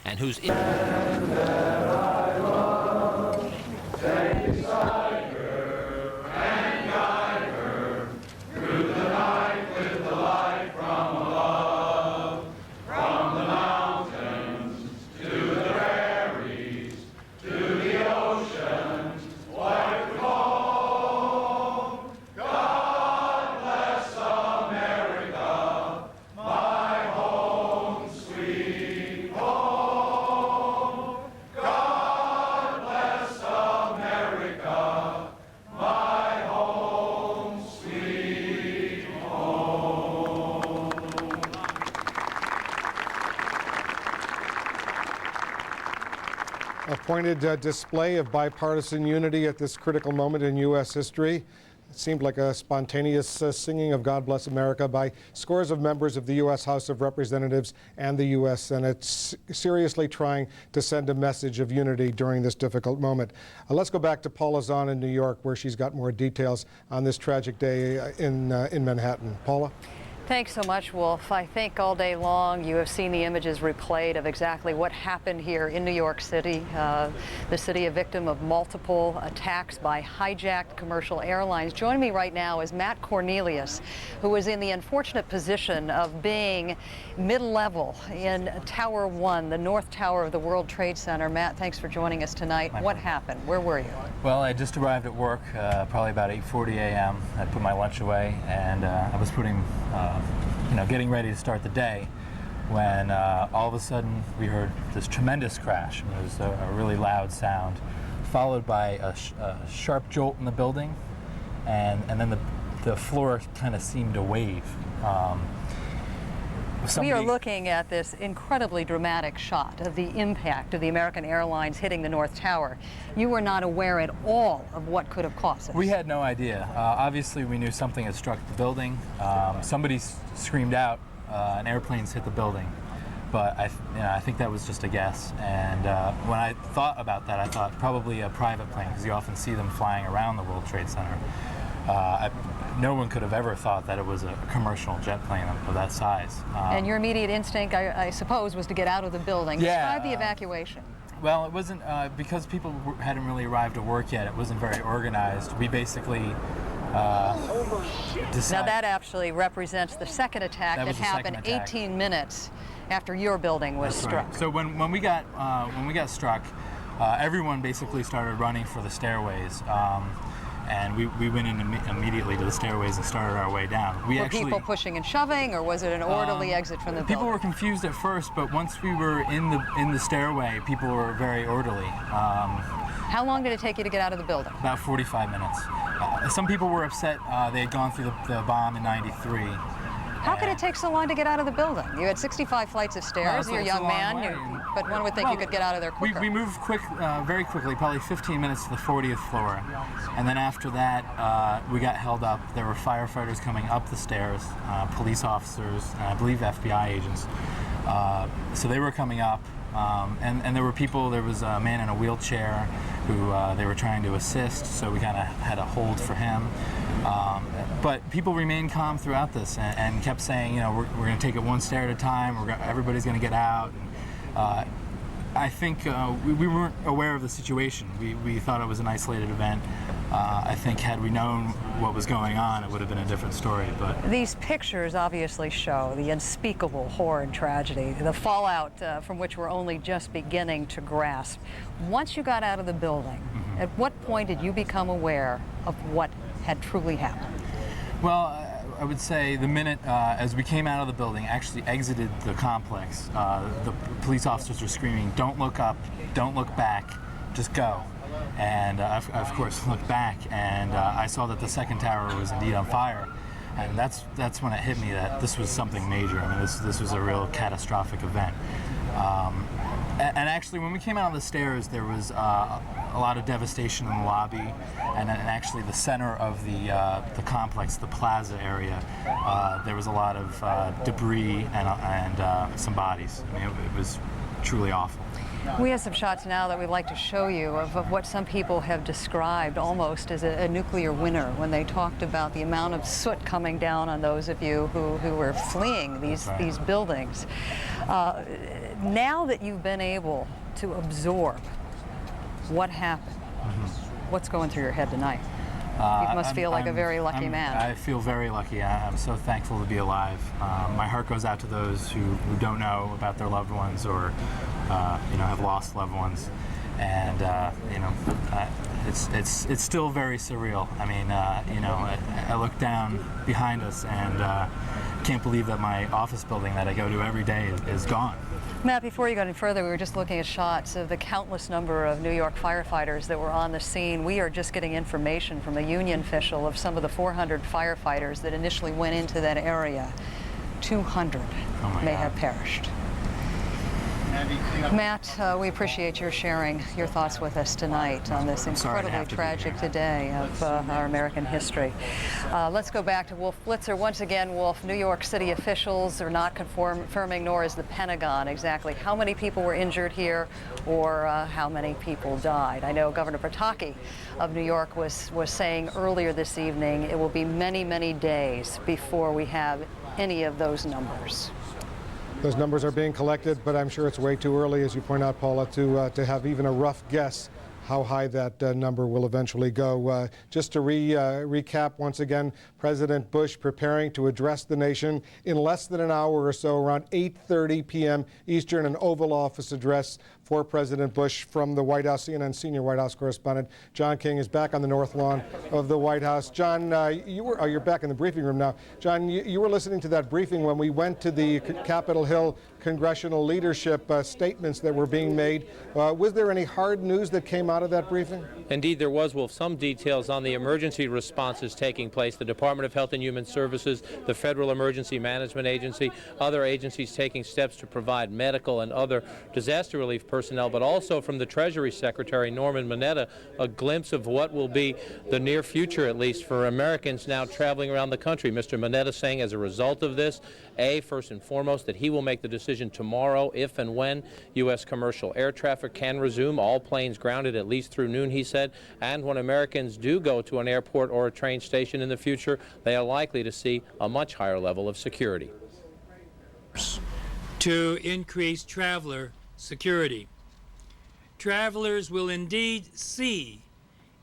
and whose A pointed display of bipartisan unity at this critical moment in U.S. history. It seemed like a spontaneous singing of God Bless America by scores of members of the U.S. House of Representatives and the U.S. Senate, seriously trying to send a message of unity during this difficult moment. Let's go back to Paula Zahn in New York, where she's got more details on this tragic day in Manhattan. Paula? Thanks so much, Wolf. I think all day long you have seen the images replayed of exactly what happened here in New York City. The city a victim of multiple attacks by hijacked commercial airlines. Joining me right now is Matt Cornelius, who is in the unfortunate position of being mid-level in Tower 1, the North Tower of the World Trade Center. Matt, thanks for joining us tonight. What happened? Where were you? Well, I just arrived at work probably about 8:40 a.m. I put my lunch away, and I was getting ready to start the day when all of a sudden we heard this tremendous crash. It was a really loud sound, followed by a sharp jolt in the building, and then the floor kind of seemed to wave. We are looking at this incredibly dramatic shot of the impact of the American Airlines hitting the North Tower. You were not aware at all of what could have caused it. We had no idea. Obviously, we knew something had struck the building. Somebody screamed out, "An airplane's hit the building." But I think that was just a guess. And when I thought about that, I thought probably a private plane, because you often see them flying around the World Trade Center. No one could have ever thought that it was a commercial jet plane of that size. And your immediate instinct, I suppose, was to get out of the building. Yeah, Describe the evacuation. Well, it wasn't, because people hadn't really arrived at work yet, it wasn't very organized. We basically decided... Now that actually represents the second attack that happened 18 minutes after your building was struck. Right. So when we got struck, everyone basically started running for the stairways. And we went in immediately to the stairways and started our way down. Were people pushing and shoving, or was it an orderly exit from the building? People were confused at first, but once we were in the stairway, people were very orderly. How long did it take you to get out of the building? About 45 minutes. Some people were upset. They had gone through the bomb in '93. How could it take so long to get out of the building? You had 65 flights of stairs. You're a young man, but one would think you could get out of there quicker. We moved very quickly, probably 15 minutes to the 40th floor. And then after that, we got held up. There were firefighters coming up the stairs, police officers, and I believe FBI agents. So they were coming up. And there were people, there was a man in a wheelchair who they were trying to assist, so we kind of had a hold for him. But people remained calm throughout this and kept saying, we're going to take it one stair at a time, everybody's going to get out. And, I think we weren't aware of the situation. We thought it was an isolated event. I think had we known what was going on, it would have been a different story. But these pictures obviously show the unspeakable horror and tragedy, the fallout from which we're only just beginning to grasp. Once you got out of the building, at what point did you become aware of what had truly happened? Well, I would say the minute as we came out of the building, actually exited the complex, the police officers were screaming, "Don't look up, don't look back, just go." And I, of course, looked back, and I saw that the second tower was indeed on fire. And that's when it hit me that this was something major. I mean, this was a real catastrophic event. And actually, when we came out of the stairs, there was a lot of devastation in the lobby, and actually the center of the complex, the plaza area, there was a lot of debris and some bodies. I mean, it was truly awful. We have some shots now that we'd like to show you of what some people have described almost as a nuclear winter, when they talked about the amount of soot coming down on those of you who were fleeing these buildings. Now that you've been able to absorb what happened, what's going through your head tonight? You must feel like a very lucky man. I feel very lucky. I'm so thankful to be alive. My heart goes out to those who don't know about their loved ones or have lost loved ones, and it's still very surreal. I mean, I look down behind us and can't believe that my office building that I go to every day is gone. Matt, before you go any further, we were just looking at shots of the countless number of New York firefighters that were on the scene. We are just getting information from a union official of some of the 400 firefighters that initially went into that area. 200 may have perished. Matt, we appreciate your sharing your thoughts with us tonight on this incredibly tragic day of our American history. Let's go back to Wolf Blitzer. Once again, Wolf, New York City officials are not confirming, nor is the Pentagon, exactly how many people were injured here or how many people died. I know Governor Pataki of New York was saying earlier this evening it will be many, many days before we have any of those numbers. Those numbers are being collected, but I'm sure it's way too early, as you point out, Paula, to have even a rough guess how high that number will eventually go. Just to recap once again, President Bush preparing to address the nation in less than an hour or so, around 8:30 p.m. Eastern, an Oval Office address for President Bush from the White House. CNN senior White House correspondent John King is back on the North Lawn of the White House. John, you're back in the briefing room now. John, you were listening to that briefing when we went to the Capitol Hill congressional leadership statements that were being made. Was there any hard news that came out of that briefing? Indeed, there was, Wolf. Some details on the emergency responses taking place. The Department of Health and Human Services, the Federal Emergency Management Agency, other agencies taking steps to provide medical and other disaster relief personnel, but also from the Treasury Secretary, Norman Mineta, a glimpse of what will be the near future, at least, for Americans now traveling around the country. Mr. Mineta saying as a result of this, first and foremost, that he will make the decision tomorrow if and when U.S. commercial air traffic can resume, all planes grounded at least through noon, he said, and when Americans do go to an airport or a train station in the future, they are likely to see a much higher level of security. To increase traveler security. Travelers will indeed see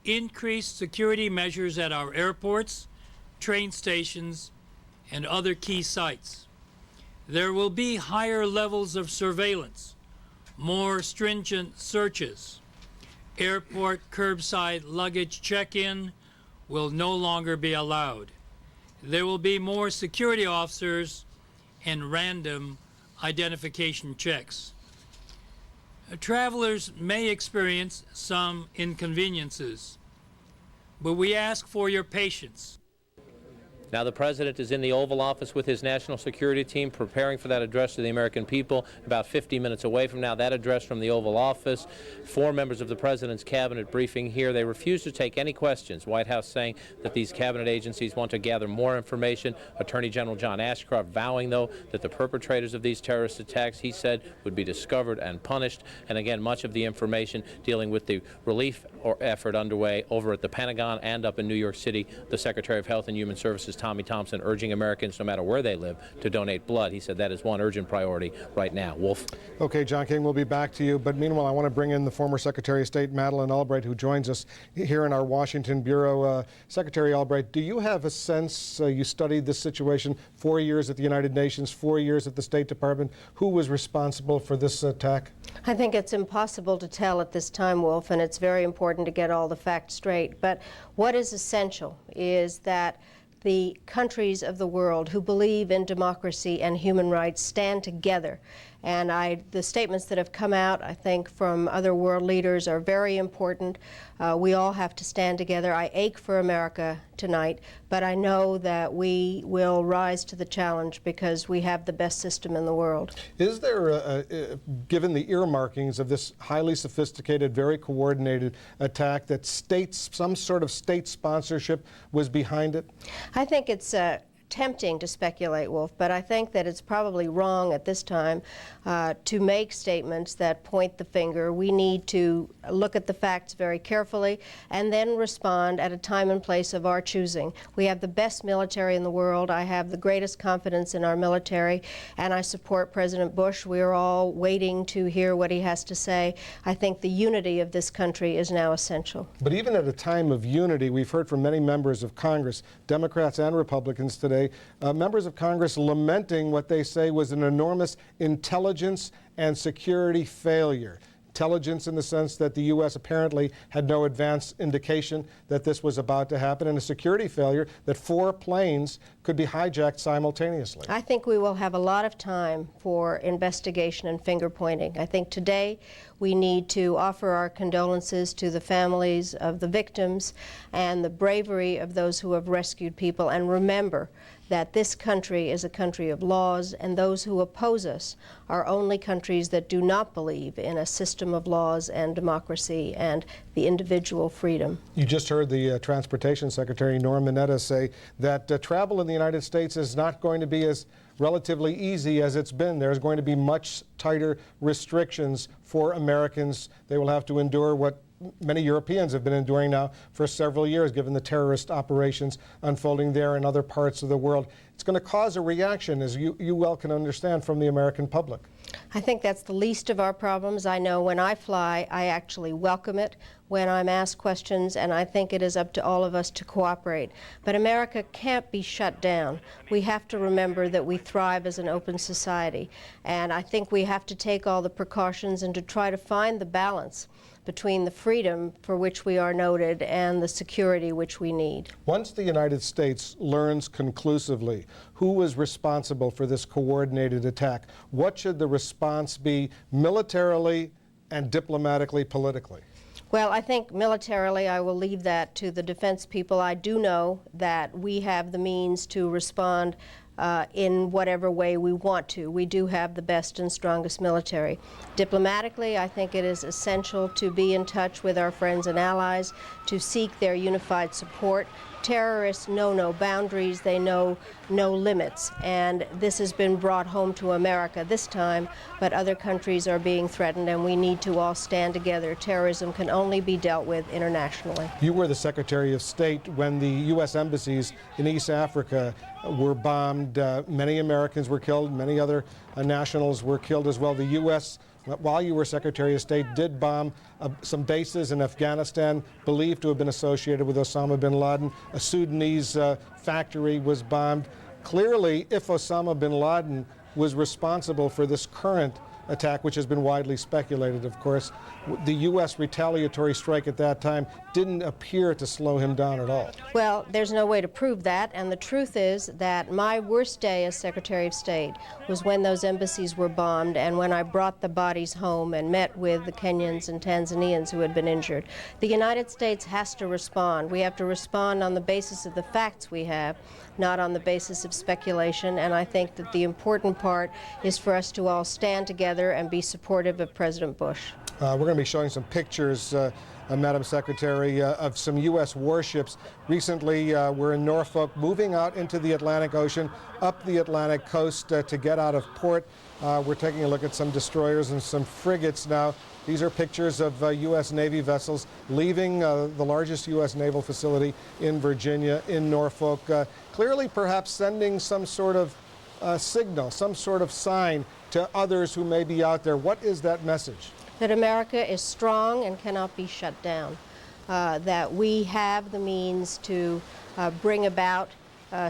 increased security measures at our airports, train stations, and other key sites. There will be higher levels of surveillance, more stringent searches. Airport curbside luggage check-in will no longer be allowed. There will be more security officers and random identification checks. Travelers may experience some inconveniences, but we ask for your patience. Now the President is in the Oval Office with his national security team preparing for that address to the American people. About 50 minutes away from now, that address from the Oval Office. 4 members of the President's cabinet briefing here. They refuse to take any questions. White House saying that these cabinet agencies want to gather more information. Attorney General John Ashcroft vowing, though, that the perpetrators of these terrorist attacks, he said, would be discovered and punished. And again, much of the information dealing with the relief effort underway over at the Pentagon and up in New York City. The Secretary of Health and Human Services, Tommy Thompson, urging Americans, no matter where they live, to donate blood. He said that is one urgent priority right now. Wolf. Okay, John King, we'll be back to you. But meanwhile, I want to bring in the former Secretary of State, Madeleine Albright, who joins us here in our Washington Bureau. Secretary Albright, do you have a sense, you studied this situation, 4 years at the United Nations, 4 years at the State Department, who was responsible for this attack? I think it's impossible to tell at this time, Wolf, and it's very important to get all the facts straight. But what is essential is that the countries of the world who believe in democracy and human rights stand together. And the statements that have come out, I think, from other world leaders are very important. We all have to stand together. I ache for America tonight, but I know that we will rise to the challenge because we have the best system in the world. Is there, given the earmarkings of this highly sophisticated, very coordinated attack, that some sort of state sponsorship was behind it? I think it's tempting to speculate, Wolf, but I think that it's probably wrong at this time to make statements that point the finger. We need to look at the facts very carefully and then respond at a time and place of our choosing. We have the best military in the world. I have the greatest confidence in our military, and I support President Bush. We are all waiting to hear what he has to say. I think the unity of this country is now essential. But even at a time of unity, we've heard from many members of Congress, Democrats and Republicans today, members of Congress lamenting what they say was an enormous intelligence and security failure. Intelligence in the sense that the U.S. apparently had no advance indication that this was about to happen, and a security failure that 4 planes could be hijacked simultaneously. I think we will have a lot of time for investigation and finger pointing. I think today we need to offer our condolences to the families of the victims and the bravery of those who have rescued people, and remember that this country is a country of laws, and those who oppose us are only countries that do not believe in a system of laws and democracy and the individual freedom. You just heard the Transportation Secretary, Norm Mineta, say that travel in the United States is not going to be as relatively easy as it's been. There's going to be much tighter restrictions for Americans. They will have to endure what many Europeans have been enduring now for several years, given the terrorist operations unfolding there and other parts of the world. It's going to cause a reaction, as you well can understand, from the American public. I think that's the least of our problems. I know when I fly, I actually welcome it when I'm asked questions, and I think it is up to all of us to cooperate. But America can't be shut down. We have to remember that we thrive as an open society, and I think we have to take all the precautions and to try to find the balance between the freedom for which we are noted and the security which we need. Once the United States learns conclusively who was responsible for this coordinated attack, what should the response be militarily and diplomatically, politically? Well, I think militarily I will leave that to the defense people. I do know that we have the means to respond in whatever way we want to. We do have the best and strongest military. Diplomatically, I think it is essential to be in touch with our friends and allies, to seek their unified support. Terrorists know no boundaries, they know no limits, and this has been brought home to America this time, but other countries are being threatened, and we need to all stand together. Terrorism can only be dealt with internationally. You were the Secretary of State when the U.S. embassies in East Africa were bombed. Many Americans were killed, many other nationals were killed as well. The U.S., while you were Secretary of State, did bomb some bases in Afghanistan believed to have been associated with Osama bin Laden. A Sudanese factory was bombed. Clearly, if Osama bin Laden was responsible for this current attack, which has been widely speculated, of course, the U.S. retaliatory strike at that time didn't appear to slow him down at all. Well, there's no way to prove that, and the truth is that my worst day as Secretary of State was when those embassies were bombed and when I brought the bodies home and met with the Kenyans and Tanzanians who had been injured. The United States has to respond. We have to respond on the basis of the facts we have, not on the basis of speculation, and I think that the important part is for us to all stand together and be supportive of President Bush. We're going to be showing some pictures, Madam Secretary, of some U.S. warships. Recently, we're in Norfolk, moving out into the Atlantic Ocean, up the Atlantic coast to get out of port. We're taking a look at some destroyers and some frigates now. These are pictures of U.S. Navy vessels leaving the largest U.S. naval facility in Virginia, in Norfolk, clearly perhaps sending some sort of signal, some sort of sign to others who may be out there. What is that message? That America is strong and cannot be shut down, that we have the means to bring about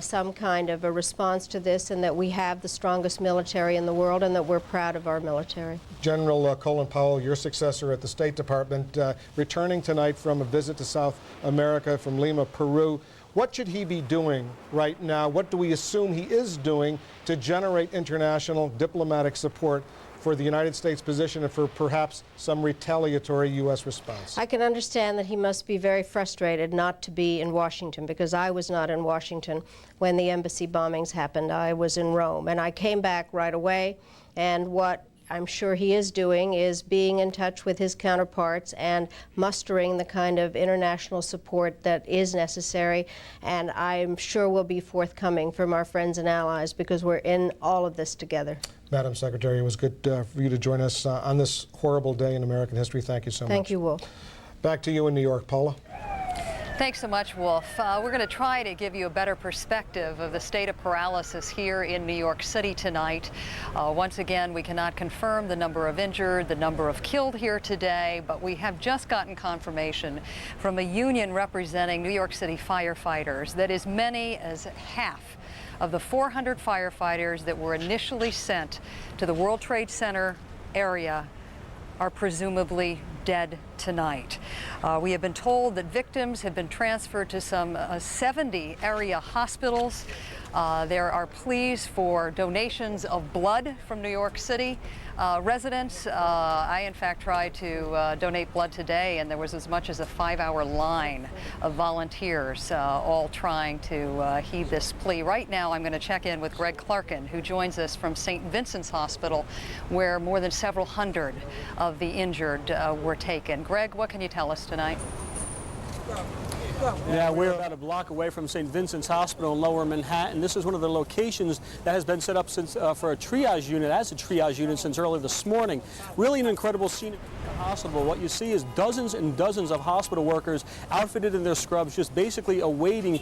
some kind of a response to this, and that we have the strongest military in the world, and that we're proud of our military. General Colin Powell, your successor at the State Department, returning tonight from a visit to South America from Lima, Peru. What should he be doing right now? What do we assume he is doing to generate international diplomatic support for the United States position and for perhaps some retaliatory U.S. response? I can understand that he must be very frustrated not to be in Washington, because I was not in Washington when the embassy bombings happened. I was in Rome, and I came back right away, and what I'm sure he is doing is being in touch with his counterparts and mustering the kind of international support that is necessary, and I'm sure will be forthcoming from our friends and allies, because we're in all of this together. Madam Secretary, it was good for you to join us on this horrible day in American history. Thank you so much. Thank you, Wolf. Back to you in New York, Paula. Thanks so much, Wolf. We're going to try to give you a better perspective of the state of paralysis here in New York City tonight. Once again, we cannot confirm the number of injured, the number of killed here today, but we have just gotten confirmation from a union representing New York City firefighters that as many as half of the 400 firefighters that were initially sent to the World Trade Center area are presumably dead tonight. We have been told that victims have been transferred to some 70 area hospitals. There are pleas for donations of blood from New York City residents. I, in fact, tried to donate blood today, and there was as much as a 5-hour line of volunteers all trying to heed this plea. Right now, I'm going to check in with Greg Clarkin, who joins us from St. Vincent's Hospital, where more than several hundred of the injured were taken. Greg, what can you tell us tonight? Yeah, we're about a block away from St. Vincent's Hospital in Lower Manhattan. This is one of the locations that has been set up since for a triage unit, as a triage unit since early this morning. Really an incredible scene at the hospital. What you see is dozens and dozens of hospital workers outfitted in their scrubs, just basically awaiting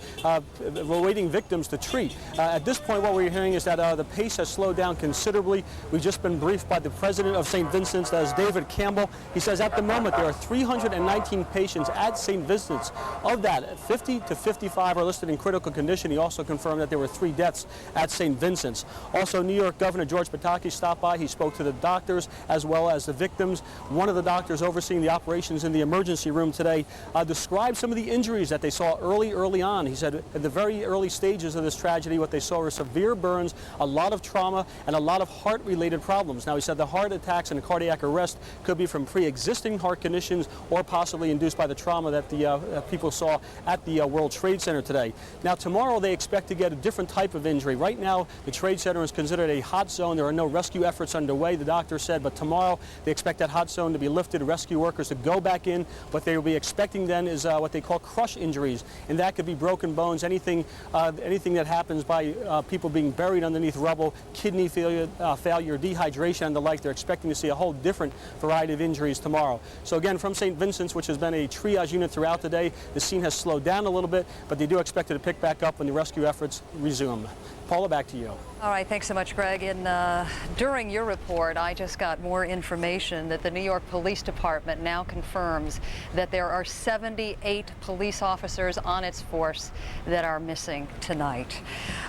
victims to treat. At this point, what we're hearing is that the pace has slowed down considerably. We've just been briefed by the president of St. Vincent's, that is David Campbell. He says at the moment there are 319 patients at St. Vincent's. Of that, 50 to 55 are listed in critical condition. He also confirmed that there were 3 deaths at St. Vincent's. Also, New York Governor George Pataki stopped by. He spoke to the doctors as well as the victims. One of the doctors overseeing the operations in the emergency room today described some of the injuries that they saw early on. He said at the very early stages of this tragedy, what they saw were severe burns, a lot of trauma, and a lot of heart-related problems. Now, he said the heart attacks and cardiac arrest could be from pre-existing heart conditions or possibly induced by the trauma that the people saw at the World Trade Center today. Now, tomorrow they expect to get a different type of injury. Right now, the Trade Center is considered a hot zone. There are no rescue efforts underway, the doctor said, but tomorrow they expect that hot zone to be lifted, rescue workers to go back in. What they will be expecting then is what they call crush injuries, and that could be broken bones, anything that happens by people being buried underneath rubble, kidney failure, dehydration, and the like. They're expecting to see a whole different variety of injuries tomorrow. So again, from St. Vincent's, which has been a triage unit throughout the day, the scene has slowed down a little bit, but they do expect it to pick back up when the rescue efforts resume. Paula, back to you. All right, thanks so much, Greg. And during your report, I just got more information that the New York Police Department now confirms that there are 78 police officers on its force that are missing tonight.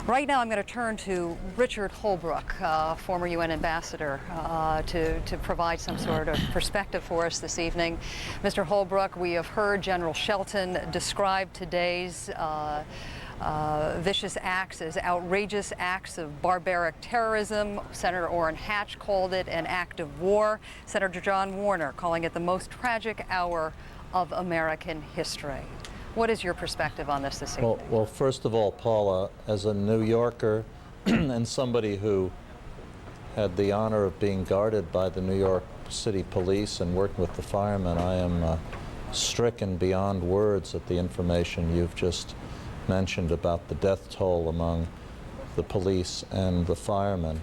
Right now, I'm going to turn to Richard Holbrooke, former UN ambassador, to provide some sort of perspective for us this evening. Mr. Holbrooke, we have heard General Shelton describe today's vicious acts as outrageous acts of barbaric terrorism. Senator Orrin Hatch called it an act of war. Senator John Warner calling it the most tragic hour of American history. What is your perspective on this evening? Well, first of all, Paula, as a New Yorker and somebody who had the honor of being guarded by the New York City Police and working with the firemen, I am stricken beyond words at the information you've just mentioned about the death toll among the police and the firemen.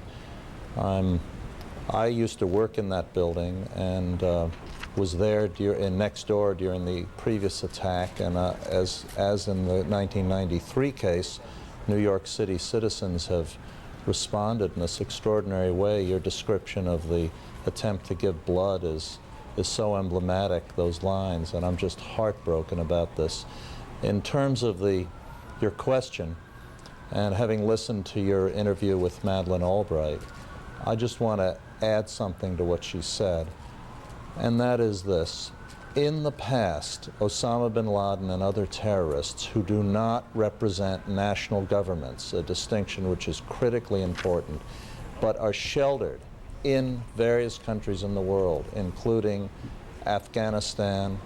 I used to work in that building and was there next door during the previous attack, and as in the 1993 case, New York City citizens have responded in this extraordinary way. Your description of the attempt to give blood is so emblematic, those lines, and I'm just heartbroken about this. In terms of your question, and having listened to your interview with Madeleine Albright, I just want to add something to what she said, and that is this. In the past, Osama bin Laden and other terrorists who do not represent national governments, a distinction which is critically important, but are sheltered in various countries in the world, including Afghanistan,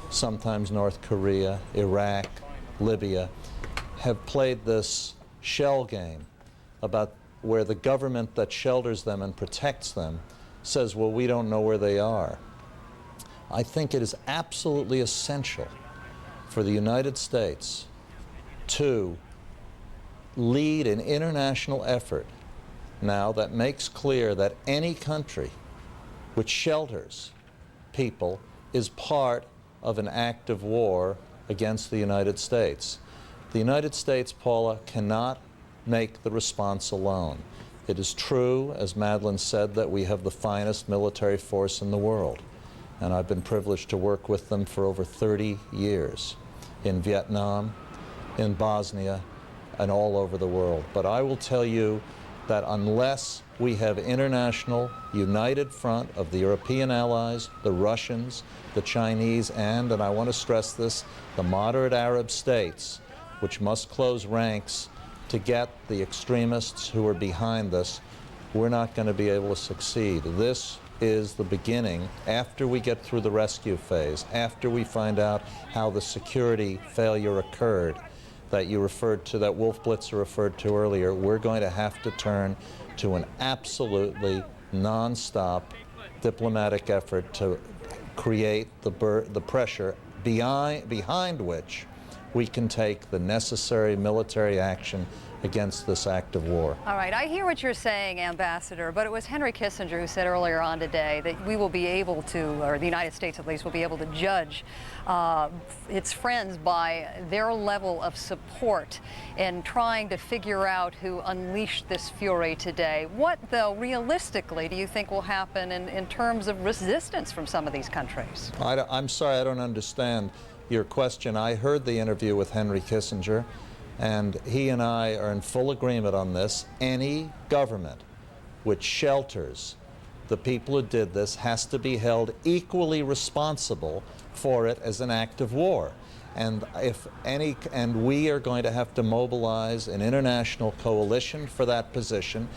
sometimes North Korea, Iraq, Libya, have played this shell game about where the government that shelters them and protects them says, well, we don't know where they are. I think it is absolutely essential for the United States to lead an international effort now that makes clear that any country which shelters people is part of an act of war against the United States. The United States, Paula, cannot make the response alone. It is true, as Madeleine said, that we have the finest military force in the world, and I've been privileged to work with them for over 30 years in Vietnam, in Bosnia, and all over the world. But I will tell you that unless we have international united front of the European allies, the Russians, the Chinese, and I want to stress this, the moderate Arab states, which must close ranks to get the extremists who are behind this, we're not going to be able to succeed. This is the beginning, after we get through the rescue phase, after we find out how the security failure occurred that you referred to, that Wolf Blitzer referred to earlier, we're going to have to turn to an absolutely non-stop diplomatic effort to create the pressure behind which we can take the necessary military action against this act of war. All right, I hear what you're saying, Ambassador, but it was Henry Kissinger who said earlier on today that we will be able to, or the United States at least, will be able to judge its friends by their level of support in trying to figure out who unleashed this fury today. What, though, realistically, do you think will happen in terms of resistance from some of these countries? I'm sorry, I don't understand your question. I heard the interview with Henry Kissinger, and he and I are in full agreement on this. Any government which shelters the people who did this has to be held equally responsible for it as an act of war. And we are going to have to mobilize an international coalition for that position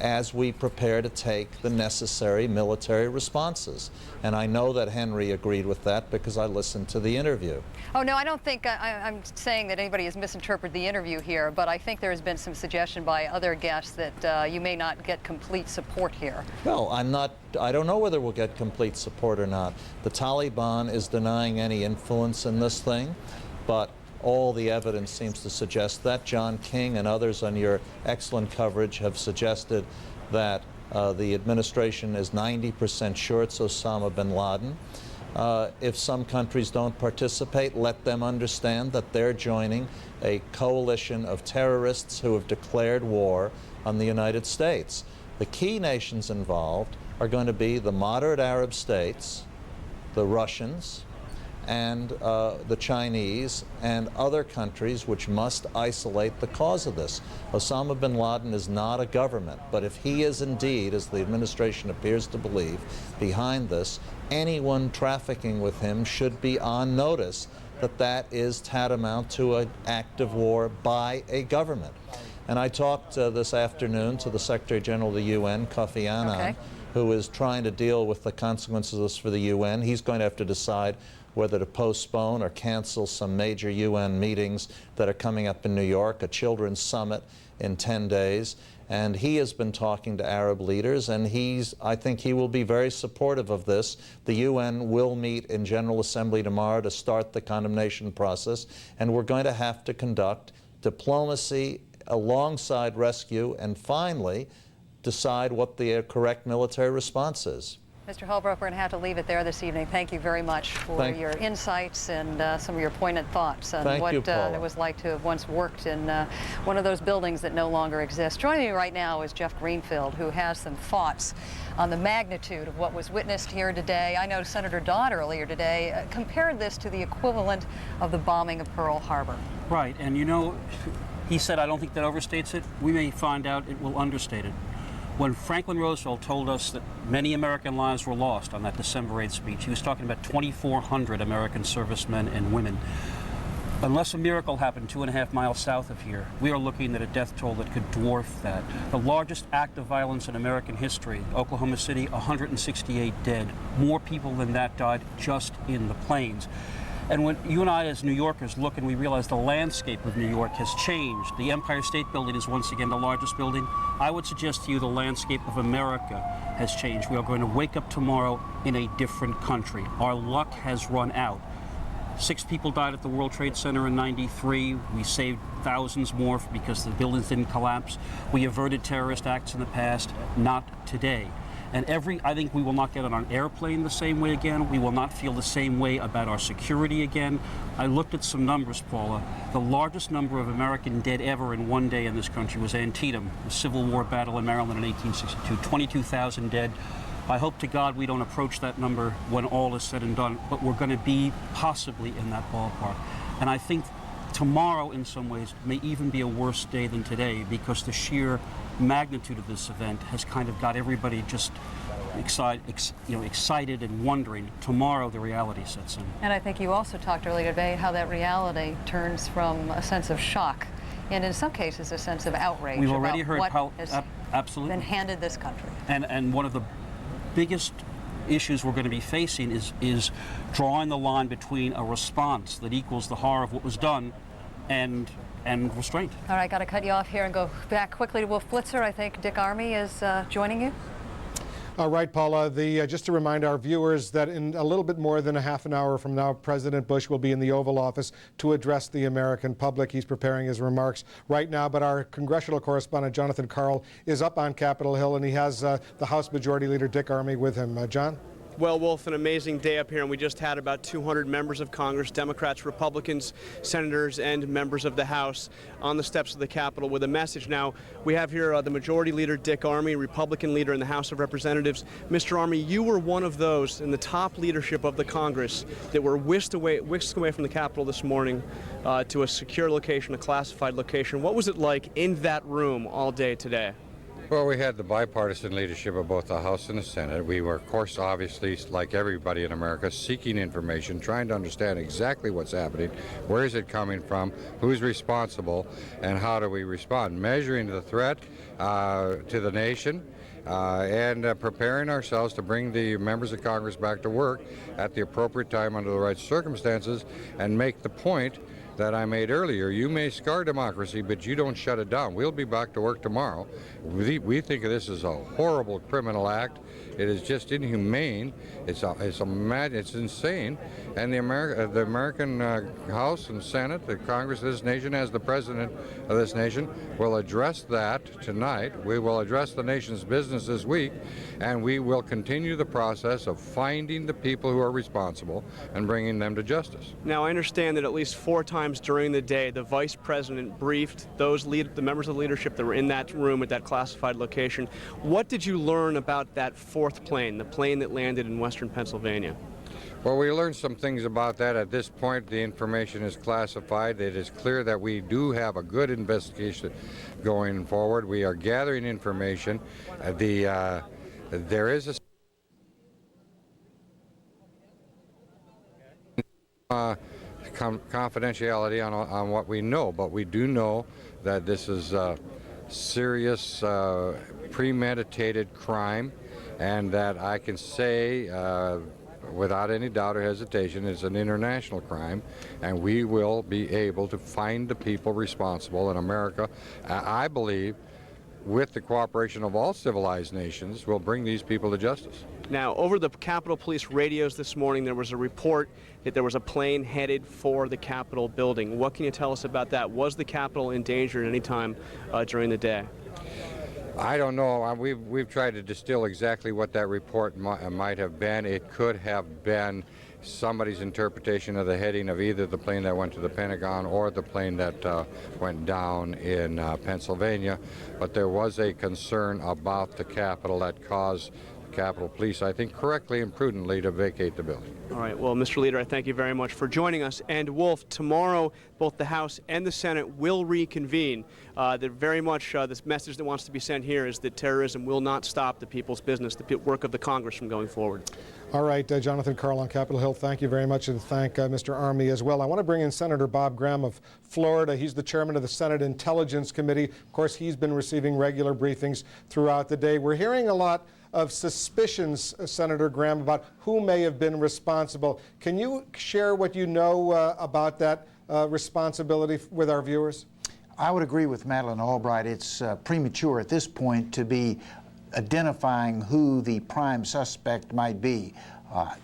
as we prepare to take the necessary military responses. And I know that Henry agreed with that because I listened to the interview. Oh, no, I don't think I'm saying that anybody has misinterpreted the interview here, but I think there has been some suggestion by other guests that you may not get complete support here. Well, I don't know whether we'll get complete support or not. The Taliban is denying any influence in this thing, but all the evidence seems to suggest that. John King and others on your excellent coverage have suggested that the administration is 90% sure it's Osama bin Laden. If some countries don't participate, let them understand that they're joining a coalition of terrorists who have declared war on the United States. The key nations involved are going to be the moderate Arab states, the Russians, and the Chinese and other countries which must isolate the cause of this. Osama bin Laden is not a government, but if he is indeed, as the administration appears to believe, behind this, anyone trafficking with him should be on notice that that is tantamount to an act of war by a government. And I talked this afternoon to the Secretary General of the UN, Kofi Annan, who is trying to deal with the consequences of this for the UN. He's going to have to decide whether to postpone or cancel some major UN meetings that are coming up in New York, a children's summit in 10 days. And he has been talking to Arab leaders, and I think he will be very supportive of this. The UN will meet in General Assembly tomorrow to start the condemnation process, and we're going to have to conduct diplomacy alongside rescue and finally decide what the correct military response is. Mr. Holbrook, we're going to have to leave it there this evening. Thank you very much for your insights and some of your poignant thoughts on what it was like to have once worked in one of those buildings that no longer exists. Joining me right now is Jeff Greenfield, who has some thoughts on the magnitude of what was witnessed here today. I know Senator Dodd earlier today compared this to the equivalent of the bombing of Pearl Harbor. Right, and you know, he said, I don't think that overstates it. We may find out it will understate it. When Franklin Roosevelt told us that many American lives were lost on that December 8th speech, he was talking about 2,400 American servicemen and women. Unless a miracle happened 2.5 miles south of here, we are looking at a death toll that could dwarf that. The largest act of violence in American history, Oklahoma City, 168 dead. More people than that died just in the plains. And when you and I as New Yorkers look and we realize the landscape of New York has changed, the Empire State Building is once again the largest building, I would suggest to you the landscape of America has changed. We are going to wake up tomorrow in a different country. Our luck has run out. 6 people died at the World Trade Center in '93. We saved thousands more because the buildings didn't collapse. We averted terrorist acts in the past, not today. And I think we will not get on an airplane the same way again. We will not feel the same way about our security again. I looked at some numbers, Paula. The largest number of American dead ever in one day in this country was Antietam, the Civil War battle in Maryland in 1862, 22,000 dead. I hope to God we don't approach that number when all is said and done, but we're going to be possibly in that ballpark. And I think tomorrow, in some ways, may even be a worse day than today because the sheer magnitude of this event has kind of got everybody just excited and wondering. Tomorrow, the reality sets in. And I think you also talked earlier today how that reality turns from a sense of shock and in some cases a sense of outrage. We've already about heard what has absolutely been handed this country. And one of the biggest issues we're going to be facing is drawing the line between a response that equals the horror of what was done and restraint. All right, got to cut you off here and go back quickly to Wolf Blitzer. I think Dick Armey is joining you. All right, Paula, just to remind our viewers that in a little bit more than a half an hour from now, President Bush will be in the Oval Office to address the American public. He's preparing his remarks right now, but our congressional correspondent, Jonathan Karl, is up on Capitol Hill, and he has the House Majority Leader, Dick Armey, with him. John? Well, Wolf, an amazing day up here, and we just had about 200 members of Congress, Democrats, Republicans, senators, and members of the House on the steps of the Capitol with a message. Now, we have here the Majority Leader, Dick Armey, Republican leader in the House of Representatives. Mr. Armey, you were one of those in the top leadership of the Congress that were whisked away from the Capitol this morning to a secure location, a classified location. What was it like in that room all day today? Well, we had the bipartisan leadership of both the House and the Senate. We were, of course, obviously, like everybody in America, seeking information, trying to understand exactly what's happening, where is it coming from, who's responsible, and how do we respond, measuring the threat to the nation, and preparing ourselves to bring the members of Congress back to work at the appropriate time under the right circumstances and make the point that I made earlier. You may scar democracy, but you don't shut it down. We'll be back to work tomorrow. We think of this as a horrible criminal act. It is just inhumane. It's insane. And the American House and Senate, the Congress of this nation, as the President of this nation, will address that tonight. We will address the nation's business this week, and we will continue the process of finding the people who are responsible and bringing them to justice. Now, I understand that at least 4 times during the day, the Vice President briefed the members of the leadership that were in that room at that classified location. What did you learn about that 4th plane, the plane that landed in western Pennsylvania? Well, we learned some things about that. At this point, the information is classified. It is clear that we do have a good investigation going forward. We are gathering information. There is a confidentiality on what we know, but we do know that this is a serious premeditated crime, and that I can say without any doubt or hesitation it's an international crime, and we will be able to find the people responsible in America. I believe, with the cooperation of all civilized nations, will bring these people to justice. Now, over the Capitol Police radios this morning, there was a report that there was a plane headed for the Capitol building. What can you tell us about that? Was the Capitol in danger at any time during the day? I don't know. We've tried to distill exactly what that report might have been. It could have been somebody's interpretation of the heading of either the plane that went to the Pentagon or the plane that went down in Pennsylvania. But there was a concern about the Capitol that caused Capitol Police, I think correctly and prudently, to vacate the building. All right. Well, Mr. Leader, I thank you very much for joining us. And Wolf, tomorrow, both the House and the Senate will reconvene. This message that wants to be sent here is that terrorism will not stop the people's business, the work of the Congress from going forward. All right, Jonathan Karl on Capitol Hill, thank you very much, and thank Mr. Armey as well. I want to bring in Senator Bob Graham of Florida. He's the chairman of the Senate Intelligence Committee. Of course, he's been receiving regular briefings throughout the day. We're hearing a lot of suspicions, Senator Graham, about who may have been responsible. Can you share what you know about that responsibility with our viewers? I would agree with Madeleine Albright. It's premature at this point to be identifying who the prime suspect might be.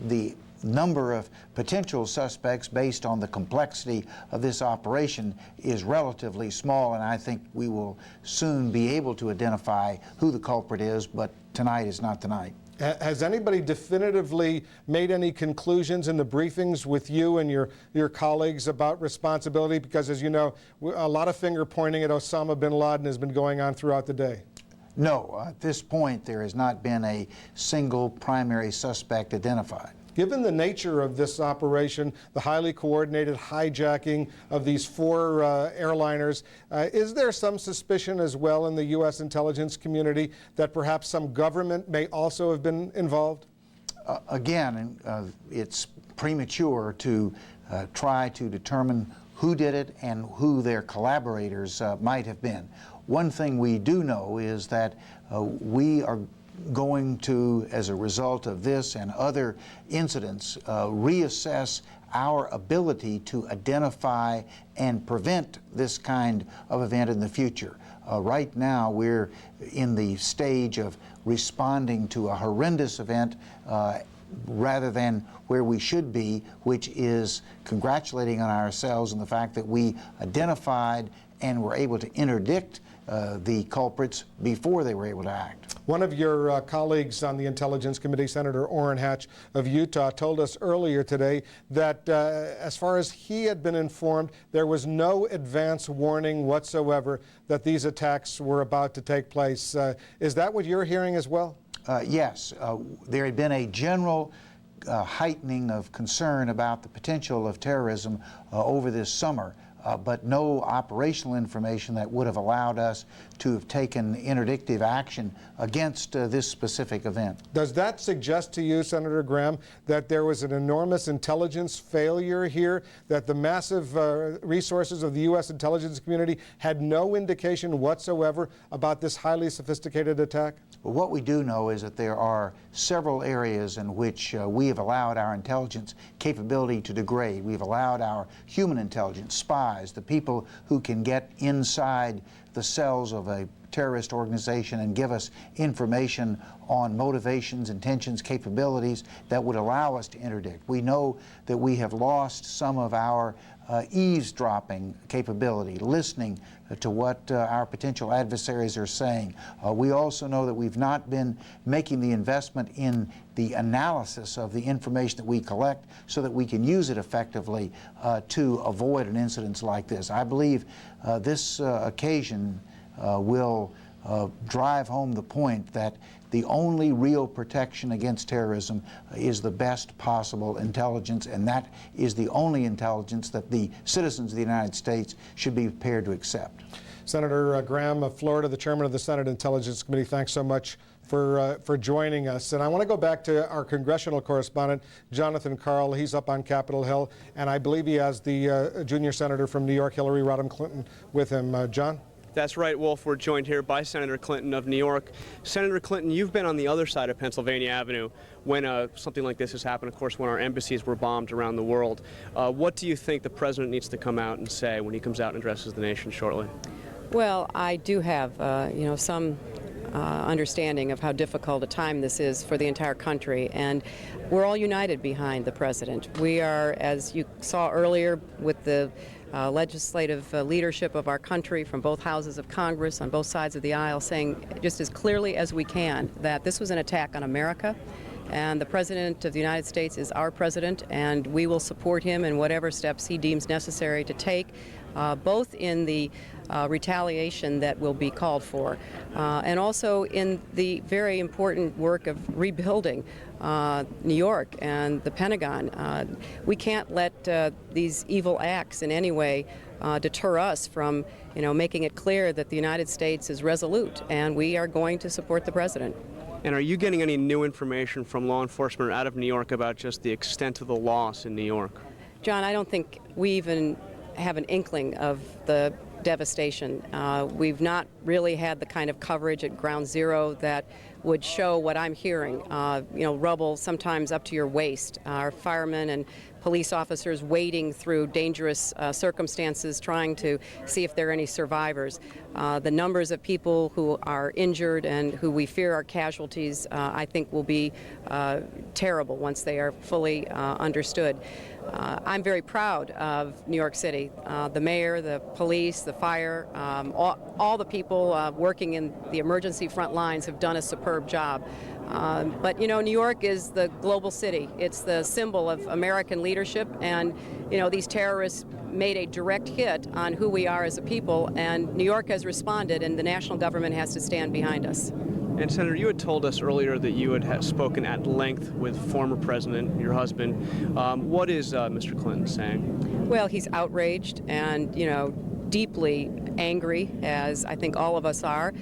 The number of potential suspects based on the complexity of this operation is relatively small, and I think we will soon be able to identify who the culprit is, but tonight is not the night. Has anybody definitively made any conclusions in the briefings with you and your colleagues about responsibility? Because, as you know, a lot of finger pointing at Osama bin Laden has been going on throughout the day. No, at this point there has not been a single primary suspect identified. Given the nature of this operation, the highly coordinated hijacking of these 4 airliners, is there some suspicion as well in the U.S. intelligence community that perhaps some government may also have been involved? Again, it's premature to try to determine who did it and who their collaborators might have been. One thing we do know is that we are going to, as a result of this and other incidents, reassess our ability to identify and prevent this kind of event in the future. Right now, we're in the stage of responding to a horrendous event rather than where we should be, which is congratulating on ourselves on the fact that we identified and were able to interdict the culprits before they were able to act. One of your colleagues on the Intelligence Committee, Senator Orrin Hatch of Utah, told us earlier today that as far as he had been informed, there was no advance warning whatsoever that these attacks were about to take place. Is that what you're hearing as well? Yes. There had been a general heightening of concern about the potential of terrorism over this summer. But no operational information that would have allowed us to have taken interdictive action against this specific event. Does that suggest to you, Senator Graham, that there was an enormous intelligence failure here, that the massive resources of the U.S. intelligence community had no indication whatsoever about this highly sophisticated attack? Well, what we do know is that there are several areas in which we have allowed our intelligence capability to degrade. We've allowed our human intelligence, spies, the people who can get inside the cells of a terrorist organization and give us information on motivations, intentions, capabilities that would allow us to interdict. We know that we have lost some of our eavesdropping capability, listening to what our potential adversaries are saying. We also know that we've not been making the investment in the analysis of the information that we collect so that we can use it effectively to avoid an incident like this. I believe this occasion will drive home the point that the only real protection against terrorism is the best possible intelligence, and that is the only intelligence that the citizens of the United States should be prepared to accept. Senator Graham of Florida, the chairman of the Senate Intelligence Committee, thanks so much for joining us. And I want to go back to our congressional correspondent, Jonathan Karl. He's up on Capitol Hill, and I believe he has the junior senator from New York, Hillary Rodham Clinton, with him. John? That's right, Wolf. We're joined here by Senator Clinton of New York. Senator Clinton, you've been on the other side of Pennsylvania Avenue when something like this has happened, of course, when our embassies were bombed around the world. What do you think the president needs to come out and say when he comes out and addresses the nation shortly? Well, I do have, some understanding of how difficult a time this is for the entire country, and we're all united behind the president. We are, as you saw earlier, with the legislative leadership of our country from both houses of Congress on both sides of the aisle, saying just as clearly as we can that this was an attack on America, and the President of the United States is our president, and we will support him in whatever steps he deems necessary to take, both in the retaliation that will be called for, and also in the very important work of rebuilding New York and the Pentagon. We can't let these evil acts in any way deter us from, making it clear that the United States is resolute, and we are going to support the president. And are you getting any new information from law enforcement out of New York about just the extent of the loss in New York? John, I don't think we even have an inkling of the devastation. We've not really had the kind of coverage at ground zero that would show what I'm hearing. Rubble sometimes up to your waist. Our firemen and police officers wading through dangerous circumstances, trying to see if there are any survivors. The numbers of people who are injured and who we fear are casualties, I think, will be terrible once they are fully understood. I'm very proud of New York City. The mayor, the police, the fire, all the people working in the emergency front lines have done a superb job. But New York is the global city. It's the symbol of American leadership, and these terrorists made a direct hit on who we are as a people, and New York has responded, and the national government has to stand behind us. And Senator, you had told us earlier that you had spoken at length with former president, your husband. What is Mr. Clinton saying? Well, he's outraged and, deeply angry, as I think all of us are,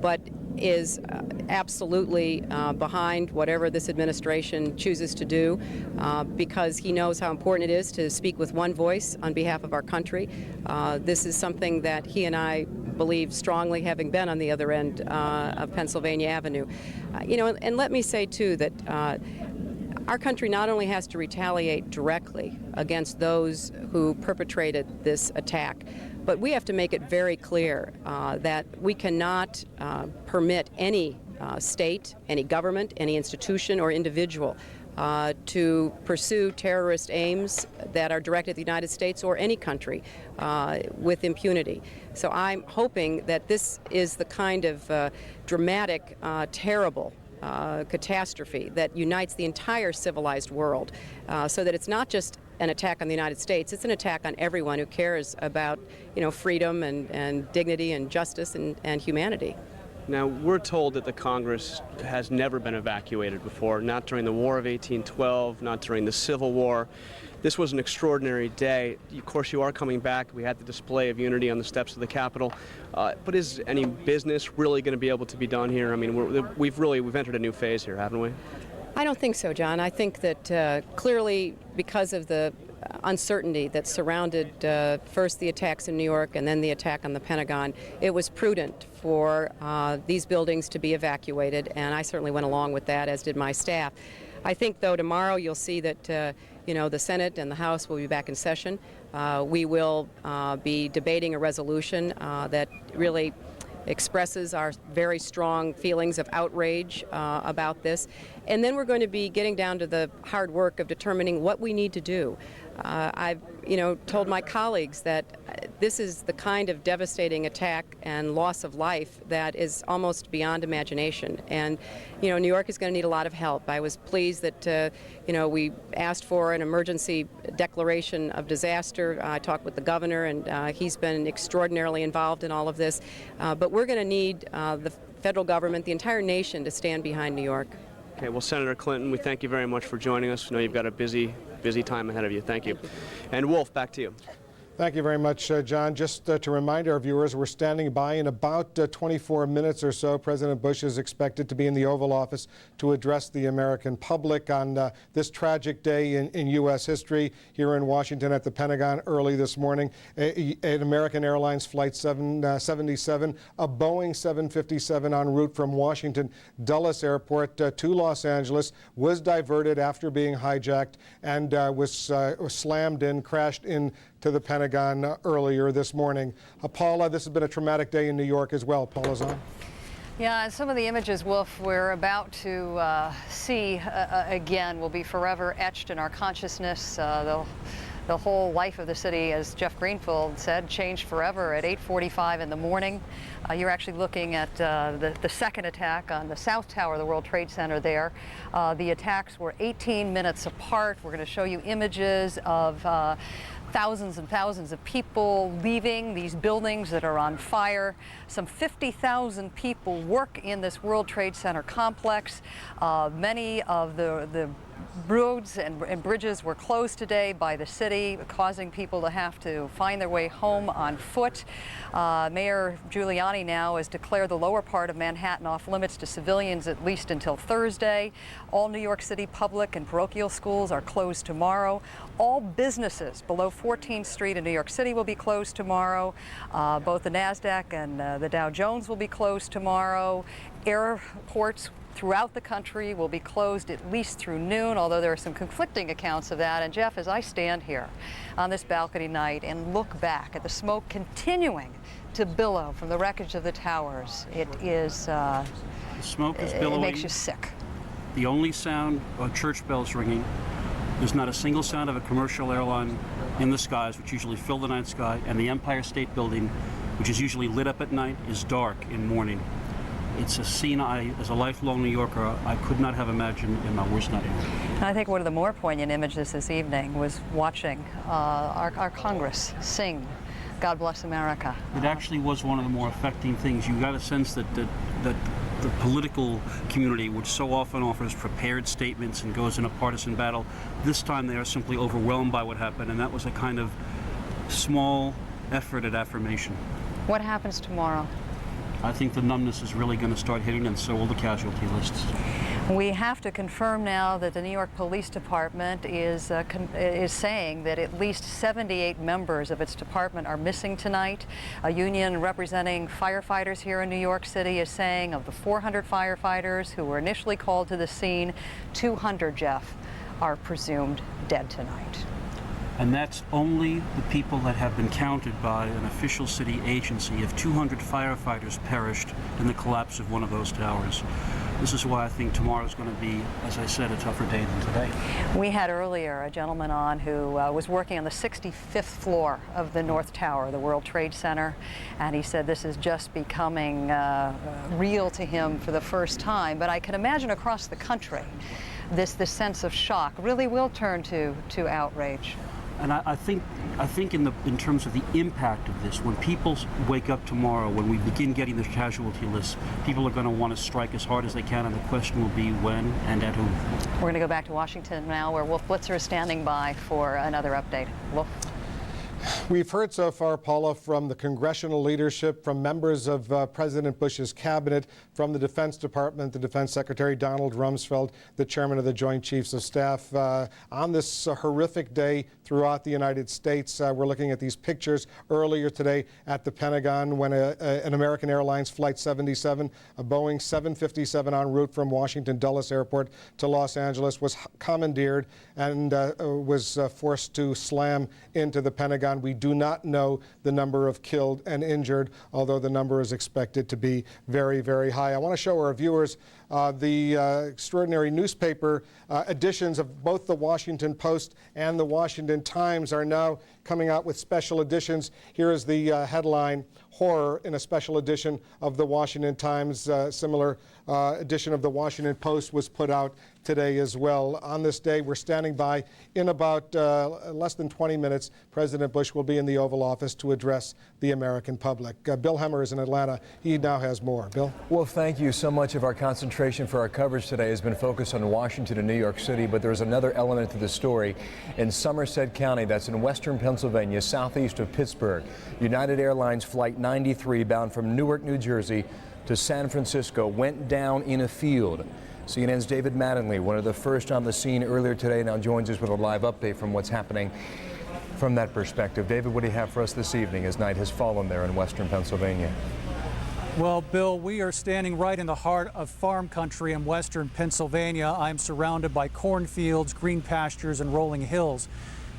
but is absolutely behind whatever this administration chooses to do, because he knows how important it is to speak with one voice on behalf of our country. This is something that he and I believe strongly, having been on the other end of Pennsylvania Avenue. And let me say, too, that our country not only has to retaliate directly against those who perpetrated this attack, but we have to make it very clear that we cannot permit any state, any government, any institution or individual to pursue terrorist aims that are directed at the United States or any country with impunity. So I'm hoping that this is the kind of dramatic, terrible catastrophe that unites the entire civilized world, so that it's not just an attack on the United States, it's an attack on everyone who cares about, freedom and dignity and justice and humanity. Now, we're told that the Congress has never been evacuated before, not during the War of 1812, not during the Civil War. This was an extraordinary day. Of course, you are coming back. We had the display of unity on the steps of the Capitol. But is any business really going to be able to be done here? I mean, we've entered a new phase here, haven't we? I don't think so, John. I think that clearly, because of the uncertainty that surrounded first the attacks in New York and then the attack on the Pentagon, it was prudent for these buildings to be evacuated, and I certainly went along with that, as did my staff. I think, though, tomorrow you'll see that the Senate and the House will be back in session. We will be debating a resolution that really expresses our very strong feelings of outrage about this. And then we're going to be getting down to the hard work of determining what we need to do. I've told my colleagues that this is the kind of devastating attack and loss of life that is almost beyond imagination. And, New York is going to need a lot of help. I was pleased that, we asked for an emergency declaration of disaster. I talked with the governor, and he's been extraordinarily involved in all of this. But we're going to need the federal government, the entire nation, to stand behind New York. Okay, well, Senator Clinton, we thank you very much for joining us. I know you've got a busy time ahead of you. Thank you. And Wolf, back to you. Thank you very much, John. Just to remind our viewers, we're standing by in about 24 minutes or so. President Bush is expected to be in the Oval Office to address the American public on this tragic day in U.S. history here in Washington at the Pentagon early this morning. An American Airlines Flight 777, a Boeing 757 en route from Washington Dulles Airport to Los Angeles was diverted after being hijacked and was slammed in, crashed in to the Pentagon earlier this morning. Paula, this has been a traumatic day in New York as well. Paula's on. Yeah, some of the images, Wolf, we're about to see again will be forever etched in our consciousness. The whole life of the city, as Jeff Greenfield said, changed forever at 8:45 in the morning. You're actually looking at the second attack on the South Tower of the World Trade Center there. The attacks were 18 minutes apart. We're going to show you images of thousands and thousands of people leaving these buildings that are on fire. Some 50,000 people work in this World Trade Center complex. Many of the roads and bridges were closed today by the city, causing people to have to find their way home on foot. Mayor Giuliani now has declared the lower part of Manhattan off limits to civilians at least until Thursday. All New York City public and parochial schools are closed tomorrow. All businesses below 14th Street in New York City will be closed tomorrow. Both the NASDAQ and the Dow Jones will be closed tomorrow. Airports throughout the country will be closed at least through noon, although there are some conflicting accounts of that. And Jeff, as I stand here on this balcony night and look back at the smoke continuing to billow from the wreckage of the towers, it is, the smoke is billowing. It makes you sick. The only sound of church bells ringing. There's not a single sound of a commercial airline in the skies, which usually fill the night sky, and the Empire State Building, which is usually lit up at night, is dark in morning. It's a scene as a lifelong New Yorker, I could not have imagined in my worst nightmare. I think one of the more poignant images this evening was watching our Congress sing God Bless America. It actually was one of the more affecting things. You got a sense that the political community, which so often offers prepared statements and goes in a partisan battle, this time they are simply overwhelmed by what happened, and that was a kind of small effort at affirmation. What happens tomorrow? I think the numbness is really going to start hitting, and so will the casualty lists. We have to confirm now that the New York Police Department is saying that at least 78 members of its department are missing tonight. A union representing firefighters here in New York City is saying of the 400 firefighters who were initially called to the scene, 200, Jeff, are presumed dead tonight. And that's only the people that have been counted by an official city agency. If 200 firefighters perished in the collapse of one of those towers. This is why I think tomorrow is going to be, as I said, a tougher day than today. We had earlier a gentleman on who was working on the 65th floor of the North Tower, the World Trade Center, and he said this is just becoming real to him for the first time. But I can imagine across the country, this sense of shock really will turn to outrage. And I think in terms of the impact of this, when people wake up tomorrow, when we begin getting the casualty lists, people are going to want to strike as hard as they can, and the question will be when and at whom. We're going to go back to Washington now, where Wolf Blitzer is standing by for another update. Wolf. We've heard so far, Paula, from the congressional leadership, from members of President Bush's cabinet, from the Defense Department, the Defense Secretary Donald Rumsfeld, the chairman of the Joint Chiefs of Staff. On this horrific day throughout the United States, we're looking at these pictures earlier today at the Pentagon when an American Airlines Flight 77, a Boeing 757 en route from Washington Dulles Airport to Los Angeles, was commandeered and was forced to slam into the Pentagon. We do not know the number of killed and injured, although the number is expected to be very, very high. I want to show our viewers the extraordinary newspaper editions of both the Washington Post and the Washington Times are now coming out with special editions. Here is the headline, "Horror," in a special edition of the Washington Times. Similar edition of the Washington Post was put out today as well. On this day, we're standing by. In about less than 20 minutes, President Bush will be in the Oval Office to address the American public. Bill Hemmer is in Atlanta. He now has more. Bill? Well, thank you. So much of our concentration for our coverage today has been focused on Washington and New York City, but there's another element to the story in Somerset County. That's in western Pennsylvania, southeast of Pittsburgh. United Airlines Flight 93, bound from Newark, New Jersey to San Francisco, went down in a field. CNN's David Mattingly, one of the first on the scene earlier today, now joins us with a live update from what's happening from that perspective. David, what do you have for us this evening as night has fallen there in western Pennsylvania? Well, Bill, we are standing right in the heart of farm country in western Pennsylvania. I'm surrounded by cornfields, green pastures, and rolling hills.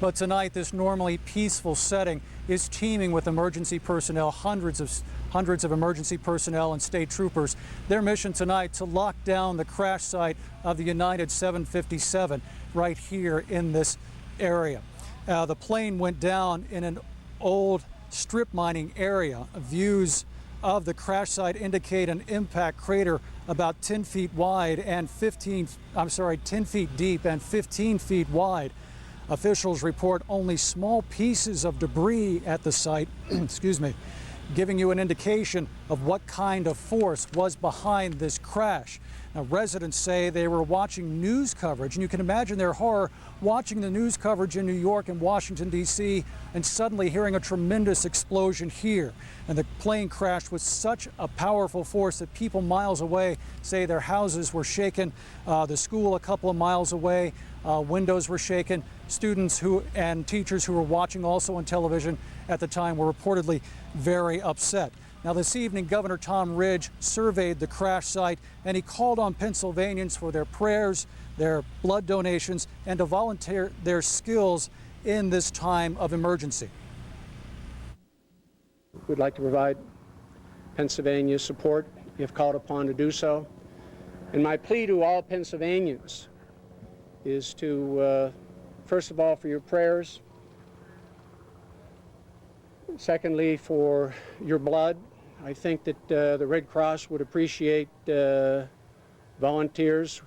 But tonight, this normally peaceful setting is teeming with emergency personnel, hundreds of emergency personnel and state troopers. Their mission tonight to lock down the crash site of the United 757 right here in this area. The plane went down in an old strip mining area. Views of the crash site indicate an impact crater about 10 feet wide and 10 feet deep and 15 feet wide. Officials report only small pieces of debris at the site, excuse me, giving you an indication of what kind of force was behind this crash. Now, residents say they were watching news coverage, and you can imagine their horror watching the news coverage in New York and Washington, D.C., and suddenly hearing a tremendous explosion here. And the plane crashed with such a powerful force that people miles away say their houses were shaken. The school a couple of miles away, windows were shaken. Students and teachers who were watching also on television at the time were reportedly very upset. Now, this evening, Governor Tom Ridge surveyed the crash site, and he called on Pennsylvanians for their prayers, their blood donations, and to volunteer their skills in this time of emergency. We'd like to provide Pennsylvania's support if called upon to do so. And my plea to all Pennsylvanians is to, first of all, for your prayers. Secondly, for your blood. I think that the Red Cross would appreciate volunteers.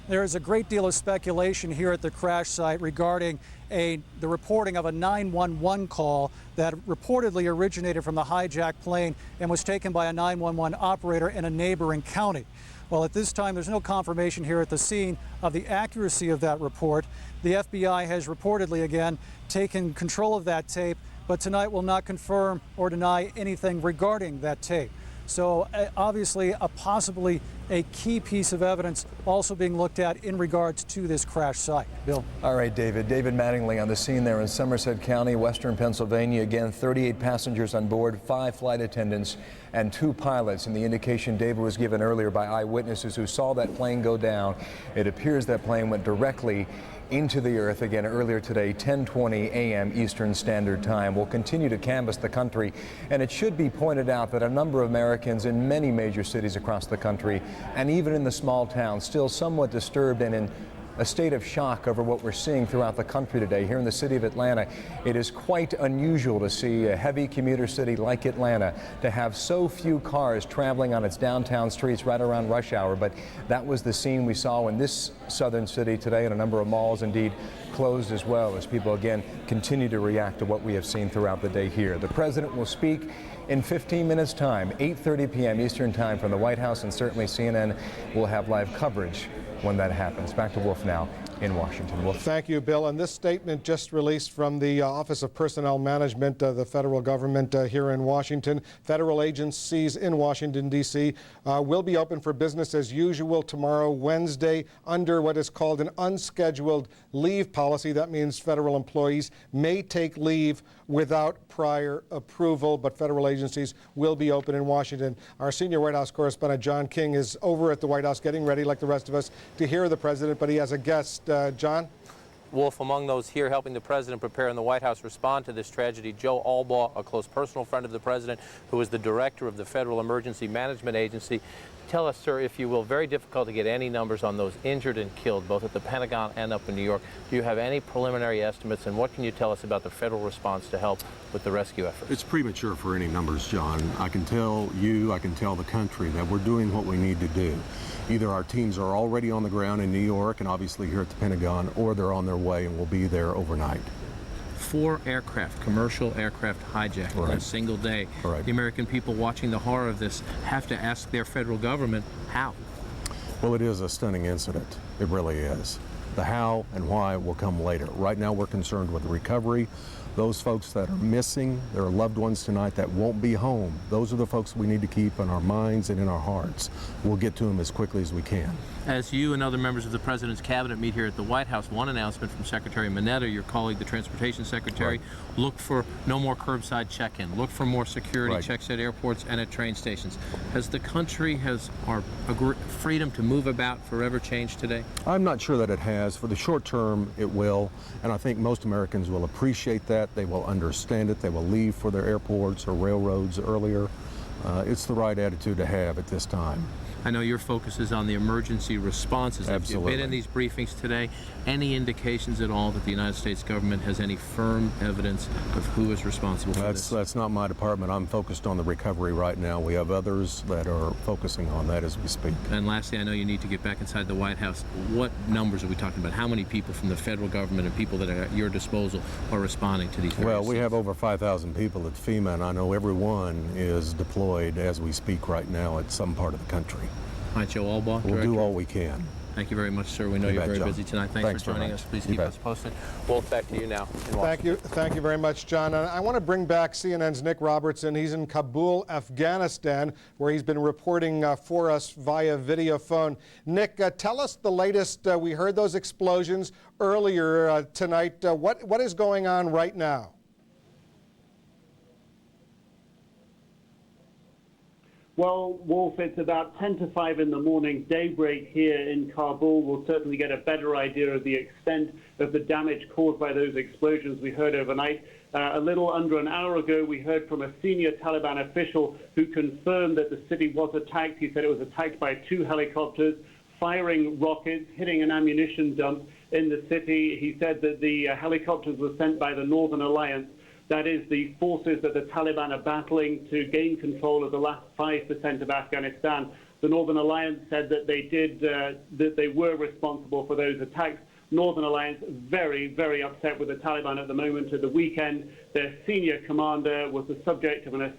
There is a great deal of speculation here at the crash site regarding the reporting of a 911 call that reportedly originated from the hijacked plane and was taken by a 911 operator in a neighboring county. Well, at this time, there's no confirmation here at the scene of the accuracy of that report. The FBI has reportedly, again, taken control of that tape, but tonight will not confirm or deny anything regarding that tape. So obviously, possibly a key piece of evidence also being looked at in regards to this crash site. Bill. All right, David. David Mattingly on the scene there in Somerset County, western Pennsylvania. Again, 38 passengers on board, 5 flight attendants, and 2 pilots. And the indication David was given earlier by eyewitnesses who saw that plane go down, it appears that plane went directly into the earth again earlier today, 10:20 a.m. Eastern Standard Time. We'll continue to canvass the country, and it should be pointed out that a number of Americans in many major cities across the country, and even in the small towns, still somewhat disturbed and in a state of shock over what we're seeing throughout the country today. Here in the city of Atlanta, it is quite unusual to see a heavy commuter city like Atlanta to have so few cars traveling on its downtown streets right around rush hour. But that was the scene we saw in this southern city today, and a number of malls indeed closed as well, as people again continue to react to what we have seen throughout the day here. The president will speak in 15 minutes time, 8:30 p.m. Eastern Time from the White House, and certainly CNN will have live coverage when that happens. Back to Wolf now in Washington. Wolf. Thank you, Bill. And this statement just released from the Office of Personnel Management, the federal government here in Washington. Federal agencies in Washington, D.C. Will be open for business as usual tomorrow, Wednesday, under what is called an unscheduled leave policy. That means federal employees may take leave without prior approval, but federal agencies will be open in Washington. Our senior White House correspondent John King is over at the White House getting ready, like the rest of us, to hear the president, but he has a guest. John? Wolf, among those here helping the president prepare and the White House respond to this tragedy, Joe Albaugh, a close personal friend of the president, who is the director of the Federal Emergency Management Agency. Tell us, sir, if you will, very difficult to get any numbers on those injured and killed, both at the Pentagon and up in New York. Do you have any preliminary estimates, and what can you tell us about the federal response to help with the rescue efforts? It's premature for any numbers, John. I can tell you, I can tell the country that we're doing what we need to do. Either our teams are already on the ground in New York and obviously here at the Pentagon, or they're on their way and will be there overnight. 4 aircraft, commercial aircraft hijacked in a single day. Right. The American people watching the horror of this have to ask their federal government how. Well, it is a stunning incident. It really is. The how and why will come later. Right now we're concerned with the recovery. Those folks that are missing, their loved ones tonight that won't be home, those are the folks we need to keep in our minds and in our hearts. We'll get to them as quickly as we can. As you and other members of the President's cabinet meet here at the White House, one announcement from Secretary Mineta, your colleague, the Transportation Secretary, look for no more curbside check-in, look for more security checks at airports and at train stations. Has the country, has our freedom to move about forever changed today? I'm not sure that it has. For the short term, it will, and I think most Americans will appreciate that. They will understand it. They will leave for their airports or railroads earlier. It's the right attitude to have at this time. I know your focus is on the emergency responses. Absolutely. Have you been in these briefings today? Any indications at all that the United States government has any firm evidence of who is responsible for this? That's not my department. I'm focused on the recovery right now. We have others that are focusing on that as we speak. And lastly, I know you need to get back inside the White House. What numbers are we talking about? How many people from the federal government and people that are at your disposal are responding to these various Well, we have over 5,000 people at FEMA, and I know everyone is deployed as we speak right now at some part of the country. All right, Joe Albaugh, We'll Director. do all we can. Thank you very much, sir. We know You you're bet, very John. busy tonight. Thanks for joining us. Please You keep bet. us posted. Wolf, back to you now. Thank you very much, John. And I want to bring back CNN's Nick Robertson. He's in Kabul, Afghanistan, where he's been reporting for us via video phone. Nick, tell us the latest. We heard those explosions earlier tonight. What is going on right now? Well, Wolf, it's about 10 to 5 in the morning, daybreak here in Kabul. We'll certainly get a better idea of the extent of the damage caused by those explosions we heard overnight. A little under an hour ago, we heard from a senior Taliban official who confirmed that the city was attacked. He said it was attacked by 2 helicopters, firing rockets, hitting an ammunition dump in the city. He said that the helicopters were sent by the Northern Alliance. That is the forces that the Taliban are battling to gain control of the last 5% of Afghanistan. The Northern Alliance said that they were responsible for those attacks. Northern Alliance very, very upset with the Taliban at the moment. At the weekend, their senior commander was the subject of a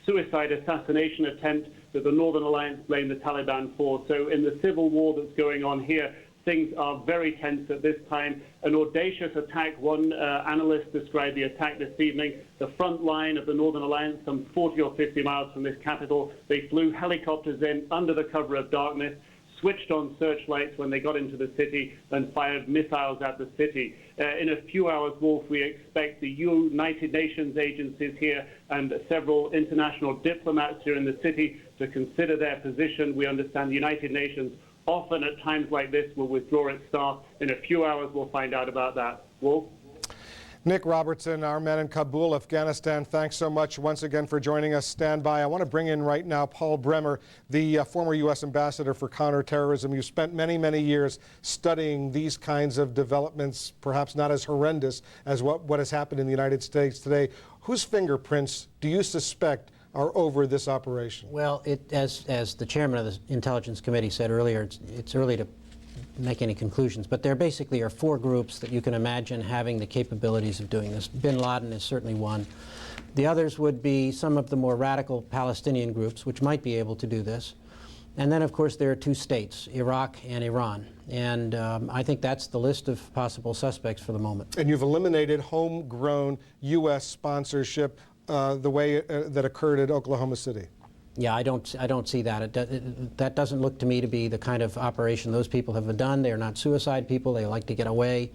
suicide assassination attempt that the Northern Alliance blamed the Taliban for. So in the civil war that's going on here, things are very tense at this time. An audacious attack. One analyst described the attack this evening. The front line of the Northern Alliance, some 40 or 50 miles from this capital, they flew helicopters in under the cover of darkness, switched on searchlights when they got into the city, and fired missiles at the city. In a few hours, Wolf, we expect the United Nations agencies here and several international diplomats here in the city to consider their position. We understand the United Nations often at times like this will withdraw its staff. In a few hours, we'll find out about that. Wolf? Nick Robertson, our man in Kabul, Afghanistan, thanks so much once again for joining us. Stand by. I want to bring in right now Paul Bremer, the former U.S. ambassador for counterterrorism. You spent many, many years studying these kinds of developments, perhaps not as horrendous as what has happened in the United States today. Whose fingerprints do you suspect are over this operation? Well, as the chairman of the Intelligence Committee said earlier, it's early to make any conclusions, but there basically are 4 groups that you can imagine having the capabilities of doing this. Bin Laden is certainly one. The others would be some of the more radical Palestinian groups, which might be able to do this. And then, of course, there are 2 states, Iraq and Iran. And I think that's the list of possible suspects for the moment. And you've eliminated homegrown U.S. sponsorship the way that occurred at Oklahoma City. Yeah, I don't see that. That doesn't look to me to be the kind of operation those people have done. They are not suicide people. They like to get away.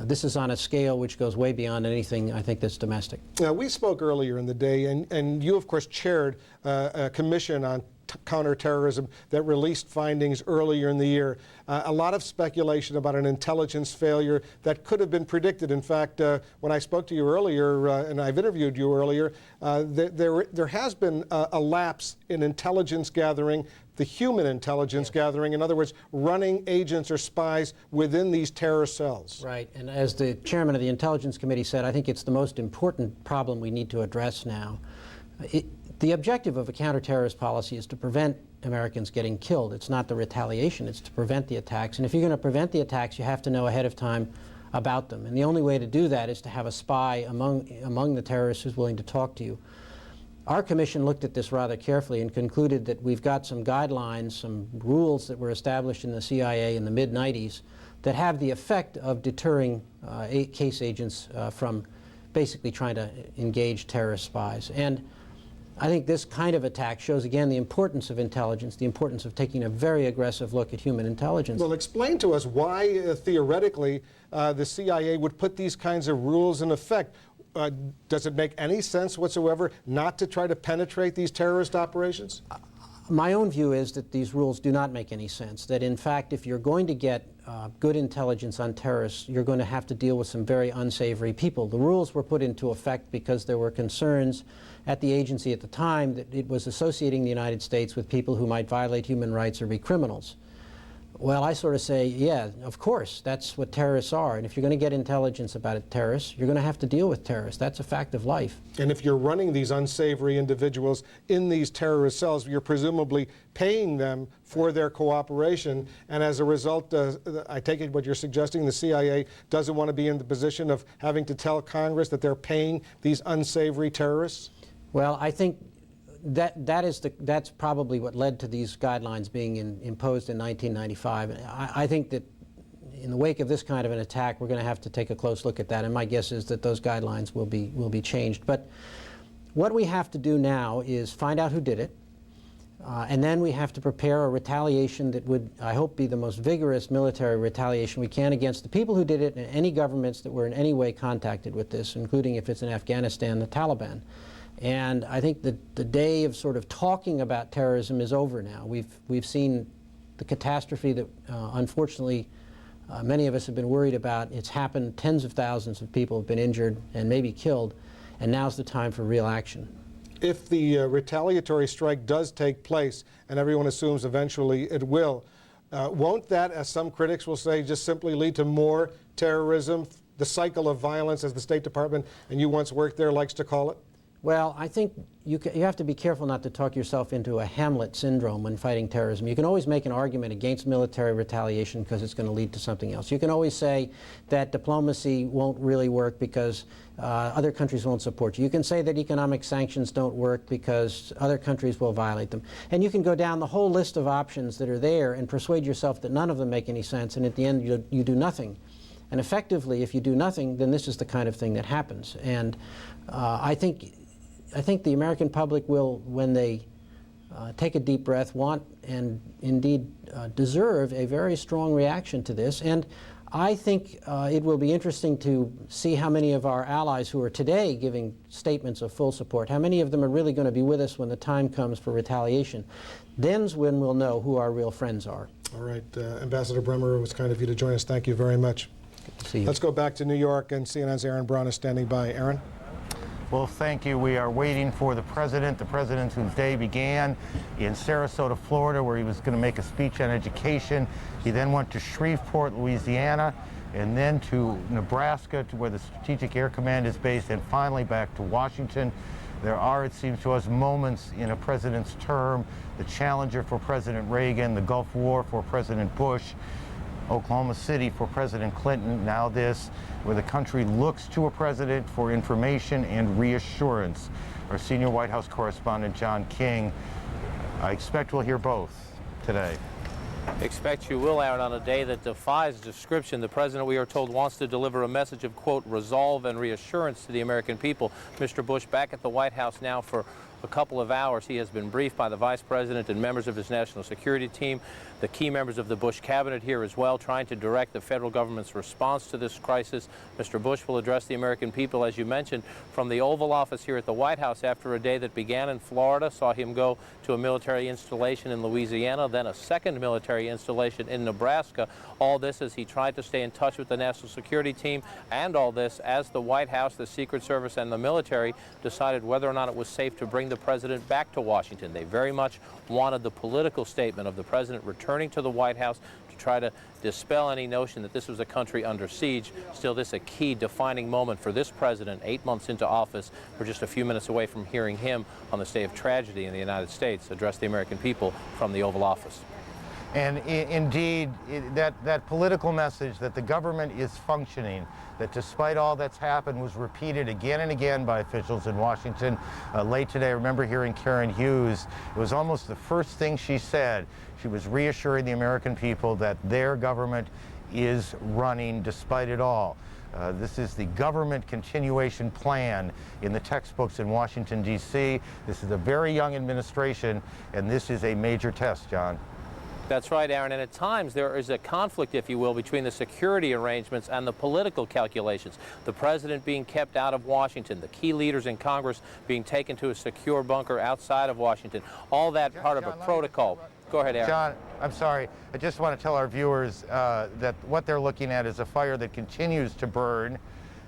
This is on a scale which goes way beyond anything, I think, that's domestic. Now, we spoke earlier in the day, and you, of course, chaired a commission on counterterrorism that released findings earlier in the year. A lot of speculation about an intelligence failure that could have been predicted. In fact, when I spoke to you earlier, and I've interviewed you earlier, there has been a lapse in intelligence gathering, the human intelligence gathering, in other words, running agents or spies within these terror cells. Right, and as the chairman of the Intelligence Committee said, I think it's the most important problem we need to address now. The objective of a counterterrorist policy is to prevent Americans getting killed. It's not the retaliation, it's to prevent the attacks. And if you're going to prevent the attacks, you have to know ahead of time about them. And the only way to do that is to have a spy among the terrorists who's willing to talk to you. Our commission looked at this rather carefully and concluded that we've got some guidelines, some rules that were established in the CIA in the mid-90s that have the effect of deterring case agents from basically trying to engage terrorist spies. And I think this kind of attack shows again the importance of intelligence, the importance of taking a very aggressive look at human intelligence. Well, explain to us why, theoretically, the CIA would put these kinds of rules in effect. Does it make any sense whatsoever not to try to penetrate these terrorist operations? My own view is that these rules do not make any sense, that in fact if you're going to get good intelligence on terrorists, you're going to have to deal with some very unsavory people. The rules were put into effect because there were concerns at the agency at the time that it was associating the United States with people who might violate human rights or be criminals. Well, I sort of say, yeah, of course, that's what terrorists are. And if you're going to get intelligence about terrorists, you're going to have to deal with terrorists. That's a fact of life. And if you're running these unsavory individuals in these terrorist cells, you're presumably paying them for their cooperation. And as a result, I take it what you're suggesting, the CIA doesn't want to be in the position of having to tell Congress that they're paying these unsavory terrorists? Well, I think that's probably what led to these guidelines being imposed in 1995. I think that in the wake of this kind of an attack, we're going to have to take a close look at that, and my guess is that those guidelines will be changed. But what we have to do now is find out who did it, and then we have to prepare a retaliation that would, I hope, be the most vigorous military retaliation we can against the people who did it and any governments that were in any way contacted with this, including, if it's in Afghanistan, the Taliban. And I think that the day of sort of talking about terrorism is over now. We've seen the catastrophe that unfortunately many of us have been worried about. It's happened. Tens of thousands of people have been injured and maybe killed, and now's the time for real action. If the retaliatory strike does take place, and everyone assumes eventually it will, won't that, as some critics will say, just simply lead to more terrorism, the cycle of violence, as the State Department, and you once worked there, likes to call it? Well, I think you have to be careful not to talk yourself into a Hamlet syndrome when fighting terrorism. You can always make an argument against military retaliation because it's going to lead to something else. You can always say that diplomacy won't really work because other countries won't support you. You can say that economic sanctions don't work because other countries will violate them. And you can go down the whole list of options that are there and persuade yourself that none of them make any sense, and at the end you do nothing. And effectively, if you do nothing, then this is the kind of thing that happens. And I think the American public will, when they take a deep breath, want and indeed deserve a very strong reaction to this. And I think it will be interesting to see how many of our allies who are today giving statements of full support, how many of them are really going to be with us when the time comes for retaliation. Then's when we'll know who our real friends are. All right, Ambassador Bremer, it was kind of you to join us. Thank you very much. Good to see you. Let's go back to New York, and CNN's Aaron Braun is standing by. Aaron? Well, thank you. We are waiting for the president whose day began in Sarasota, Florida, where he was going to make a speech on education. He then went to Shreveport, Louisiana, and then to Nebraska, to where the Strategic Air Command is based, and finally back to Washington. There are, it seems to us, moments in a president's term, the Challenger for President Reagan, the Gulf War for President Bush, Oklahoma City for President Clinton, now this, where the country looks to a president for information and reassurance. Our senior White House correspondent, John King, I expect we'll hear both today. Expect you will, Aaron, on a day that defies description. The president, we are told, wants to deliver a message of, quote, resolve and reassurance to the American people. Mr. Bush back at the White House now for a couple of hours. He has been briefed by the vice president and members of his national security team, the key members of the Bush cabinet here as well, trying to direct the federal government's response to this crisis. Mr. Bush will address the American people, as you mentioned, from the Oval Office here at the White House after a day that began in Florida, saw him go to a military installation in Louisiana, then a second military installation in Nebraska. All this as he tried to stay in touch with the national security team, and all this as the White House, the Secret Service, and the military decided whether or not it was safe to bring the president back to Washington. They very much wanted the political statement of the president returning to the White House to try to dispel any notion that this was a country under siege. Still, this is a key defining moment for this president, 8 months into office. We're just a few minutes away from hearing him on the state of tragedy in the United States address the American people from the Oval Office. And indeed, that political message that the government is functioning, that despite all that's happened, was repeated again and again by officials in Washington. Late today, I remember hearing Karen Hughes. It was almost the first thing she said. She was reassuring the American people that their government is running despite it all. This is the government continuation plan in the textbooks in Washington, D.C. This is a very young administration, and this is a major test, John. That's right, Aaron, and at times there is a conflict, if you will, between the security arrangements and the political calculations. The president being kept out of Washington, the key leaders in Congress being taken to a secure bunker outside of Washington, all that part of a protocol. Go ahead, Aaron. John, I'm sorry. I just want to tell our viewers that what they're looking at is a fire that continues to burn,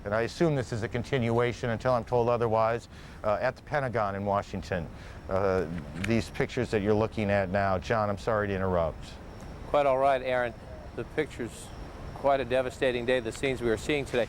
and I assume this is a continuation until I'm told otherwise, at the Pentagon in Washington. These pictures that you're looking at now. John, I'm sorry to interrupt. Quite all right, Aaron. The picture's quite a devastating day, the scenes we are seeing today.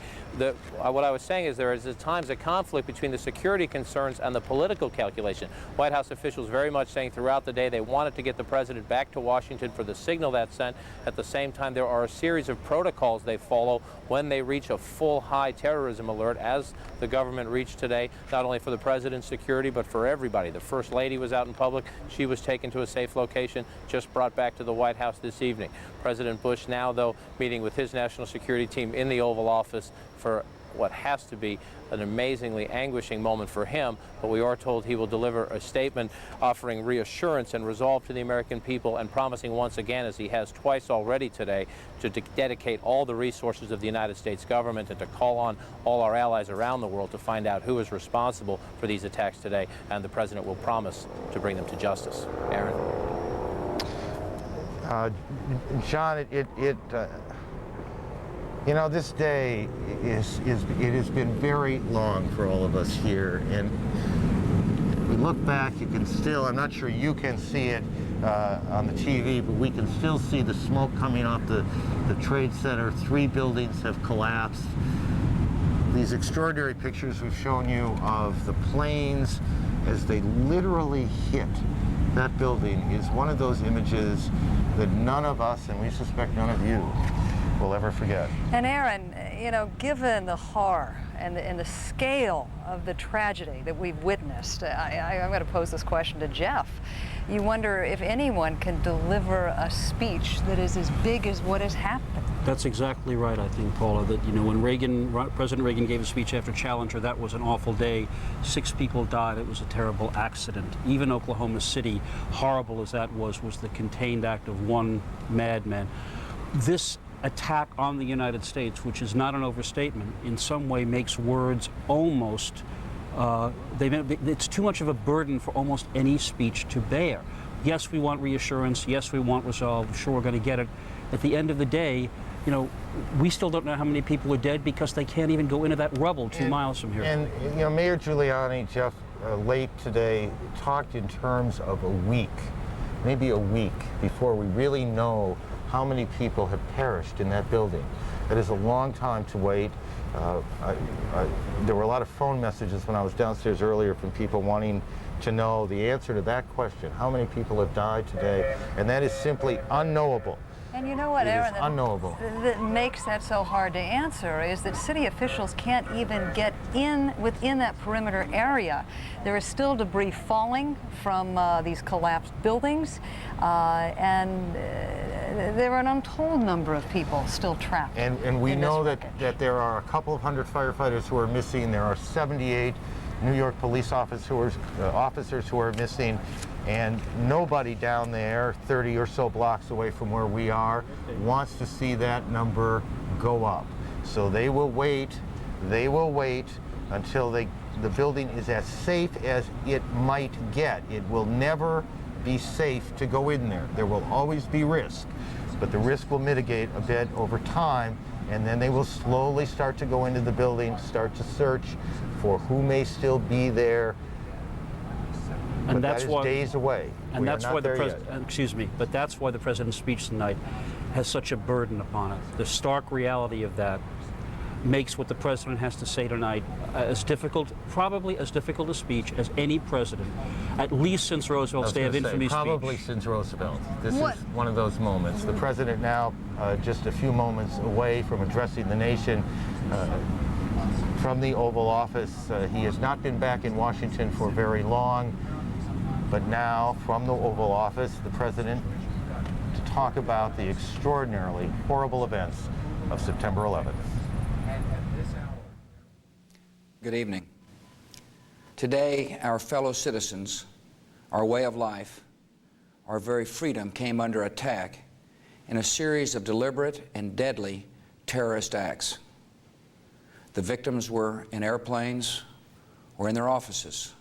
What I was saying is there is at times a conflict between the security concerns and the political calculation. White House officials very much saying throughout the day they wanted to get the president back to Washington for the signal that's sent. At the same time, there are a series of protocols they follow when they reach a full high terrorism alert, as the government reached today, not only for the president's security, but for everybody. The First Lady was out in public. She was taken to a safe location, just brought back to the White House this evening. President Bush now, though, meeting with his national security team in the Oval Office for what has to be an amazingly anguishing moment for him, but we are told he will deliver a statement offering reassurance and resolve to the American people and promising once again, as he has twice already today, to dedicate all the resources of the United States government and to call on all our allies around the world to find out who is responsible for these attacks today, and the president will promise to bring them to justice. Aaron. John, you know, this day it has been very long for all of us here, and if we look back, you can still, I'm not sure you can see it on the TV, but we can still see the smoke coming off the Trade Center. 3 buildings have collapsed. These extraordinary pictures we've shown you of the planes as they literally hit that building is one of those images that none of us, and we suspect none of you, will ever forget. And Aaron, you know, given the horror and the scale of the tragedy that we've witnessed, I'm going to pose this question to Jeff. You wonder if anyone can deliver a speech that is as big as what has happened. That's exactly right, I think, Paula, that, you know, when President Reagan gave a speech after Challenger, that was an awful day. 6 people died. It was a terrible accident. Even Oklahoma City, horrible as that was the contained act of one madman. This attack on the United States, which is not an overstatement, in some way makes words almost, it's too much of a burden for almost any speech to bear. Yes, we want reassurance. Yes, we want resolve. Sure, we're going to get it. At the end of the day, you know, we still don't know how many people are dead because they can't even go into that rubble 2 miles from here. And, you know, Mayor Giuliani, Jeff, late today, talked in terms of a week, maybe a week, before we really know how many people have perished in that building. That is a long time to wait. There were a lot of phone messages when I was downstairs earlier from people wanting to know the answer to that question. How many people have died today? And that is simply unknowable. And you know what, Aaron, unknowable. That makes that so hard to answer is that city officials can't even get within that perimeter area. There is still debris falling from these collapsed buildings, and there are an untold number of people still trapped. And we know that there are a couple of hundred firefighters who are missing. There are 78 New York police officers who are missing. And nobody down there, 30 or so blocks away from where we are, wants to see that number go up. So they will wait until the building is as safe as it might get. It will never be safe to go in there. There will always be risk, but the risk will mitigate a bit over time, and then they will slowly start to go into the building, start to search for who may still be there. And that's why days away. And that's why but that's why the president's speech tonight has such a burden upon it. The stark reality of that makes what the president has to say tonight probably as difficult a speech as any president, at least since Roosevelt's Day of Infamy speech. Probably since Roosevelt. This is one of those moments. The president now just a few moments away from addressing the nation from the Oval Office. He has not been back in Washington for very long. But now, from the Oval Office, the president to talk about the extraordinarily horrible events of September 11th. Good evening. Today, our fellow citizens, our way of life, our very freedom came under attack in a series of deliberate and deadly terrorist acts. The victims were in airplanes or in their offices,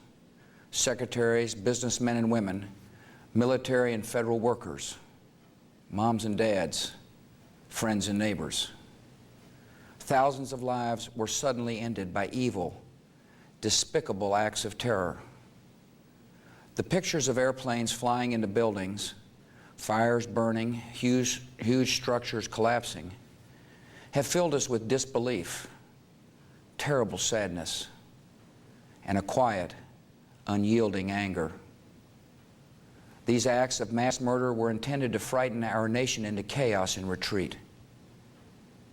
secretaries, businessmen and women, military and federal workers, moms and dads, friends and neighbors. Thousands of lives were suddenly ended by evil, despicable acts of terror. The pictures of airplanes flying into buildings, fires burning, huge structures collapsing, have filled us with disbelief, terrible sadness, and a quiet, unyielding anger. These acts of mass murder were intended to frighten our nation into chaos and retreat.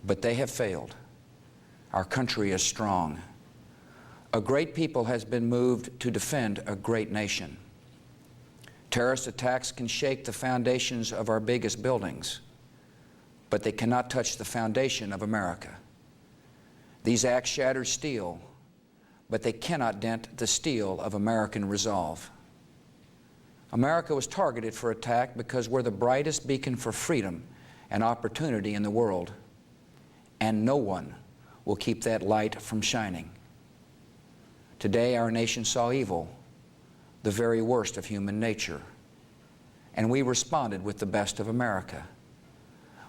But they have failed. Our country is strong. A great people has been moved to defend a great nation. Terrorist attacks can shake the foundations of our biggest buildings, but they cannot touch the foundation of America. These acts shatter steel, but they cannot dent the steel of American resolve. America was targeted for attack because we're the brightest beacon for freedom and opportunity in the world, and no one will keep that light from shining. Today, our nation saw evil, the very worst of human nature, and we responded with the best of America,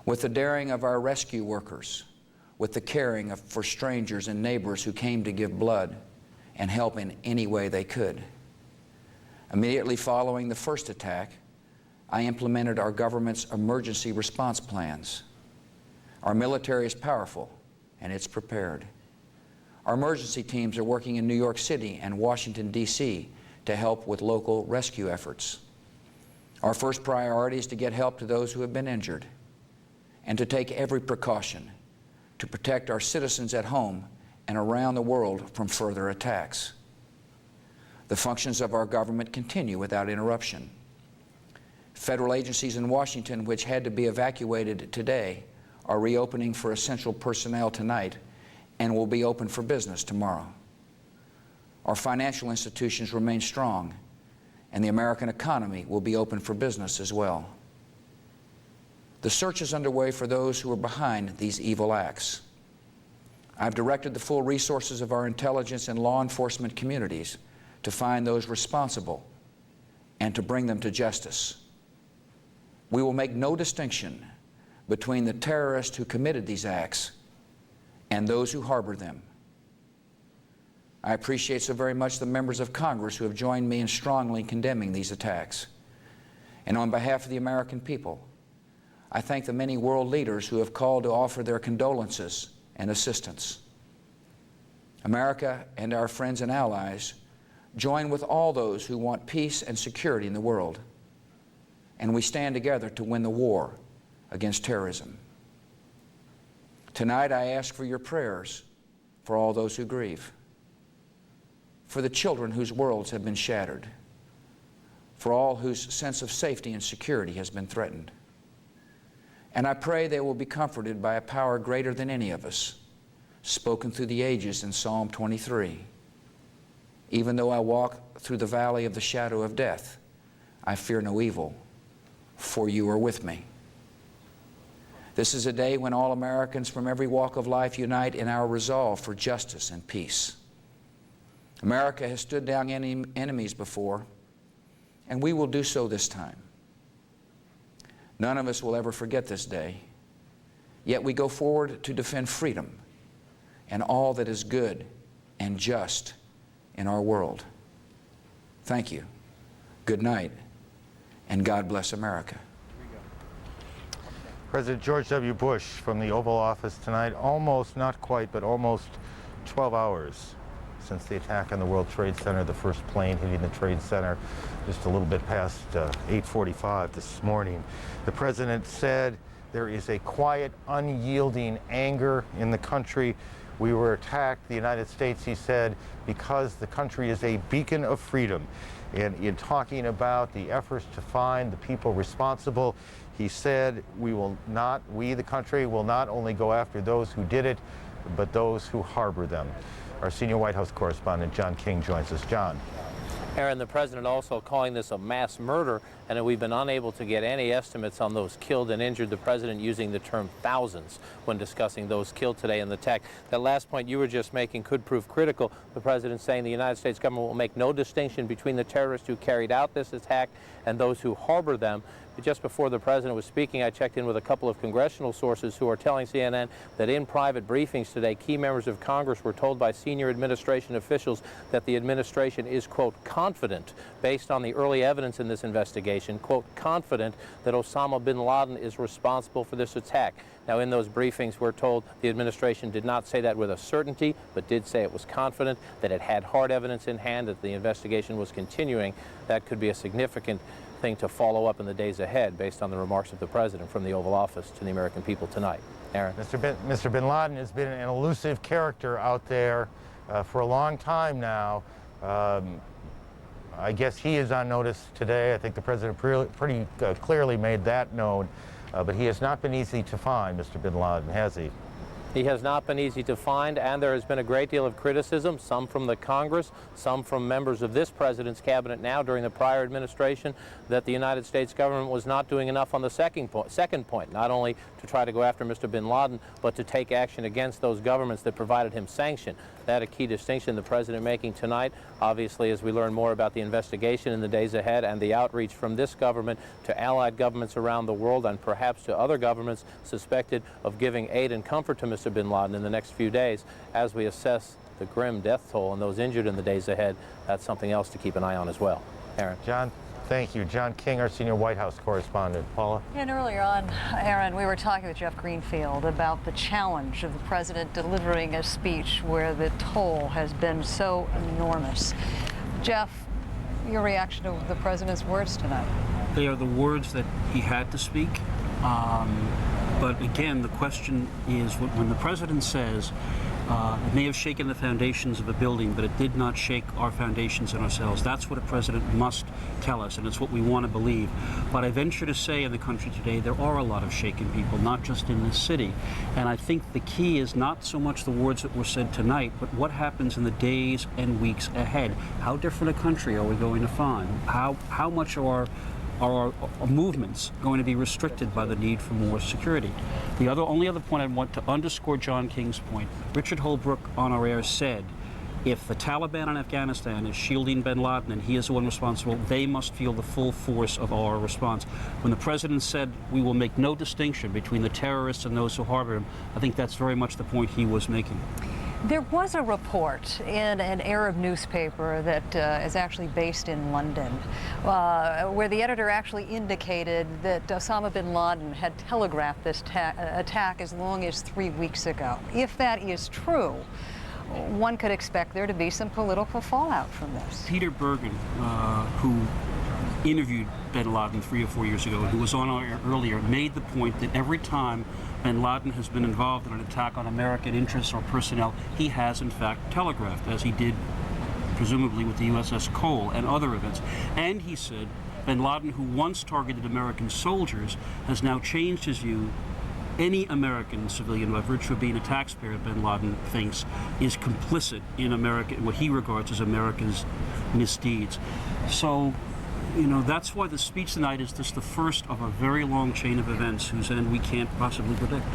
with the daring of our rescue workers, with the caring for strangers and neighbors who came to give blood and help in any way they could. Immediately following the first attack, I implemented our government's emergency response plans. Our military is powerful, and it's prepared. Our emergency teams are working in New York City and Washington, D.C. to help with local rescue efforts. Our first priority is to get help to those who have been injured and to take every precaution to protect our citizens at home and around the world from further attacks. The functions of our government continue without interruption. Federal agencies in Washington, which had to be evacuated today, are reopening for essential personnel tonight and will be open for business tomorrow. Our financial institutions remain strong, and the American economy will be open for business as well. The search is underway for those who are behind these evil acts. I've directed the full resources of our intelligence and law enforcement communities to find those responsible and to bring them to justice. We will make no distinction between the terrorists who committed these acts and those who harbor them. I appreciate so very much the members of Congress who have joined me in strongly condemning these attacks. And on behalf of the American people, I thank the many world leaders who have called to offer their condolences and assistance. America and our friends and allies join with all those who want peace and security in the world, and we stand together to win the war against terrorism. Tonight I ask for your prayers for all those who grieve, for the children whose worlds have been shattered, for all whose sense of safety and security has been threatened. And I pray they will be comforted by a power greater than any of us, spoken through the ages in Psalm 23. Even though I walk through the valley of the shadow of death, I fear no evil, for you are with me. This is a day when all Americans from every walk of life unite in our resolve for justice and peace. America has stood down enemies before, and we will do so this time. None of us will ever forget this day, yet we go forward to defend freedom and all that is good and just in our world. Thank you. Good night, and God bless America. President George W. Bush from the Oval Office tonight, almost, not quite, but almost 12 hours since the attack on the World Trade Center, the first plane hitting the Trade Center just a little bit past 8:45 this morning. The president said there is a quiet, unyielding anger in the country. We were attacked, the United States, he said, because the country is a beacon of freedom. And in talking about the efforts to find the people responsible, he said we, the country, will not only go after those who did it, but those who harbor them. Our senior White House correspondent, John King, joins us. John. Aaron, the president also calling this a mass murder and we've been unable to get any estimates on those killed and injured, the president using the term thousands when discussing those killed today in the attack. That last point you were just making could prove critical. The president saying the United States government will make no distinction between the terrorists who carried out this attack and those who harbor them. Just before the president was speaking, I checked in with a couple of congressional sources who are telling CNN that in private briefings today, key members of Congress were told by senior administration officials that the administration is, quote, confident, based on the early evidence in this investigation, quote, confident that Osama bin Laden is responsible for this attack. Now, in those briefings, we're told the administration did not say that with a certainty, but did say it was confident, that it had hard evidence in hand, that the investigation was continuing. That could be a significant thing to follow up in the days ahead based on the remarks of the president from the Oval Office to the American people tonight. Aaron. Mr. bin Laden has been an elusive character out there for a long time now. I guess he is on notice today. I think the president pretty clearly made that known. But he has not been easy to find, Mr. bin Laden, has he? He has not been easy to find, and there has been a great deal of criticism, some from the Congress, some from members of this president's cabinet now during the prior administration, that the United States government was not doing enough on the second point, not only to try to go after Mr. bin Laden, but to take action against those governments that provided him sanction. That a key distinction the president making tonight, obviously, as we learn more about the investigation in the days ahead and the outreach from this government to allied governments around the world and perhaps to other governments suspected of giving aid and comfort to Mr. bin Laden in the next few days as we assess the grim death toll and those injured in the days ahead. That's something else to keep an eye on as well. Aaron. John, thank you. John King, our senior White House correspondent. Paula? And earlier on, Aaron, we were talking with Jeff Greenfield about the challenge of the president delivering a speech where the toll has been so enormous. Jeff, your reaction to the president's words tonight? They are the words that he had to speak. But again, the question is, when the president says, it may have shaken the foundations of a building, but it did not shake our foundations in ourselves. That's what a president must tell us, and it's what we want to believe. But I venture to say in the country today, there are a lot of shaken people, not just in this city. And I think the key is not so much the words that were said tonight, but what happens in the days and weeks ahead. How different a country are we going to find? How much are our movements going to be restricted by the need for more security? The only other point I want to underscore John King's point, Richard Holbrooke on our air said, if the Taliban in Afghanistan is shielding bin Laden and he is the one responsible, they must feel the full force of our response. When the president said we will make no distinction between the terrorists and those who harbor him, I think that's very much the point he was making. There was a report in an Arab newspaper that is actually based in London, where the editor actually indicated that Osama bin Laden had telegraphed this attack as long as 3 weeks ago. If that is true, one could expect there to be some political fallout from this. Peter Bergen, who interviewed bin Laden 3 or 4 years ago, who was on our air earlier, made the point that every time bin Laden has been involved in an attack on American interests or personnel, he has in fact telegraphed, as he did presumably with the USS Cole and other events. And he said bin Laden, who once targeted American soldiers, has now changed his view. Any American civilian, by virtue of being a taxpayer, bin Laden thinks, is complicit in what he regards as America's misdeeds. So, you know, that's why the speech tonight is just the first of a very long chain of events whose end we can't possibly predict.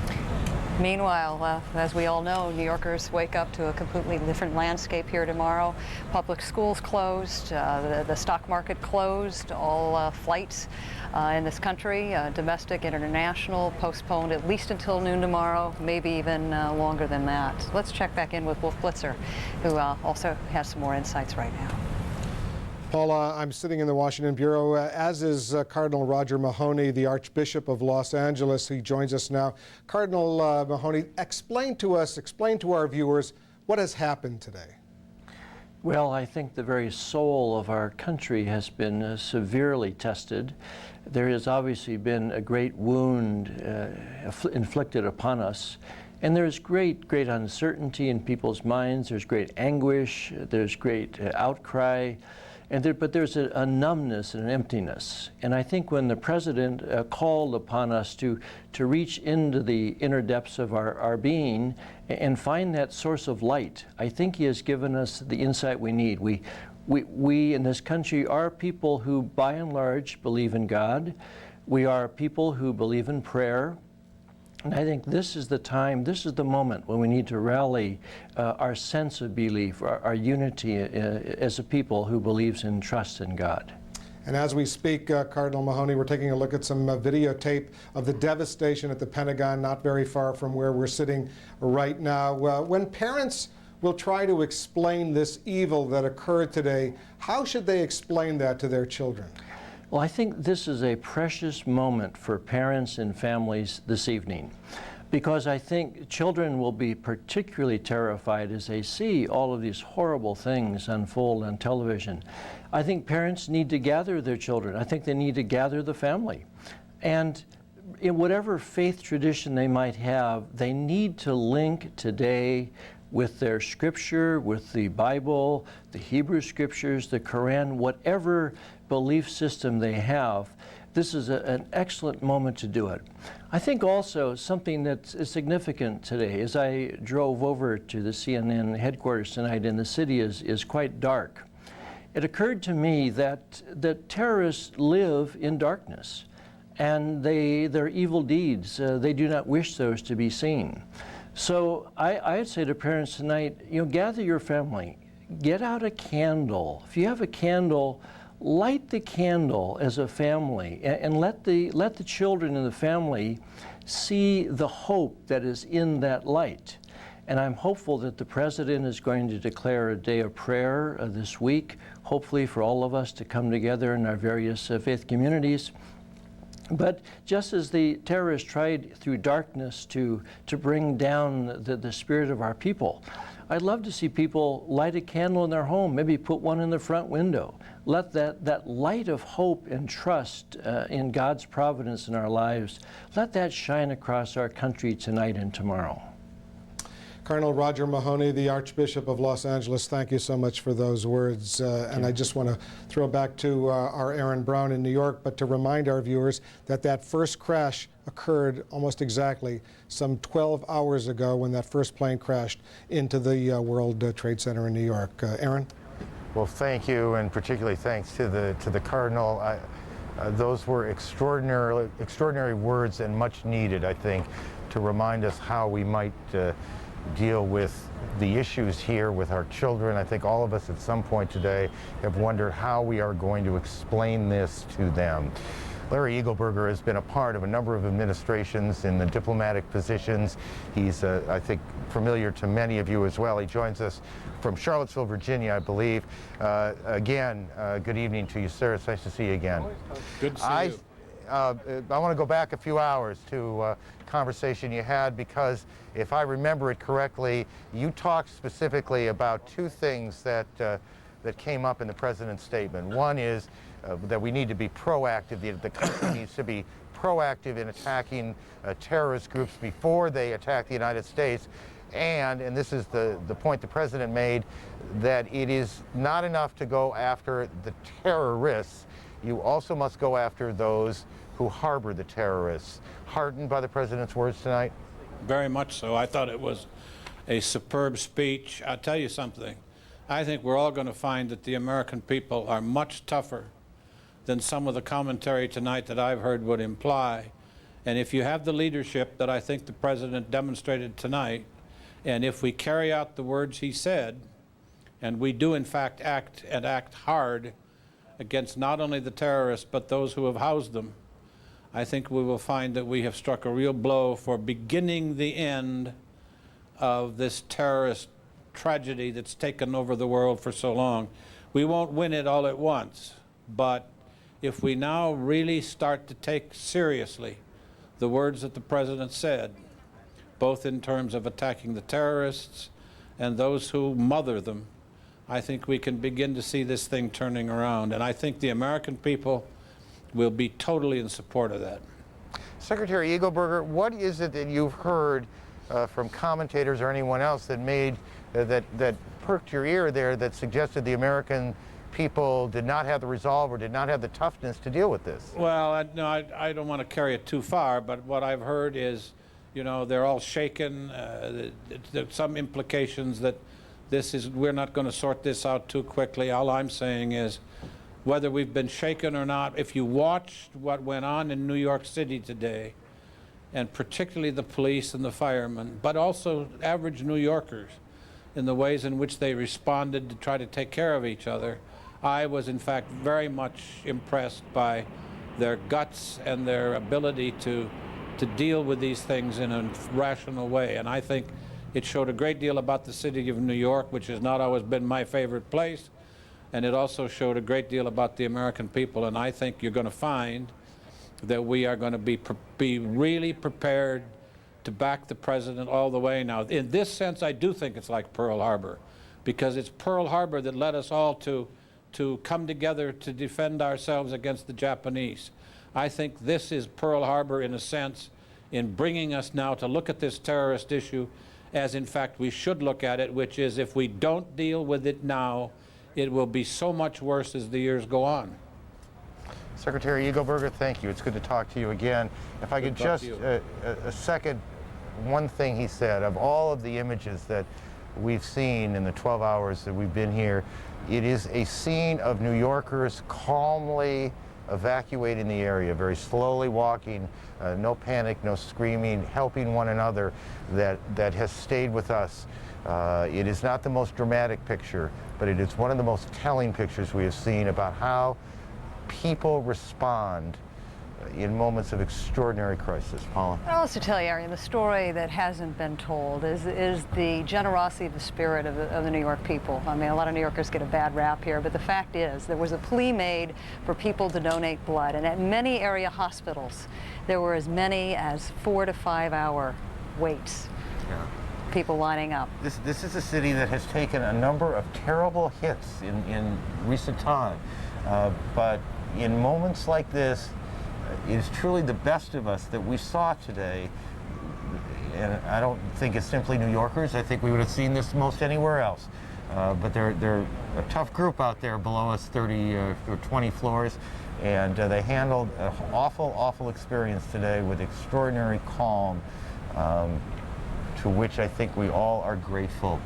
Meanwhile, as we all know, New Yorkers wake up to a completely different landscape here tomorrow. Public schools closed, the stock market closed, all flights in this country, domestic, international, postponed at least until noon tomorrow, maybe even longer than that. Let's check back in with Wolf Blitzer, who also has some more insights right now. Paula, I'm sitting in the Washington Bureau, as is Cardinal Roger Mahony, the Archbishop of Los Angeles. He joins us now. Cardinal Mahony, explain to our viewers what has happened today. Well, I think the very soul of our country has been severely tested. There has obviously been a great wound inflicted upon us. And there's great uncertainty in people's minds. There's great anguish. There's great outcry. But there's a numbness and an emptiness. And I think when the president called upon us to reach into the inner depths of our being and find that source of light, I think he has given us the insight we need. We in this country are people who, by and large, believe in God. We are people who believe in prayer. And I think this is the time, this is the moment when we need to rally our sense of belief, our unity as a people who believes in trust in God. And as we speak, Cardinal Mahoney, we're taking a look at some videotape of the devastation at the Pentagon, not very far from where we're sitting right now. When parents will try to explain this evil that occurred today, how should they explain that to their children? Well, I think this is a precious moment for parents and families this evening, because I think children will be particularly terrified as they see all of these horrible things unfold on television. I think parents need to gather their children. I think they need to gather the family. And in whatever faith tradition they might have, they need to link today with their scripture, with the Bible, the Hebrew scriptures, the Quran, whatever belief system they have. This is an excellent moment to do it. I think also something that's significant today, as I drove over to the CNN headquarters tonight, and the city is quite dark. It occurred to me that terrorists live in darkness, and their evil deeds, they do not wish those to be seen. So I'd say to parents tonight, gather your family, get out a candle. If you have a candle, light the candle as a family, and let the children in the family see the hope that is in that light. And I'm hopeful that the President is going to declare a day of prayer this week, hopefully for all of us to come together in our various faith communities. But just as the terrorists tried through darkness to bring down the spirit of our people, I'd love to see people light a candle in their home, maybe put one in the front window. Let that light of hope and trust in God's providence in our lives, let that shine across our country tonight and tomorrow. Cardinal Roger Mahoney, the Archbishop of Los Angeles, thank you so much for those words. And I just want to throw back to our Aaron Brown in New York, but to remind our viewers that first crash occurred almost exactly some 12 hours ago when that first plane crashed into the World Trade Center in New York. Aaron? Well, thank you, and particularly thanks to the Cardinal. Those were extraordinary words and much needed, I think, to remind us how we might deal with the issues here with our children. I think all of us at some point today have wondered how we are going to explain this to them. Larry Eagleburger has been a part of a number of administrations in the diplomatic positions. He's, I think, familiar to many of you as well. He joins us from Charlottesville, Virginia, I believe. Again, good evening to you, sir. It's nice to see you again. Good to see you. I want to go back a few hours to a conversation you had, because if I remember it correctly, you talked specifically about two things that came up in the President's statement. One is that we need to be proactive. The country needs to be proactive in attacking terrorist groups before they attack the United States. And this is the point the President made, that it is not enough to go after the terrorists. You also must go after those who harbor the terrorists. Heartened by the President's words tonight? Very much so. I thought it was a superb speech. I'll tell you something. I think we're all going to find that the American people are much tougher than some of the commentary tonight that I've heard would imply. And if you have the leadership that I think the President demonstrated tonight, and if we carry out the words he said, and we do in fact act hard against not only the terrorists but those who have housed them, I think we will find that we have struck a real blow for beginning the end of this terrorist tragedy that's taken over the world for so long. We won't win it all at once, but if we now really start to take seriously the words that the President said, both in terms of attacking the terrorists and those who mother them, I think we can begin to see this thing turning around. And I think the American people will be totally in support of that. Secretary Eagleburger, what is it that you've heard from commentators or anyone else that made that perked your ear there, that suggested the American people did not have the resolve or did not have the toughness to deal with this? Well, I don't want to carry it too far, but what I've heard is, they're all shaken. There's some implications that we're not going to sort this out too quickly. All I'm saying is, whether we've been shaken or not, if you watched what went on in New York City today, and particularly the police and the firemen, but also average New Yorkers, in the ways in which they responded to try to take care of each other, I was in fact very much impressed by their guts and their ability to deal with these things in a rational way. And I think it showed a great deal about the city of New York, which has not always been my favorite place. And it also showed a great deal about the American people. And I think you're going to find that we are going to be really prepared to back the president all the way. Now, in this sense, I do think it's like Pearl Harbor, because it's Pearl Harbor that led us all to come together to defend ourselves against the Japanese. I think this is Pearl Harbor in a sense, in bringing us now to look at this terrorist issue as in fact we should look at it, which is if we don't deal with it now, it will be so much worse as the years go on. Secretary Eagleburger, thank you. It's good to talk to you again. If I could just a second, one thing he said, of all of the images that we've seen in the 12 hours that we've been here, it is a scene of New Yorkers calmly evacuating the area, very slowly walking, no panic, no screaming, helping one another, that has stayed with us. It is not the most dramatic picture, but it is one of the most telling pictures we have seen about how people respond in moments of extraordinary crisis. Paula? I'll also tell you, Arian, the story that hasn't been told is the generosity of the spirit of the New York people. I mean, a lot of New Yorkers get a bad rap here, but the fact is there was a plea made for people to donate blood, and at many area hospitals there were as many as 4 to 5 hour waits. Yeah. People lining up. This is a city that has taken a number of terrible hits in recent time, but in moments like this, it is truly the best of us that we saw today. And I don't think it's simply New Yorkers. I think we would have seen this most anywhere else. But they're a tough group out there below us, 30 or 20 floors. And they handled an awful, awful experience today with extraordinary calm, to which I think we all are grateful.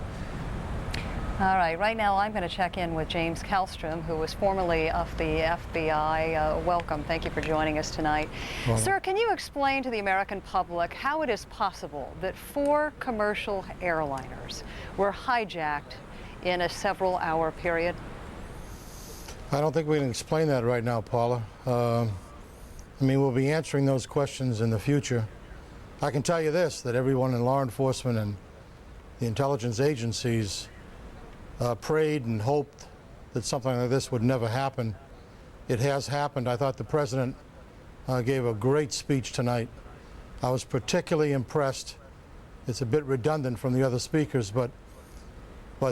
All right, right now I'm going to check in with James Kallstrom, who was formerly of the FBI. Welcome, thank you for joining us tonight. Well, sir, can you explain to the American public how it is possible that 4 commercial airliners were hijacked in a several-hour period? I don't think we can explain that right now, Paula. I mean, we'll be answering those questions in the future. I can tell you this, that everyone in law enforcement and the intelligence agencies prayed and hoped that something like this would never happen. It has happened. I thought the president gave a great speech tonight. I was particularly impressed. It's a bit redundant from the other speakers, but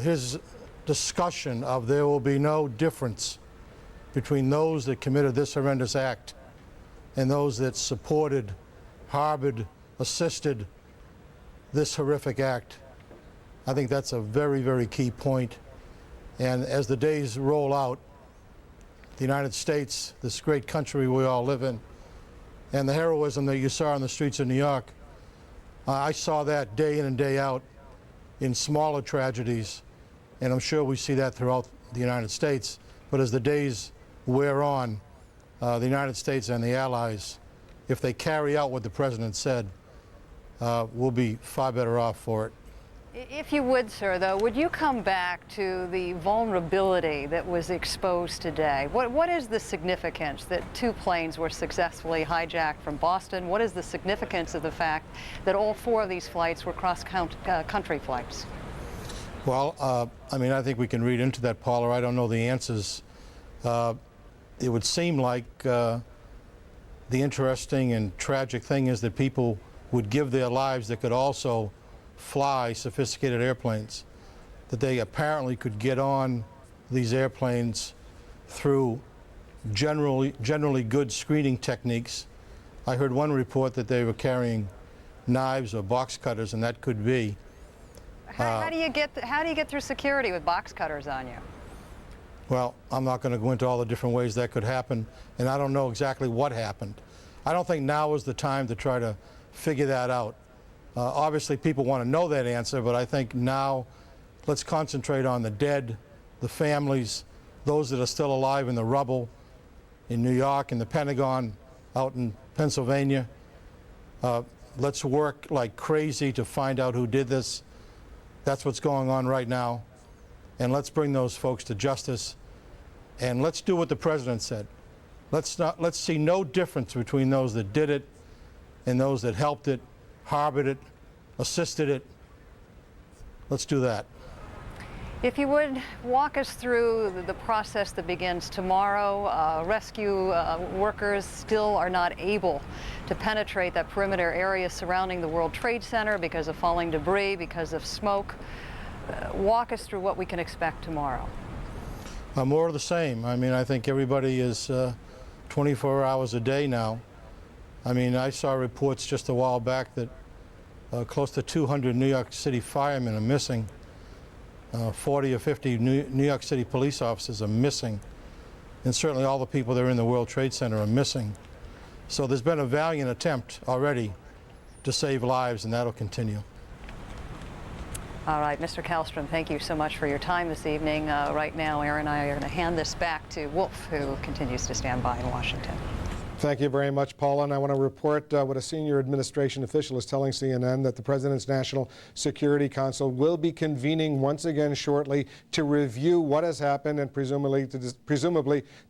his discussion of there will be no difference between those that committed this horrendous act and those that supported, harbored, assisted this horrific act. I think that's a very, very key point. And as the days roll out, the United States, this great country we all live in, and the heroism that you saw on the streets of New York, I saw that day in and day out in smaller tragedies, and I'm sure we see that throughout the United States. But as the days wear on, the United States and the Allies, if they carry out what the president said, we'll be far better off for it. If you would, sir, though, would you come back to the vulnerability that was exposed today? What is the significance that 2 planes were successfully hijacked from Boston? What is the significance of the fact that all 4 of these flights were cross-country flights? Well, I mean, I think we can read into that, Paula. I don't know the answers. It would seem like the interesting and tragic thing is that people would give their lives that could also fly sophisticated airplanes, that they apparently could get on these airplanes through generally good screening techniques. I heard one report that they were carrying knives or box cutters, and that could be. How do you get through security with box cutters on you? Well, I'm not going to go into all the different ways that could happen, and I don't know exactly what happened. I don't think now is the time to try to figure that out. Obviously, people want to know that answer, but I think now Let's concentrate on the dead, the families, those that are still alive in the rubble in New York, in the Pentagon, out in Pennsylvania. Let's work like crazy to find out who did this. That's what's going on right now. And let's bring those folks to justice. And let's do what the president said. Let's see no difference between those that did it and those that helped it, harbored it, assisted it. Let's do that. If you would walk us through the process that begins tomorrow. Rescue workers still are not able to penetrate that perimeter area surrounding the World Trade Center because of falling debris, because of smoke. Walk us through what we can expect tomorrow. More of the same. I mean, I think everybody is 24 hours a day now. I mean, I saw reports just a while back that close to 200 New York City firemen are missing. 40 or 50 New York City police officers are missing. And certainly all the people that are in the World Trade Center are missing. So there's been a valiant attempt already to save lives, and that'll continue. All right, Mr. Kallstrom, thank you so much for your time this evening. Right now, Aaron and I are going to hand this back to Wolf, who continues to stand by in Washington. Thank you very much, Paula. And I want to report what a senior administration official is telling CNN, that the President's National Security Council will be convening once again shortly to review what has happened and presumably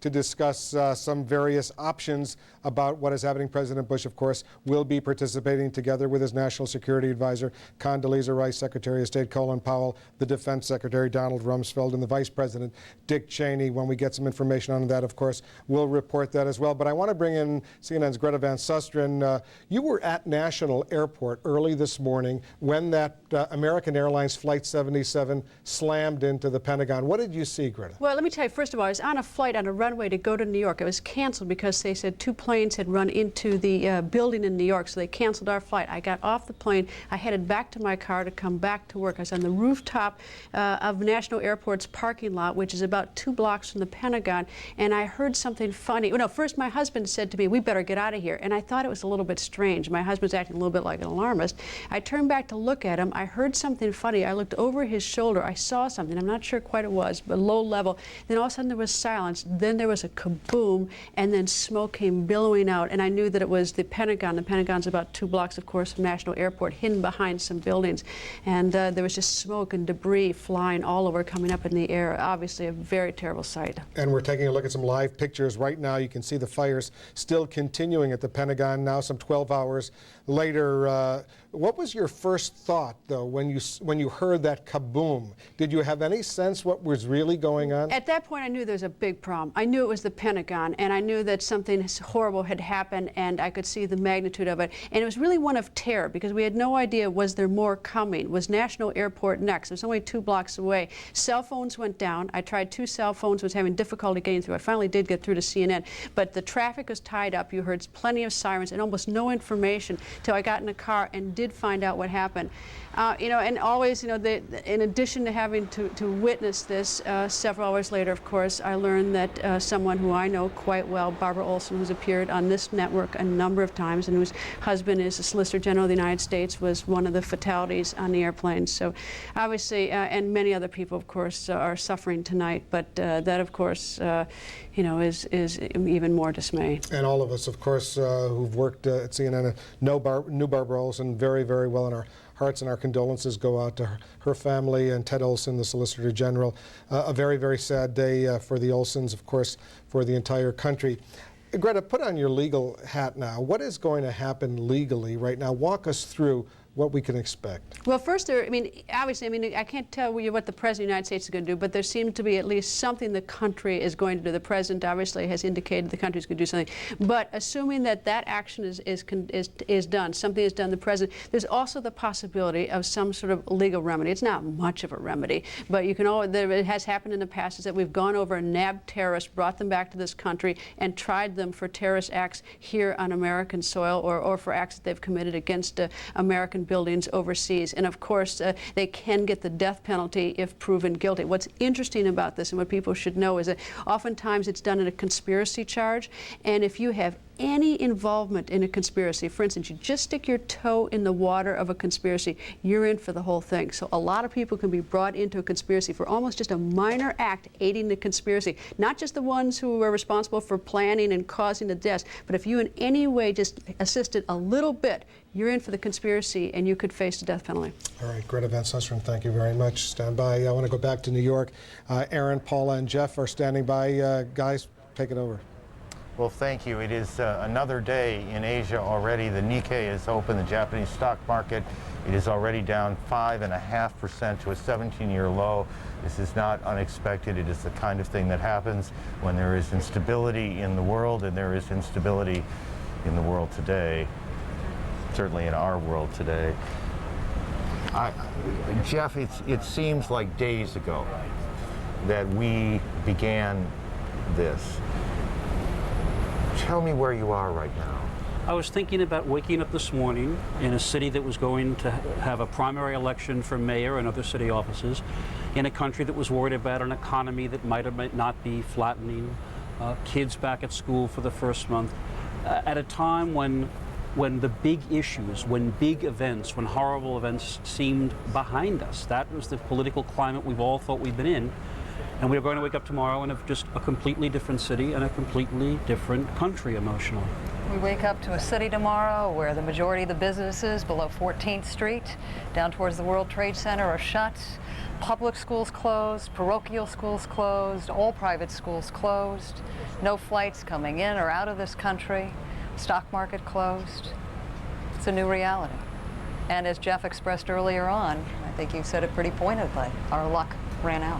to discuss some various options about what is happening. President Bush, of course, will be participating together with his National Security Advisor, Condoleezza Rice, Secretary of State Colin Powell, the Defense Secretary Donald Rumsfeld, and the Vice President Dick Cheney. When we get some information on that, of course, we'll report that as well. But I want to bring in CNN's Greta Van Susteren. You were at National Airport early this morning when that American Airlines Flight 77 slammed into the Pentagon. What did you see, Greta? Well, let me tell you, first of all, I was on a flight on a runway to go to New York. It was canceled because they said 2 planes had run into the building in New York, so they canceled our flight. I got off the plane. I headed back to my car to come back to work. I was on the rooftop of National Airport's parking lot, which is about 2 blocks from the Pentagon, and I heard something funny. Well, no, first my husband said to me, "We better get out of here," and I thought it was a little bit strange. My husband's acting a little bit like an alarmist. I turned back to look at him. I heard something funny. I looked over his shoulder. I saw something. I'm not sure quite what it was, but low level. Then all of a sudden there was silence. Then there was a kaboom, and then smoke came billowing out, and I knew that it was the Pentagon. The Pentagon's about 2 blocks, of course, from National Airport, hidden behind some buildings. And there was just smoke and debris flying all over, coming up in the air. Obviously a very terrible sight. And we're taking a look at some live pictures right now. You can see the fires still continuing at the Pentagon now, some 12 hours later. What was your first thought, though, when you heard that kaboom? Did you have any sense what was really going on? At that point, I knew there was a big problem. I knew it was the Pentagon, and I knew that something horrible had happened, and I could see the magnitude of it. And it was really one of terror, because we had no idea, was there more coming? Was National Airport next? It was only 2 blocks away. Cell phones went down. I tried 2 cell phones, was having difficulty getting through. I finally did get through to CNN, but the traffic was tied up. You heard plenty of sirens and almost no information till I got in the car and did find out what happened. You know, and always, you know, in addition to having to witness this, several hours later, of course, I learned that someone who I know quite well, Barbara Olson, who's appeared on this network a number of times and whose husband is the Solicitor General of the United States, was one of the fatalities on the airplane. So obviously, and many other people, of course, are suffering tonight, but that, of course, you know, is even more dismay. And all of us, of course, who've worked at CNN knew Barbara Olson very, very well, and our hearts and our condolences go out to her family and Ted Olson, the Solicitor General. A very, very sad day for the Olsons, of course, for the entire country. Greta, put on your legal hat now. What is going to happen legally right now? Walk us through what we can expect. Well, first, I mean, obviously, I mean, I can't tell you what the President of the United States is going to do, but there seems to be at least something the country is going to do. The President obviously has indicated the country is going to do something. But assuming that that action is done, something is done, the President, there's also the possibility of some sort of legal remedy. It's not much of a remedy, but you can always, it has happened in the past, is that we've gone over and nabbed terrorists, brought them back to this country, and tried them for terrorist acts here on American soil, or for acts that they've committed against American buildings overseas. And of course, they can get the death penalty if proven guilty. What's interesting about this, and what people should know, is that oftentimes it's done in a conspiracy charge, and if you have any involvement in a conspiracy, for instance, you just stick your toe in the water of a conspiracy, you're in for the whole thing. So a lot of people can be brought into a conspiracy for almost just a minor act aiding the conspiracy. Not just the ones who are responsible for planning and causing the deaths, but if you in any way just assisted a little bit, you're in for the conspiracy and you could face the death penalty. All right, Greta Van Susteren, thank you very much. Stand by. I want to go back to New York. Aaron, Paula, and Jeff are standing by. Guys, take it over. Well, thank you. It is another day in Asia already. The Nikkei is open, the Japanese stock market. It is already down 5.5% to a 17-year low. This is not unexpected. It is the kind of thing that happens when there is instability in the world, and there is instability in the world today, certainly in our world today. Jeff, it seems like days ago that we began this. Tell me where you are right now. I was thinking about waking up this morning in a city that was going to have a primary election for mayor and other city offices, in a country that was worried about an economy that might or might not be flattening, kids back at school for the first month, at a time when the big issues, when big events, when horrible events seemed behind us. That was the political climate we've all thought we'd been in. And we're going to wake up tomorrow in just a completely different city and a completely different country emotionally. We wake up to a city tomorrow where the majority of the businesses below 14th Street, down towards the World Trade Center, are shut. Public schools closed, parochial schools closed, all private schools closed. No flights coming in or out of this country. Stock market closed. It's a new reality. And as Jeff expressed earlier on, I think you said it pretty pointedly, our luck ran out.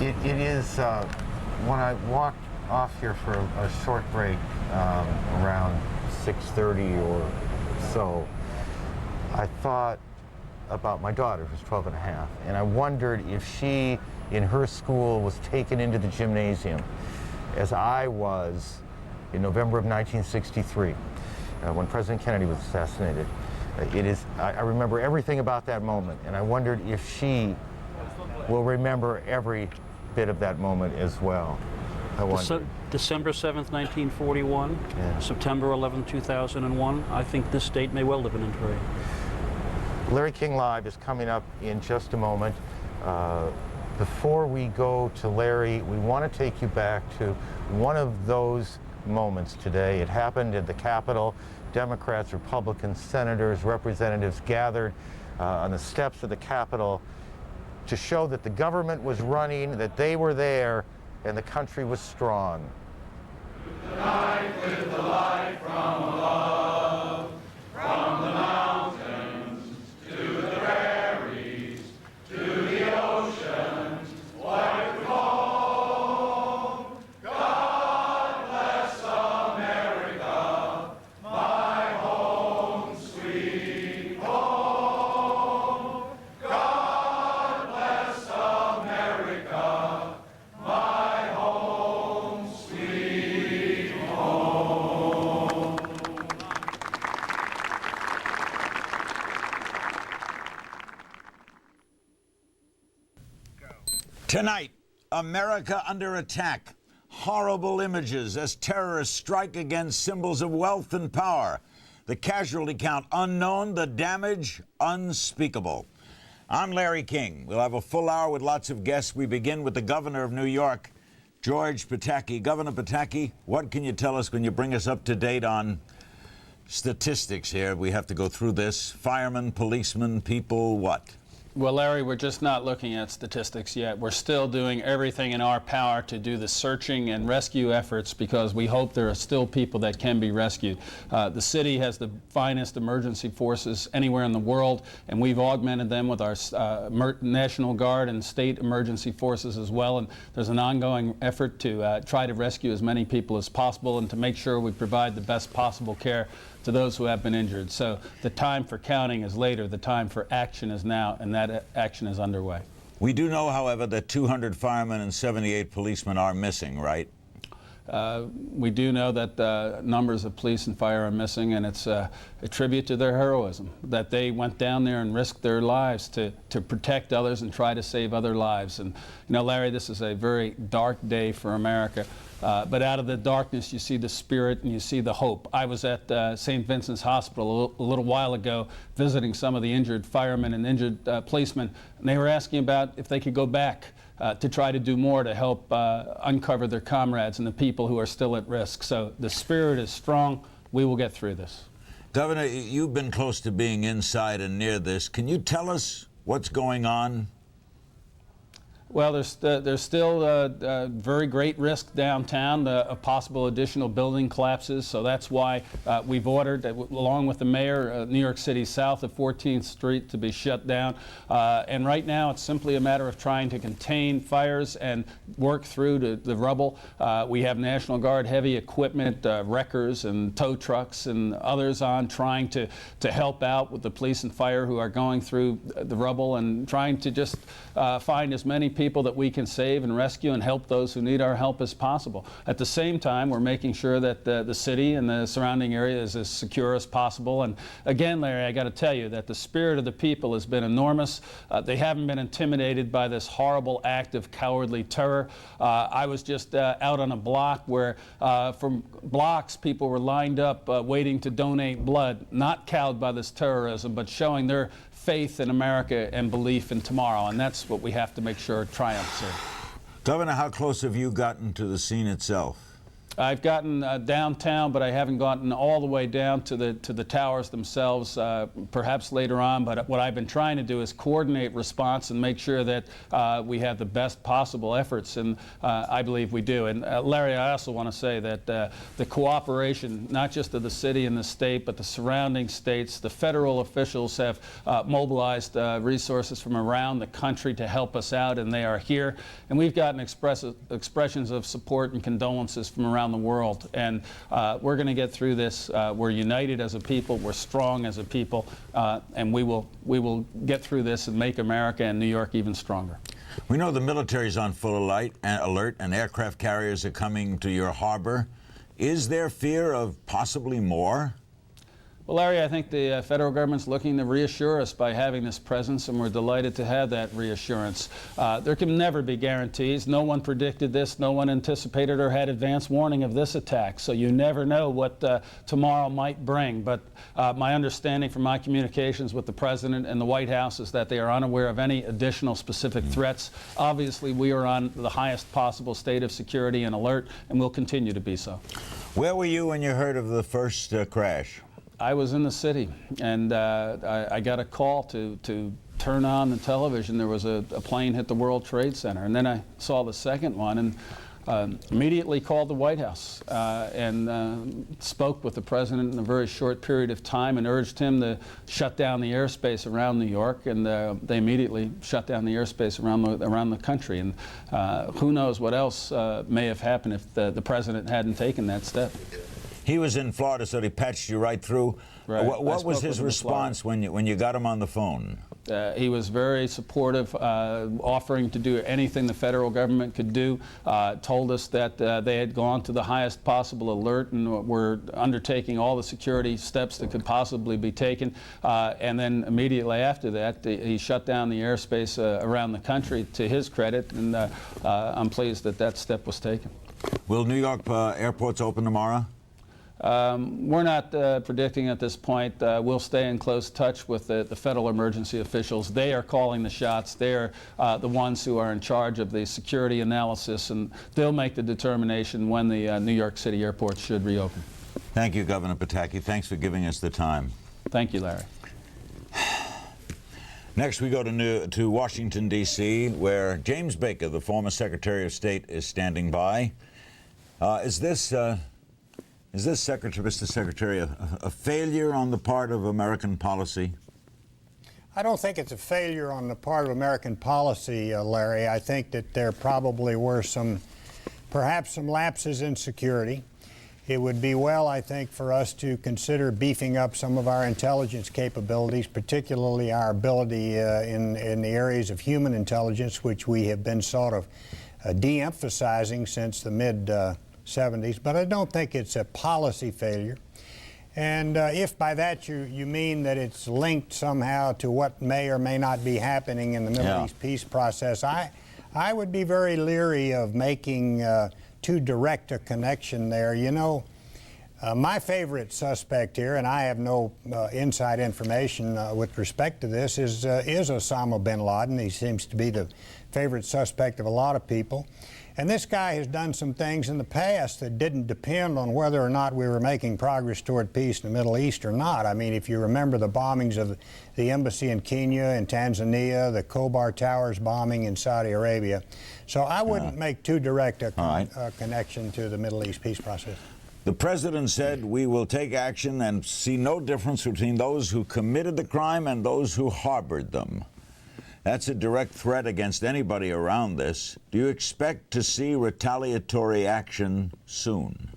It is, when I walked off here for a short break around 6:30 or so, I thought about my daughter, who's 12 and a half, and I wondered if she, in her school, was taken into the gymnasium, as I was in November of 1963, when President Kennedy was assassinated. I remember everything about that moment, and I wondered if she will remember every bit of that moment as well. I wondered. December 7th, 1941, yeah. September 11th, 2001. I think this date may well have been in trade. Larry King Live is coming up in just a moment. Before we go to Larry, we want to take you back to one of those moments today. It happened at the Capitol. Democrats, Republicans, senators, representatives gathered on the steps of the Capitol to show that the government was running, that they were there, and the country was strong. Tonight with the light from above, from the mountains to the prairies, to the oceans, white with home. God bless America, my home, sweet home. God bless America, my home, sweet home. Tonight, America under attack. Horrible images as terrorists strike against symbols of wealth and power. The casualty count unknown, the damage unspeakable. I'm Larry King. We'll have a full hour with lots of guests. We begin with the governor of New York, George Pataki. Governor Pataki, what can you tell us when you bring us up to date on statistics here? We have to go through this. Firemen, policemen, people, what? Well, Larry, we're just not looking at statistics yet. We're still doing everything in our power to do the searching and rescue efforts because we hope there are still people that can be rescued. The city has the finest emergency forces anywhere in the world, and we've augmented them with our National Guard and state emergency forces as well. And there's an ongoing effort to try to rescue as many people as possible and to make sure we provide the best possible care to those who have been injured. So the time for counting is later, the time for action is now, and that action is underway. We do know, however, that 200 firemen and 78 policemen are missing, right? We do know that numbers of police and fire are missing, and it's a tribute to their heroism, that they went down there and risked their lives to protect others and try to save other lives. And, you know, Larry, this is a very dark day for America. But out of the darkness, you see the spirit and you see the hope. I was at St. Vincent's Hospital a little while ago visiting some of the injured firemen and injured policemen, and they were asking about if they could go back to try to do more to help uncover their comrades and the people who are still at risk. So the spirit is strong. We will get through this. Governor, you've been close to being inside and near this. Can you tell us what's going on? Well, there's still very great risk downtown of possible additional building collapses. So that's why we've ordered, along with the mayor, New York City south of 14th Street to be shut down. And right now, it's simply a matter of trying to contain fires and work through the rubble. We have National Guard heavy equipment, wreckers and tow trucks and others on trying to help out with the police and fire who are going through the rubble and trying to just find as many people that we can save and rescue and help those who need our help as possible. At the same time, we're making sure that the city and the surrounding area is as secure as possible. And again, Larry, I got to tell you that the spirit of the people has been enormous. They haven't been intimidated by this horrible act of cowardly terror. I was just out on a block where for blocks people were lined up waiting to donate blood, not cowed by this terrorism, but showing their faith in America and belief in tomorrow, and that's what we have to make sure triumphs here. Governor, how close have you gotten to the scene itself? I've gotten downtown, but I haven't gotten all the way down to the towers themselves, perhaps later on. But what I've been trying to do is coordinate response and make sure that we have the best possible efforts, and I believe we do. And Larry, I also want to say that the cooperation, not just of the city and the state, but the surrounding states, the federal officials have mobilized resources from around the country to help us out, and they are here. And we've gotten expressions of support and condolences from around the world, and we're going to get through this. We're united as a people, we're strong as a people, and we will get through this and make America and New York even stronger. We know the military's on full alert and aircraft carriers are coming to your harbor. Is there fear of possibly more? Well, Larry, I think the federal government's looking to reassure us by having this presence, and we're delighted to have that reassurance. There can never be guarantees. No one predicted this. No one anticipated or had advance warning of this attack. So you never know what tomorrow might bring. But my understanding from my communications with the President and the White House is that they are unaware of any additional specific threats. Obviously, we are on the highest possible state of security and alert, and will continue to be so. Where were you when you heard of the first crash? I was in the city, and I got a call to turn on the television. There was a plane hit the World Trade Center, and then I saw the second one and immediately called the White House and spoke with the President in a very short period of time and urged him to shut down the airspace around New York, and they immediately shut down the airspace around the country. And who knows what else may have happened if the President hadn't taken that step. He was in Florida, so he patched you right through. Right. What was his response when you got him on the phone? He was very supportive, offering to do anything the federal government could do, told us that they had gone to the highest possible alert and were undertaking all the security steps that could possibly be taken. And then immediately after that, he shut down the airspace around the country, to his credit, and I'm pleased that that step was taken. Will New York airports open tomorrow? We're not predicting at this point. We'll stay in close touch with the federal emergency officials. They are calling the shots. They're the ones who are in charge of the security analysis, and they'll make the determination when the New York City airports should reopen. Thank you, Governor Pataki. Thanks for giving us the time. Thank you, Larry. Next, we go to Washington, D.C., where James Baker, the former Secretary of State, is standing by. Is this, Mr. Secretary, a failure on the part of American policy? I don't think it's a failure on the part of American policy, Larry. I think that there probably were perhaps some lapses in security. It would be well, I think, for us to consider beefing up some of our intelligence capabilities, particularly our ability in the areas of human intelligence, which we have been sort of de-emphasizing since the mid-70s. But I don't think it's a policy failure. And if by that you mean that it's linked somehow to what may or may not be happening in the Middle East peace process, I would be very leery of making too direct a connection there. You know, my favorite suspect here, and I have no inside information with respect to this, is Osama bin Laden. He seems to be the favorite suspect of a lot of people. And this guy has done some things in the past that didn't depend on whether or not we were making progress toward peace in the Middle East or not. I mean, if you remember the bombings of the embassy in Kenya and Tanzania, the Khobar Towers bombing in Saudi Arabia. So I wouldn't make too direct a connection to the Middle East peace process. The president said we will take action and see no difference between those who committed the crime and those who harbored them. That's a direct threat against anybody around this. Do you expect to see retaliatory action soon?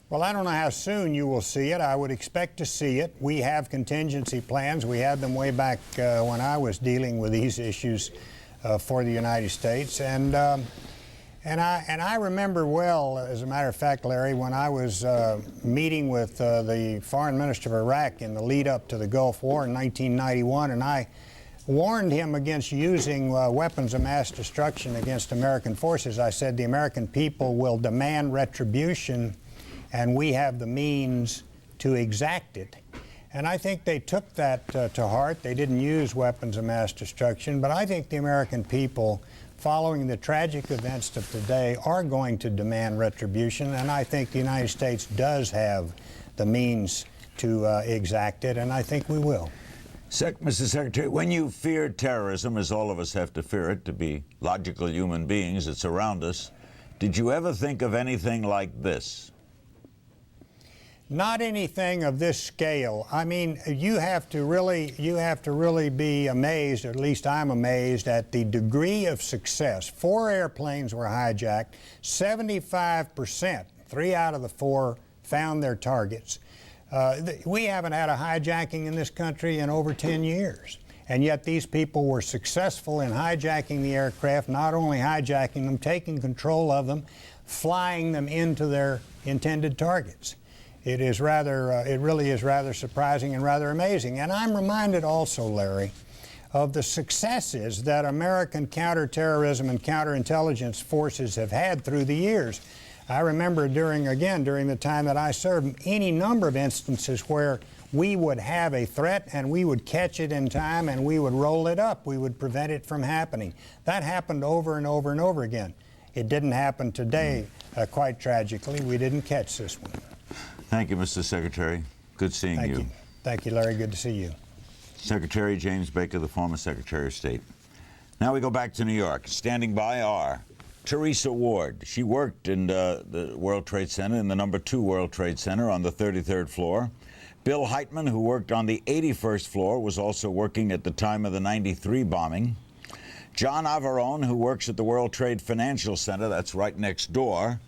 Well, I don't know how soon you will see it. I would expect to see it. We have contingency plans. We had them way back when I was dealing with these issues for the United States. And I remember well, as a matter of fact, Larry, when I was meeting with the foreign minister of Iraq in the lead up to the Gulf War in 1991, and I warned him against using weapons of mass destruction against American forces. I said the American people will demand retribution, and we have the means to exact it. And I think they took that to heart. They didn't use weapons of mass destruction, but I think the American people, following the tragic events of today, are going to demand retribution, and I think the United States does have the means to exact it, and I think we will. Mr. Secretary, when you fear terrorism, as all of us have to fear it to be logical human beings that surround us, did you ever think of anything like this? Not anything of this scale. I mean, you have to really be amazed, or at least I'm amazed, at the degree of success. 4 airplanes were hijacked. 75%, 3 out of the 4, found their targets. We haven't had a hijacking in this country in over 10 years. And yet these people were successful in hijacking the aircraft, not only hijacking them, taking control of them, flying them into their intended targets. It really is rather surprising and rather amazing. And I'm reminded also, Larry, of the successes that American counterterrorism and counterintelligence forces have had through the years. I remember during the time that I served, any number of instances where we would have a threat and we would catch it in time and we would roll it up. We would prevent it from happening. That happened over and over and over again. It didn't happen today, quite tragically. We didn't catch this one. Thank you, Mr. Secretary. Good seeing you. Thank you, Larry. Good to see you. Secretary James Baker, the former Secretary of State. Now we go back to New York. Standing by are Teresa Ward. She worked in the World Trade Center, in the #2 World Trade Center on the 33rd floor. Bill Heitman, who worked on the 81st floor, was also working at the time of the '93 bombing. John Avarone, who works at the World Trade Financial Center, that's right next door.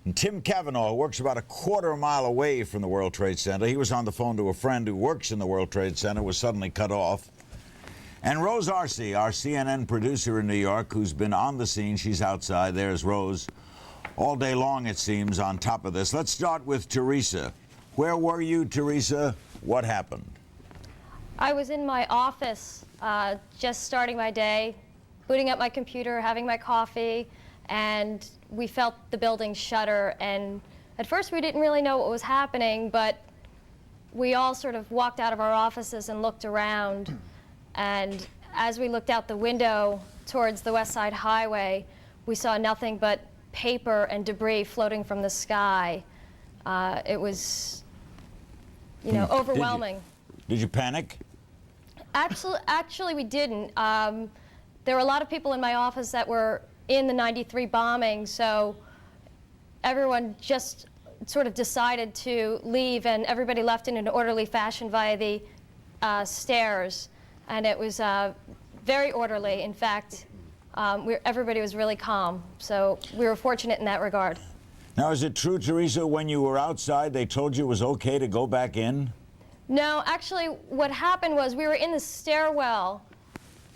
And Tim Cavanaugh, who works about a quarter mile away from the World Trade Center. He was on the phone to a friend who works in the World Trade Center, was suddenly cut off. And Rose Arce, our CNN producer in New York, who's been on the scene. She's outside. There's Rose. All day long, it seems, on top of this. Let's start with Teresa. Where were you, Teresa? What happened? I was in my office, just starting my day, booting up my computer, having my coffee, and we felt the building shudder. And at first, we didn't really know what was happening, but we all sort of walked out of our offices and looked around. And as we looked out the window towards the West Side Highway, we saw nothing but paper and debris floating from the sky. It was, overwhelming. Did you panic? Actually, we didn't. There were a lot of people in my office that were in the '93 bombing, so everyone just sort of decided to leave, and everybody left in an orderly fashion via the stairs. And it was very orderly. In fact, everybody was really calm. So we were fortunate in that regard. Now, is it true, Teresa, when you were outside, they told you it was okay to go back in? No, actually, what happened was we were in the stairwell.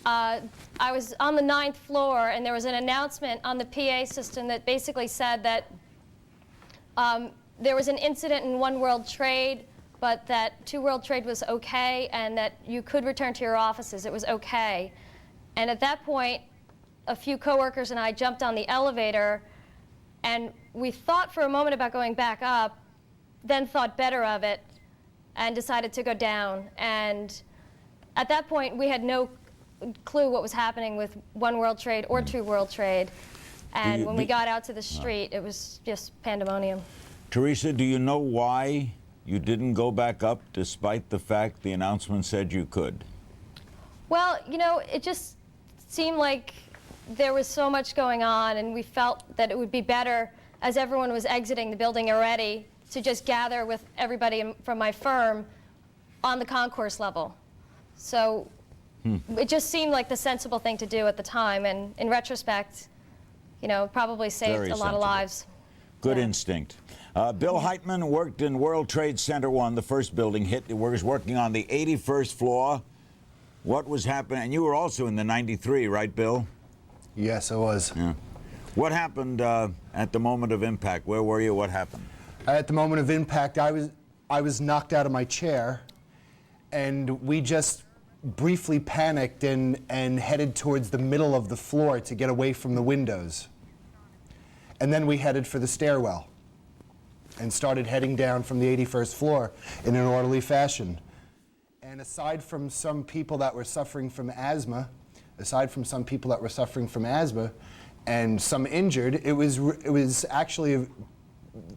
I was on the 9th floor, and there was an announcement on the PA system that basically said that there was an incident in One World Trade, but that 2 World Trade was okay, and that you could return to your offices. It was okay. And at that point, a few coworkers and I jumped on the elevator, And we thought for a moment about going back up, then thought better of it, and decided to go down. And at that point, we had no clue what was happening with One World Trade or Two World Trade. And when we got out to the street, it was just pandemonium. Teresa, do you know why you didn't go back up despite the fact the announcement said you could? Well, you know, it just seemed like there was so much going on, and we felt that it would be better, as everyone was exiting the building already, to just gather with everybody from my firm on the concourse level. So it just seemed like the sensible thing to do at the time, and in retrospect, you know, probably saved a lot of lives. Good instinct. Bill Heitman worked in World Trade Center 1, the first building hit. He was working on the 81st floor. What was happening? And you were also in the 93, right, Bill? Yes, I was. Yeah. What happened at the moment of impact? Where were you? What happened? At the moment of impact, I was knocked out of my chair, and we just briefly panicked and headed towards the middle of the floor to get away from the windows. And then we headed for the stairwell and started heading down from the 81st floor in an orderly fashion. And aside from some people that were suffering from asthma, and some injured, it was actually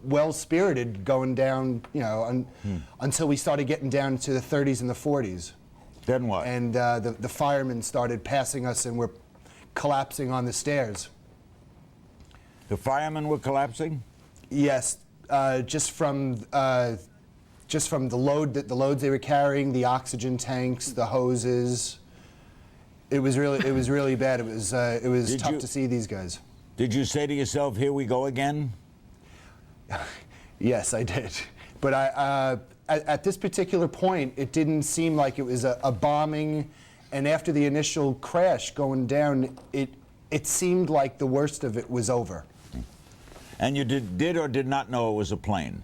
well-spirited going down, you know, until we started getting down to the 30s and the 40s. Then what? And the firemen started passing us and were collapsing on the stairs. The firemen were collapsing? Yes, just from the loads they were carrying, the oxygen tanks, the hoses. It was really bad. It was tough to see these guys. Did you say to yourself, "Here we go again"? Yes, I did. But at this particular point, it didn't seem like it was a bombing. And after the initial crash going down, it seemed like the worst of it was over. And you did or did not know it was a plane?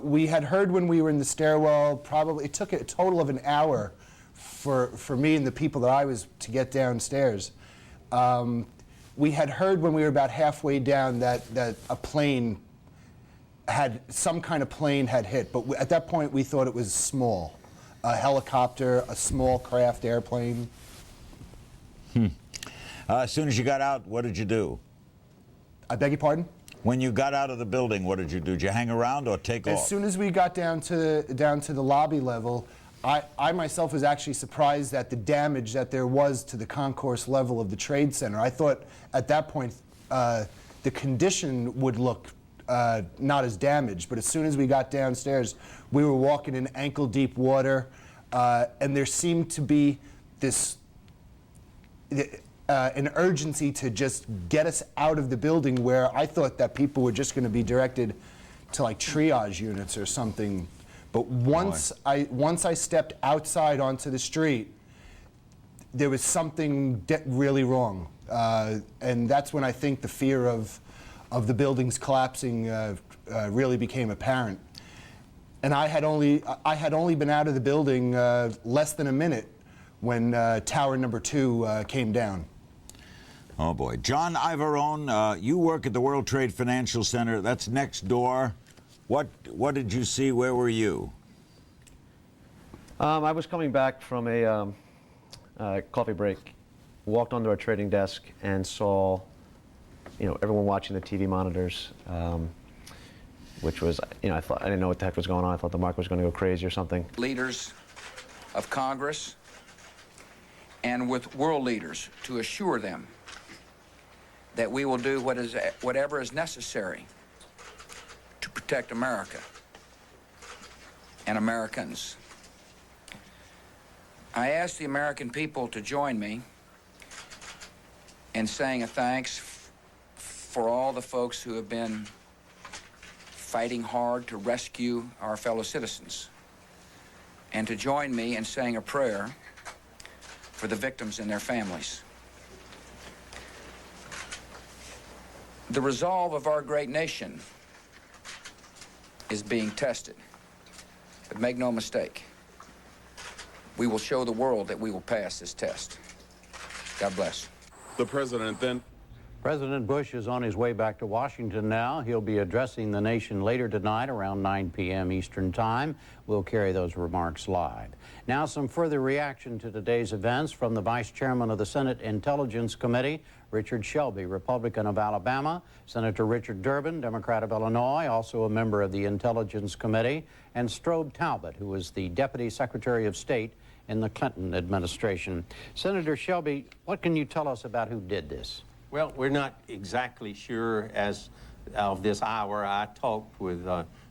We had heard when we were in the stairwell. Probably it took a total of an hour for me and the people that I was to get downstairs. We had heard when we were about halfway down that a plane some kind of plane had hit, but at that point we thought it was small, a helicopter, a small craft airplane. As soon as you got out, what did you do? I beg your pardon? When you got out of the building, what did you do? Did you hang around or take off? As soon as we got down to the lobby level, I myself was actually surprised at the damage that there was to the concourse level of the Trade Center. I thought at that point the condition would look not as damaged, but as soon as we got downstairs, we were walking in ankle-deep water, and there seemed to be this an urgency to just get us out of the building, where I thought that people were just going to be directed to like triage units or something. But once I stepped outside onto the street, there was something really wrong, and that's when I think the fear of the buildings collapsing really became apparent. And I had only been out of the building less than a minute when tower number 2 came down. Oh boy. John Ivarone, you work at the World Trade Financial Center. That's next door. What did you see? Where were you? I was coming back from a coffee break, walked onto our trading desk and saw, you know, everyone watching the TV monitors, which was, you know, I didn't know what the heck was going on. I thought the market was going to go crazy or something. Leaders of Congress and with world leaders to assure them that we will do whatever is necessary to protect America and Americans. I ask the American people to join me in saying a thanks for all the folks who have been fighting hard to rescue our fellow citizens, and to join me in saying a prayer for the victims and their families. The resolve of our great nation is being tested, but make no mistake, we will show the world that we will pass this test. God bless. The president then President Bush is on his way back to Washington now. He'll be addressing the nation later tonight around 9 p.m. Eastern Time. We'll carry those remarks live. Now some further reaction to today's events from the Vice Chairman of the Senate Intelligence Committee, Richard Shelby, Republican of Alabama, Senator Richard Durbin, Democrat of Illinois, also a member of the Intelligence Committee, and Strobe Talbott, who was the Deputy Secretary of State in the Clinton administration. Senator Shelby, what can you tell us about who did this? Well, we're not exactly sure as of this hour. I talked with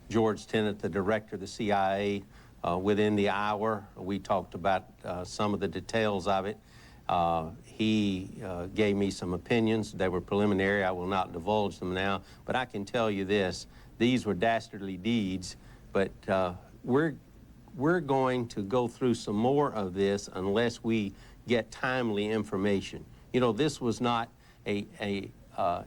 George Tenet, the director of the CIA, within the hour. We talked about some of the details of it. He gave me some opinions. They were preliminary. I will not divulge them now. But I can tell you this. These were dastardly deeds, but we're going to go through some more of this unless we get timely information. You know, this was not a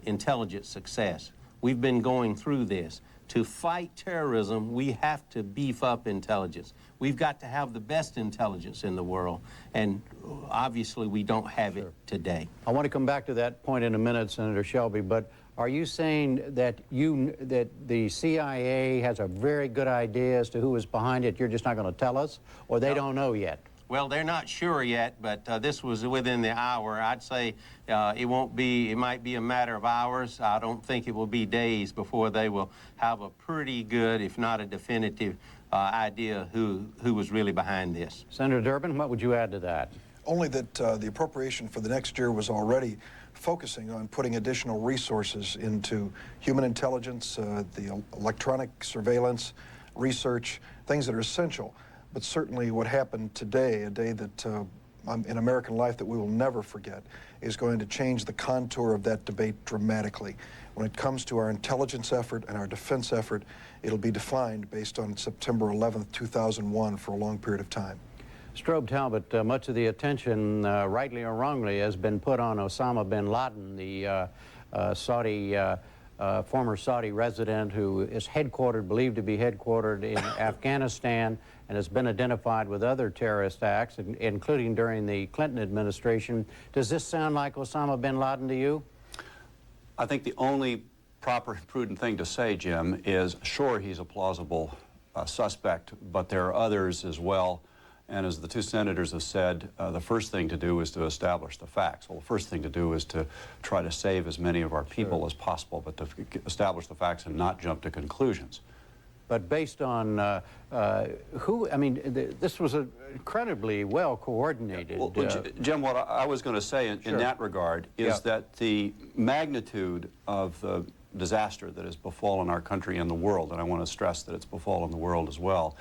intelligence success. We've been going through this. To fight terrorism, we have to beef up intelligence. We've got to have the best intelligence in the world, and obviously we don't have it today. I want to come back to that point in a minute, Senator Shelby, but are you saying that the CIA has a very good idea as to who is behind it, you're just not going to tell us, or they don't know yet? Well, they're not sure yet, but this was within the hour. I'd say it might be a matter of hours. I don't think it will be days before they will have a pretty good, if not a definitive, idea who was really behind this. Senator Durbin, what would you add to that? Only that the appropriation for the next year was already focusing on putting additional resources into human intelligence, the electronic surveillance, research, things that are essential. But certainly what happened today, a day that in American life that we will never forget, is going to change the contour of that debate dramatically. When it comes to our intelligence effort and our defense effort, it'll be defined based on September 11th, 2001 for a long period of time. Strobe Talbott, much of the attention, rightly or wrongly, has been put on Osama bin Laden, the former Saudi resident who is believed to be headquartered in Afghanistan and has been identified with other terrorist acts, including during the Clinton administration. Does this sound like Osama bin Laden to you? I think the only proper and prudent thing to say, Jim, is sure, he's a plausible suspect, but there are others as well. And as the two senators have said, the first thing to do is to establish the facts. Well, the first thing to do is to try to save as many of our people as possible, but to establish the facts and not jump to conclusions. But based on this was incredibly well coordinated. Well, Jim, what I was going to say in that regard is that the magnitude of the disaster that has befallen our country and the world, and I want to stress that it's befallen the world as well,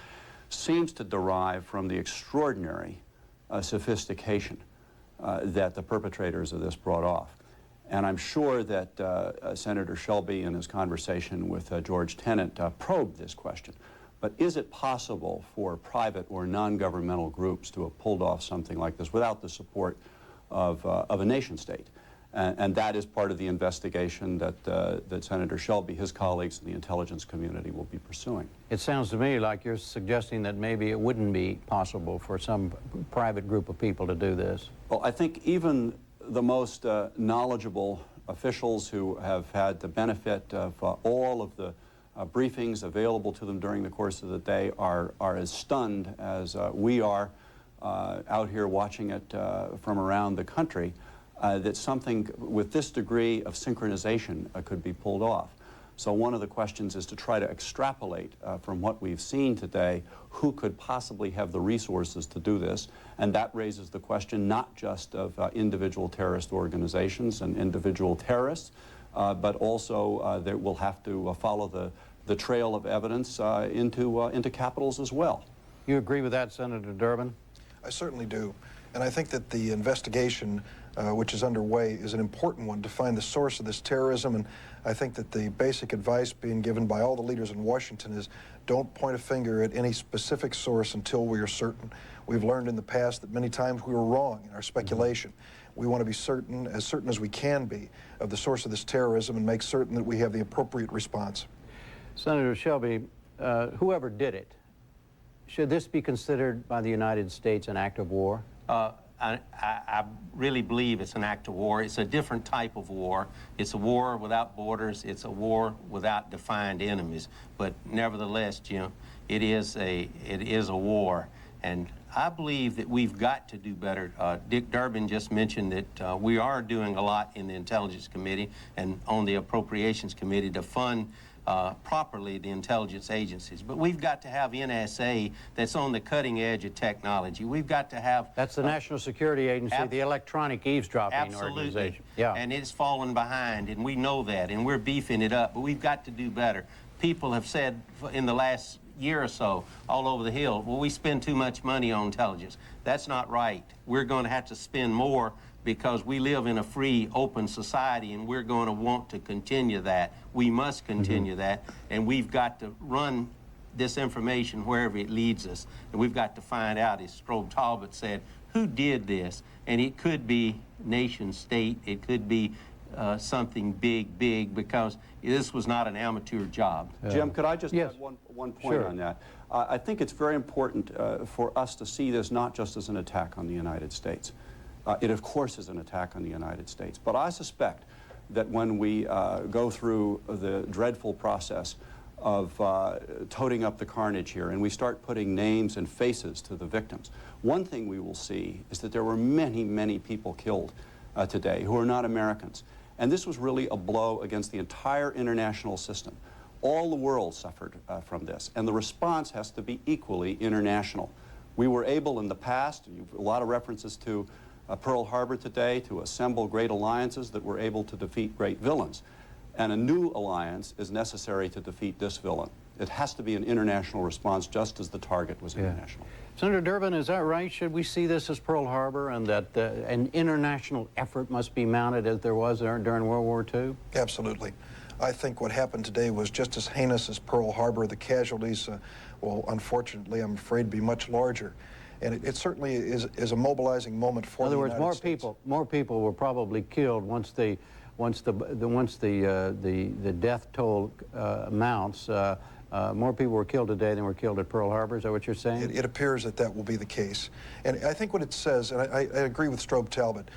seems to derive from the extraordinary sophistication that the perpetrators of this brought off. And I'm sure that Senator Shelby in his conversation with George Tenet probed this question. But is it possible for private or non-governmental groups to have pulled off something like this without the support of a nation state? And that is part of the investigation that Senator Shelby, his colleagues in the intelligence community will be pursuing. It sounds to me like you're suggesting that maybe it wouldn't be possible for some private group of people to do this. Well, I think even the most knowledgeable officials who have had the benefit of all of the briefings available to them during the course of the day are as stunned as we are out here watching it from around the country. That something with this degree of synchronization could be pulled off. So one of the questions is to try to extrapolate from what we've seen today, who could possibly have the resources to do this, and that raises the question not just of individual terrorist organizations and individual terrorists, but also that we'll have to follow the trail of evidence into capitals as well. You agree with that, Senator Durbin? I certainly do. And I think that the investigation which is underway is an important one to find the source of this terrorism. And I think that the basic advice being given by all the leaders in Washington is don't point a finger at any specific source until we are certain. We've learned in the past that many times we were wrong in our speculation. We want to be certain as we can be, of the source of this terrorism and make certain that we have the appropriate response. Senator Shelby, whoever did it, should this be considered by the United States an act of war? I really believe it's an act of war. It's a different type of war. It's a war without borders. It's a war without defined enemies. But nevertheless, Jim, it is a war. And I believe that we've got to do better. Dick Durbin just mentioned that we are doing a lot in the Intelligence Committee and on the Appropriations Committee to fund properly the intelligence agencies. But we've got to have NSA that's on the cutting edge of technology. We've got to have... That's the National Security Agency, the electronic eavesdropping organization. Yeah. And it's fallen behind, and we know that, and we're beefing it up, but we've got to do better. People have said in the last year or so all over the Hill, well, we spend too much money on intelligence. That's not right. We're going to have to spend more because we live in a free, open society, and we're going to want to continue that. We must continue that, and we've got to run this information wherever it leads us, and we've got to find out, as Strobe Talbot said, who did this, and it could be nation state, it could be something big, because this was not an amateur job. Jim, could I just add one point on that? I think it's very important for us to see this not just as an attack on the United States. It, of course, is an attack on the United States. But I suspect that when we go through the dreadful process of toting up the carnage here and we start putting names and faces to the victims, one thing we will see is that there were many, many people killed today who are not Americans. And this was really a blow against the entire international system. All the world suffered from this, and the response has to be equally international. We were able in the past, a lot of references to Pearl Harbor today, to assemble great alliances that were able to defeat great villains. And a new alliance is necessary to defeat this villain. It has to be an international response, just as the target was international. Senator Durbin, is that right? Should we see this as Pearl Harbor and that an international effort must be mounted as there was during World War II? Absolutely. I think what happened today was just as heinous as Pearl Harbor. The casualties will, unfortunately, I'm afraid, be much larger. And it certainly is a momobilizing moment for the United States. In other words, more people were probably killed once the death toll mounts. More people were killed today than were killed at Pearl Harbor. Is that what you're saying? It appears that that will be the case. And I think what it says, and I agree with Strobe Talbot,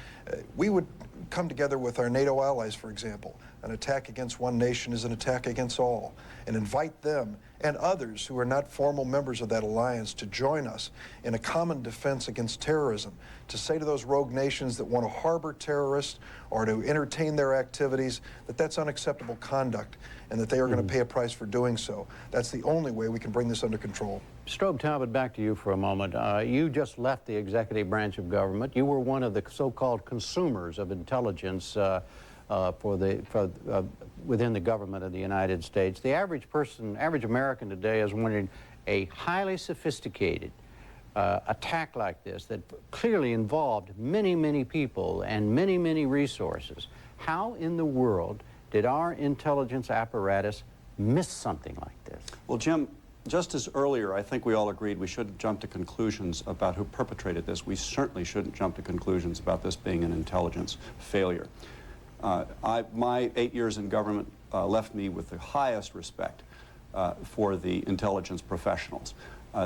we would come together with our NATO allies, for example. An attack against one nation is an attack against all, and invite them and others who are not formal members of that alliance to join us in a common defense against terrorism, to say to those rogue nations that want to harbor terrorists or to entertain their activities that that's unacceptable conduct and that they are going to pay a price for doing so. That's the only way we can bring this under control. Strobe Talbot, back to you for a moment. You just left the executive branch of government. You were one of the so-called consumers of intelligence within the government of the United States. The average person, average American today is wondering, a highly sophisticated attack like this that clearly involved many, many people and many, many resources. How in the world did our intelligence apparatus miss something like this? Well, Jim, just as earlier, I think we all agreed we shouldn't jump to conclusions about who perpetrated this. We certainly shouldn't jump to conclusions about this being an intelligence failure. My 8 years in government left me with the highest respect for the intelligence professionals.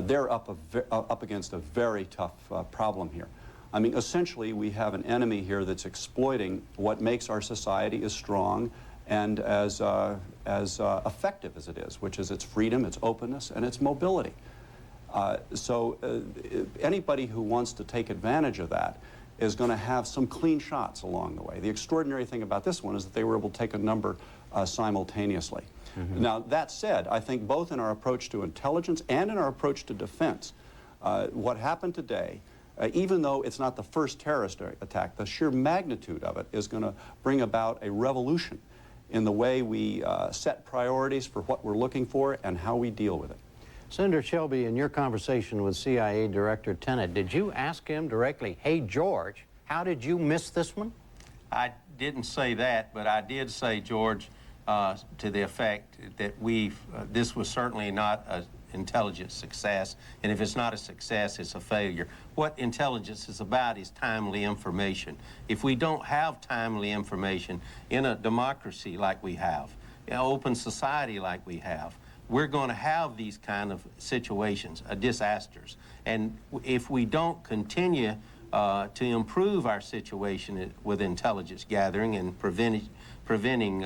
They're up against a very tough problem here. I mean, essentially, we have an enemy here that's exploiting what makes our society as strong and as effective as it is, which is its freedom, its openness, and its mobility. Anybody who wants to take advantage of that is going to have some clean shots along the way. The extraordinary thing about this one is that they were able to take a number simultaneously. Now, that said, I think both in our approach to intelligence and in our approach to defense, what happened today, even though it's not the first terrorist attack, the sheer magnitude of it is going to bring about a revolution in the way we set priorities for what we're looking for and how we deal with it. Senator Shelby, in your conversation with CIA Director Tenet, did you ask him directly, hey, George, how did you miss this one? I didn't say that, but I did say, George, to the effect that this was certainly not an intelligence success, and if it's not a success, it's a failure. What intelligence is about is timely information. If we don't have timely information in a democracy like we have, in an open society like we have, we're going to have these kind of situations, disasters. And if we don't continue to improve our situation with intelligence gathering and preventing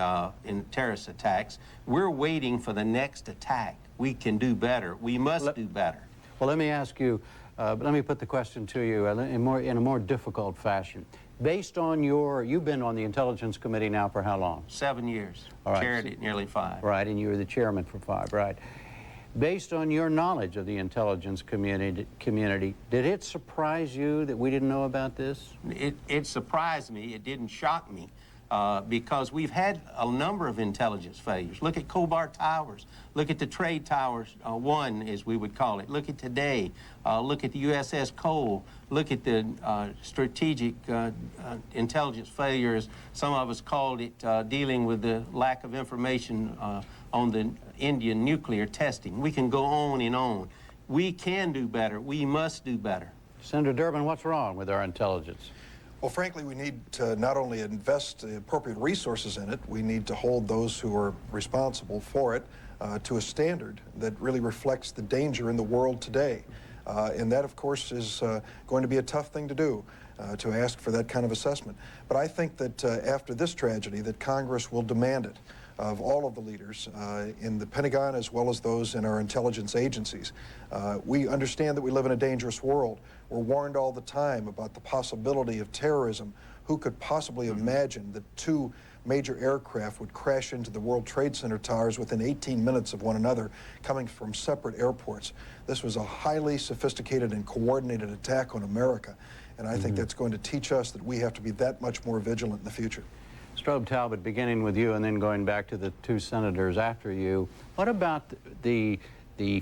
terrorist attacks. We're waiting for the next attack. We can do better. We must do better. Well, let me ask you, let me put the question to you in a more difficult fashion. Based on you've been on the Intelligence Committee now for how long? 7 years. All right. Chaired it nearly 5. Right, and you were the chairman for 5, right. Based on your knowledge of the intelligence community, did it surprise you that we didn't know about this? It surprised me. It didn't shock me because we've had a number of intelligence failures. Look at Khobar Towers. Look at the Trade Towers 1, as we would call it. Look at today. Look at the USS Cole. Look at the strategic intelligence failures. Some of us called it dealing with the lack of information on the Indian nuclear testing. We can go on and on. We can do better. We must do better. Senator Durbin, what's wrong with our intelligence? Well, frankly, we need to not only invest the appropriate resources in it, we need to hold those who are responsible for it to a standard that really reflects the danger in the world today. And that, of course, is going to be a tough thing to do, to ask for that kind of assessment. But I think that after this tragedy, that Congress will demand it of all of the leaders in the Pentagon as well as those in our intelligence agencies. We understand that we live in a dangerous world. We're warned all the time about the possibility of terrorism. Who could possibly imagine that 2 major aircraft would crash into the World Trade Center towers within 18 minutes of one another, coming from separate airports? This was a highly sophisticated and coordinated attack on America, and I think that's going to teach us that we have to be that much more vigilant in the future. Strobe Talbott, beginning with you and then going back to the 2 senators after you, what about the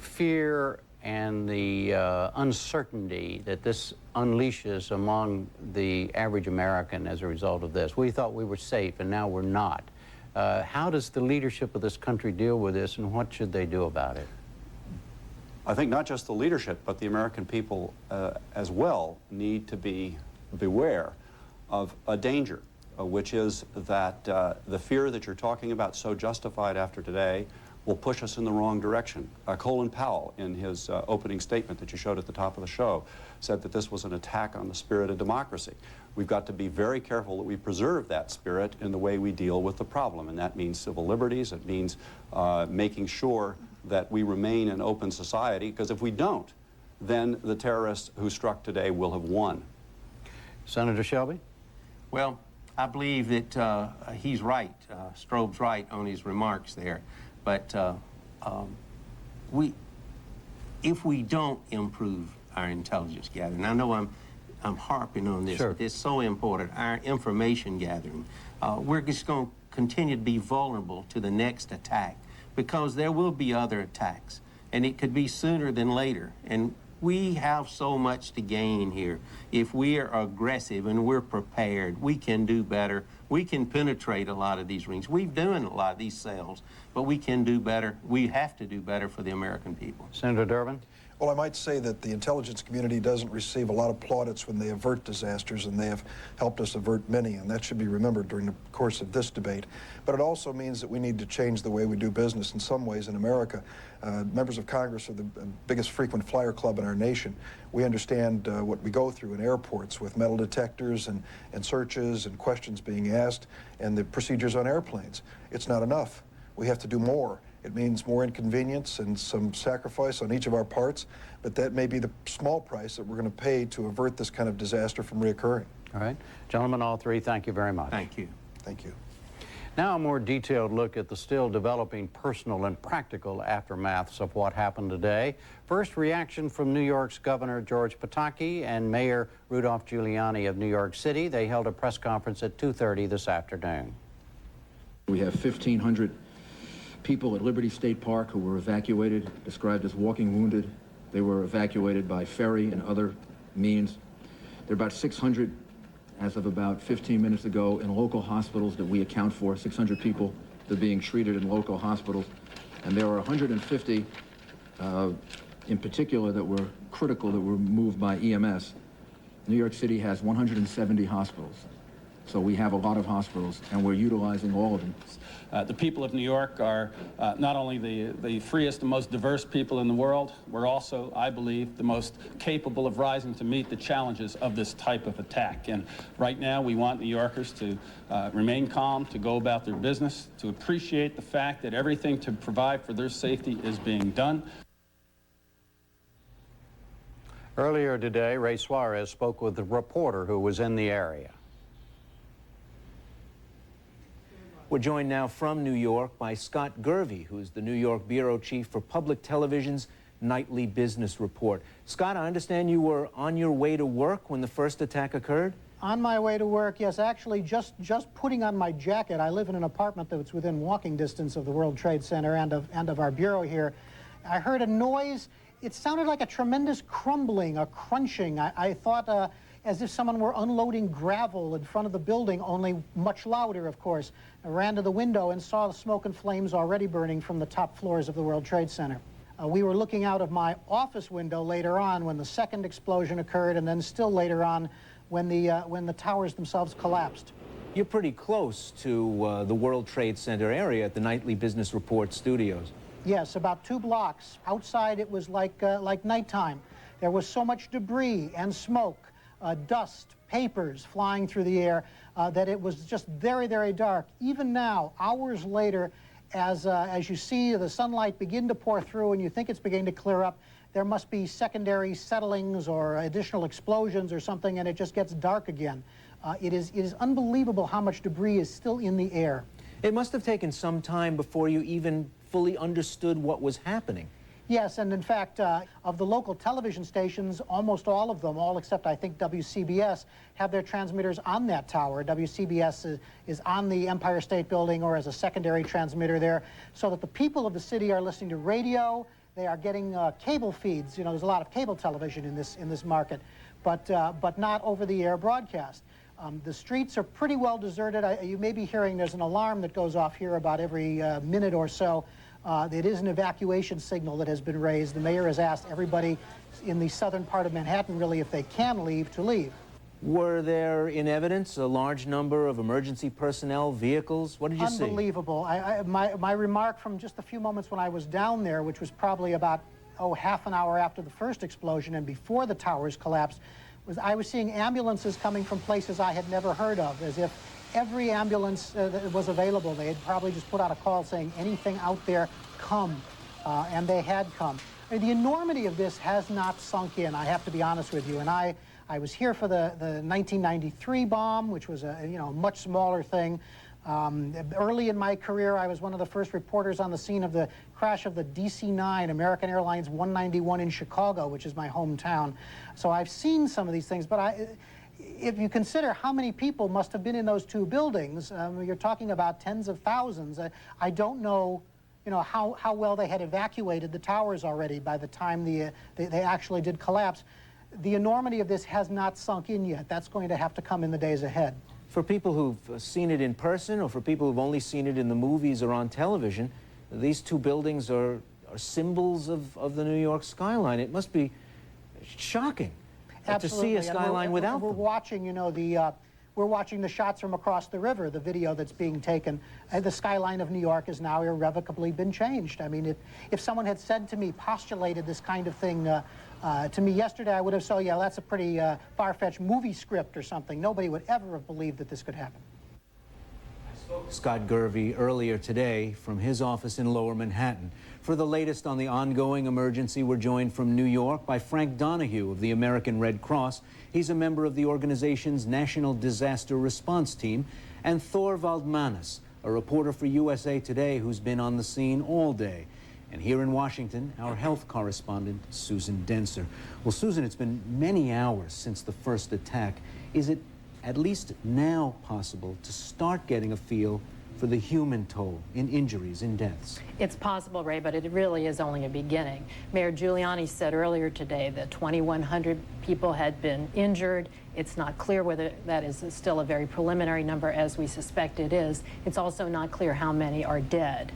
fear and the uncertainty that this unleashes among the average American as a result of this? We thought we were safe, and now we're not. How does the leadership of this country deal with this, and what should they do about it? I think not just the leadership, but the American people as well need to be beware of a danger, which is that the fear that you're talking about, so justified after today, will push us in the wrong direction. Colin Powell, in his opening statement that you showed at the top of the show, said that this was an attack on the spirit of democracy. We've got to be very careful that we preserve that spirit in the way we deal with the problem, and that means civil liberties. It means making sure that we remain an open society, because if we don't, then the terrorists who struck today will have won. Senator Shelby? Well, I believe that he's right. Strobe's right on his remarks there. But if we don't improve our intelligence gathering, I know I'm harping on this, but it's so important, our information gathering, we're just going to continue to be vulnerable to the next attack, because there will be other attacks, and it could be sooner than later. And we have so much to gain here. If we are aggressive and we're prepared, we can do better. We can penetrate a lot of these rings. We've done a lot of these cells, but we can do better. We have to do better for the American people. Senator Durbin? Well, I might say that the intelligence community doesn't receive a lot of plaudits when they avert disasters, and they have helped us avert many, and that should be remembered during the course of this debate. But it also means that we need to change the way we do business in some ways in America. Members of Congress are the biggest frequent flyer club in our nation. We understand what we go through in airports with metal detectors and searches and questions being asked, and the procedures on airplanes. It's not enough. We have to do more. It means more inconvenience and some sacrifice on each of our parts, but that may be the small price that we're going to pay to avert this kind of disaster from reoccurring. All right. Gentlemen, all 3, thank you very much. Thank you. Thank you. Now a more detailed look at the still developing personal and practical aftermaths of what happened today. First reaction from New York's Governor George Pataki and Mayor Rudolph Giuliani of New York City. They held a press conference at 2:30 this afternoon. We have 1,500 people at Liberty State Park who were evacuated, described as walking wounded. They were evacuated by ferry and other means. There are about 600, as of about 15 minutes ago, in local hospitals that we account for, 600 people that are being treated in local hospitals. And there are 150 in particular that were critical, that were moved by EMS. New York City has 170 hospitals. So we have a lot of hospitals, and we're utilizing all of them. The people of New York are not only the freest and most diverse people in the world, we're also, I believe, the most capable of rising to meet the challenges of this type of attack. And right now, we want New Yorkers to remain calm, to go about their business, to appreciate the fact that everything to provide for their safety is being done. Earlier today, Ray Suarez spoke with a reporter who was in the area. We're joined now from New York by Scott Gervey, who's the New York bureau chief for Public Television's Nightly Business Report. Scott, I understand you were on your way to work when the first attack occurred? On my way to work, yes, actually just putting on my jacket. I live in an apartment that's within walking distance of the World Trade Center and of our bureau here. I heard a noise. It sounded like a tremendous crumbling, a crunching. I thought as if someone were unloading gravel in front of the building, only much louder, of course. I ran to the window and saw the smoke and flames already burning from the top floors of the World Trade Center. We were looking out of my office window later on when the second explosion occurred, and then still later on when the towers themselves collapsed. You're pretty close to the World Trade Center area at the Nightly Business Report studios. Yes, about 2 blocks. Outside it was like nighttime. There was so much debris and smoke, dust, papers flying through the air that it was just very, very dark. Even now, hours later, as you see the sunlight begin to pour through and you think it's beginning to clear up, there must be secondary settlings or additional explosions or something, and it just gets dark again. It is unbelievable how much debris is still in the air. It must have taken some time before you even fully understood what was happening. Yes, and in fact, of the local television stations, almost all of them, all except I think WCBS, have their transmitters on that tower. WCBS is on the Empire State Building or as a secondary transmitter there, so that the people of the city are listening to radio. They are getting cable feeds. You know, there's a lot of cable television in this market, but not over-the-air broadcast. The streets are pretty well deserted. You may be hearing there's an alarm that goes off here about every minute or so. It is an evacuation signal that has been raised. The mayor has asked everybody in the southern part of Manhattan, really, if they can leave, to leave. Were there, in evidence, a large number of emergency personnel, vehicles? What did you see? Unbelievable. My remark from just a few moments when I was down there, which was probably about, half an hour after the first explosion and before the towers collapsed, was I was seeing ambulances coming from places I had never heard of, as if every ambulance that was available, they had probably just put out a call saying, anything out there, come. And they had come. The enormity of this has not sunk in, I have to be honest with you. And I was here for the 1993 bomb, which was a much smaller thing. Early in my career, I was one of the first reporters on the scene of the crash of the DC-9, American Airlines 191 in Chicago, which is my hometown. So I've seen some of these things, but if you consider how many people must have been in those 2 buildings, you're talking about tens of thousands. I don't know, how well they had evacuated the towers already by the time they actually did collapse. The enormity of this has not sunk in yet. That's going to have to come in the days ahead. For people who've seen it in person or for people who've only seen it in the movies or on television, these 2 buildings are symbols of the New York skyline. It must be shocking to see a skyline without them. We're watching, we're watching the shots from across the river, the video that's being taken. The skyline of New York has now irrevocably been changed. I mean, if someone had said to me, postulated this kind of thing to me yesterday, I would have said, yeah, that's a pretty far-fetched movie script or something. Nobody would ever have believed that this could happen. Scott Gervey earlier today from his office in Lower Manhattan. For the latest on the ongoing emergency, we're joined from New York by Frank Donahue of the American Red Cross. He's a member of the organization's National Disaster Response Team, and Thor Valdmanis, a reporter for USA Today who's been on the scene all day. And here in Washington, our health correspondent, Susan Denser. Well, Susan, it's been many hours since the first attack. Is it at least now possible to start getting a feel for the human toll in injuries and deaths? It's possible, Ray, but it really is only a beginning. Mayor Giuliani said earlier today that 2,100 people had been injured. It's not clear whether that is still a very preliminary number, as we suspect it is. It's also not clear how many are dead.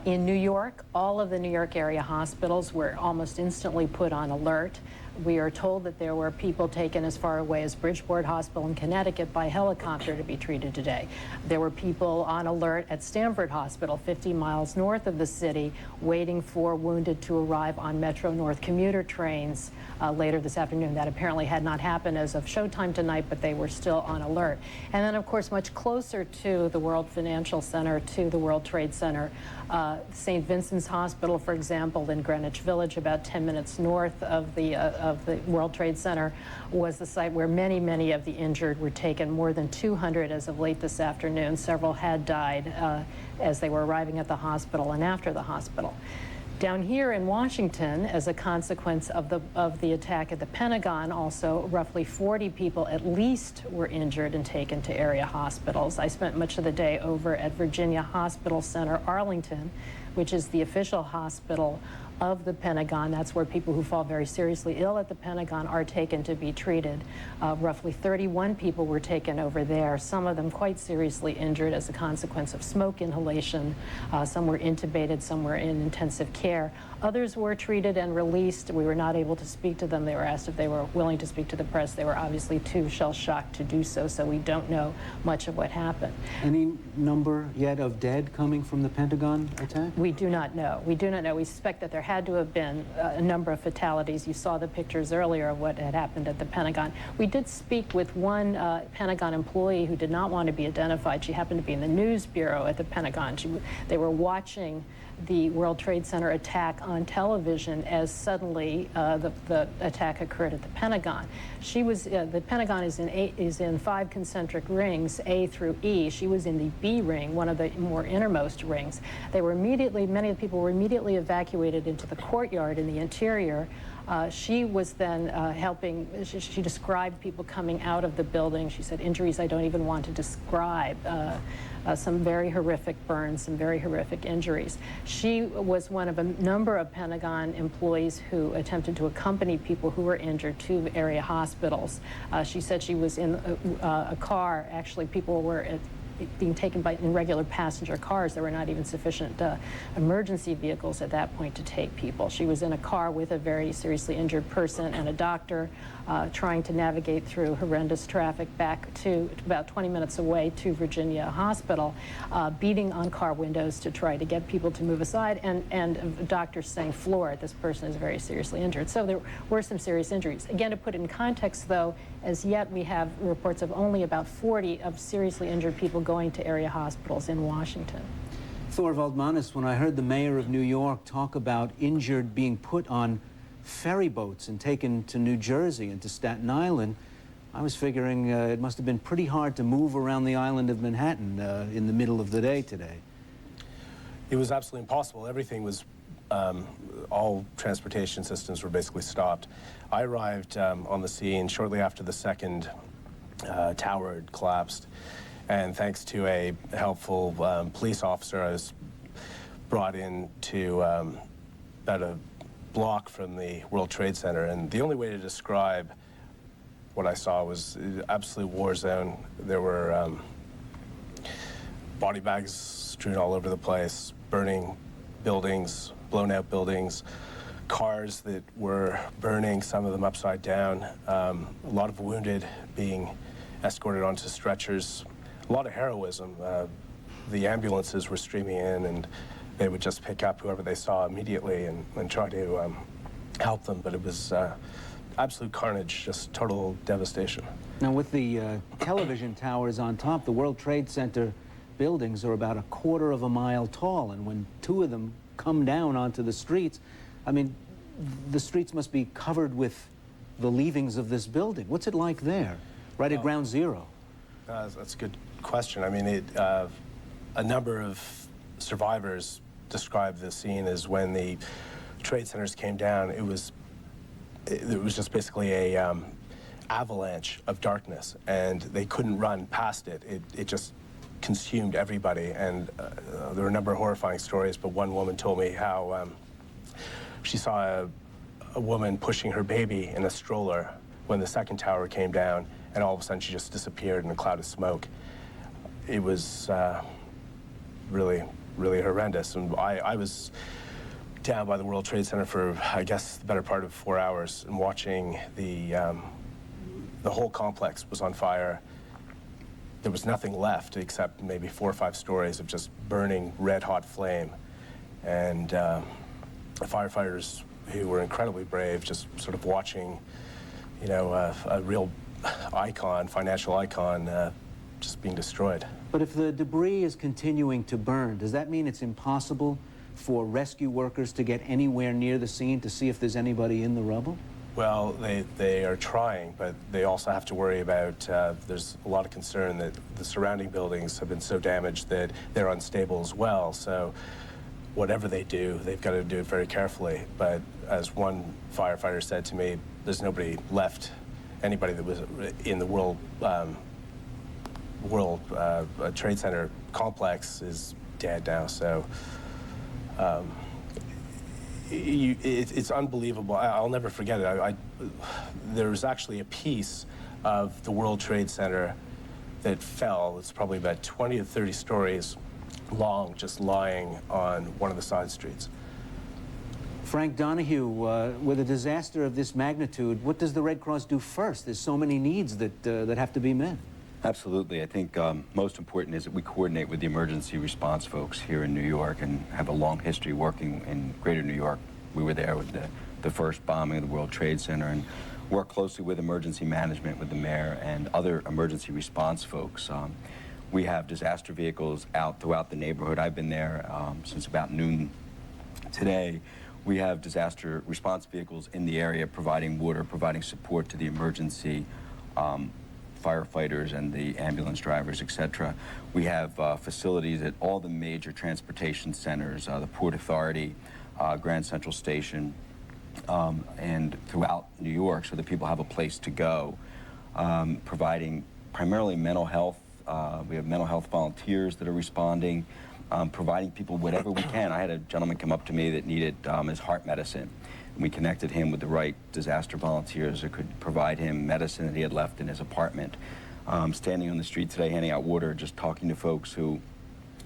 In New York, all of the New York area hospitals were almost instantly put on alert. We are told that there were people taken as far away as Bridgeport Hospital in Connecticut by helicopter to be treated today. There were people on alert at Stamford Hospital, 50 miles north of the city, waiting for wounded to arrive on Metro North commuter trains later this afternoon. That apparently had not happened as of showtime tonight, but they were still on alert. And then, of course, much closer to the World Financial Center, to the World Trade Center, St. Vincent's Hospital, for example, in Greenwich Village, about 10 minutes north of the World Trade Center, was the site where many of the injured were taken, more than 200 as of late this afternoon. Several had died as they were arriving at the hospital and after the hospital. Down here in Washington, as a consequence of the attack at the Pentagon, also roughly 40 people at least were injured and taken to area hospitals. I spent much of the day over at Virginia Hospital Center, Arlington, which is the official hospital of the Pentagon. That's where people who fall very seriously ill at the Pentagon are taken to be treated. Roughly 31 people were taken over there, some of them quite seriously injured as a consequence of smoke inhalation. Some were intubated, some were in intensive care. Others were treated and released. We were not able to speak to them. They were asked if they were willing to speak to the press. They were obviously too shell-shocked to do so, so we don't know much of what happened. Any number yet of dead coming from the Pentagon attack? We do not know. We do not know. We suspect that there had to have been a number of fatalities. You saw the pictures earlier of what had happened at the Pentagon. We did speak with one Pentagon employee who did not want to be identified. She happened to be in the news bureau at the Pentagon. They were watching the World Trade Center attack on television as suddenly the attack occurred at the Pentagon. She was the Pentagon is in 5 concentric rings, A through E. She was in the B ring, one of the more innermost rings. They were immediately, many of the people were immediately evacuated into the courtyard in the interior. She was then helping, she described people coming out of the building. She said, injuries I don't even want to describe. Some very horrific burns, some very horrific injuries. She was one of a number of Pentagon employees who attempted to accompany people who were injured to area hospitals. She said she was in a car. Actually, people were being taken in regular passenger cars. There were not even sufficient emergency vehicles at that point to take people. She was in a car with a very seriously injured person and a doctor trying to navigate through horrendous traffic back to about 20 minutes away to Virginia Hospital, beating on car windows to try to get people to move aside, and doctors saying, floor it, this person is very seriously injured. So there were some serious injuries. Again, to put it in context, though, as yet we have reports of only about 40 of seriously injured people going to area hospitals in Washington. Thorvald Manis, when I heard the mayor of New York talk about injured being put on ferry boats and taken to New Jersey and to Staten Island, I was figuring it must have been pretty hard to move around the island of Manhattan in the middle of the day today. It was absolutely impossible. Everything was, all transportation systems were basically stopped. I arrived on the scene shortly after the second tower had collapsed. And thanks to a helpful police officer, I was brought in to about a block from the World Trade Center. And the only way to describe what I saw was an absolute war zone. There were body bags strewn all over the place, burning buildings, blown out buildings, cars that were burning, some of them upside down, a lot of wounded being escorted onto stretchers. A lot of heroism. The ambulances were streaming in, and they would just pick up whoever they saw immediately and try to help them. But it was absolute carnage, just total devastation. Now, with the television towers on top, the World Trade Center buildings are about 1/4 of a mile tall, and when 2 of them come down onto the streets, I mean, the streets must be covered with the leavings of this building. What's it like there, right at ground zero? That's a good question. I mean, a number of survivors described the scene as when the trade centers came down, it was just basically a avalanche of darkness, and they couldn't run past it. It just consumed everybody, and there were a number of horrifying stories, but one woman told me how she saw a woman pushing her baby in a stroller when the second tower came down, and all of a sudden she just disappeared in a cloud of smoke. It was really, really horrendous. And I was down by the World Trade Center for, I guess, the better part of 4 hours and watching the whole complex was on fire. There was nothing left except maybe 4 or 5 stories of just burning red-hot flame. And the firefighters, who were incredibly brave, just sort of watching, you know, a real icon, financial icon, just being destroyed. But if the debris is continuing to burn, does that mean it's impossible for rescue workers to get anywhere near the scene to see if there's anybody in the rubble? Well, they are trying, but they also have to worry about, there's a lot of concern that the surrounding buildings have been so damaged that they're unstable as well. So whatever they do, they've got to do it very carefully. But as one firefighter said to me, there's nobody left, anybody that was in the World Trade Center complex is dead now. So it's unbelievable. I'll never forget it. There was actually a piece of the World Trade Center that fell. It's probably about 20 to 30 stories long, just lying on one of the side streets. Frank Donahue, with a disaster of this magnitude, what does the Red Cross do first? There's so many needs that have to be met. Absolutely. I think most important is that we coordinate with the emergency response folks here in New York and have a long history working in greater New York. We were there with the first bombing of the World Trade Center and work closely with emergency management, with the mayor and other emergency response folks. We have disaster vehicles out throughout the neighborhood. I've been there since about noon today. We have disaster response vehicles in the area providing water, providing support to the emergency firefighters and the ambulance drivers, etc. We have facilities at all the major transportation centers, the Port Authority, Grand Central Station, and throughout New York, so that people have a place to go, providing primarily mental health. We have mental health volunteers that are responding, providing people whatever we can. I had a gentleman come up to me that needed his heart medicine. We connected him with the right disaster volunteers that could provide him medicine that he had left in his apartment. Standing on the street today, handing out water, just talking to folks who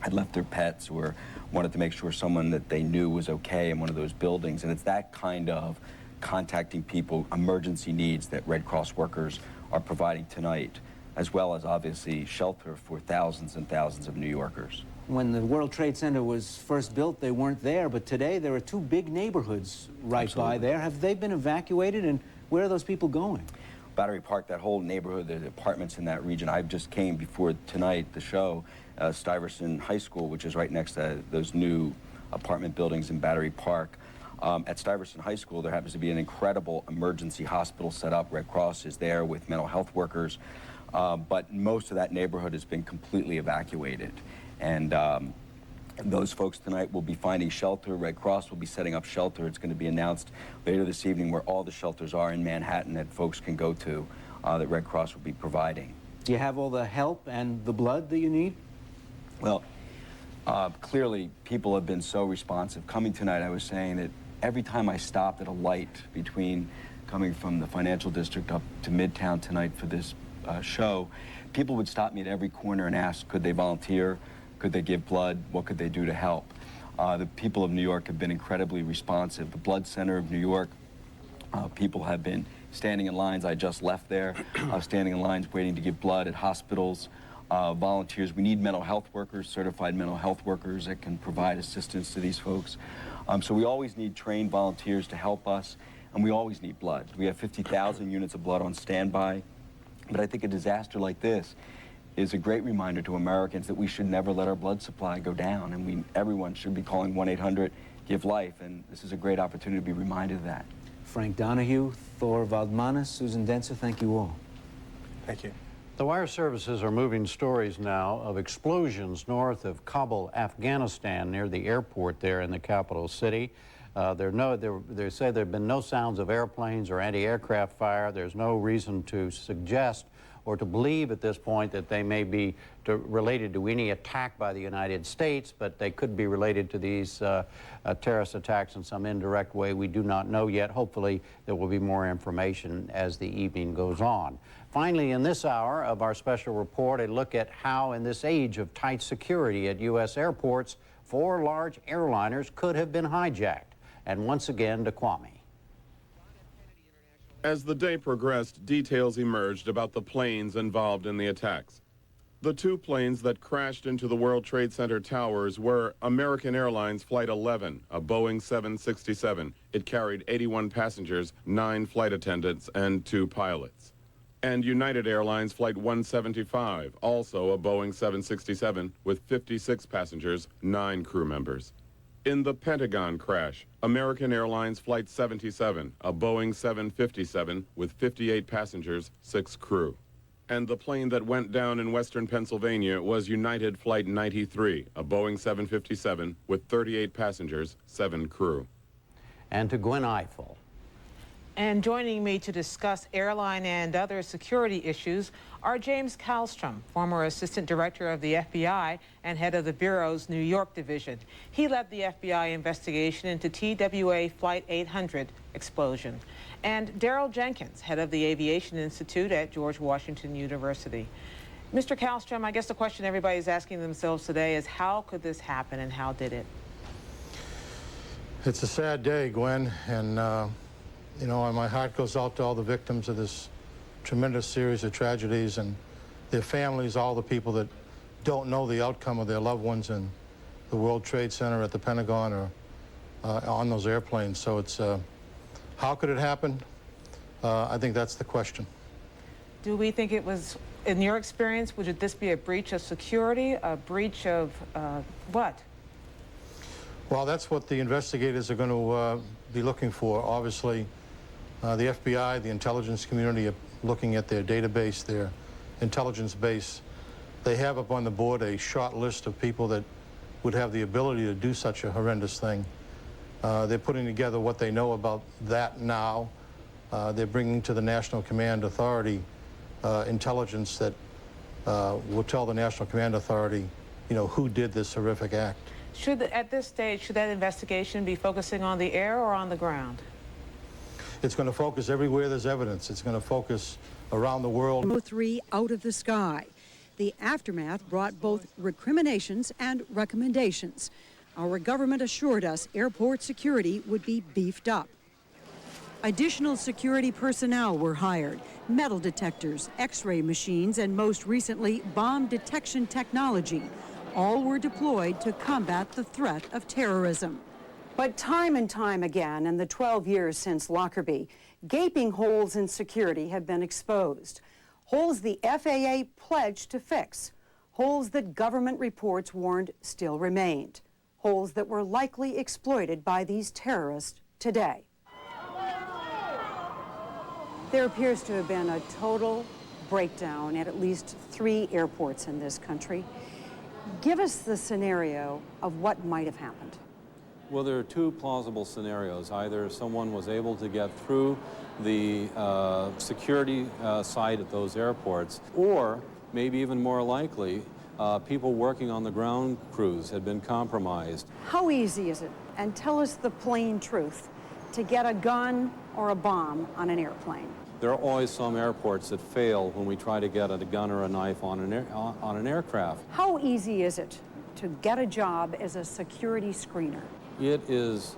had left their pets or wanted to make sure someone that they knew was okay in one of those buildings. And it's that kind of contacting people, emergency needs that Red Cross workers are providing tonight, as well as obviously shelter for thousands and thousands of New Yorkers. When the World Trade Center was first built, they weren't there, but today there are 2 big neighborhoods right by there. Have they been evacuated, and where are those people going? Battery Park, that whole neighborhood, the apartments in that region. I just came before tonight, the show, Stuyvesant High School, which is right next to those new apartment buildings in Battery Park. At Stuyvesant High School, there happens to be an incredible emergency hospital set up. Red Cross is there with mental health workers, but most of that neighborhood has been completely evacuated. And those folks tonight will be finding shelter. Red Cross will be setting up shelter. It's going to be announced later this evening where all the shelters are in Manhattan that folks can go to, that Red Cross will be providing. Do you have all the help and the blood that you need? Well, clearly people have been so responsive. Coming tonight, I was saying that every time I stopped at a light between coming from the financial district up to Midtown tonight for this show, people would stop me at every corner and ask, could they volunteer? Could they give blood? What could they do to help? The people of New York have been incredibly responsive. The Blood Center of New York, people have been standing in lines. I just left there, standing in lines waiting to give blood at hospitals. Volunteers, we need mental health workers, certified mental health workers that can provide assistance to these folks. So we always need trained volunteers to help us, and we always need blood. We have 50,000 units of blood on standby, but I think a disaster like this is a great reminder to Americans that we should never let our blood supply go down, and everyone should be calling 1-800-GIVE-LIFE, and this is a great opportunity to be reminded of that. Frank Donahue, Thor Valdmanis, Susan Dentzer, thank you all. Thank you. The wire services are moving stories now of explosions north of Kabul, Afghanistan, near the airport there in the capital city. They say there have been no sounds of airplanes or anti-aircraft fire. There's no reason to suggest or to believe at this point that they may be related to any attack by the United States, but they could be related to these terrorist attacks in some indirect way. We do not know yet. Hopefully there will be more information as the evening goes on. Finally, in this hour of our special report, a look at how in this age of tight security at U.S. airports, 4 large airliners could have been hijacked. And once again to Kwame. As the day progressed, details emerged about the planes involved in the attacks. The two planes that crashed into the World Trade Center towers were American Airlines Flight 11, a Boeing 767. It carried 81 passengers, 9 flight attendants, and 2 pilots. And United Airlines Flight 175, also a Boeing 767, with 56 passengers, 9 crew members. In the Pentagon crash, American Airlines Flight 77, a Boeing 757, with 58 passengers, 6 crew. And the plane that went down in western Pennsylvania was United Flight 93, a Boeing 757 with 38 passengers, 7 crew. And to Gwen Eiffel. And joining me to discuss airline and other security issues are James Kallstrom, former Assistant Director of the FBI and head of the Bureau's New York division. He led the FBI investigation into TWA Flight 800 explosion. And Daryl Jenkins, head of the Aviation Institute at George Washington University. Mr. Kallstrom, I guess the question everybody's asking themselves today is how could this happen and how did it? It's a sad day, Gwen, and you know, my heart goes out to all the victims of this tremendous series of tragedies and their families, all the people that don't know the outcome of their loved ones in the World Trade Center, at the Pentagon, or on those airplanes. So it's, how could it happen? I think that's the question. Do we think it was, in your experience, would this be a breach of security, a breach of what? Well, that's what the investigators are going to be looking for. Obviously, the FBI, the intelligence community, are looking at their database, their intelligence base. They have up on the board a short list of people that would have the ability to do such a horrendous thing. They're putting together what they know about that now. They're bringing to the National Command Authority intelligence that will tell the National Command Authority, you know, who did this horrific act. Should, at this stage, should that investigation be focusing on the air or on the ground? It's going to focus everywhere there's evidence. It's going to focus around the world. 3 out of the sky. The aftermath brought both recriminations and recommendations. Our government assured us airport security would be beefed up. Additional security personnel were hired, metal detectors, X-ray machines, and most recently, bomb detection technology. All were deployed to combat the threat of terrorism. But time and time again, in the 12 years since Lockerbie, gaping holes in security have been exposed. Holes the FAA pledged to fix. Holes that government reports warned still remained. Holes that were likely exploited by these terrorists today. There appears to have been a total breakdown at least 3 airports in this country. Give us the scenario of what might have happened. Well, there are 2 plausible scenarios. Either someone was able to get through the security site at those airports, or maybe even more likely, people working on the ground crews had been compromised. How easy is it, and tell us the plain truth, to get a gun or a bomb on an airplane? There are always some airports that fail when we try to get a gun or a knife on an aircraft. How easy is it to get a job as a security screener? It is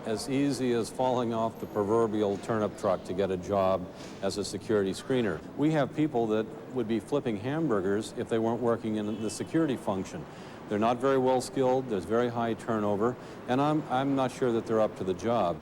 as easy as falling off the proverbial turnip truck to get a job as a security screener. We have people that would be flipping hamburgers if they weren't working in the security function. They're not very well skilled, there's very high turnover, and I'm not sure that they're up to the job.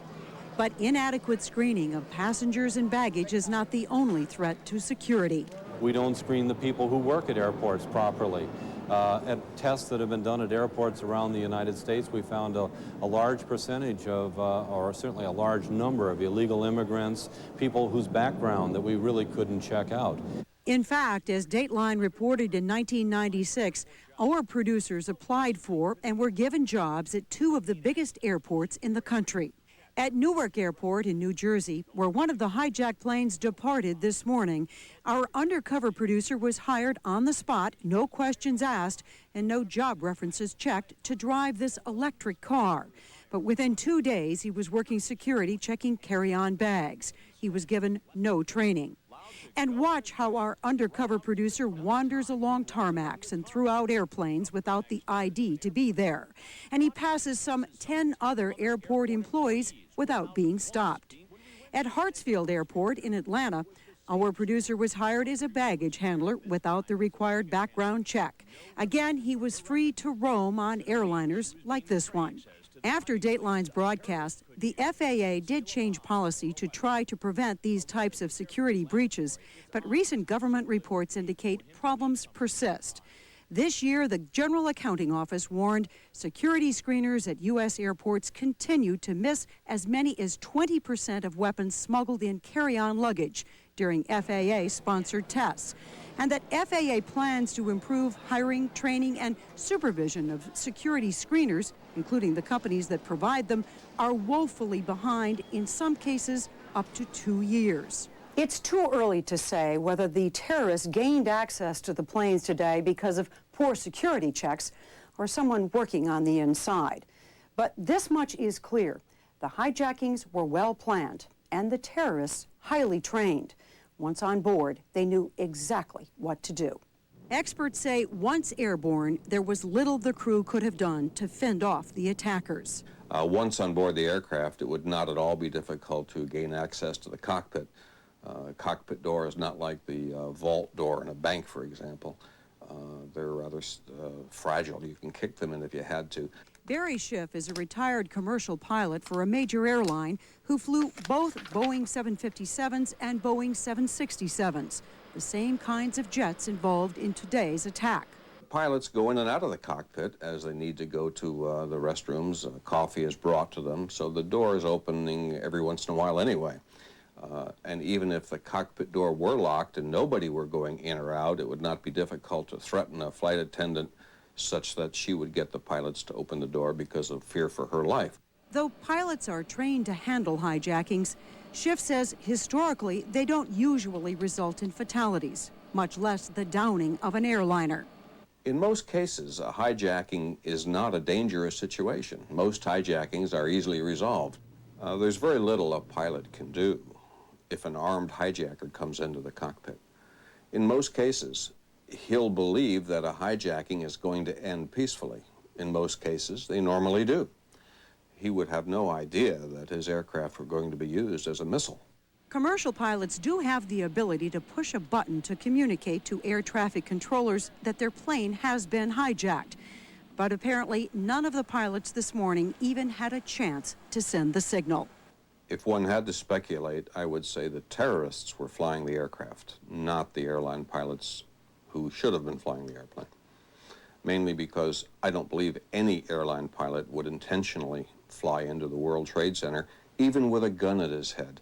But inadequate screening of passengers and baggage is not the only threat to security. We don't screen the people who work at airports properly. At tests that have been done at airports around the United States, we found a large percentage of, or certainly a large number of illegal immigrants, people whose background that we really couldn't check out. In fact, as Dateline reported in 1996, our producers applied for and were given jobs at 2 of the biggest airports in the country. At Newark Airport in New Jersey, where one of the hijacked planes departed this morning, our undercover producer was hired on the spot, no questions asked, and no job references checked to drive this electric car. But within 2 days, he was working security, checking carry-on bags. He was given no training. And watch how our undercover producer wanders along tarmacs and throughout airplanes without the ID to be there. And he passes some 10 other airport employees without being stopped. At Hartsfield Airport in Atlanta, our producer was hired as a baggage handler without the required background check. Again, he was free to roam on airliners like this one. After Dateline's broadcast, the FAA did change policy to try to prevent these types of security breaches, but recent government reports indicate problems persist. This year, the General Accounting Office warned security screeners at U.S. airports continue to miss as many as 20% of weapons smuggled in carry-on luggage during FAA-sponsored tests, and that FAA plans to improve hiring, training, and supervision of security screeners, including the companies that provide them, are woefully behind, in some cases up to 2 years. It's too early to say whether the terrorists gained access to the planes today because of poor security checks or someone working on the inside. But this much is clear. The hijackings were well planned and the terrorists highly trained. Once on board, they knew exactly what to do. Experts say once airborne, there was little the crew could have done to fend off the attackers. Once on board the aircraft, it would not at all be difficult to gain access to the cockpit. Cockpit door is not like the vault door in a bank, for example. They're rather fragile. You can kick them in if you had to. Barry Schiff is a retired commercial pilot for a major airline who flew both Boeing 757s and Boeing 767s, the same kinds of jets involved in today's attack. Pilots go in and out of the cockpit as they need to go to the restrooms. Coffee is brought to them, so the door is opening every once in a while anyway. And even if the cockpit door were locked and nobody were going in or out, it would not be difficult to threaten a flight attendant such that she would get the pilots to open the door because of fear for her life. Though pilots are trained to handle hijackings, Schiff says historically they don't usually result in fatalities, much less the downing of an airliner. In most cases, a hijacking is not a dangerous situation. Most hijackings are easily resolved. There's very little a pilot can do if an armed hijacker comes into the cockpit. In most cases, he'll believe that a hijacking is going to end peacefully. In most cases, they normally do. He would have no idea that his aircraft were going to be used as a missile. Commercial pilots do have the ability to push a button to communicate to air traffic controllers that their plane has been hijacked. But apparently, none of the pilots this morning even had a chance to send the signal. If one had to speculate, I would say the terrorists were flying the aircraft, not the airline pilots who should have been flying the airplane. Mainly because I don't believe any airline pilot would intentionally fly into the World Trade Center, even with a gun at his head.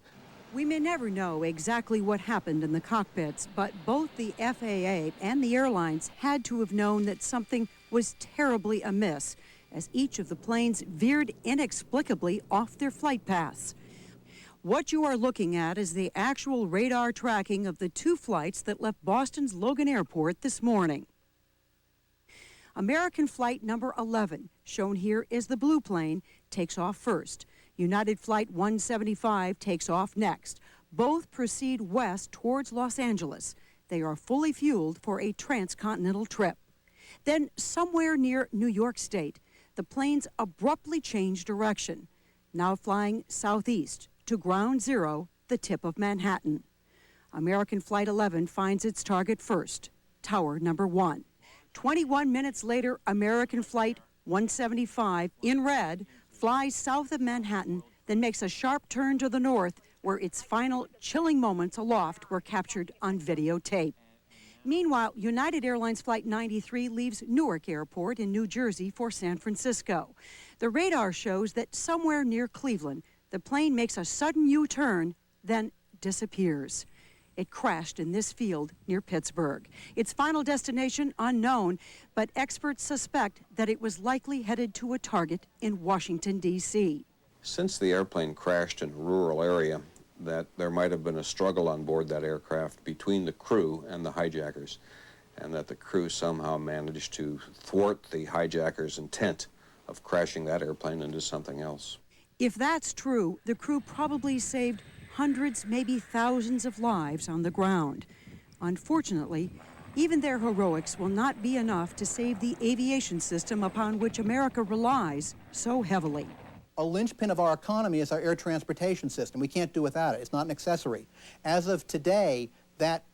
We may never know exactly what happened in the cockpits, but both the FAA and the airlines had to have known that something was terribly amiss, as each of the planes veered inexplicably off their flight paths. What you are looking at is the actual radar tracking of the two flights that left Boston's Logan Airport this morning. American flight number 11, shown here is the blue plane, takes off first. United Flight 175 takes off next. Both proceed west towards Los Angeles. They are fully fueled for a transcontinental trip. Then, somewhere near New York State, the planes abruptly change direction, now flying southeast to Ground Zero, the tip of Manhattan. American Flight 11 finds its target first, Tower number 1. 21 minutes later, American Flight 175, in red, flies south of Manhattan, then makes a sharp turn to the north, where its final chilling moments aloft were captured on videotape. Meanwhile, United Airlines Flight 93 leaves Newark Airport in New Jersey for San Francisco. The radar shows that somewhere near Cleveland, the plane makes a sudden U-turn, then disappears. It crashed in this field near Pittsburgh. Its final destination unknown, but experts suspect that it was likely headed to a target in Washington, D.C. Since the airplane crashed in a rural area, that there might have been a struggle on board that aircraft between the crew and the hijackers, and that the crew somehow managed to thwart the hijackers' intent of crashing that airplane into something else. If that's true, the crew probably saved hundreds, maybe thousands of lives on the ground. Unfortunately, even their heroics will not be enough to save the aviation system upon which America relies so heavily. A linchpin of our economy is our air transportation system. We can't do without it. It's not an accessory. As of today, that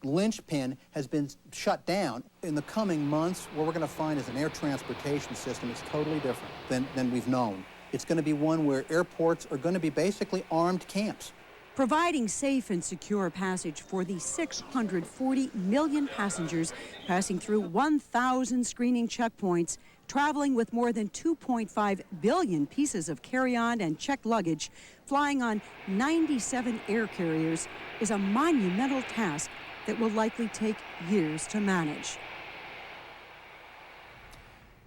linchpin has been shut down. In the coming months, what we're going to find is an air transportation system that's totally different than we've known. It's going to be one where airports are going to be basically armed camps. Providing safe and secure passage for the 640 million passengers passing through 1,000 screening checkpoints, traveling with more than 2.5 billion pieces of carry-on and checked luggage, flying on 97 air carriers is a monumental task that will likely take years to manage.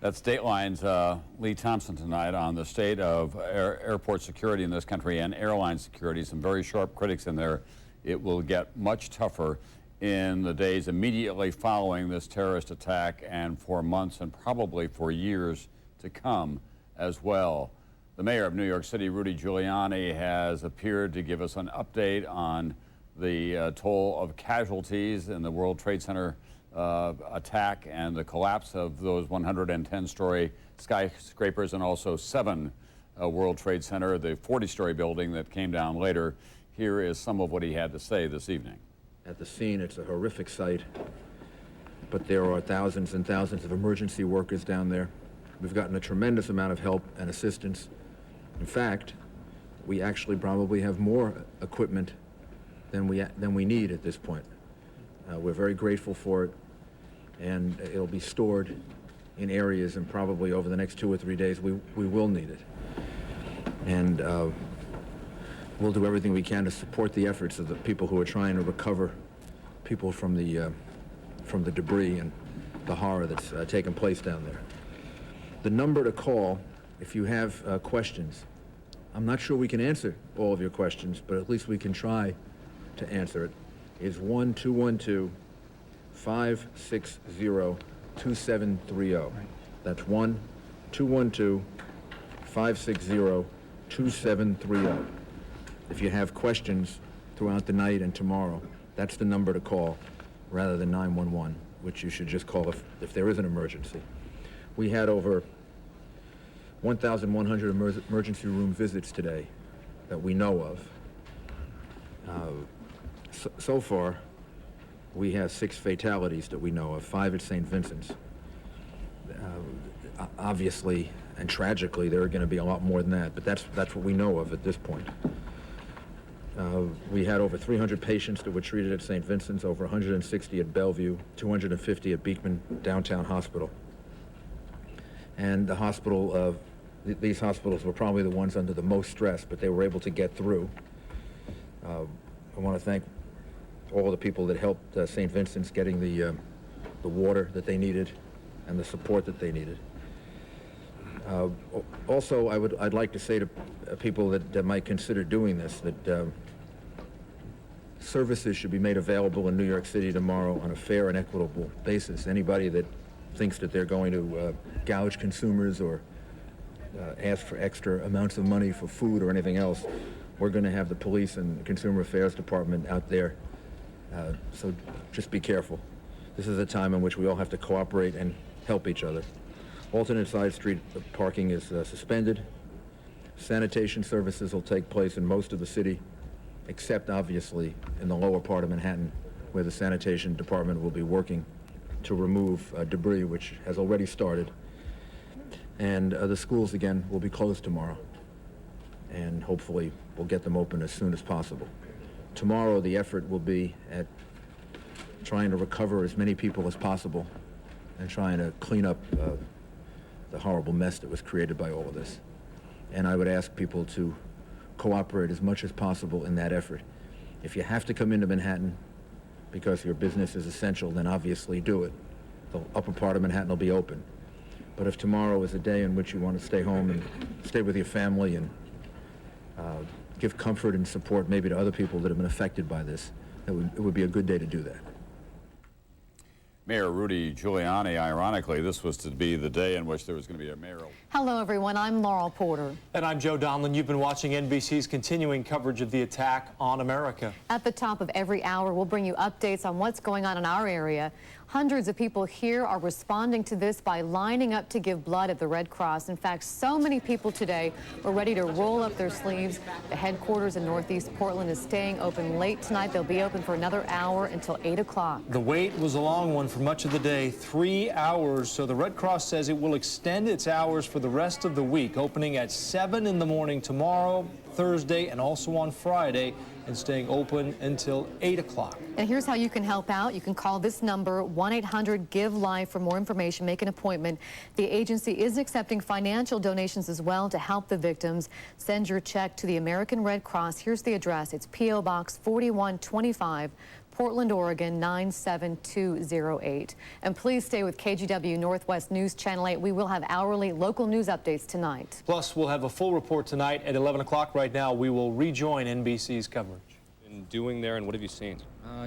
That's Dateline's Lee Thompson tonight on the state of airport security in this country and airline security. Some very sharp critics in there. It will get much tougher in the days immediately following this terrorist attack and for months and probably for years to come as well. The mayor of New York City, Rudy Giuliani, has appeared to give us an update on the toll of casualties in the World Trade Center attack and the collapse of those 110-story skyscrapers and also 7 World Trade Center, the 40-story building that came down later. Here is some of what he had to say this evening. At the scene, it's a horrific sight, but there are thousands and thousands of emergency workers down there. We've gotten a tremendous amount of help and assistance. In fact, we actually probably have more equipment than we need at this point. We're very grateful for it, and it'll be stored in areas, and probably over the next 2 or 3 days we will need it. And we'll do everything we can to support the efforts of the people who are trying to recover people from the debris and the horror that's taken place down there. The number to call if you have questions. I'm not sure we can answer all of your questions, but at least we can try to answer it, is 1-212-560-2730. That's 1-212-560-2730. If you have questions throughout the night and tomorrow, that's the number to call rather than 911, which you should just call if there is an emergency. We had over 1,100 emergency room visits today that we know of. So far, we have 6 fatalities that we know of, 5 at St. Vincent's. Obviously and tragically, there are going to be a lot more than that, but that's what we know of at this point. We had over 300 patients that were treated at St. Vincent's, over 160 at Bellevue, 250 at Beekman Downtown Hospital. And the hospital, these hospitals were probably the ones under the most stress, but they were able to get through. I want to thank all the people that helped St. Vincent's getting the water that they needed and the support that they needed. Also, I'd like to say to people that might consider doing this that services should be made available in New York City tomorrow on a fair and equitable basis. Anybody that thinks that they're going to gouge consumers or ask for extra amounts of money for food or anything else, we're going to have the police and Consumer Affairs Department out there. So just be careful. This is a time in which we all have to cooperate and help each other. Alternate side street parking is suspended. Sanitation services will take place in most of the city, except obviously in the lower part of Manhattan, where the sanitation department will be working to remove debris, which has already started. And the schools, again, will be closed tomorrow. And hopefully we'll get them open as soon as possible. Tomorrow, the effort will be at trying to recover as many people as possible and trying to clean up the horrible mess that was created by all of this. And I would ask people to cooperate as much as possible in that effort. If you have to come into Manhattan because your business is essential, then obviously do it. The upper part of Manhattan will be open. But if tomorrow is a day in which you want to stay home and stay with your family and give comfort and support maybe to other people that have been affected by this, it would be a good day to do that. Mayor Rudy Giuliani. Ironically, this was to be the day in which there was going to be a mayoral. Hello, everyone. I'm Laurel Porter. And I'm Joe Donlin. You've been watching NBC's continuing coverage of the attack on America. At the top of every hour, we'll bring you updates on what's going on in our area. Hundreds of people here are responding to this by lining up to give blood at the Red Cross. In fact, so many people today are ready to roll up their sleeves. The headquarters in Northeast Portland is staying open late tonight. They'll be open for another hour until 8 o'clock. The wait was a long one for much of the day, 3 hours. So the Red Cross says it will extend its hours for the rest of the week, opening at 7 in the morning tomorrow, Thursday, and also on Friday, and staying open until 8 o'clock. And here's how you can help out. You can call this number, 1-800-GIVE-LIFE, for more information. Make an appointment. The agency is accepting financial donations as well to help the victims. Send your check to the American Red Cross. Here's the address. It's P.O. Box 4125, Portland, Oregon 97208. And please stay with KGW Northwest News Channel 8. We will have hourly local news updates tonight. Plus, we'll have a full report tonight at 11 o'clock. Right now, we will rejoin NBC's coverage. Doing there, and what have you seen?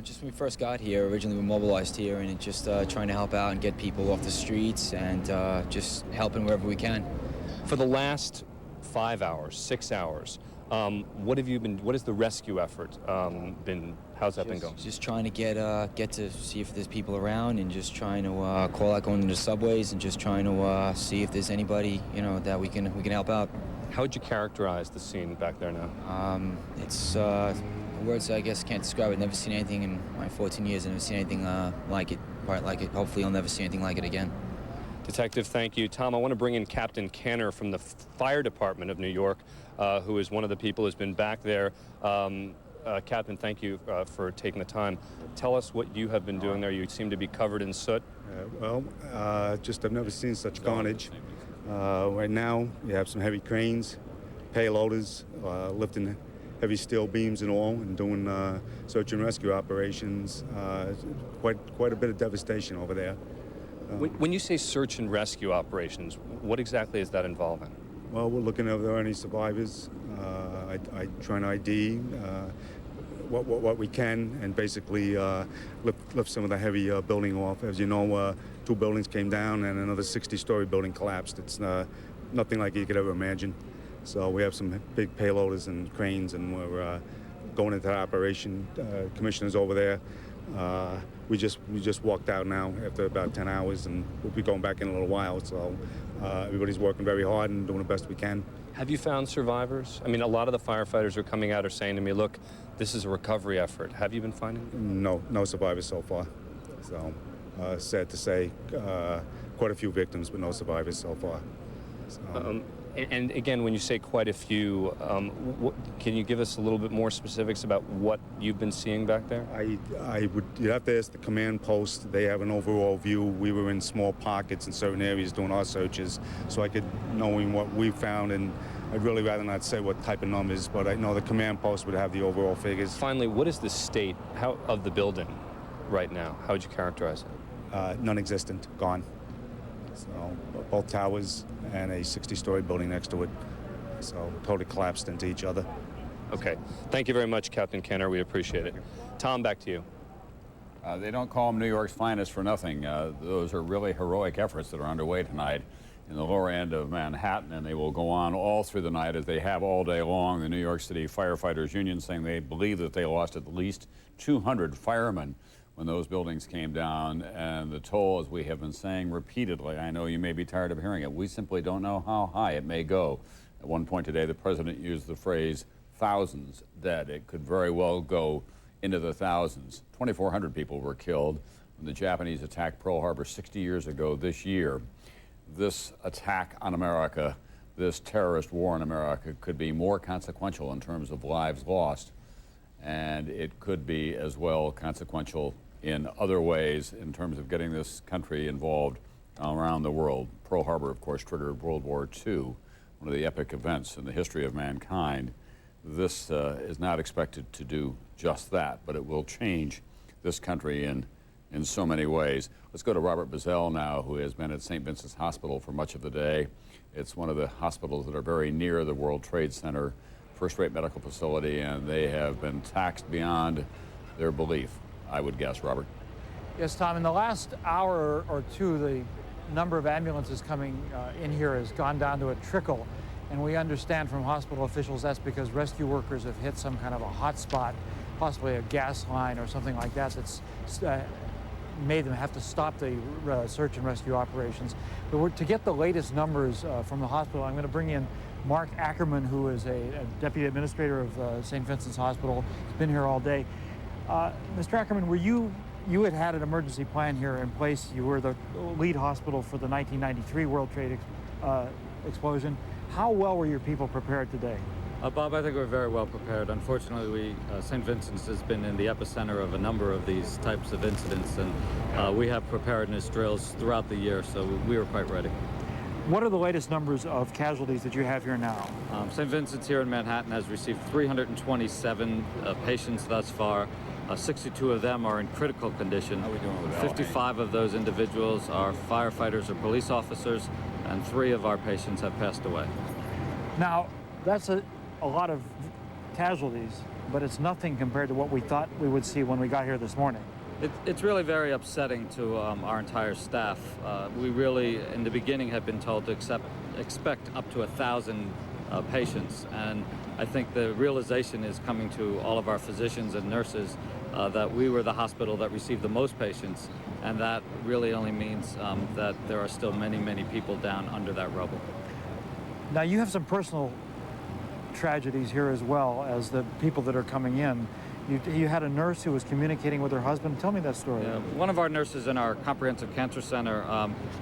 Just when we first got here, originally we mobilized here, and just trying to help out and get people off the streets and just helping wherever we can. For the last 5 hours, 6 hours, what is the rescue effort been? How's that been going? Just trying to get to see if there's people around, and just trying to call out going into the subways, and just trying to see if there's anybody that we can help out. How would you characterize the scene back there now? It's words I guess can't describe it. Never seen anything in my 14 years. I've never seen anything like it, quite like it. Hopefully I'll never see anything like it again. Detective, thank you. Tom, I want to bring in Captain Kenner from the Fire Department of New York, who is one of the people who's been back there. Captain, thank you for taking the time. Tell us what you have been doing there. You seem to be covered in soot. Just I've never seen such carnage. Right now, you have some heavy cranes, payloaders, lifting heavy steel beams and all, and doing search and rescue operations. Quite a bit of devastation over there. When you say search and rescue operations, what exactly is that involving? Well, we're looking if there are any survivors. I try and ID what we can, and basically lift some of the heavy building off. As you know, 2 buildings came down and another 60-story building collapsed. It's nothing like you could ever imagine. So we have some big payloaders and cranes, and we're going into that operation. Commissioner's over there. We just walked out now after about 10 hours, and we'll be going back in a little while. So everybody's working very hard and doing the best we can. Have you found survivors? I mean, a lot of the firefighters are coming out are saying to me, look, this is a recovery effort. Have you been finding them? No survivors so far. So sad to say, quite a few victims, but no survivors so far. So, and again, when you say quite a few, can you give us a little bit more specifics about what you've been seeing back there? You'd have to ask the command post. They have an overall view. We were in small pockets in certain areas doing our searches, so I could, knowing what we found, and I'd really rather not say what type of numbers, but I know the command post would have the overall figures. Finally, what is the state of the building right now? How would you characterize it? Non-existent, gone. So both towers and a 60-story building next to it. So totally collapsed into each other. Okay. Thank you very much, Captain Kenner. We appreciate it. Tom, back to you. They don't call them New York's finest for nothing. Those are really heroic efforts that are underway tonight in the lower end of Manhattan, and they will go on all through the night as they have all day long. The New York City Firefighters Union saying they believe that they lost at least 200 firemen when those buildings came down, and the toll, as we have been saying repeatedly, I know you may be tired of hearing it, we simply don't know how high it may go. At one point today, the president used the phrase, thousands dead. It could very well go into the thousands. 2,400 people were killed when the Japanese attacked Pearl Harbor 60 years ago this year. This attack on America, this terrorist war in America, could be more consequential in terms of lives lost, and it could be as well consequential in other ways in terms of getting this country involved around the world. Pearl Harbor, of course, triggered World War II, one of the epic events in the history of mankind. This is not expected to do just that, but it will change this country in so many ways. Let's go to Robert Bazell now, who has been at St. Vincent's Hospital for much of the day. It's one of the hospitals that are very near the World Trade Center, first-rate medical facility, and they have been taxed beyond their belief, I would guess. Robert. Yes, Tom, in the last hour or two, the number of ambulances coming in here has gone down to a trickle. And we understand from hospital officials that's because rescue workers have hit some kind of a hot spot, possibly a gas line or something like that, that's made them have to stop the search and rescue operations. But to get the latest numbers from the hospital, I'm going to bring in Mark Ackerman, who is a deputy administrator of St. Vincent's Hospital. He's been here all day. Mr. Ackerman, you had an emergency plan here in place. You were the lead hospital for the 1993 World Trade explosion. How well were your people prepared today? Bob, I think we're very well prepared. Unfortunately, St. Vincent's has been in the epicenter of a number of these types of incidents, and we have preparedness drills throughout the year, so we were quite ready. What are the latest numbers of casualties that you have here now? St. Vincent's here in Manhattan has received 327 patients thus far. 62 of them are in critical condition. How are we doing with 55 of those individuals are firefighters or police officers, and 3 of our patients have passed away. Now, that's a lot of casualties, but it's nothing compared to what we thought we would see when we got here this morning. It's really very upsetting to our entire staff. We really, in the beginning, had been told to expect up to 1,000 patients, and I think the realization is coming to all of our physicians and nurses that we were the hospital that received the most patients, and that really only means that there are still many, many people down under that rubble. Now, you have some personal tragedies here as well as the people that are coming in. You had a nurse who was communicating with her husband. Tell me that story. Yeah, one of our nurses in our comprehensive cancer center,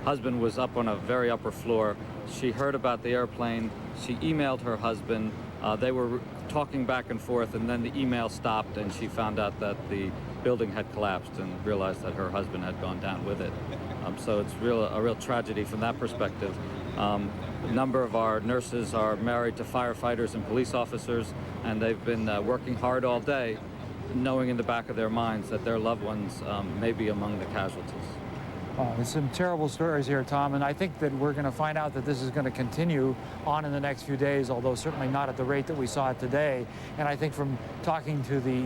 husband was up on a very upper floor. She heard about the airplane. She emailed her husband. They were talking back and forth, and then the email stopped, and she found out that the building had collapsed and realized that her husband had gone down with it. So it's a real tragedy from that perspective. A number of our nurses are married to firefighters and police officers, and they've been working hard all day, knowing in the back of their minds that their loved ones may be among the casualties. There's some terrible stories here, Tom, and I think that we're going to find out that this is going to continue on in the next few days, although certainly not at the rate that we saw it today. And I think from talking to the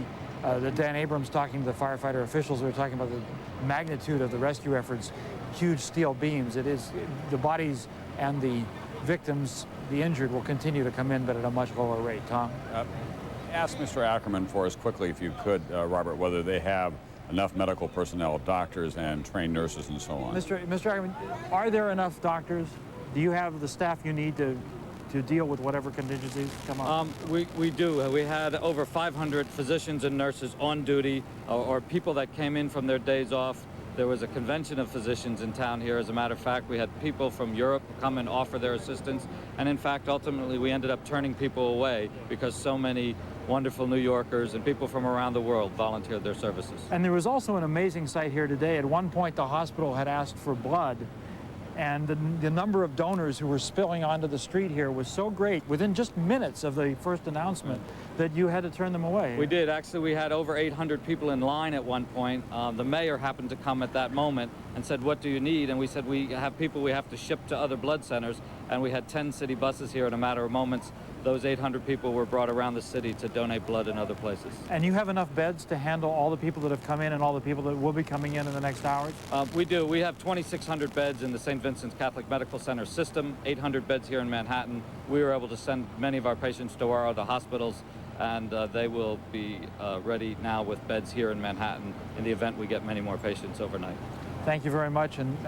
Dan Abrams, talking to the firefighter officials, we were talking about the magnitude of the rescue efforts, huge steel beams. It is the bodies and the victims, the injured, will continue to come in, but at a much lower rate. Tom? Ask Mr. Ackerman for us quickly, if you could, Robert, whether they have enough medical personnel, doctors and trained nurses and so on. Mr. Ackerman, are there enough doctors? Do you have the staff you need to deal with whatever contingencies come up? We do. We had over 500 physicians and nurses on duty, or people that came in from their days off. There was a convention of physicians in town here. As a matter of fact, we had people from Europe come and offer their assistance. And in fact, ultimately, we ended up turning people away because so many wonderful New Yorkers and people from around the world volunteered their services. And there was also an amazing sight here today. At one point, the hospital had asked for blood, and the number of donors who were spilling onto the street here was so great, within just minutes of the first announcement, that you had to turn them away. We did. Actually, we had over 800 people in line at one point. The mayor happened to come at that moment and said, "What do you need?" And we said, "We have people we have to ship to other blood centers." And we had 10 city buses here in a matter of moments. Those 800 people were brought around the city to donate blood in other places. And you have enough beds to handle all the people that have come in and all the people that will be coming in the next hours? We do. We have 2,600 beds in the St. Vincent's Catholic Medical Center system, 800 beds here in Manhattan. We were able to send many of our patients to our other hospitals, and they will be ready now with beds here in Manhattan in the event we get many more patients overnight. Thank you very much, and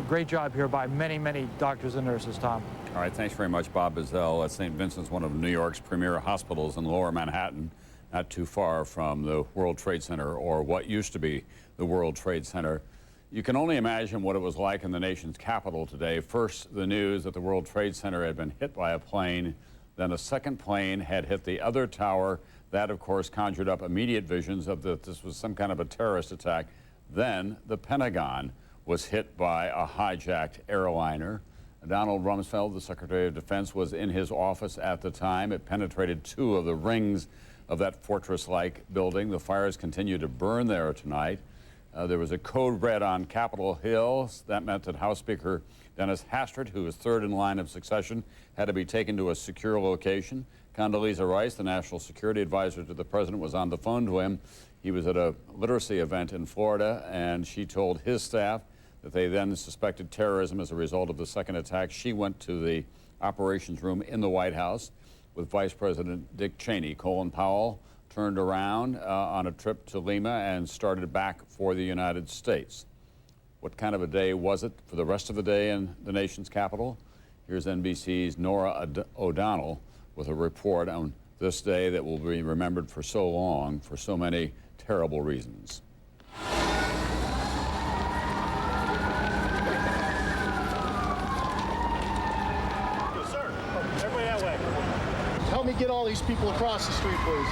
great job here by many, many doctors and nurses, Tom. All right, thanks very much, Bob Bazell at St. Vincent's, one of New York's premier hospitals in Lower Manhattan, not too far from the World Trade Center, or what used to be the World Trade Center. You can only imagine what it was like in the nation's capital today. First, the news that the World Trade Center had been hit by a plane, then a second plane had hit the other tower. That, of course, conjured up immediate visions of that this was some kind of a terrorist attack. Then the Pentagon was hit by a hijacked airliner. Donald Rumsfeld, the Secretary of Defense, was in his office at the time. It penetrated 2 of the rings of that fortress-like building. The fires continue to burn there tonight. There was a code red on Capitol Hill. That meant that House Speaker Dennis Hastert, who was third in line of succession, had to be taken to a secure location. Condoleezza Rice, the national security advisor to the president, was on the phone to him. He was at a literacy event in Florida, and she told his staff that they then suspected terrorism as a result of the second attack. She went to the operations room in the White House with Vice President Dick Cheney. Colin Powell turned around on a trip to Lima and started back for the United States. What kind of a day was it for the rest of the day in the nation's capital? Here's NBC's Nora O'Donnell with a report on this day that will be remembered for so long, for so many terrible reasons. Help me get all these people across the street, please.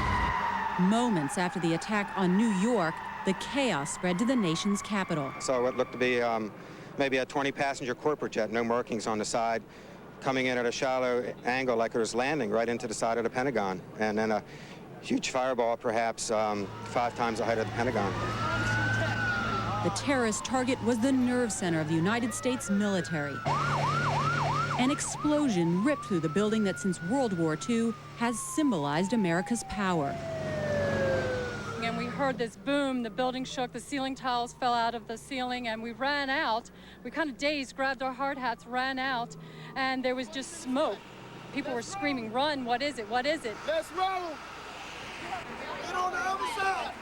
Moments after the attack on New York, the chaos spread to the nation's capital. So what looked to be maybe a 20-passenger corporate jet, no markings on the side, coming in at a shallow angle like it was landing right into the side of the Pentagon. And then a huge fireball, perhaps 5 times the height of the Pentagon. The terrorist target was the nerve center of the United States military. An explosion ripped through the building that since World War II has symbolized America's power. And we heard this boom, the building shook, the ceiling tiles fell out of the ceiling, and we ran out. We kind of dazed, grabbed our hard hats, ran out, and there was just smoke. People were screaming, "Run, what is it, what is it?" Let's roll! Get on the other side!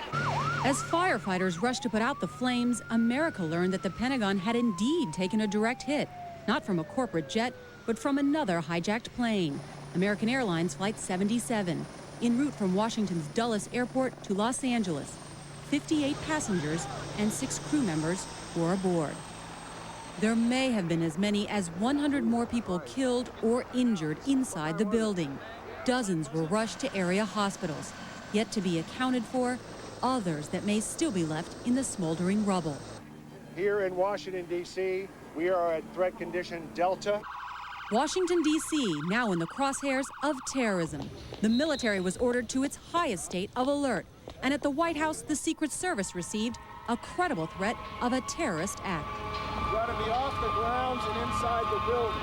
As firefighters rushed to put out the flames, America learned that the Pentagon had indeed taken a direct hit, not from a corporate jet, but from another hijacked plane, American Airlines Flight 77, en route from Washington's Dulles Airport to Los Angeles. 58 passengers and 6 crew members were aboard. There may have been as many as 100 more people killed or injured inside the building. Dozens were rushed to area hospitals, yet to be accounted for, others that may still be left in the smoldering rubble. Here in Washington, D.C., we are at threat condition Delta. Washington, D.C., now in the crosshairs of terrorism. The military was ordered to its highest state of alert. And at the White House, the Secret Service received a credible threat of a terrorist act. You've got to be off the grounds and inside the building.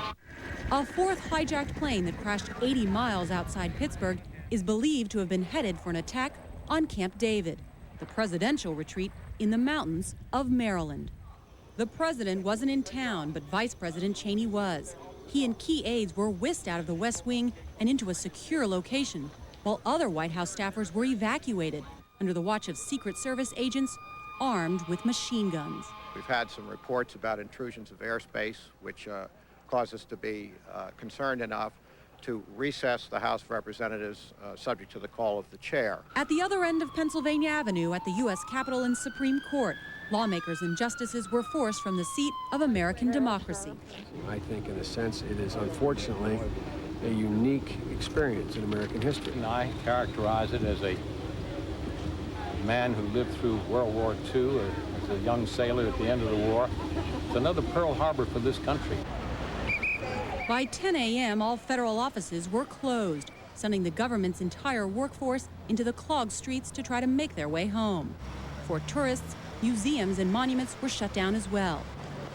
A fourth hijacked plane that crashed 80 miles outside Pittsburgh is believed to have been headed for an attack on Camp David, the presidential retreat in the mountains of Maryland. The president wasn't in town, but Vice President Cheney was. He and key aides were whisked out of the West Wing and into a secure location, while other White House staffers were evacuated under the watch of Secret Service agents armed with machine guns. We've had some reports about intrusions of airspace, which caused us to be concerned enough to recess the House of Representatives subject to the call of the chair. At the other end of Pennsylvania Avenue at the U.S. Capitol and Supreme Court, lawmakers and justices were forced from the seat of American democracy. I think, in a sense, it is unfortunately a unique experience in American history. And I characterize it as a man who lived through World War II, or as a young sailor at the end of the war. It's another Pearl Harbor for this country. By 10 a.m., all federal offices were closed, sending the government's entire workforce into the clogged streets to try to make their way home. For tourists, museums and monuments were shut down as well.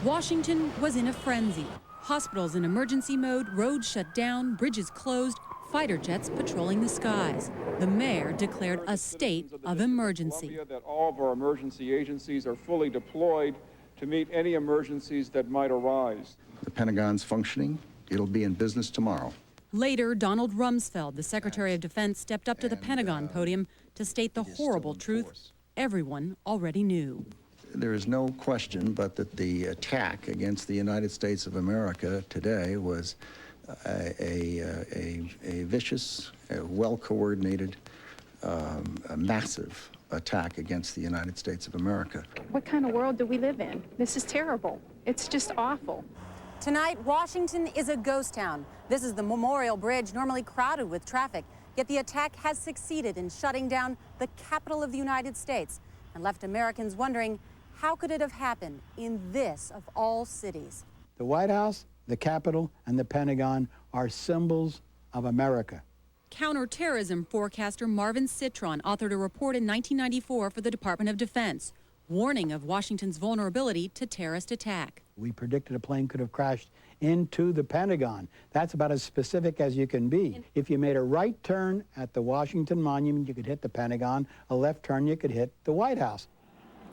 Washington was in a frenzy. Hospitals in emergency mode, roads shut down, bridges closed, fighter jets patrolling the skies. The mayor declared a state of emergency. That all of our emergency agencies are fully deployed to meet any emergencies that might arise. The Pentagon's functioning. It'll be in business tomorrow. Later, Donald Rumsfeld, the Secretary of Defense, stepped up to the Pentagon podium to state the horrible truth everyone already knew. There is no question but that the attack against the United States of America today was a vicious, well-coordinated, massive attack against the United States of America. What kind of world do we live in? This is terrible. It's just awful. Tonight, Washington is a ghost town. This is the Memorial Bridge, normally crowded with traffic. Yet the attack has succeeded in shutting down the capital of the United States and left Americans wondering, how could it have happened in this of all cities? The White House, the Capitol, and the Pentagon are symbols of America. Counterterrorism forecaster Marvin Citron authored a report in 1994 for the Department of Defense, warning of Washington's vulnerability to terrorist attack. We predicted a plane could have crashed into the Pentagon. That's about as specific as you can be. If you made a right turn at the Washington Monument, you could hit the Pentagon. A left turn, you could hit the White House.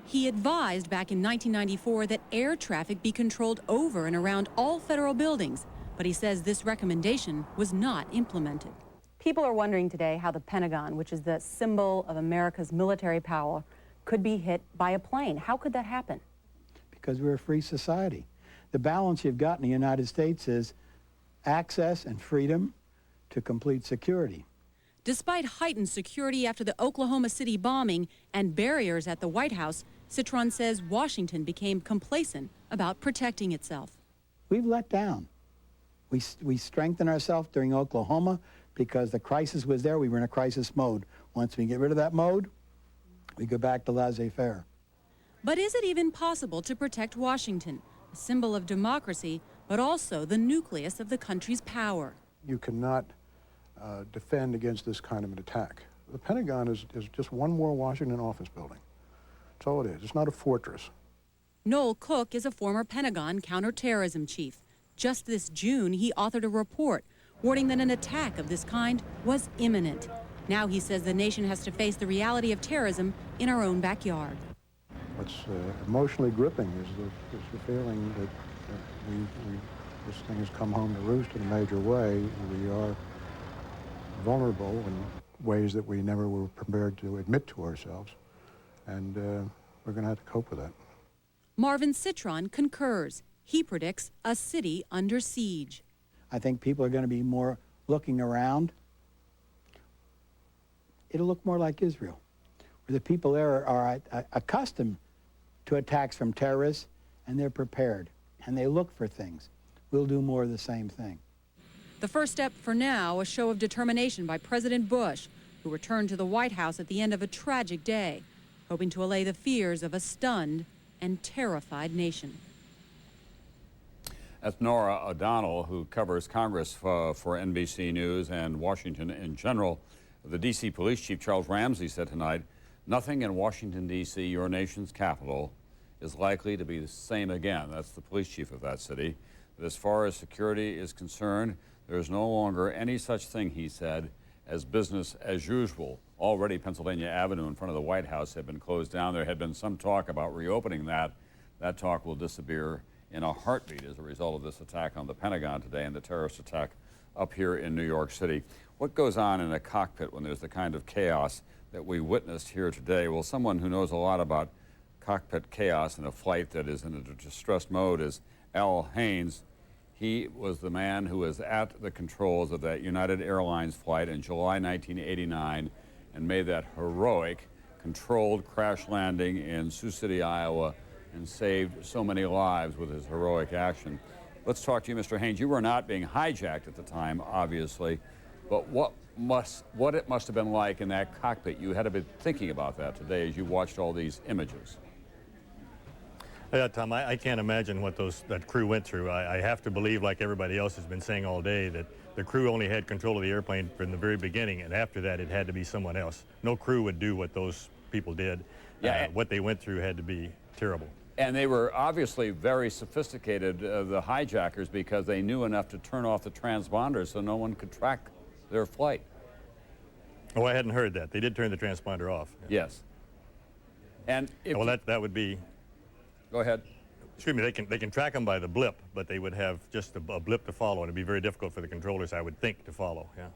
He advised back in 1994 that air traffic be controlled over and around all federal buildings, but he says this recommendation was not implemented. People are wondering today how the Pentagon, which is the symbol of America's military power, could be hit by a plane. How could that happen? Because we're a free society. The balance you've got in the United States is access and freedom to complete security. Despite heightened security after the Oklahoma City bombing and barriers at the White House, Citron says Washington became complacent about protecting itself. We've let down. We strengthened ourselves during Oklahoma because the crisis was there. We were in a crisis mode. Once we get rid of that mode, we go back to laissez-faire. But is it even possible to protect Washington, a symbol of democracy, but also the nucleus of the country's power? You cannot defend against this kind of an attack. The Pentagon is just one more Washington office building. That's all it is. It's not a fortress. Noel Cook is a former Pentagon counterterrorism chief. Just this June, he authored a report warning that an attack of this kind was imminent. Now he says the nation has to face the reality of terrorism in our own backyard. What's emotionally gripping is the feeling that this thing has come home to roost in a major way. We are vulnerable in ways that we never were prepared to admit to ourselves, and we're going to have to cope with that. Marvin Citron concurs. He predicts a city under siege. I think people are going to be more looking around. It'll look more like Israel, where the people there are accustomed to attacks from terrorists, and they're prepared, and they look for things. We'll do more of the same thing. The first step for now, a show of determination by President Bush, who returned to the White House at the end of a tragic day, hoping to allay the fears of a stunned and terrified nation. That's Nora O'Donnell, who covers Congress for NBC News and Washington in general. The D.C. Police Chief Charles Ramsey said tonight, nothing in Washington, D.C., your nation's capital, is likely to be the same again. That's the police chief of that city. But as far as security is concerned, there is no longer any such thing, he said, as business as usual. Already, Pennsylvania Avenue in front of the White House had been closed down. There had been some talk about reopening that. That talk will disappear in a heartbeat as a result of this attack on the Pentagon today and the terrorist attack up here in New York City. What goes on in a cockpit when there's the kind of chaos that we witnessed here today? Well, someone who knows a lot about cockpit chaos in a flight that is in a distressed mode is Al Haynes. He was the man who was at the controls of that United Airlines flight in July 1989 and made that heroic, controlled crash landing in Sioux City, Iowa, and saved so many lives with his heroic action. Let's talk to you, Mr. Haynes. You were not being hijacked at the time, obviously, but what it must have been like in that cockpit. You had to be thinking about that today as you watched all these images. Yeah, Tom, I can't imagine what that crew went through. I have to believe, like everybody else has been saying all day, that the crew only had control of the airplane from the very beginning, and after that it had to be someone else. No crew would do what those people did. Yeah. What they went through had to be terrible. And they were obviously very sophisticated, the hijackers, because they knew enough to turn off the transponders so no one could track their flight. Oh, I hadn't heard that. They did turn the transponder off. Yes. And if well, that would be. Go ahead. Excuse me. They can track them by the blip, but they would have just a blip to follow, and it'd be very difficult for the controllers, I would think, to follow. Yeah.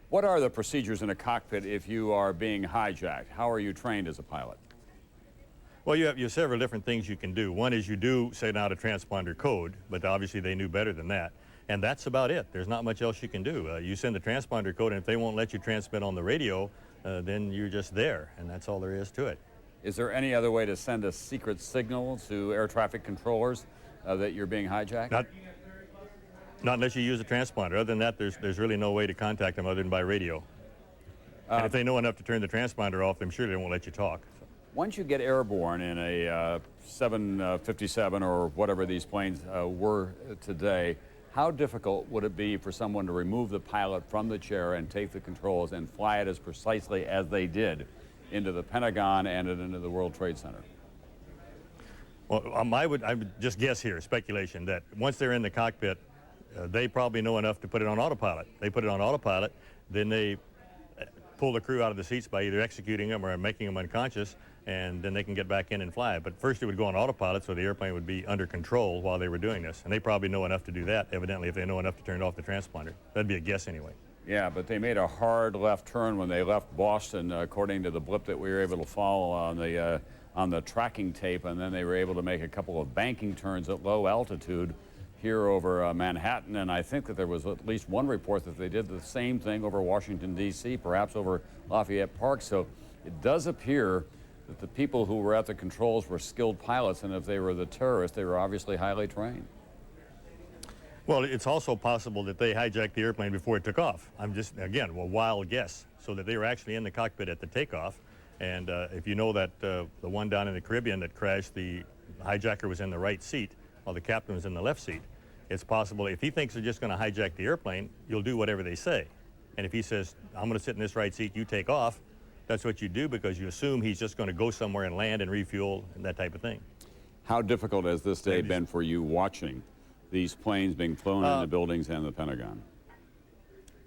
What are the procedures in a cockpit if you are being hijacked? How are you trained as a pilot? Well, you have several different things you can do. One is you do send out a transponder code, but obviously they knew better than that. And that's about it. There's not much else you can do. You send the transponder code, and if they won't let you transmit on the radio, then you're just there, and that's all there is to it. Is there any other way to send a secret signal to air traffic controllers that you're being hijacked? Not unless you use a transponder. Other than that, there's really no way to contact them other than by radio. And if they know enough to turn the transponder off, I'm sure they won't let you talk. Once you get airborne in a 757 or whatever these planes were today, how difficult would it be for someone to remove the pilot from the chair and take the controls and fly it as precisely as they did into the Pentagon and into the World Trade Center? Well, I would just guess here, speculation, that once they're in the cockpit, they probably know enough to put it on autopilot. They put it on autopilot, then they pull the crew out of the seats by either executing them or making them unconscious, and then they can get back in and fly. But first it would go on autopilot, so the airplane would be under control while they were doing this. And they probably know enough to do that, evidently, if they know enough to turn off the transponder. That'd be a guess anyway. Yeah, but they made a hard left turn when they left Boston, according to the blip that we were able to follow on the tracking tape, and then they were able to make a couple of banking turns at low altitude here over Manhattan, and I think that there was at least one report that they did the same thing over Washington, D.C., perhaps over Lafayette Park. So it does appear that the people who were at the controls were skilled pilots, and if they were the terrorists, they were obviously highly trained. Well, it's also possible that they hijacked the airplane before it took off. I'm just, again, a wild guess, so that they were actually in the cockpit at the takeoff. And if you know that the one down in the Caribbean that crashed, the hijacker was in the right seat while the captain was in the left seat. It's possible if he thinks they're just going to hijack the airplane, you'll do whatever they say. And if he says, I'm going to sit in this right seat, you take off, that's what you do, because you assume he's just going to go somewhere and land and refuel and that type of thing. How difficult has this day been for you watching these planes being flown into buildings and the Pentagon?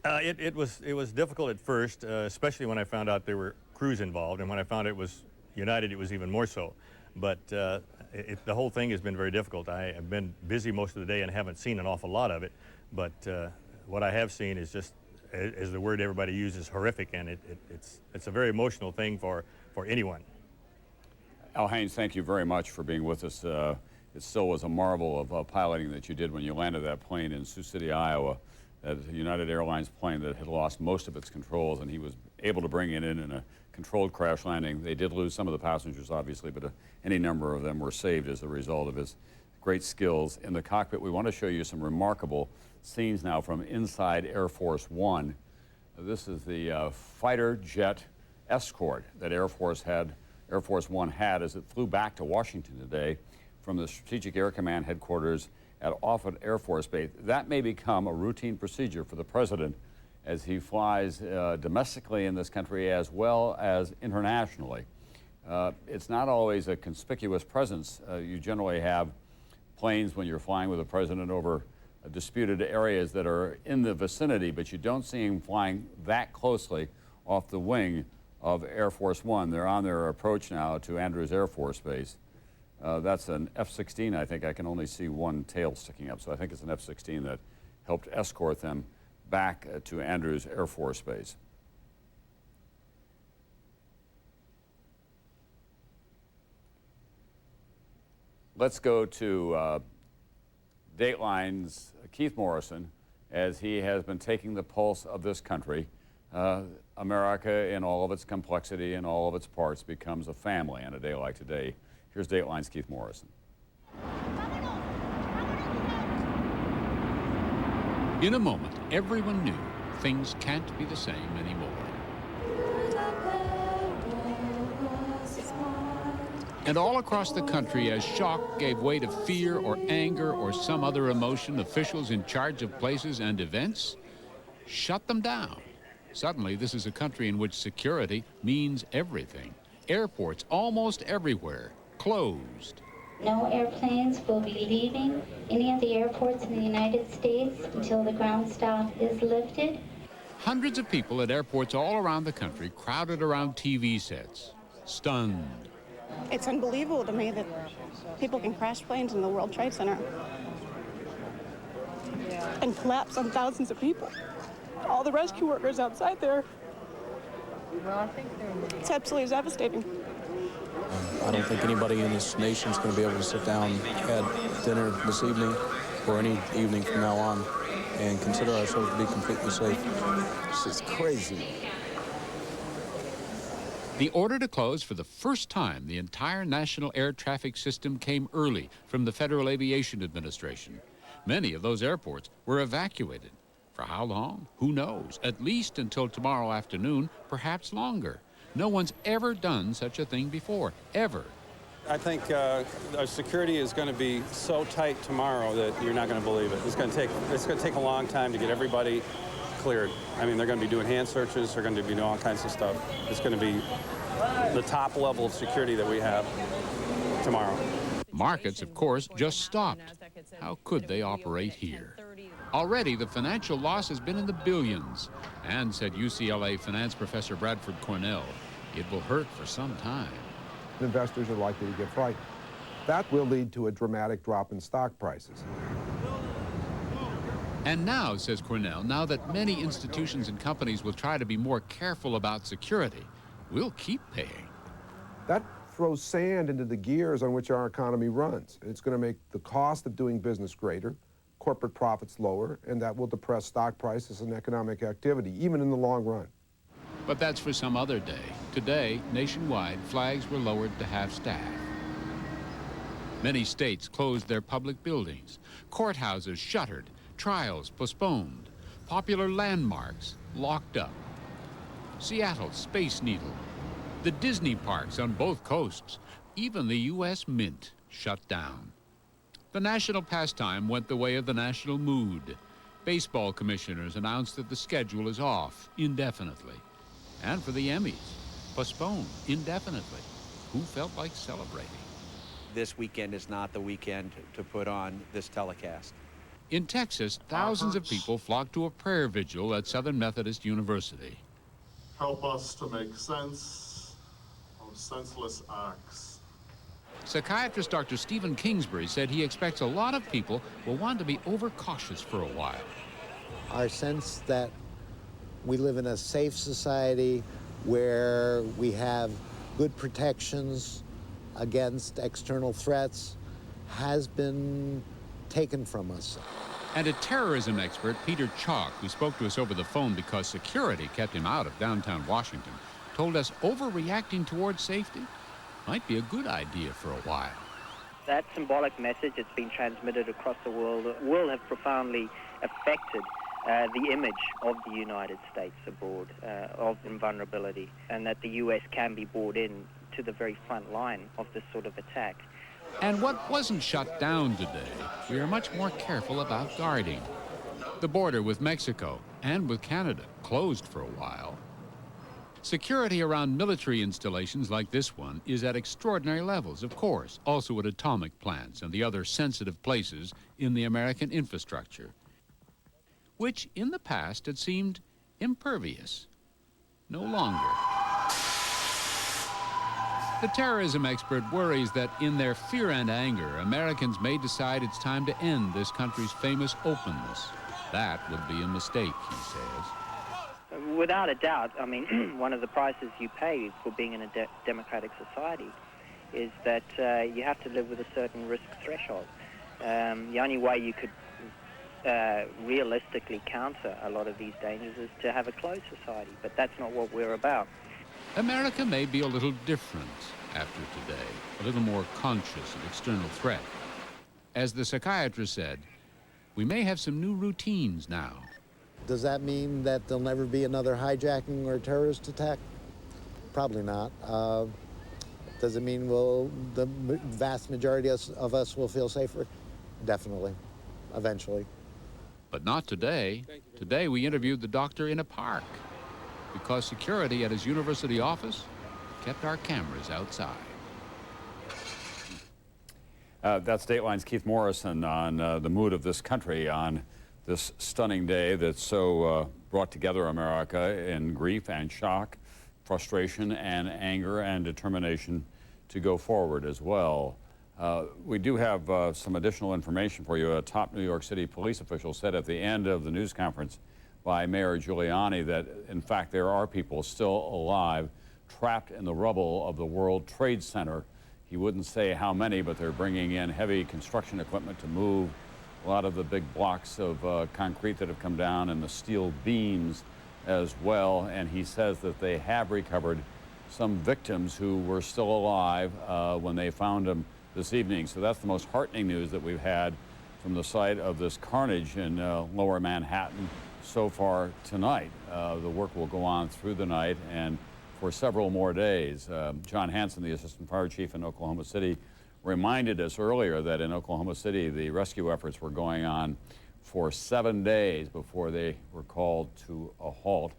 It was difficult at first, especially when I found out there were crews involved, and when I found it was United, it was even more so. But the whole thing has been very difficult. I have been busy most of the day and haven't seen an awful lot of it, but what I have seen is just, as the word everybody uses, horrific, and it's a very emotional thing for anyone. Al Haynes, thank you very much for being with us. It still was a marvel of piloting that you did when you landed that plane in Sioux City, Iowa, that United Airlines plane that had lost most of its controls, and he was able to bring it in a controlled crash landing. They did lose some of the passengers, obviously, but any number of them were saved as a result of his great skills in the cockpit. We want to show you some remarkable scenes now from inside Air Force One. This is the fighter jet escort that Air Force One had as it flew back to Washington today from the Strategic Air Command headquarters at Offutt Air Force Base. That may become a routine procedure for the president as he flies domestically in this country as well as internationally. It's not always a conspicuous presence. You generally have planes when you're flying with the president over disputed areas that are in the vicinity, but you don't see him flying that closely off the wing of Air Force One. They're on their approach now to Andrews Air Force Base. That's an F-16, I think. I can only see one tail sticking up, so I think it's an F-16 that helped escort them back to Andrews Air Force Base. Let's go to Dateline's Keith Morrison, as he has been taking the pulse of this country. America, in all of its complexity and all of its parts, becomes a family on a day like today. Here's Dateline's Keith Morrison. In a moment, everyone knew things can't be the same anymore. And all across the country, as shock gave way to fear or anger or some other emotion, officials in charge of places and events shut them down. Suddenly, this is a country in which security means everything. Airports almost everywhere closed. No airplanes will be leaving any of the airports in the United States until the ground stop is lifted. Hundreds of people at airports all around the country crowded around TV sets, stunned. It's unbelievable to me that people can crash planes in the World Trade Center and collapse on thousands of people. All the rescue workers outside there. It's absolutely devastating. I don't think anybody in this nation is going to be able to sit down at dinner this evening or any evening from now on and consider ourselves to be completely safe. It's crazy. The order to close for the first time the entire national air traffic system came early from the Federal Aviation Administration. Many of those airports were evacuated. For how long? Who knows? At least until tomorrow afternoon, perhaps longer. No one's ever done such a thing before, ever. I think our security is going to be so tight tomorrow that you're not going to believe it. It's going to take a long time to get everybody cleared. I mean, they're going to be doing hand searches. They're going to be doing all kinds of stuff. It's going to be the top level of security that we have tomorrow. Markets, of course, just stopped. How could they operate here? Already, the financial loss has been in the billions. And, said UCLA finance professor Bradford Cornell, it will hurt for some time. Investors are likely to get frightened. That will lead to a dramatic drop in stock prices. And now, says Cornell, now that many institutions and companies will try to be more careful about security, we'll keep paying. That throws sand into the gears on which our economy runs. It's going to make the cost of doing business greater, corporate profits lower, and that will depress stock prices and economic activity, even in the long run. But that's for some other day. Today, nationwide, flags were lowered to half-staff. Many states closed their public buildings, courthouses shuttered, trials postponed, popular landmarks locked up. Seattle's Space Needle, the Disney parks on both coasts, even the U.S. Mint shut down. The national pastime went the way of the national mood. Baseball commissioners announced that the schedule is off indefinitely. And for the Emmys, postponed indefinitely. Who felt like celebrating? This weekend is not the weekend to put on this telecast. In Texas, thousands of people flocked to a prayer vigil at Southern Methodist University. Help us to make sense of senseless acts. Psychiatrist Dr. Stephen Kingsbury said he expects a lot of people will want to be overcautious for a while. Our sense that we live in a safe society where we have good protections against external threats has been taken from us. And a terrorism expert, Peter Chalk, who spoke to us over the phone because security kept him out of downtown Washington, told us overreacting towards safety might be a good idea for a while. That symbolic message that's been transmitted across the world will have profoundly affected the image of the United States abroad, of invulnerability, and that the U.S. can be brought in to the very front line of this sort of attack. And what wasn't shut down today, we are much more careful about guarding. The border with Mexico and with Canada closed for a while. Security around military installations like this one is at extraordinary levels, of course, also at atomic plants and the other sensitive places in the American infrastructure, which in the past had seemed impervious. No longer. The terrorism expert worries that in their fear and anger, Americans may decide it's time to end this country's famous openness. That would be a mistake, he says. Without a doubt, I mean, one of the prices you pay for being in a democratic society is that you have to live with a certain risk threshold. The only way you could realistically counter a lot of these dangers is to have a closed society, but that's not what we're about. America may be a little different after today, a little more conscious of external threat. As the psychiatrist said, we may have some new routines now. Does that mean that there'll never be another hijacking or terrorist attack? Probably not. Does it mean the vast majority of us will feel safer? Definitely, eventually. But not today. Today we interviewed the doctor in a park because security at his university office kept our cameras outside. That's Dateline's Keith Morrison on the mood of this country on this stunning day that so brought together America in grief and shock, frustration and anger and determination to go forward as well. We do have some additional information for you. A top New York City police official said at the end of the news conference by Mayor Giuliani that, in fact, there are people still alive trapped in the rubble of the World Trade Center. He wouldn't say how many, but they're bringing in heavy construction equipment to move a lot of the big blocks of concrete that have come down and the steel beams as well. And he says that they have recovered some victims who were still alive when they found them this evening. So that's the most heartening news that we've had from the site of this carnage in Lower Manhattan so far tonight. The work will go on through the night and for several more days. John Hanson, the assistant fire chief in Oklahoma City, reminded us earlier that in Oklahoma City the rescue efforts were going on for 7 days before they were called to a halt,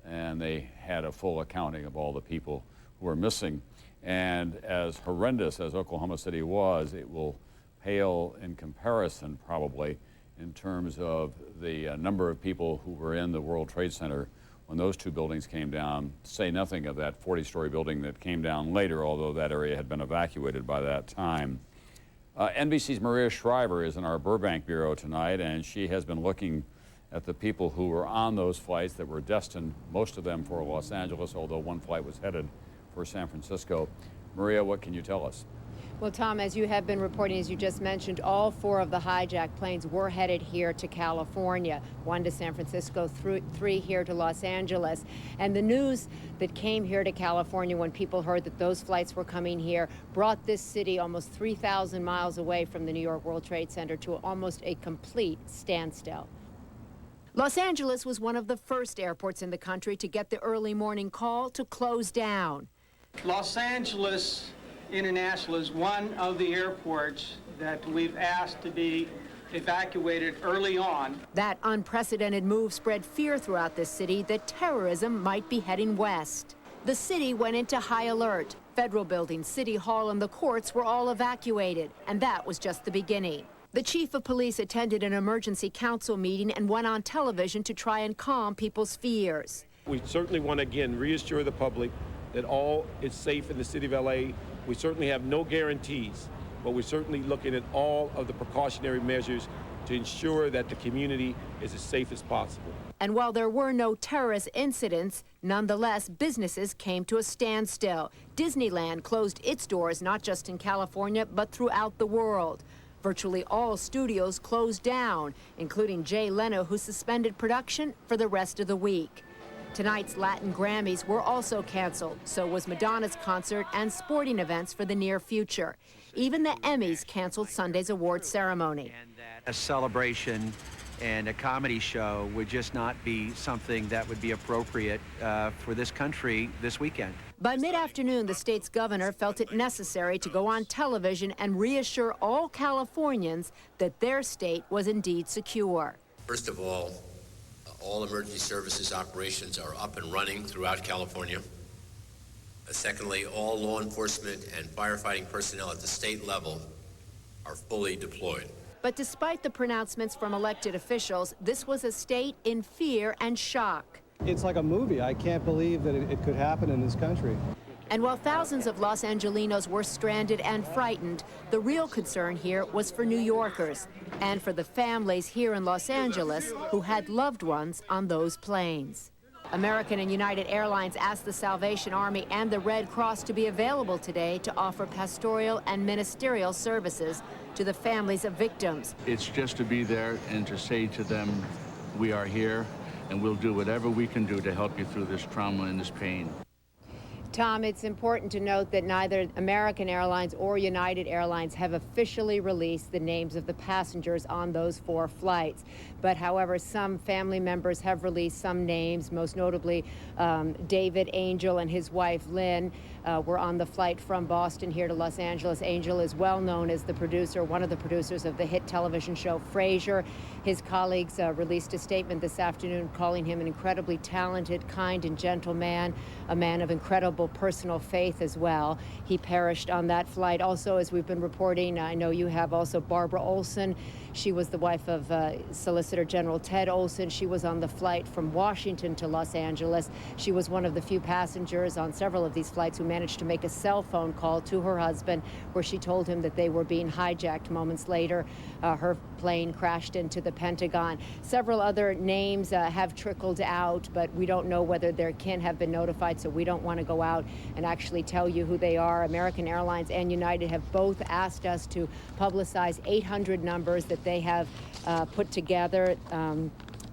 and they had a full accounting of all the people who were missing. And as horrendous as Oklahoma City was, it will pale in comparison probably in terms of the number of people who were in the World Trade Center when those two buildings came down, say nothing of that 40-story building that came down later, although that area had been evacuated by that time. NBC's Maria Shriver is in our Burbank bureau tonight, and she has been looking at the people who were on those flights that were destined, most of them for Los Angeles, although one flight was headed for San Francisco. Maria, what can you tell us? Well, Tom, as you have been reporting, as you just mentioned, all 4 of the hijacked planes were headed here to California, 1 to San Francisco, 3 here to Los Angeles. And the news that came here to California when people heard that those flights were coming here brought this city almost 3,000 miles away from the New York World Trade Center to almost a complete standstill. Los Angeles was one of the first airports in the country to get the early morning call to close down. Los Angeles International is one of the airports that we've asked to be evacuated early on. That unprecedented move spread fear throughout the city that terrorism might be heading west. The city went into high alert. Federal buildings, City Hall, and the courts were all evacuated, and that was just the beginning. The chief of police attended an emergency council meeting and went on television to try and calm people's fears. We certainly want to, again, reassure the public that all is safe in the city of LA. We certainly have no guarantees, but we're certainly looking at all of the precautionary measures to ensure that the community is as safe as possible. And while there were no terrorist incidents, nonetheless, businesses came to a standstill. Disneyland closed its doors not just in California, but throughout the world. Virtually all studios closed down, including Jay Leno, who suspended production for the rest of the week. Tonight's Latin Grammys were also canceled, so was Madonna's concert and sporting events for the near future. Even the Emmys canceled Sunday's award ceremony. A celebration and a comedy show would just not be something that would be appropriate for this country this weekend. By mid-afternoon, the state's governor felt it necessary to go on television and reassure all Californians that their state was indeed secure. First of all emergency services operations are up and running throughout California. Secondly, all law enforcement and firefighting personnel at the state level are fully deployed. But despite the pronouncements from elected officials, this was a state in fear and shock. It's like a movie. I can't believe that it could happen in this country. And while thousands of Los Angelinos were stranded and frightened, the real concern here was for New Yorkers and for the families here in Los Angeles who had loved ones on those planes. American and United Airlines asked the Salvation Army and the Red Cross to be available today to offer pastoral and ministerial services to the families of victims. It's just to be there and to say to them, we are here and we'll do whatever we can do to help you through this trauma and this pain. Tom, it's important to note that neither American Airlines or United Airlines have officially released the names of the passengers on those 4 flights. But however, some family members have released some names, most notably David Angel and his wife Lynn were on the flight from Boston here to Los Angeles. Angel is well known as the producer, one of the producers of the hit television show Frasier. His colleagues released a statement this afternoon calling him an incredibly talented, kind, and gentle man, a man of incredible personal faith as well. He perished on that flight. Also, as we've been reporting, I know you have also Barbara Olson. She was the wife of Solicitor General Ted Olson. She was on the flight from Washington to Los Angeles. She was one of the few passengers on several of these flights who managed to make a cell phone call to her husband where she told him that they were being hijacked. Moments later, her plane crashed into the Pentagon. Several other names have trickled out, but we don't know whether their kin have been notified, so we don't want to go out and actually tell you who they are. American Airlines and United have both asked us to publicize 800 numbers that they have put together.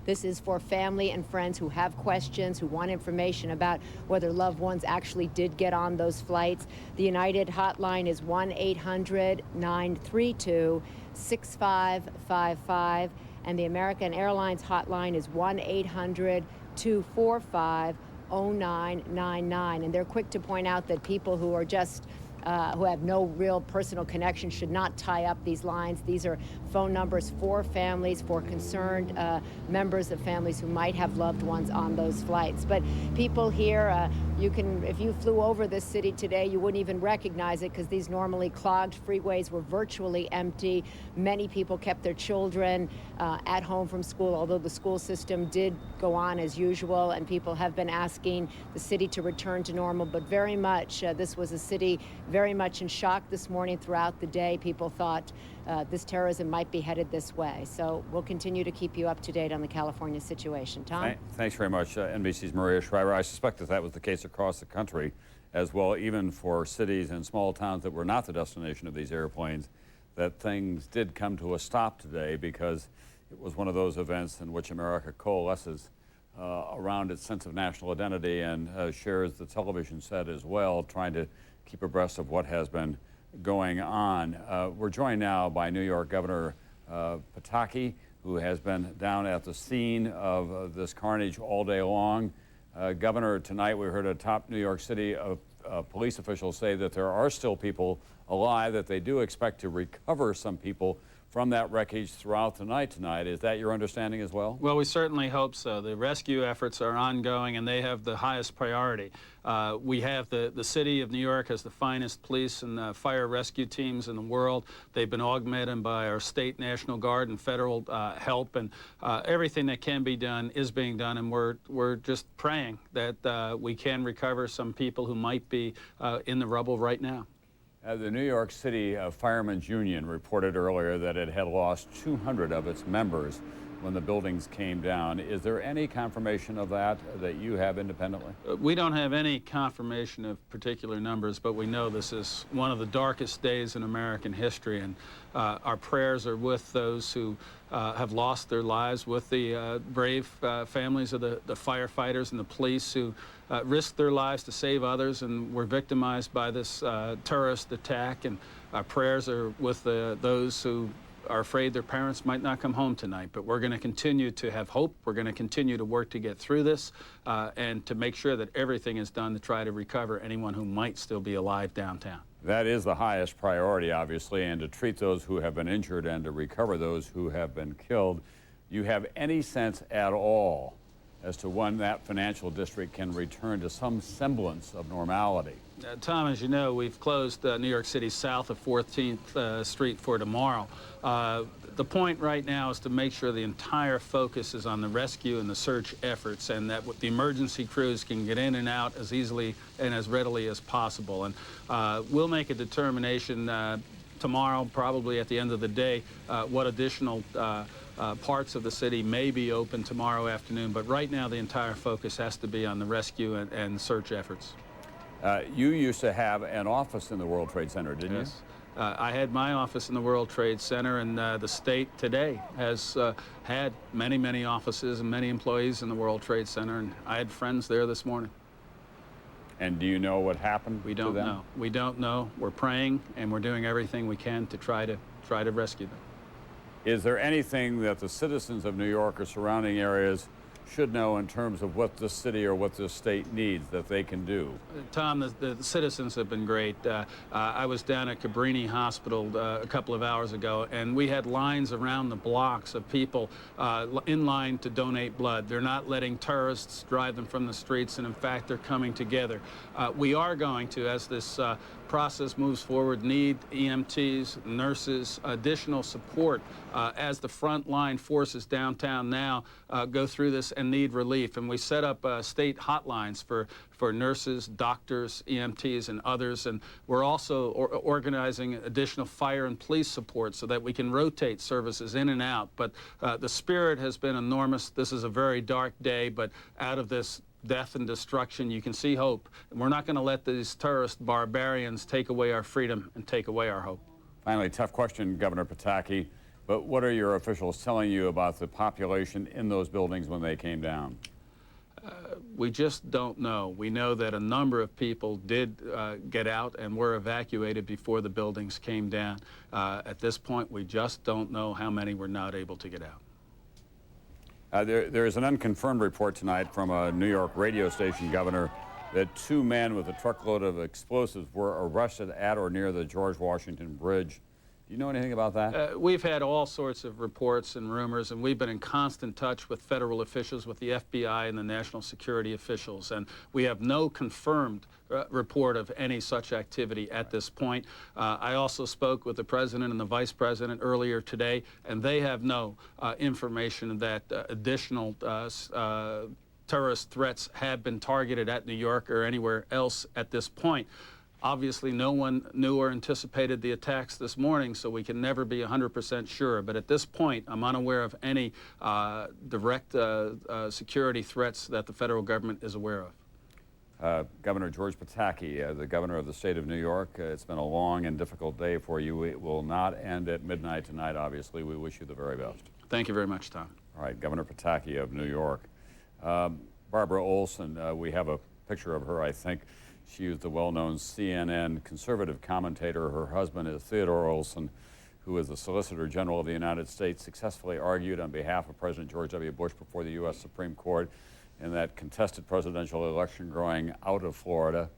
This is for family and friends who have questions, who want information about whether loved ones actually did get on those flights. The United hotline is 1-800-932-6555, and the American Airlines hotline is 1-800-245-0999. And they're quick to point out that people who are just who have no real personal connection should not tie up these lines. These are phone numbers for families, for concerned members of families who might have loved ones on those flights. But people here, if you flew over this city today, you wouldn't even recognize it because these normally clogged freeways were virtually empty. Many people kept their children at home from school, although the school system did go on as usual, and people have been asking the city to return to normal. But very much, this was a city very much in shock this morning. Throughout the day, people thought this terrorism might be headed this way. So we'll continue to keep you up to date on the California situation. Tom? Thanks very much, NBC's Maria Shriver. I suspect that was the case across the country as well, even for cities and small towns that were not the destination of these airplanes, that things did come to a stop today because it was one of those events in which America coalesces around its sense of national identity and shares the television set as well, trying to keep abreast of what has been going on. We're joined now by New York Governor Pataki, who has been down at the scene of this carnage all day long. Governor, tonight we heard a top New York City police official say that there are still people alive, that they do expect to recover some people from that wreckage throughout the night tonight. Is that your understanding as well? Well, we certainly hope so. The rescue efforts are ongoing, and they have the highest priority. We have the city of New York has the finest police and fire rescue teams in the world. They've been augmented by our state, National Guard, and federal help, and everything that can be done is being done, and we're just praying that we can recover some people who might be in the rubble right now. The New York City Firemen's Union reported earlier that it had lost 200 of its members when the buildings came down. Is there any confirmation of that you have independently? We don't have any confirmation of particular numbers, but we know this is one of the darkest days in American history, and our prayers are with those who have lost their lives, with the brave families of the firefighters and the police who risked their lives to save others and were victimized by this terrorist attack. And our prayers are with those who are afraid their parents might not come home tonight. But we're going to continue to have hope. We're going to continue to work to get through this and to make sure that everything is done to try to recover anyone who might still be alive downtown. That is the highest priority, obviously, and to treat those who have been injured and to recover those who have been killed. You have any sense at all as to when that financial district can return to some semblance of normality? Tom, as you know, we've closed New York City south of 14th Street for tomorrow. The point right now is to make sure the entire focus is on the rescue and the search efforts, and that the emergency crews can get in and out as easily and as readily as possible. And we'll make a determination tomorrow, probably at the end of the day, what additional parts of the city may be open tomorrow afternoon. But right now, the entire focus has to be on the rescue and search efforts. You used to have an office in the World Trade Center, didn't you? I had my office in the World Trade Center, and the state today has had many, many offices and many employees in the World Trade Center, and I had friends there this morning. And do you know what happened? We don't know. We don't know. We're praying, and we're doing everything we can to try to rescue them. Is there anything that the citizens of New York or surrounding areas should know in terms of what this city or what this state needs that they can do? Tom, the citizens have been great. I was down at Cabrini Hospital a couple of hours ago, and we had lines around the blocks of people in line to donate blood. They're not letting terrorists drive them from the streets, and in fact, they're coming together. We are going to, as this process moves forward, need EMTs, nurses, additional support as the frontline forces downtown now go through this and need relief. And we set up state hotlines for nurses, doctors, EMTs, and others. And we're also organizing additional fire and police support so that we can rotate services in and out. But the spirit has been enormous. This is a very dark day, but out of this death and destruction, you can see hope. And we're not going to let these terrorist barbarians take away our freedom and take away our hope. Finally, tough question, Governor Pataki, but what are your officials telling you about the population in those buildings when they came down? We just don't know. We know that a number of people did get out and were evacuated before the buildings came down. At this point, we just don't know how many were not able to get out. There is an unconfirmed report tonight from a New York radio station governor that 2 men with a truckload of explosives were arrested at or near the George Washington Bridge. Do you know anything about that? We've had all sorts of reports and rumors, and we've been in constant touch with federal officials, with the FBI and the national security officials, and we have no confirmed report of any such activity at this point. I also spoke with the president and the vice president earlier today, and they have no information that additional terrorist threats have been targeted at New York or anywhere else at this point. Obviously, no one knew or anticipated the attacks this morning, so we can never be 100% sure. But at this point, I'm unaware of any direct security threats that the federal government is aware of. Governor George Pataki, the governor of the state of New York, it's been a long and difficult day for you. It will not end at midnight tonight, obviously. We wish you the very best. Thank you very much, Tom. All right, Governor Pataki of New York. Barbara Olson, we have a picture of her, I think. She was the well-known CNN conservative commentator. Her husband is Theodore Olson, who is the Solicitor General of the United States, successfully argued on behalf of President George W. Bush before the U.S. Supreme Court in that contested presidential election growing out of Florida.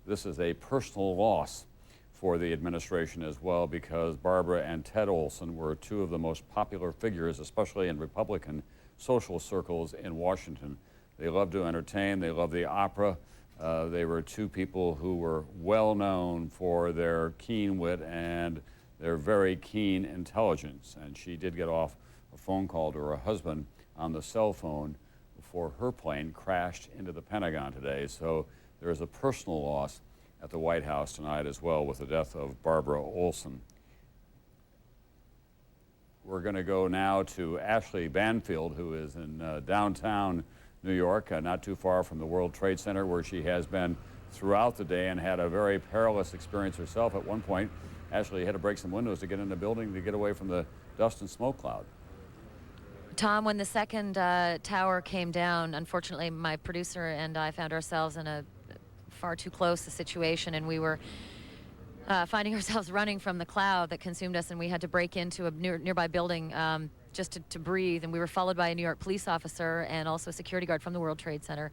This is a personal loss for the administration as well, because Barbara and Ted Olson were 2 of the most popular figures, especially in Republican social circles in Washington. They loved to entertain. They loved the opera. They were 2 people who were well known for their keen wit and their very keen intelligence. And she did get off a phone call to her husband on the cell phone before her plane crashed into the Pentagon today. So there is a personal loss at the White House tonight as well with the death of Barbara Olson. We're going to go now to Ashley Banfield, who is in downtown New York, not too far from the World Trade Center, where she has been throughout the day and had a very perilous experience herself. At one point, Ashley had to break some windows to get in the building to get away from the dust and smoke cloud. Tom, when the second tower came down, unfortunately, my producer and I found ourselves in a far too close a situation, and we were finding ourselves running from the cloud that consumed us, and we had to break into a nearby building just to breathe, and we were followed by a New York police officer and also a security guard from the World Trade Center.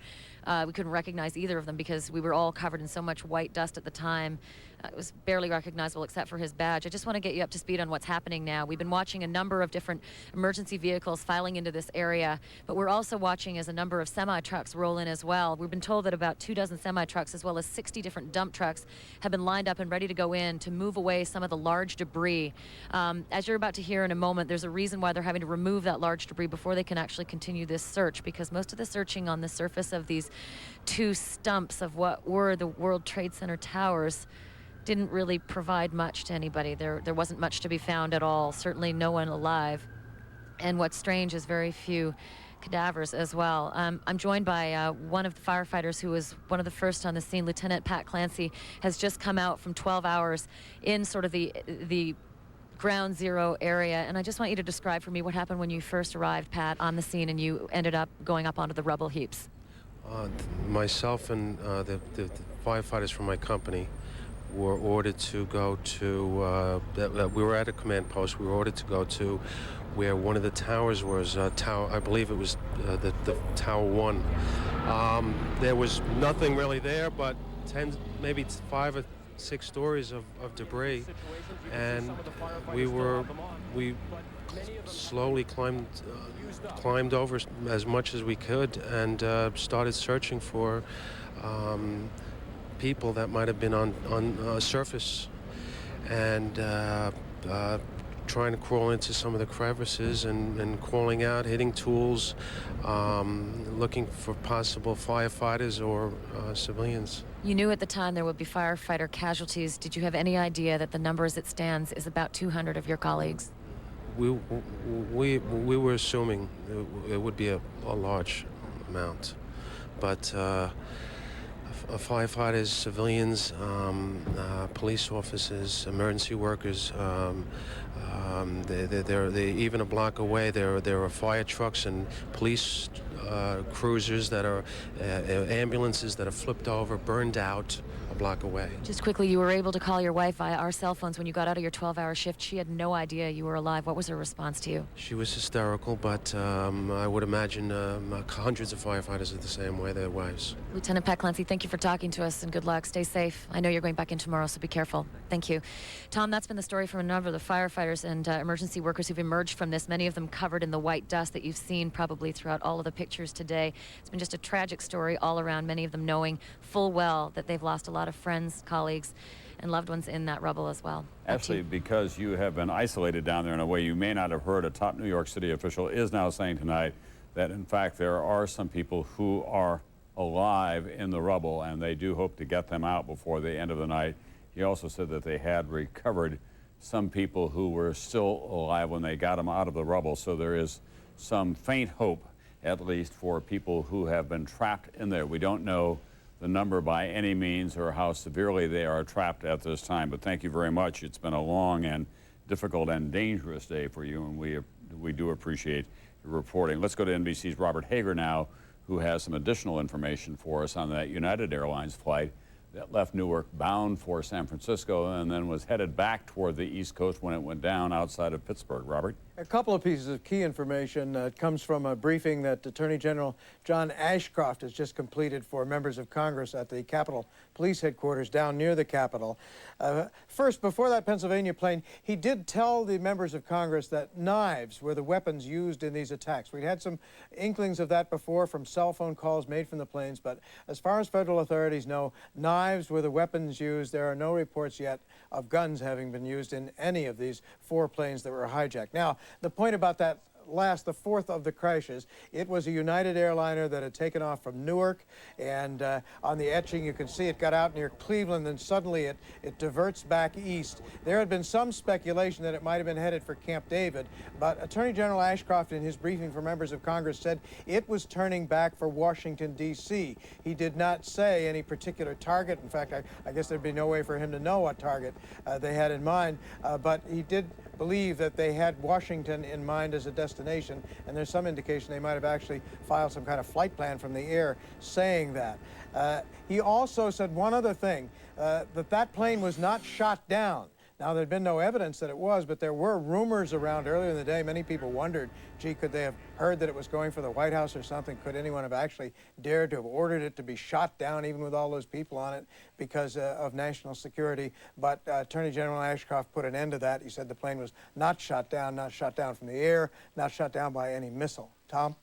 We couldn't recognize either of them because we were all covered in so much white dust at the time. It was barely recognizable except for his badge. I just want to get you up to speed on what's happening now. We've been watching a number of different emergency vehicles filing into this area, but we're also watching as a number of semi-trucks roll in as well. We've been told that about 24 semi-trucks as well as 60 different dump trucks have been lined up and ready to go in to move away some of the large debris. As you're about to hear in a moment, there's a reason why they're having to remove that large debris before they can actually continue this search, because most of the searching on the surface of these 2 stumps of what were the World Trade Center towers didn't really provide much to anybody. There wasn't much to be found at all, certainly no one alive. And what's strange is very few cadavers as well. I'm joined by one of the firefighters who was one of the first on the scene. Lieutenant Pat Clancy has just come out from 12 hours in sort of the ground zero area, and I just want you to describe for me what happened when you first arrived, Pat, on the scene and you ended up going up onto the rubble heaps. Myself and the firefighters from my company were ordered to go to, we were at a command post. We were ordered to go to where one of the towers was, I believe it was the Tower 1. There was nothing really there, but maybe 5 or 6 stories of debris, and we slowly climbed over as much as we could and started searching for people that might have been on surface, and trying to crawl into some of the crevices and crawling out, hitting tools, looking for possible firefighters or civilians. You knew at the time there would be firefighter casualties. Did you have any idea that the number as it stands is about 200 of your colleagues? We were assuming it would be a large amount, but firefighters, civilians, police officers, emergency workers, they even a block away there are fire trucks and police cruisers that are ambulances that are flipped over, burned out, block away. Just quickly, you were able to call your wife via our cell phones when you got out of your 12-hour shift. She had no idea you were alive. What was her response to you? She was hysterical, but I would imagine hundreds of firefighters are the same way, their wives. Lieutenant Pat Clancy, thank you for talking to us, and good luck. Stay safe. I know you're going back in tomorrow, so be careful. Thank you. Tom, that's been the story from a number of the firefighters and emergency workers who've emerged from this, many of them covered in the white dust that you've seen probably throughout all of the pictures today. It's been just a tragic story all around, many of them knowing full well that they've lost a lot of friends, colleagues, and loved ones in that rubble as well. Actually, because you have been isolated down there in a way you may not have heard, a top New York City official is now saying tonight that, in fact, there are some people who are alive in the rubble, and they do hope to get them out before the end of the night. He also said that they had recovered some people who were still alive when they got them out of the rubble, so there is some faint hope, at least, for people who have been trapped in there. We don't know the number by any means or how severely they are trapped at this time, but thank you very much. It's been a long and difficult and dangerous day for you, and we do appreciate your reporting. Let's go to NBC's Robert Hager now, who has some additional information for us on that United Airlines flight that left Newark bound for San Francisco and then was headed back toward the East Coast when it went down outside of Pittsburgh. Robert? A couple of pieces of key information. It comes from a briefing that Attorney General John Ashcroft has just completed for members of Congress at the Capitol Police Headquarters down near the Capitol. First, before that Pennsylvania plane, he did tell the members of Congress that knives were the weapons used in these attacks. We'd had some inklings of that before from cell phone calls made from the planes, but as far as federal authorities know, knives were the weapons used. There are no reports yet of guns having been used in any of these 4 planes that were hijacked. Now, the point about that the fourth of the crashes, it was a United airliner that had taken off from Newark, and on the etching you can see it got out near Cleveland, and suddenly it diverts back east. There had been some speculation that it might have been headed for Camp David, but Attorney General Ashcroft in his briefing for members of Congress said it was turning back for Washington, D.C. He did not say any particular target. In fact, I guess there'd be no way for him to know what target they had in mind, but he did believe that they had Washington in mind as a destination, and there's some indication they might have actually filed some kind of flight plan from the air saying that. He also said one other thing, that plane was not shot down. Now, there'd been no evidence that it was, but there were rumors around earlier in the day. Many people wondered, gee, could they have heard that it was going for the White House or something? Could anyone have actually dared to have ordered it to be shot down, even with all those people on it, because of national security? But Attorney General Ashcroft put an end to that. He said the plane was not shot down from the air, not shot down by any missile. Tom?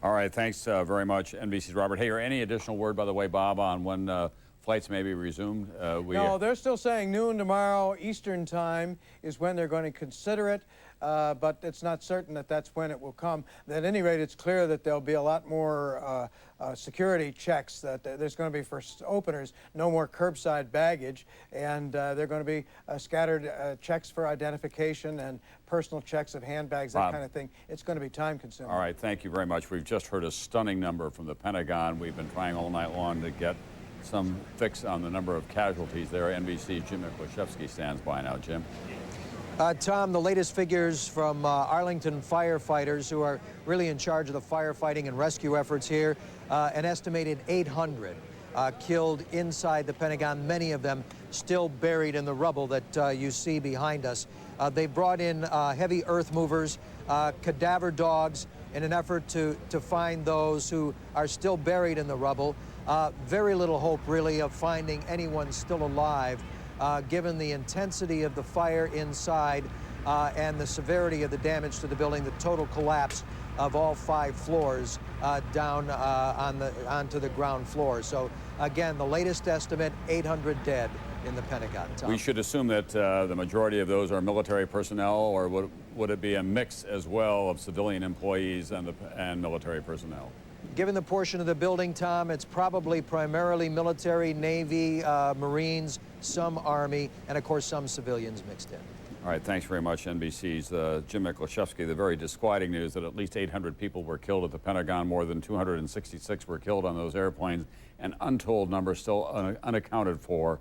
All right, thanks very much, NBC's Robert Hager. Any additional word, by the way, Bob, on when flights may be resumed? No, they're still saying noon tomorrow Eastern time is when they're going to consider it, but it's not certain that that's when it will come. At any rate, it's clear that there'll be a lot more security checks, that there's going to be, for openers, no more curbside baggage, and there are going to be scattered checks for identification and personal checks of handbags, that kind of thing. It's going to be time-consuming. All right, thank you very much. We've just heard a stunning number from the Pentagon. We've been trying all night long to get some fix on the number of casualties there. NBC's Jim Miklaszewski stands by now. Jim? Tom, the latest figures from Arlington firefighters, who are really in charge of the firefighting and rescue efforts here, an estimated 800 killed inside the Pentagon, many of them still buried in the rubble that you see behind us. They brought in heavy earth movers, cadaver dogs, in an effort to find those who are still buried in the rubble. Very little hope, really, of finding anyone still alive, given the intensity of the fire inside and the severity of the damage to the building, the total collapse of all 5 floors down onto the ground floor. So, again, the latest estimate, 800 dead in the Pentagon. Tom? We should assume that the majority of those are military personnel, or would it be a mix as well of civilian employees and military personnel? Given the portion of the building, Tom, it's probably primarily military, Navy, Marines, some Army, and, of course, some civilians mixed in. All right, thanks very much, NBC's Jim Miklaszewski. The very disquieting news that at least 800 people were killed at the Pentagon, more than 266 were killed on those airplanes, an untold number still unaccounted for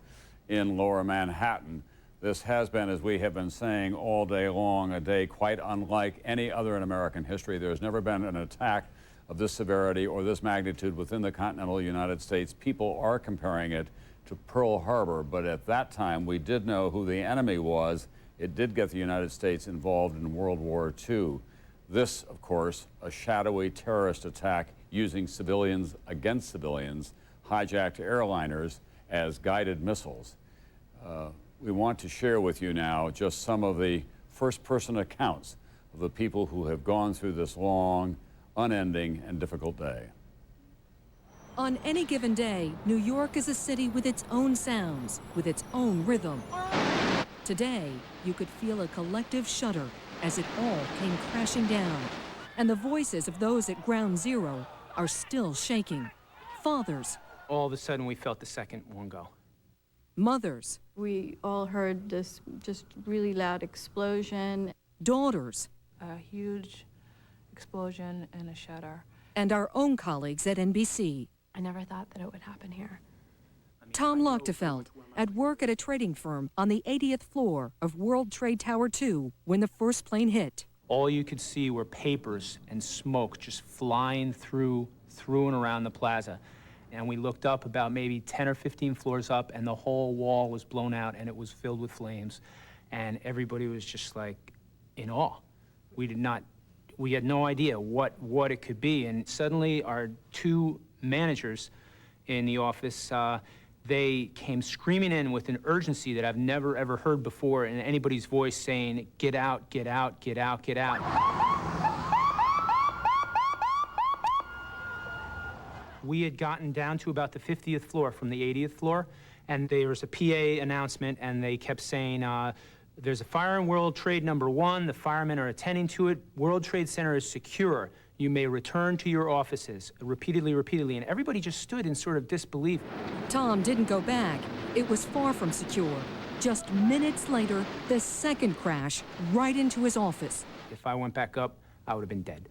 in Lower Manhattan. This has been, as we have been saying all day long, a day quite unlike any other in American history. There's never been an attack of this severity or this magnitude within the continental United States. People are comparing it to Pearl Harbor, but at that time we did know who the enemy was. It did get the United States involved in World War II. This, of course, a shadowy terrorist attack using civilians against civilians, hijacked airliners as guided missiles. We want to share with you now just some of the first-person accounts of the people who have gone through this long, unending, and difficult day. On any given day, New York is a city with its own sounds, with its own rhythm. Today, you could feel a collective shudder as it all came crashing down, and the voices of those at Ground Zero are still shaking. Fathers. All of a sudden, we felt the second one go. Mothers. We all heard this just really loud explosion. Daughters. A huge explosion and a shudder. And our own colleagues at NBC. I never thought that it would happen here. Tom Lochtefeld, at work at a trading firm on the 80th floor of World Trade Tower 2 when the first plane hit. All you could see were papers and smoke just flying through and around the plaza. And we looked up about maybe 10 or 15 floors up, and the whole wall was blown out, and it was filled with flames. And everybody was just like in awe. We had no idea what it could be. And suddenly our two managers in the office, they came screaming in with an urgency that I've never, ever heard before in anybody's voice, saying, "Get out, get out, get out, get out." We had gotten down to about the 50th floor from the 80th floor, and there was a PA announcement, and they kept saying, there's a fire in World Trade number 1. The firemen are attending to it. World Trade Center is secure. You may return to your offices. Repeatedly, repeatedly. And everybody just stood in sort of disbelief. Tom didn't go back. It was far from secure. Just minutes later, the second crash right into his office. If I went back up, I would have been dead.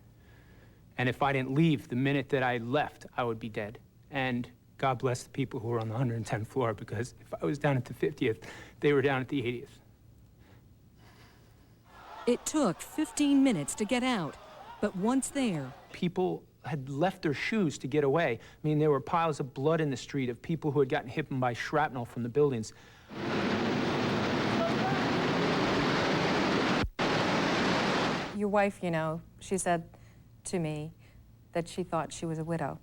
And if I didn't leave the minute that I left, I would be dead. And God bless the people who were on the 110th floor, because if I was down at the 50th, they were down at the 80th. It took 15 minutes to get out, but once there... People had left their shoes to get away. I mean, there were piles of blood in the street of people who had gotten hit by shrapnel from the buildings. Your wife, you know, she said to me that she thought she was a widow.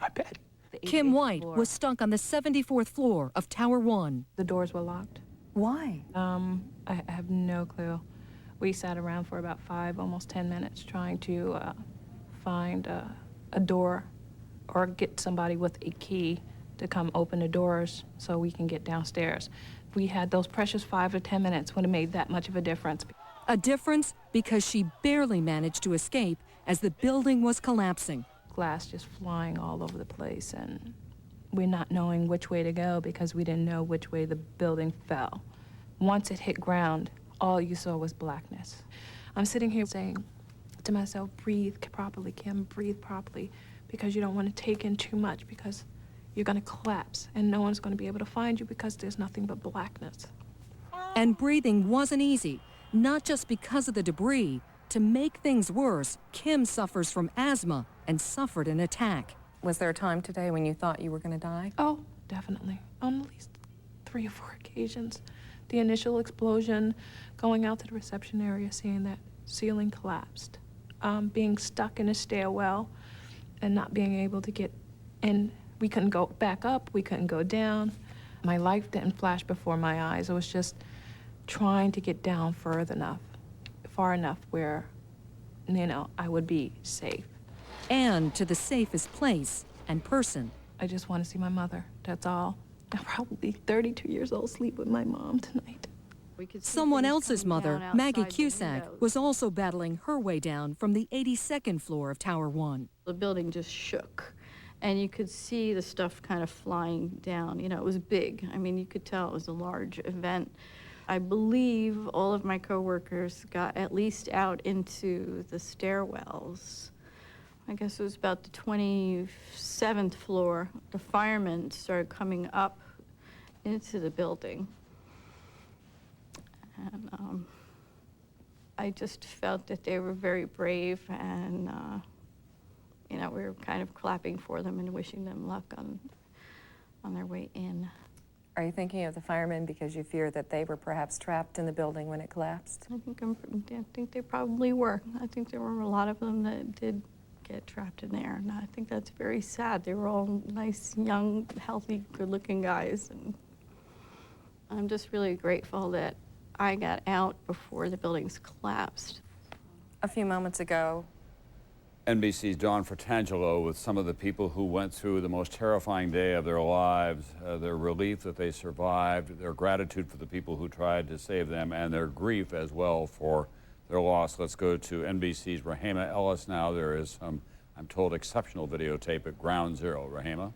I bet. Kim White was stuck on the 74th floor of Tower 1. The doors were locked. Why? I have no clue. We sat around for about 5, almost 10 minutes trying to find a door or get somebody with a key to come open the doors so we can get downstairs. We had those precious 5 or 10 minutes would have made that much of a difference. A difference because she barely managed to escape as the building was collapsing. Glass just flying all over the place, and we're not knowing which way to go because we didn't know which way the building fell. Once it hit ground, all you saw was blackness. I'm sitting here saying to myself, breathe properly, Kim, breathe properly, because you don't want to take in too much because you're going to collapse and no one's going to be able to find you because there's nothing but blackness. And breathing wasn't easy, not just because of the debris. To make things worse, Kim suffers from asthma and suffered an attack. Was there a time today when you thought you were going to die? Oh, definitely. On at least 3 or 4 occasions. The initial explosion, going out to the reception area, seeing that ceiling collapsed, being stuck in a stairwell and not being able to get in. We couldn't go back up, we couldn't go down. My life didn't flash before my eyes. I was just trying to get down far enough where, you know, I would be safe. And to the safest place and person. I just want to see my mother, that's all. I'm probably 32 years old, sleep with my mom tonight. Someone else's mother, Maggie Cusack, was also battling her way down from the 82nd floor of Tower 1. The building just shook, and you could see the stuff kind of flying down. You know, it was big. I mean, you could tell it was a large event. I believe all of my coworkers got at least out into the stairwells. I guess it was about the 27th floor. The firemen started coming up into the building. And I just felt that they were very brave, and you know, we were kind of clapping for them and wishing them luck on their way in. Are you thinking of the firemen because you fear that they were perhaps trapped in the building when it collapsed? I think they probably were. I think there were a lot of them that did get trapped in there, and I think that's very sad. They were all nice, young, healthy, good-looking guys, and I'm just really grateful that I got out before the buildings collapsed. A few moments ago, NBC's Dawn Fratangelo with some of the people who went through the most terrifying day of their lives, their relief that they survived, their gratitude for the people who tried to save them, and their grief as well for their loss. Let's go to NBC's Rahema Ellis now. There is some, I'm told, exceptional videotape at Ground Zero. Rahema?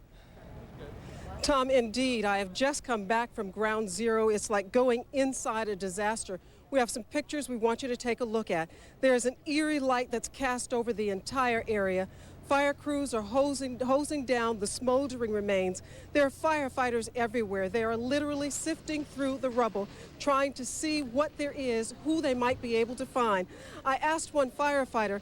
Tom, indeed, I have just come back from Ground Zero. It's like going inside a disaster. We have some pictures we want you to take a look at. There is an eerie light that's cast over the entire area. Fire crews are hosing down the smoldering remains. There are firefighters everywhere. They are literally sifting through the rubble, trying to see what there is, who they might be able to find. I asked one firefighter,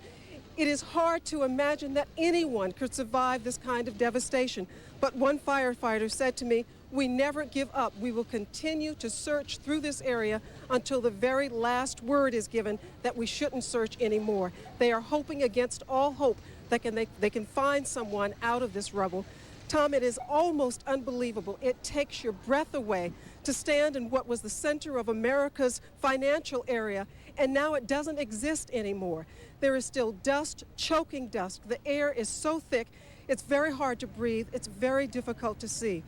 it is hard to imagine that anyone could survive this kind of devastation. But one firefighter said to me, we never give up. We will continue to search through this area until the very last word is given that we shouldn't search anymore. They are hoping against all hope that they can find someone out of this rubble. Tom, it is almost unbelievable. It takes your breath away to stand in what was the center of America's financial area, and now it doesn't exist anymore. There is still dust, choking dust. The air is so thick, it's very hard to breathe. It's very difficult to see.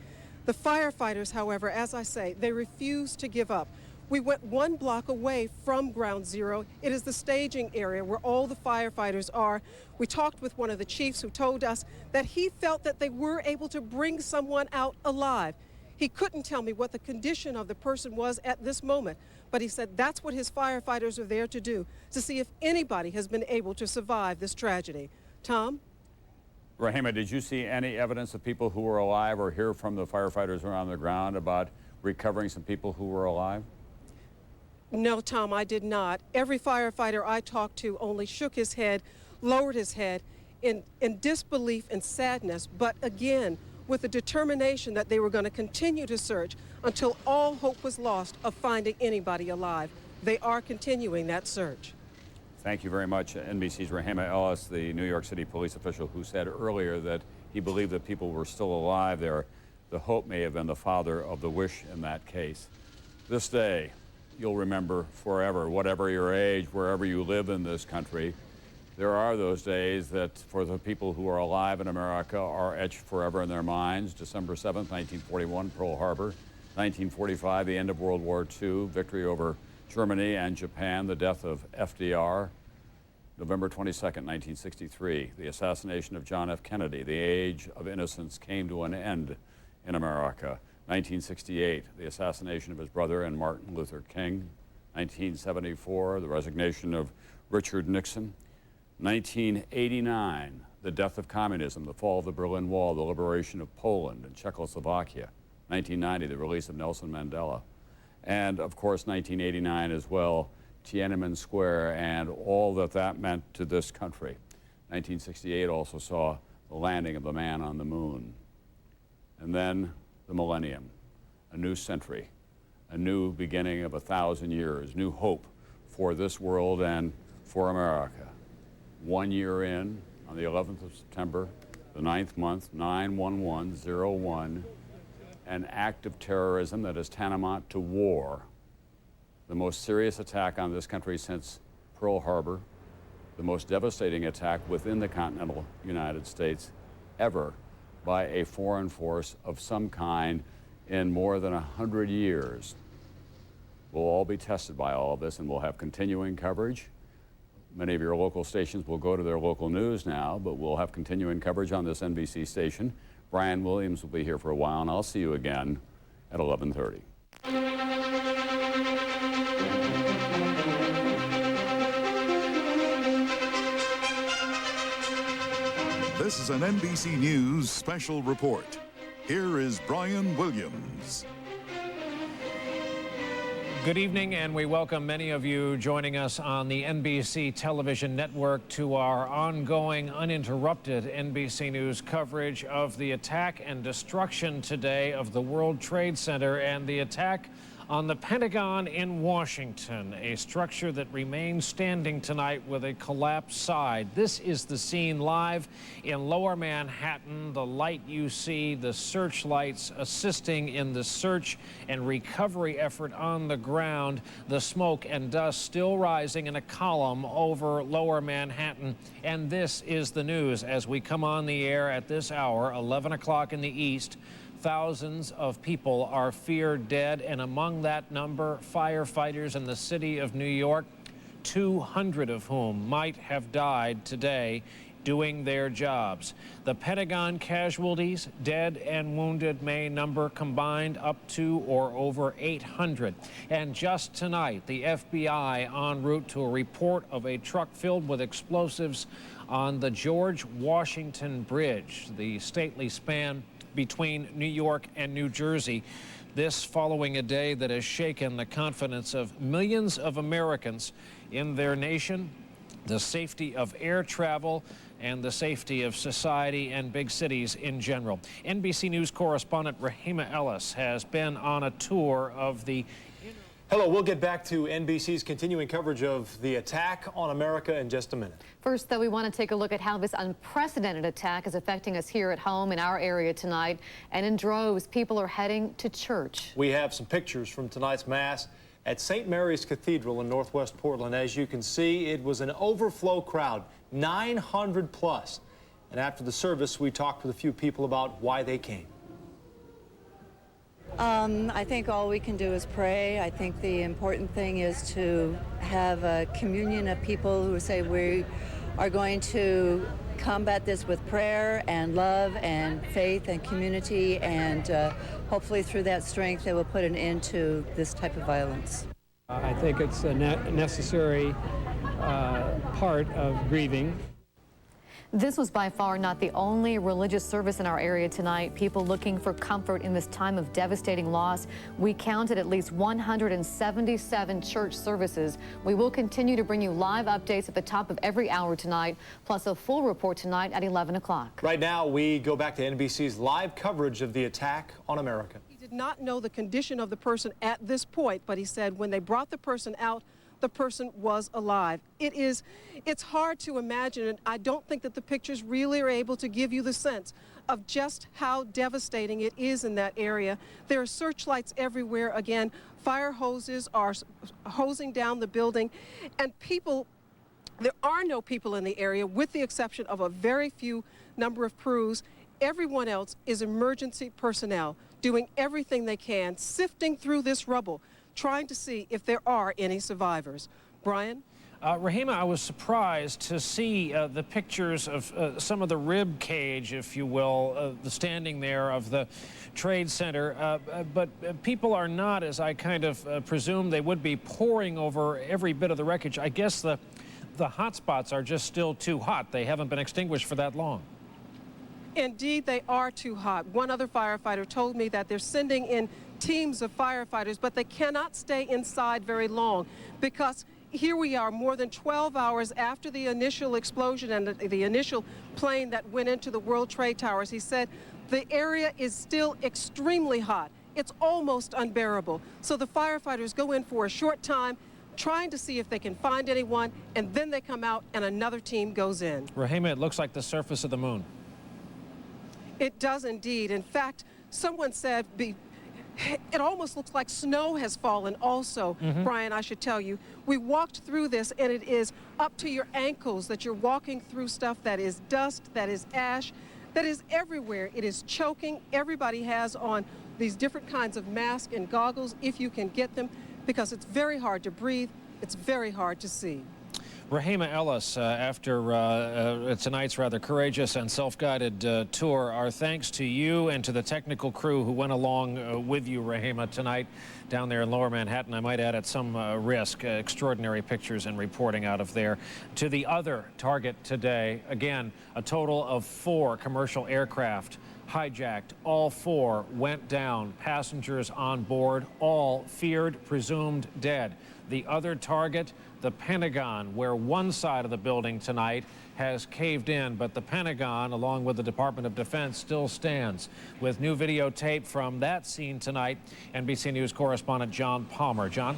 The firefighters, however, as I say, they refuse to give up. We went 1 block away from Ground Zero. It is the staging area where all the firefighters are. We talked with one of the chiefs who told us that he felt that they were able to bring someone out alive. He couldn't tell me what the condition of the person was at this moment, but he said that's what his firefighters are there to do, to see if anybody has been able to survive this tragedy. Tom? Rahema, did you see any evidence of people who were alive or hear from the firefighters around the ground about recovering some people who were alive? No, Tom, I did not. Every firefighter I talked to only shook his head, lowered his head in disbelief and sadness, but again, with the determination that they were going to continue to search until all hope was lost of finding anybody alive. They are continuing that search. Thank you very much. NBC's Rahema Ellis, the New York City police official who said earlier that he believed that people were still alive there. The hope may have been the father of the wish in that case. This day, you'll remember forever, whatever your age, wherever you live in this country. There are those days that, for the people who are alive in America, are etched forever in their minds. December 7th, 1941, Pearl Harbor. 1945, the end of World War II, victory over Germany and Japan, the death of FDR. November 22nd, 1963, the assassination of John F. Kennedy. The age of innocence came to an end in America. 1968, the assassination of his brother and Martin Luther King. 1974, the resignation of Richard Nixon. 1989, the death of communism, the fall of the Berlin Wall, the liberation of Poland and Czechoslovakia. 1990, the release of Nelson Mandela. And of course, 1989 as well, Tiananmen Square and all that that meant to this country. 1968 also saw the landing of the man on the moon. And then the millennium, a new century, a new beginning of 1,000 years, new hope for this world and for America. 1 year in, on the 11th of September, the 9th month, 9/11/01, an act of terrorism that is tantamount to war. The most serious attack on this country since Pearl Harbor, the most devastating attack within the continental United States ever by a foreign force of some kind in more than 100 years. We'll all be tested by all of this, and we'll have continuing coverage. Many of your local stations will go to their local news now, but we'll have continuing coverage on this NBC station. Brian Williams will be here for a while, and I'll see you again at 11:30. This is an NBC News special report. Here is Brian Williams. Good evening, and we welcome many of you joining us on the NBC television network to our ongoing, uninterrupted NBC News coverage of the attack and destruction today of the World Trade Center and the attack on the Pentagon in Washington, a structure that remains standing tonight with a collapsed side. This is the scene live in Lower Manhattan. The light you see, the searchlights assisting in the search and recovery effort on the ground. The smoke and dust still rising in a column over Lower Manhattan. And this is the news as we come on the air at this hour, 11 o'clock in the East. Thousands of people are feared dead, and among that number, firefighters in the city of New York, 200 of whom might have died today doing their jobs. The Pentagon casualties, dead and wounded, may number combined up to or over 800. And just tonight, the FBI en route to a report of a truck filled with explosives on the George Washington Bridge, the stately span between New York and New Jersey. This following a day that has shaken the confidence of millions of Americans in their nation, the safety of air travel, and the safety of society and big cities in general. NBC News correspondent Rahima Ellis has been on a tour of the... Hello, we'll get back to NBC's continuing coverage of the attack on America in just a minute. First, though, we want to take a look at how this unprecedented attack is affecting us here at home in our area tonight. And in droves, people are heading to church. We have some pictures from tonight's Mass at St. Mary's Cathedral in Northwest Portland. As you can see, it was an overflow crowd, 900 plus. And after the service, we talked with a few people about why they came. I think all we can do is pray. I think the important thing is to have a communion of people who say we are going to combat this with prayer and love and faith and community, and hopefully through that strength it will put an end to this type of violence. I think it's a necessary part of grieving. This was by far not the only religious service in our area tonight. People looking for comfort in this time of devastating loss. We counted at least 177 church services. We will continue to bring you live updates at the top of every hour tonight, plus a full report tonight at 11 o'clock. Right now, we go back to NBC's live coverage of the attack on America. He did not know the condition of the person at this point, but he said when they brought the person out, the person was alive. It's hard to imagine, and I don't think that the pictures really are able to give you the sense of just how devastating it is in that area. There are searchlights everywhere. Again, fire hoses are hosing down the building, and there are no people in the area with the exception of a very few number of crews. Everyone else is emergency personnel doing everything they can, sifting through this rubble, trying to see if there are any survivors. Brian? Rahima, I was surprised to see the pictures of some of the rib cage, if you will, the standing there of the Trade Center. But people are not, as I kind of presume they would be, pouring over every bit of the wreckage. I guess the hot spots are just still too hot. They haven't been extinguished for that long. Indeed, they are too hot. One other firefighter told me that they're sending in teams of firefighters, but they cannot stay inside very long because here we are more than 12 hours after the initial explosion and the initial plane that went into the World Trade Towers. He said the area is still extremely hot. It's almost unbearable. So the firefighters go in for a short time, trying to see if they can find anyone, and then they come out and another team goes in. Rahima, it looks like the surface of the moon. It does indeed. In fact, someone said it almost looks like snow has fallen also. Brian, I should tell you. We walked through this, and it is up to your ankles that you're walking through stuff that is dust, that is ash, that is everywhere. It is choking. Everybody has on these different kinds of masks and goggles, if you can get them, because it's very hard to breathe. It's very hard to see. Rahima Ellis, after tonight's rather courageous and self-guided tour, our thanks to you and to the technical crew who went along with you, Rahima, tonight down there in Lower Manhattan. I might add at some risk, extraordinary pictures and reporting out of there. To the other target today, again, a total of 4 commercial aircraft hijacked. All 4 went down. Passengers on board, all feared, presumed dead. The other target, the Pentagon, where one side of the building tonight has caved in, but the Pentagon, along with the Department of Defense, still stands. With new videotape from that scene tonight, NBC News correspondent John Palmer. John?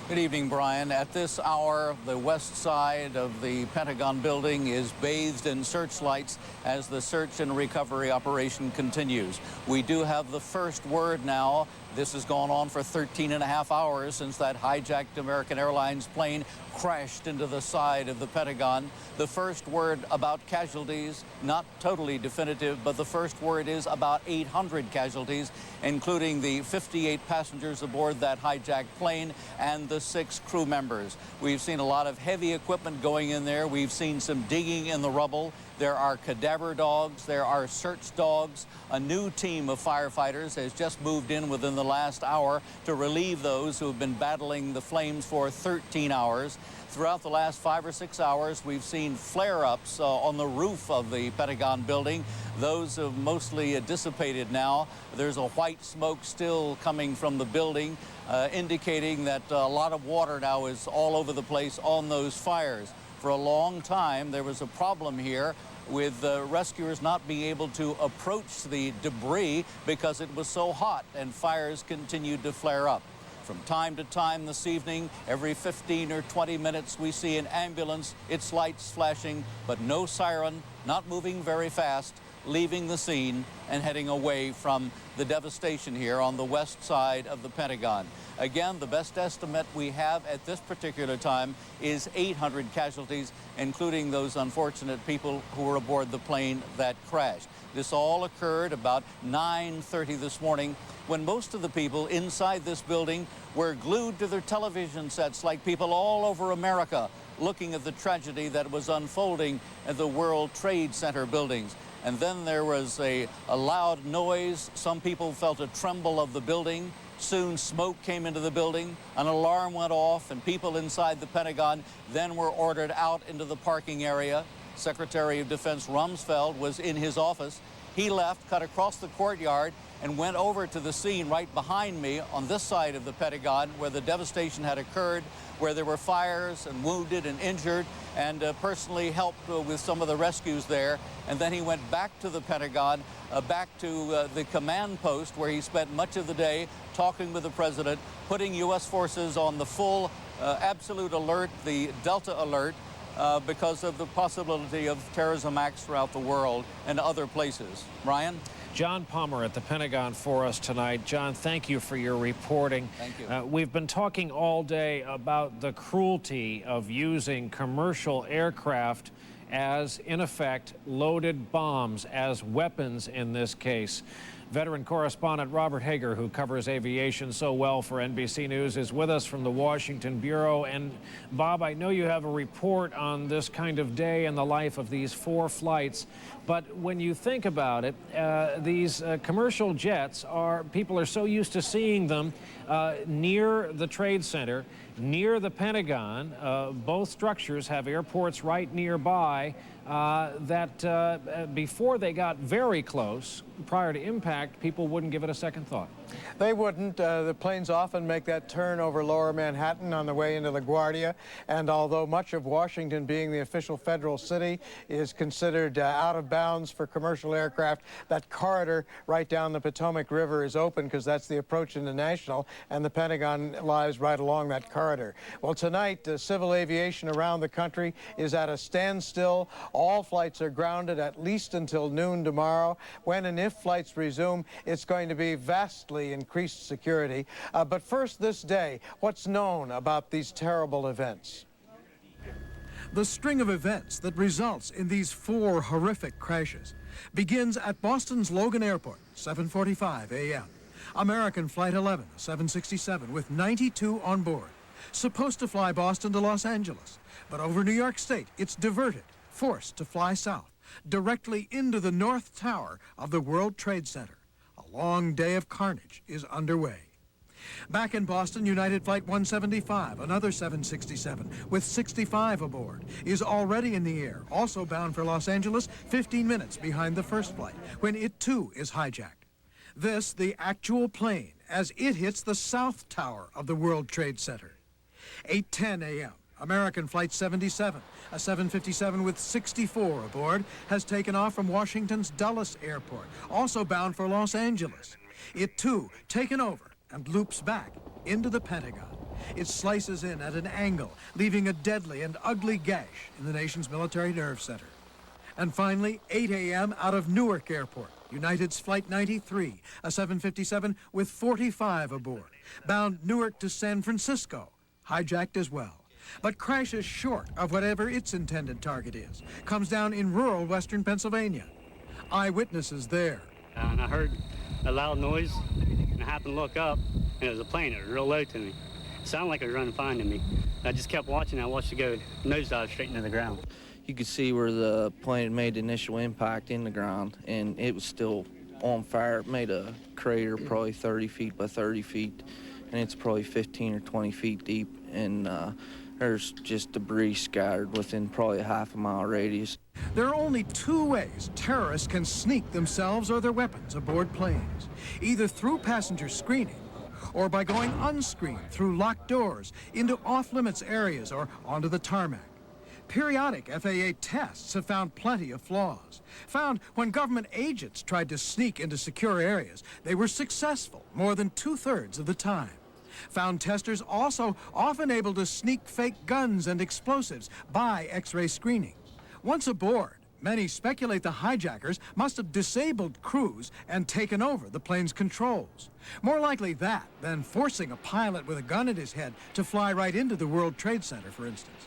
Good evening, Brian. At this hour, the west side of the Pentagon building is bathed in searchlights as the search and recovery operation continues. We do have the first word now. This has gone on for 13.5 hours since that hijacked American Airlines plane crashed into the side of the Pentagon. The first word about casualties, not totally definitive, but the first word is about 800 casualties, including the 58 passengers aboard that hijacked plane and the 6 crew members. We've seen a lot of heavy equipment going in there. We've seen some digging in the rubble. There are cadaver dogs. There are search dogs. A new team of firefighters has just moved in within the last hour to relieve those who have been battling the flames for 13 hours. Throughout the last 5 or 6 hours, we've seen flare-ups on the roof of the Pentagon building. Those have mostly dissipated now. There's a white smoke still coming from the building, indicating that a lot of water now is all over the place on those fires. For a long time, there was a problem here with rescuers not being able to approach the debris because it was so hot and fires continued to flare up. From time to time this evening, every 15 or 20 minutes, we see an ambulance, its lights flashing, but no siren, not moving very fast, leaving the scene and heading away from the devastation here on the west side of the Pentagon. Again, the best estimate we have at this particular time is 800 casualties, including those unfortunate people who were aboard the plane that crashed. This all occurred about 9:30 this morning, when most of the people inside this building were glued to their television sets like people all over America, looking at the tragedy that was unfolding at the World Trade Center buildings. And then there was a loud noise. Some people felt a tremble of the building. Soon smoke came into the building, an alarm went off, and people inside the Pentagon then were ordered out into the parking area. Secretary of Defense Rumsfeld was in his office. He left, cut across the courtyard, and went over to the scene right behind me on this side of the Pentagon where the devastation had occurred, where there were fires and wounded and injured, and personally helped with some of the rescues there. And then he went back to the Pentagon, back to the command post where he spent much of the day talking with the president, putting U.S. forces on the full absolute alert, the Delta alert, because of the possibility of terrorism acts throughout the world and other places. Ryan? John Palmer at the Pentagon for us tonight. John, thank you for your reporting. Thank you. We've been talking all day about the cruelty of using commercial aircraft as, in effect, loaded bombs, as weapons in this case. Veteran correspondent Robert Hager, who covers aviation so well for NBC News, is with us from the Washington Bureau. And Bob, I know you have a report on this kind of day in the life of these 4 flights. But when you think about it, these commercial jets people are so used to seeing them near the Trade Center, near the Pentagon. Both structures have airports right nearby. That before they got very close, prior to impact, people wouldn't give it a second thought. They wouldn't. The planes often make that turn over Lower Manhattan on the way into LaGuardia, and although much of Washington, being the official federal city, is considered out of bounds for commercial aircraft, that corridor right down the Potomac River is open because that's the approach into National, and the Pentagon lies right along that corridor. Well, tonight, civil aviation around the country is at a standstill. All flights are grounded at least until noon tomorrow. When and if flights resume, it's going to be vastly increased security. But first this day, what's known about these terrible events? The string of events that results in these 4 horrific crashes begins at Boston's Logan Airport, 7:45 a.m. American Flight 11, 767, with 92 on board, supposed to fly Boston to Los Angeles, but over New York State, it's diverted, forced to fly south, directly into the North Tower of the World Trade Center. A long day of carnage is underway. Back in Boston, United Flight 175, another 767 with 65 aboard, is already in the air, also bound for Los Angeles, 15 minutes behind the first flight, when it too is hijacked. This, the actual plane, as it hits the South Tower of the World Trade Center. 8:10 a.m., American Flight 77, a 757 with 64 aboard, has taken off from Washington's Dulles Airport, also bound for Los Angeles. It too taken over and loops back into the Pentagon. It slices in at an angle, leaving a deadly and ugly gash in the nation's military nerve center. And finally, 8 a.m. out of Newark Airport, United's Flight 93, a 757 with 45 aboard, bound Newark to San Francisco, hijacked as well, but crashes short of whatever its intended target is, comes down in rural western Pennsylvania. Eyewitnesses there. And I heard a loud noise, and I happened to look up, and it was a plane. It was real low to me. It sounded like it was running fine to me. I just kept watching. I watched it go nosedive straight into the ground. You could see where the plane had made the initial impact in the ground, and it was still on fire. It made a crater probably 30 feet by 30 feet, and it's probably 15 or 20 feet deep, and there's just debris scattered within probably a half-a-mile radius. There are only two ways terrorists can sneak themselves or their weapons aboard planes, either through passenger screening or by going unscreened through locked doors into off-limits areas or onto the tarmac. Periodic FAA tests have found plenty of flaws. Found when government agents tried to sneak into secure areas, they were successful more than 2/3 of the time. Found testers also often able to sneak fake guns and explosives by X-ray screening. Once aboard, many speculate the hijackers must have disabled crews and taken over the plane's controls. More likely that than forcing a pilot with a gun at his head to fly right into the World Trade Center, for instance.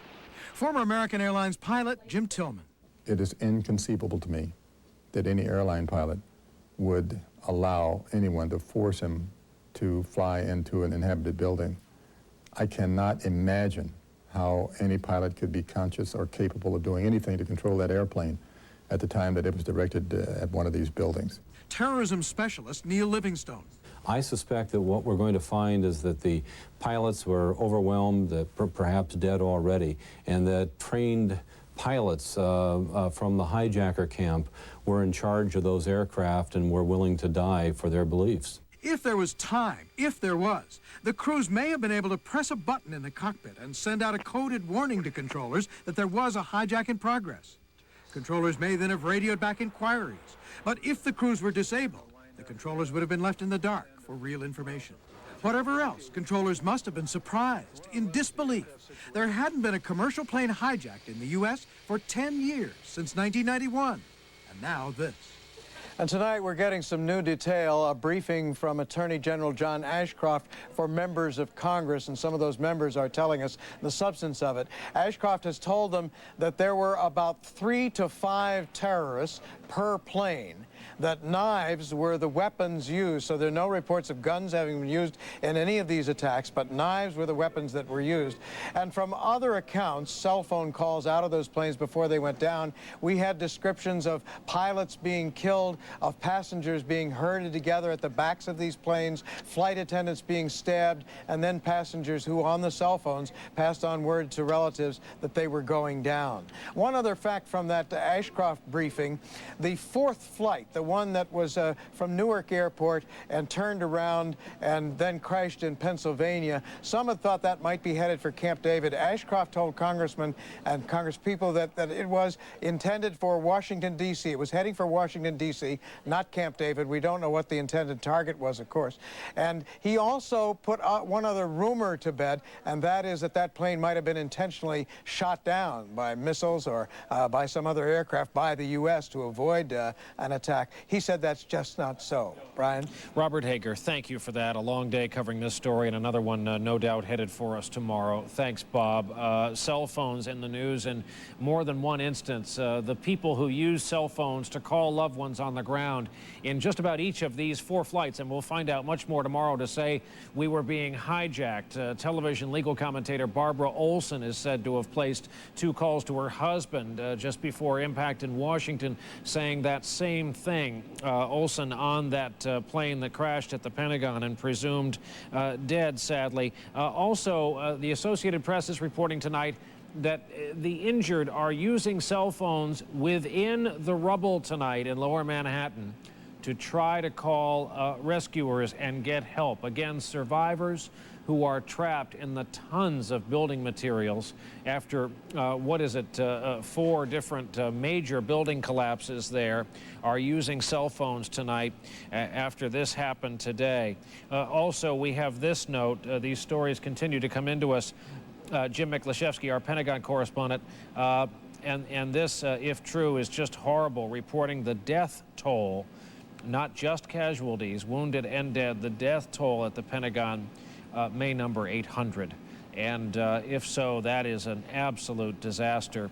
Former American Airlines pilot Jim Tillman. It is inconceivable to me that any airline pilot would allow anyone to force him to fly into an inhabited building. I cannot imagine how any pilot could be conscious or capable of doing anything to control that airplane at the time that it was directed at one of these buildings. Terrorism specialist Neil Livingstone. I suspect that what we're going to find is that the pilots were overwhelmed, perhaps dead already, and that trained pilots from the hijacker camp were in charge of those aircraft and were willing to die for their beliefs. If there was time, if there was, the crews may have been able to press a button in the cockpit and send out a coded warning to controllers that there was a hijack in progress. Controllers may then have radioed back inquiries. But if the crews were disabled, the controllers would have been left in the dark for real information. Whatever else, controllers must have been surprised, in disbelief. There hadn't been a commercial plane hijacked in the U.S. for 10 years, since 1991. And now this. And tonight we're getting some new detail, a briefing from Attorney General John Ashcroft for members of Congress, and some of those members are telling us the substance of it. Ashcroft has told them that there were about 3 to 5 terrorists per plane, that knives were the weapons used, so there are no reports of guns having been used in any of these attacks, but knives were the weapons that were used. And from other accounts, cell phone calls out of those planes before they went down, we had descriptions of pilots being killed, of passengers being herded together at the backs of these planes, flight attendants being stabbed, and then passengers who on the cell phones passed on word to relatives that they were going down. One other fact from that Ashcroft briefing, the 4th flight, the one that was from Newark Airport and turned around and then crashed in Pennsylvania, some had thought that might be headed for Camp David. Ashcroft told congressmen and congresspeople that it was intended for Washington, D.C. It was heading for Washington, D.C., not Camp David. We don't know what the intended target was, of course. And he also put one other rumor to bed, and that is that that plane might have been intentionally shot down by missiles or by some other aircraft by the U.S. to avoid an attack. He said that's just not so. Brian? Robert Hager, thank you for that. A long day covering this story, and another one no doubt headed for us tomorrow. Thanks, Bob. Cell phones in the news in more than one instance. The people who use cell phones to call loved ones on the ground in just about each of these 4 flights, and we'll find out much more tomorrow, to say we were being hijacked. Television legal commentator Barbara Olson is said to have placed 2 calls to her husband just before impact in Washington, saying that same thing. thing, Olson, on that plane that crashed at the Pentagon and presumed dead, sadly. Also, the Associated Press is reporting tonight that the injured are using cell phones within the rubble tonight in Lower Manhattan to try to call rescuers and get help. Again, survivors who are trapped in the tons of building materials after, 4 different major building collapses there, are using cell phones tonight after this happened today. Also, we have this note. These stories continue to come into us. Jim Miklaszewski, our Pentagon correspondent, and this, if true, is just horrible, reporting the death toll, not just casualties, wounded and dead. The death toll at the Pentagon may number 800. And if so, that is an absolute disaster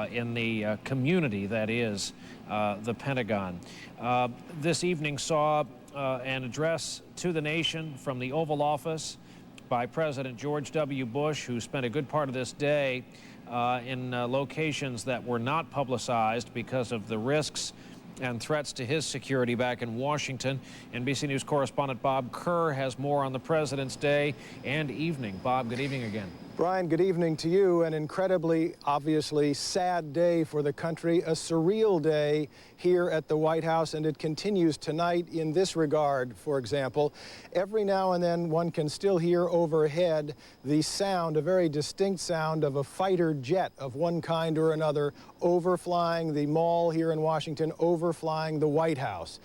in the community that is the Pentagon. This evening saw an address to the nation from the Oval Office by President George W. Bush, who spent a good part of this day in locations that were not publicized because of the risks and threats to his security back in Washington. NBC News correspondent Bob Kerr has more on the President's Day and evening. Bob, good evening again. Brian, good evening to you. An incredibly, obviously sad day for the country, a surreal day here at the White House, and it continues tonight in this regard. For example, every now and then one can still hear overhead the sound, a very distinct sound of a fighter jet of one kind or another overflying the mall here in Washington, overflying the White House.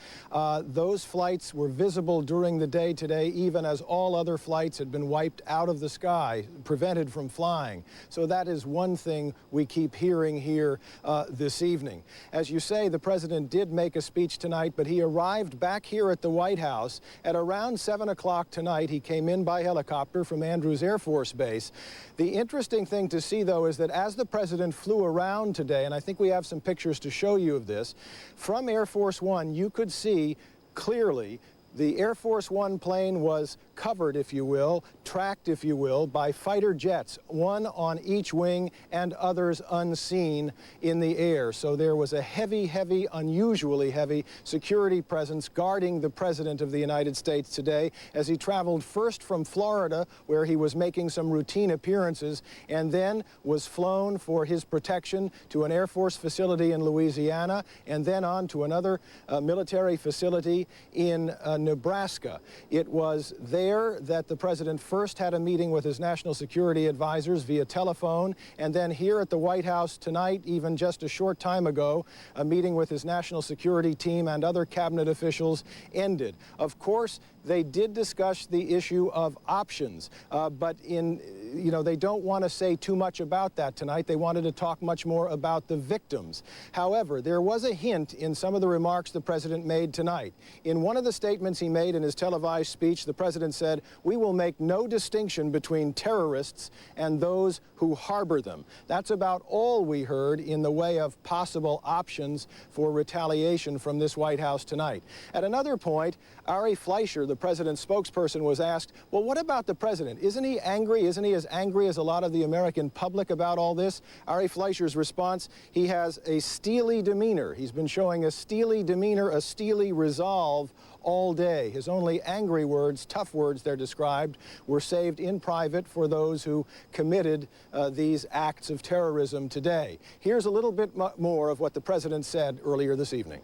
Those flights were visible during the day today, even as all other flights had been wiped out of the sky, prevented from flying. So that is one thing we keep hearing here this evening. As you say, the President did make a speech tonight, but he arrived back here at the White House at around 7 o'clock tonight. He came in by helicopter from Andrews Air Force Base. The interesting thing to see, though, is that as the President flew around today, and I think we have some pictures to show you of this, from Air Force One, you could see clearly the Air Force One plane was covered, if you will, tracked, if you will, by fighter jets, one on each wing and others unseen in the air. So there was a heavy, unusually heavy security presence guarding the President of the United States today as he traveled first from Florida, where he was making some routine appearances, and then was flown for his protection to an Air Force facility in Louisiana, and then on to another military facility in Nebraska. It was there that the President first had a meeting with his national security advisors via telephone, and then here at the White House tonight, even just a short time ago, a meeting with his national security team and other cabinet officials ended. Of course, they did discuss the issue of options, but they don't want to say too much about that tonight. They wanted to talk much more about the victims. However, there was a hint in some of the remarks the President made tonight. In one of the statements he made in his televised speech, the President said, "We will make no distinction between terrorists and those who harbor them." That's about all we heard in the way of possible options for retaliation from this White House tonight. At another point, Ari Fleischer, the President's spokesperson, was asked, well, what about the President? Isn't he angry? Isn't he as angry as a lot of the American public about all this? Ari Fleischer's response, he has a steely demeanor. He's been showing a steely demeanor, a steely resolve all day. His only angry words, tough words they're described, were saved in private for those who committed these acts of terrorism today. Here's a little bit more of what the President said earlier this evening.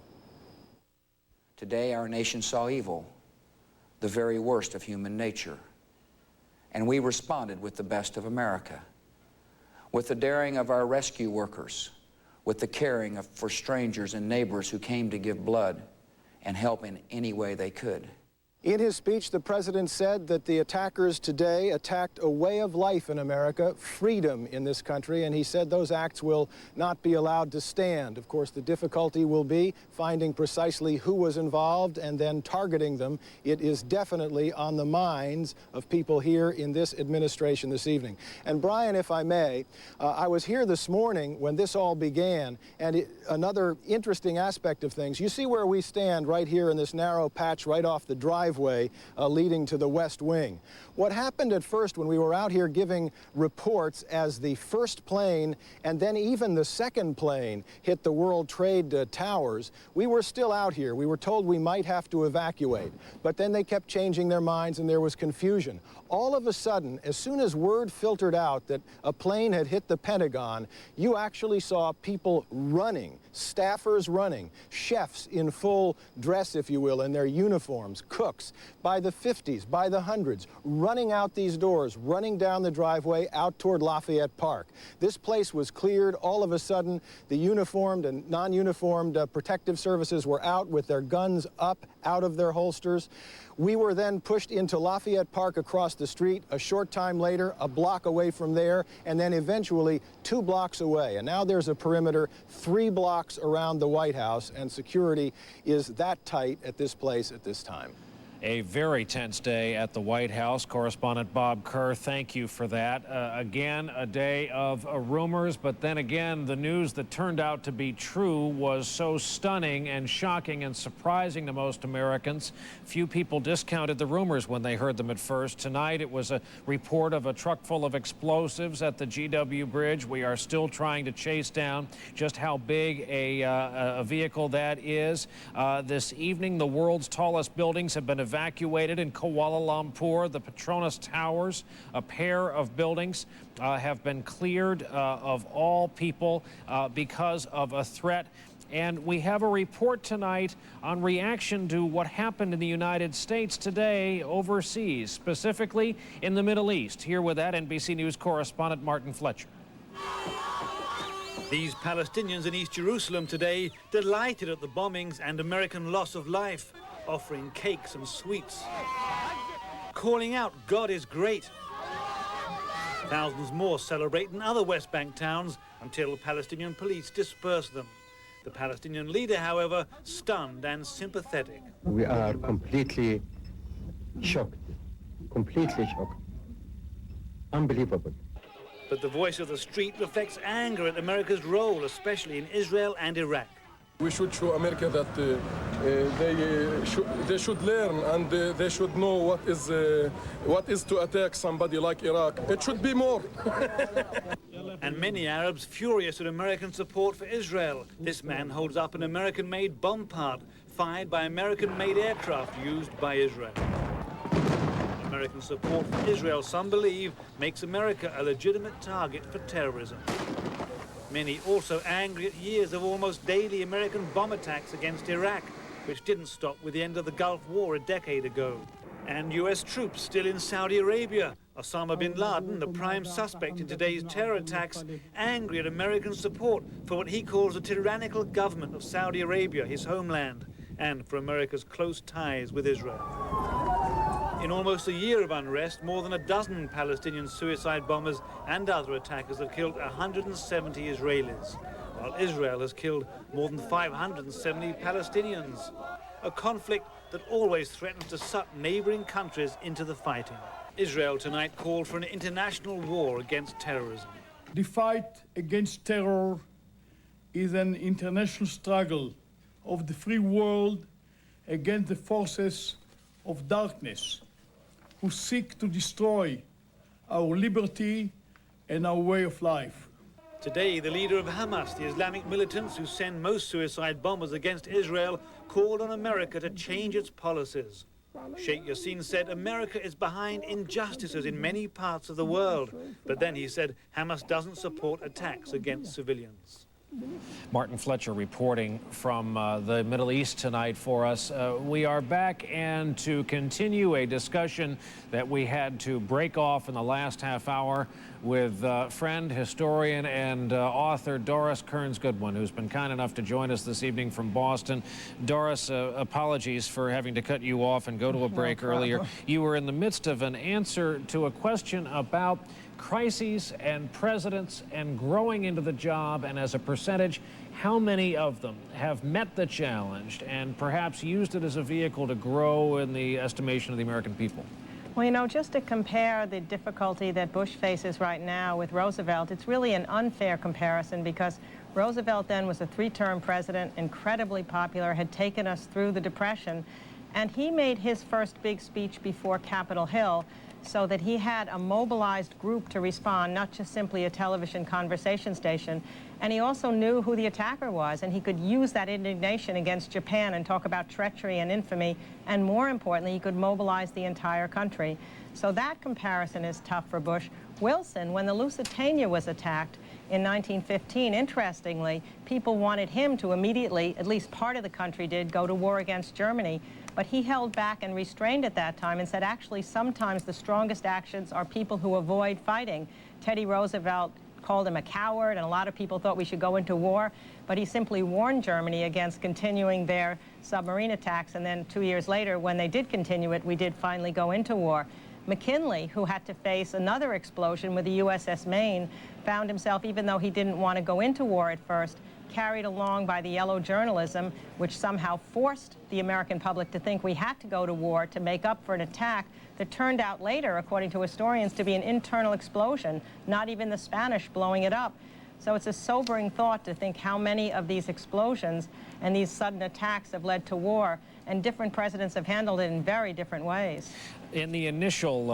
Today our nation saw evil, the very worst of human nature, and we responded with the best of America, with the daring of our rescue workers, with the caring for strangers and neighbors who came to give blood and help in any way they could. In his speech, the President said that the attackers today attacked a way of life in America, freedom in this country, and he said those acts will not be allowed to stand. Of course, the difficulty will be finding precisely who was involved and then targeting them. It is definitely on the minds of people here in this administration this evening. And Brian, if I may, I was here this morning when this all began, and another interesting aspect of things, you see where we stand right here in this narrow patch right off the driveway driveway leading to the West Wing. What happened at first when we were out here giving reports as the first plane and then even the second plane hit the World Trade Towers, we were still out here. We were told we might have to evacuate, but then they kept changing their minds and there was confusion. All of a sudden, as soon as word filtered out that a plane had hit the Pentagon, you actually saw people running, staffers running, chefs in full dress, if you will, in their uniforms, cooks, by the 50s, by the hundreds, running out these doors, running down the driveway out toward Lafayette Park. This place was cleared. All of a sudden, the uniformed and non-uniformed protective services were out with their guns up out of their holsters. We were then pushed into Lafayette Park across the street. A short time later, a block away from there, and then eventually 2 blocks away. And now there's a perimeter 3 blocks around the White House, and security is that tight at this place at this time. A very tense day at the White House. Correspondent Bob Kerr, thank you for that. Again, a day of rumors, but then again, the news that turned out to be true was so stunning and shocking and surprising to most Americans. Few people discounted the rumors when they heard them at first. Tonight, it was a report of a truck full of explosives at the GW Bridge. We are still trying to chase down just how big a vehicle that is. This evening, the world's tallest buildings have been evacuated in Kuala Lumpur. The Petronas Towers, a pair of buildings, have been cleared of all people because of a threat. And we have a report tonight on reaction to what happened in the United States today overseas, specifically in the Middle East. Here with that, NBC News correspondent Martin Fletcher. These Palestinians in East Jerusalem today delighted at the bombings and American loss of life, offering cakes and sweets, calling out, "God is great." Thousands more celebrate in other West Bank towns until Palestinian police disperse them. The Palestinian leader, however, stunned and sympathetic. We are completely shocked, unbelievable. But the voice of the street reflects anger at America's role, especially in Israel and Iraq. We should show America that they should learn and they should know what is to attack somebody like Iraq. It should be more. And many Arabs furious at American support for Israel. This man holds up an American-made bomb part fired by American-made aircraft used by Israel. American support for Israel, some believe, makes America a legitimate target for terrorism. Many also angry at years of almost daily American bomb attacks against Iraq, which didn't stop with the end of the Gulf War a decade ago. And US troops still in Saudi Arabia. Osama bin Laden, the prime suspect in today's terror attacks, angry at American support for what he calls a tyrannical government of Saudi Arabia, his homeland, and for America's close ties with Israel. In almost a year of unrest, more than a dozen Palestinian suicide bombers and other attackers have killed 170 Israelis, while Israel has killed more than 570 Palestinians. A conflict that always threatens to suck neighboring countries into the fighting. Israel tonight called for an international war against terrorism. The fight against terror is an international struggle of the free world against the forces of darkness who seek to destroy our liberty and our way of life. Today, the leader of Hamas, the Islamic militants who send most suicide bombers against Israel, called on America to change its policies. Sheikh Yassin said America is behind injustices in many parts of the world, but then he said Hamas doesn't support attacks against civilians. Martin Fletcher reporting from the Middle East tonight for us. We are back and to continue a discussion that we had to break off in the last half hour with friend, historian, and author Doris Kearns Goodwin, who's been kind enough to join us this evening from Boston. Doris, apologies for having to cut you off and go to a break earlier. You were in the midst of an answer to a question about crises and presidents and growing into the job, and as a percentage, how many of them have met the challenge and perhaps used it as a vehicle to grow in the estimation of the American people? Well, you know, just to compare the difficulty that Bush faces right now with Roosevelt, it's really an unfair comparison because Roosevelt then was a 3-term president, incredibly popular, had taken us through the Depression, And he made his first big speech before Capitol Hill so that he had a mobilized group to respond, not just simply a television conversation station. And he also knew who the attacker was, and he could use that indignation against Japan and talk about treachery and infamy, and more importantly, he could mobilize the entire country. So that comparison is tough for Bush. Wilson, when the Lusitania was attacked in 1915, interestingly, people wanted him to immediately, at least part of the country did, go to war against Germany. But he held back and restrained at that time and said, actually, sometimes the strongest actions are people who avoid fighting. Teddy Roosevelt called him a coward, and a lot of people thought we should go into war. But he simply warned Germany against continuing their submarine attacks. And then 2 years later, when they did continue it, we did finally go into war. McKinley, who had to face another explosion with the USS Maine, found himself, even though he didn't want to go into war at first, carried along by the yellow journalism, which somehow forced the American public to think we had to go to war to make up for an attack that turned out later, according to historians, to be an internal explosion, not even the Spanish blowing it up. So it's a sobering thought to think how many of these explosions and these sudden attacks have led to war, and different presidents have handled it in very different ways. In the initial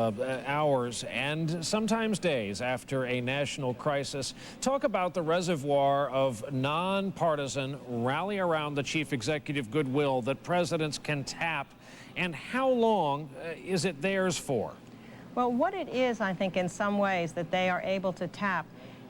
hours and sometimes days after a national crisis, talk about the reservoir of nonpartisan rally around the chief executive goodwill that presidents can tap, and how long is it theirs for? Well, what it is, I think, in some ways that they are able to tap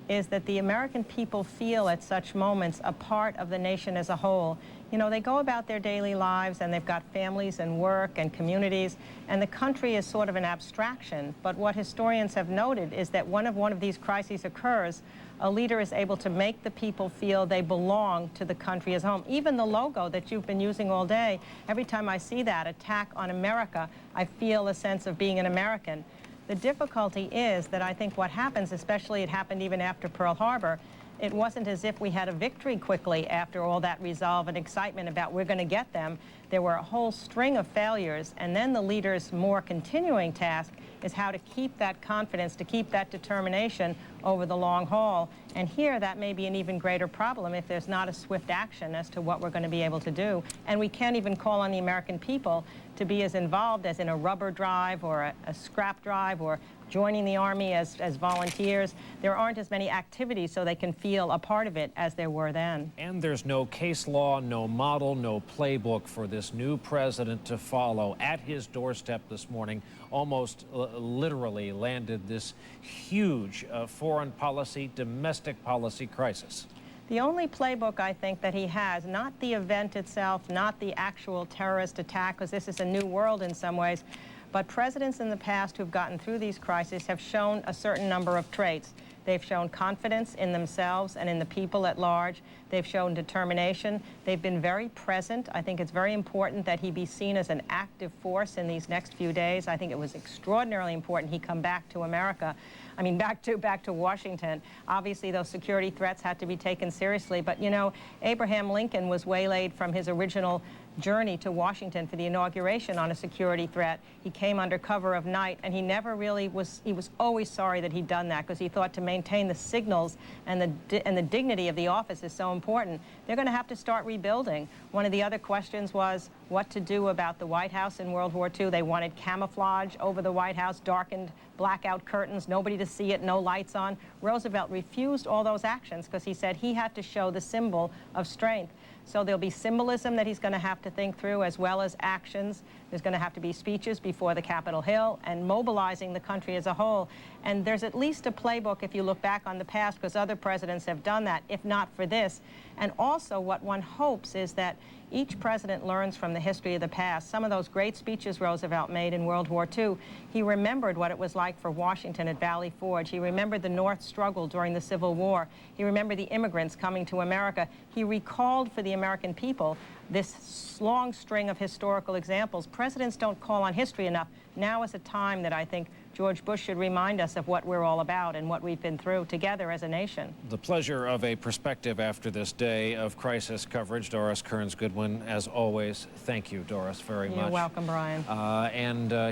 is that the American people feel at such moments a part of the nation as a whole. You know, they go about their daily lives and they've got families and work and communities, and the country is sort of an abstraction. But what historians have noted is that when one of these crises occurs, a leader is able to make the people feel they belong to the country as home. Even the logo that you've been using all day, every time I see that, Attack on America, I feel a sense of being an American. The difficulty is that I think what happens, especially it happened even after Pearl Harbor, it wasn't as if we had a victory quickly after all that resolve and excitement about we're going to get them. There were a whole string of failures, and then the leader's more continuing task is how to keep that confidence, to keep that determination over the long haul. And here, that may be an even greater problem if there's not a swift action as to what we're going to be able to do. And we can't even call on the American people to be as involved as in a rubber drive or a scrap drive or joining the Army as volunteers. There aren't as many activities so they can feel a part of it as there were then. And there's no case law, no model, no playbook for this new president to follow. At his doorstep this morning, almost literally landed this huge foreign policy, domestic policy crisis. The only playbook I think that he has, not the event itself, not the actual terrorist attack, because this is a new world in some ways, but presidents in the past who've gotten through these crises have shown a certain number of traits. They've shown confidence in themselves and in the people at large. They've shown determination. They've been very present. I think it's very important that he be seen as an active force in these next few days. I think it was extraordinarily important he come back to America. I mean, back to Washington. Obviously, those security threats had to be taken seriously. But, you know, Abraham Lincoln was waylaid from his original journey to Washington for the inauguration on a security threat. He came under cover of night, and he never really was, he was always sorry that he'd done that, because he thought to maintain the signals and the dignity of the office is so important. They're going to have to start rebuilding. One of the other questions was what to do about the White House in World War II. They wanted camouflage over the White House, darkened blackout curtains, nobody to see it, no lights on. Roosevelt refused all those actions because he said he had to show the symbol of strength. So there'll be symbolism that he's going to have to think through, as well as actions. There's going to have to be speeches before the Capitol Hill and mobilizing the country as a whole. And there's at least a playbook if you look back on the past, because other presidents have done that, if not for this. And also what one hopes is that each president learns from the history of the past. Some of those great speeches Roosevelt made in World War II, he remembered what it was like for Washington at Valley Forge. He remembered the North struggle during the Civil War. He remembered the immigrants coming to America. He recalled for the American people this long string of historical examples. Presidents don't call on history enough. Now is a time that I think George Bush should remind us of what we're all about and what we've been through together as a nation. The pleasure of a perspective after this day of crisis coverage. Doris Kearns Goodwin, as always, thank you, Doris, very much. You're welcome, Brian.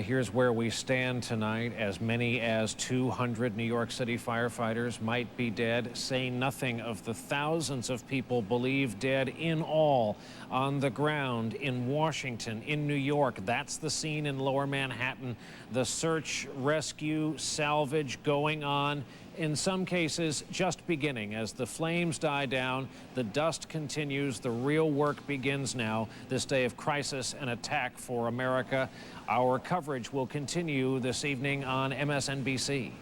Here's where we stand tonight. As many as 200 New York City firefighters might be dead, say nothing of the thousands of people believed dead in all on the ground in Washington, in New York. That's the scene in Lower Manhattan. The search, rescue, salvage going on, in some cases just beginning. As the flames die down, the dust continues, the real work begins now, this day of crisis and attack for America. Our coverage will continue this evening on MSNBC.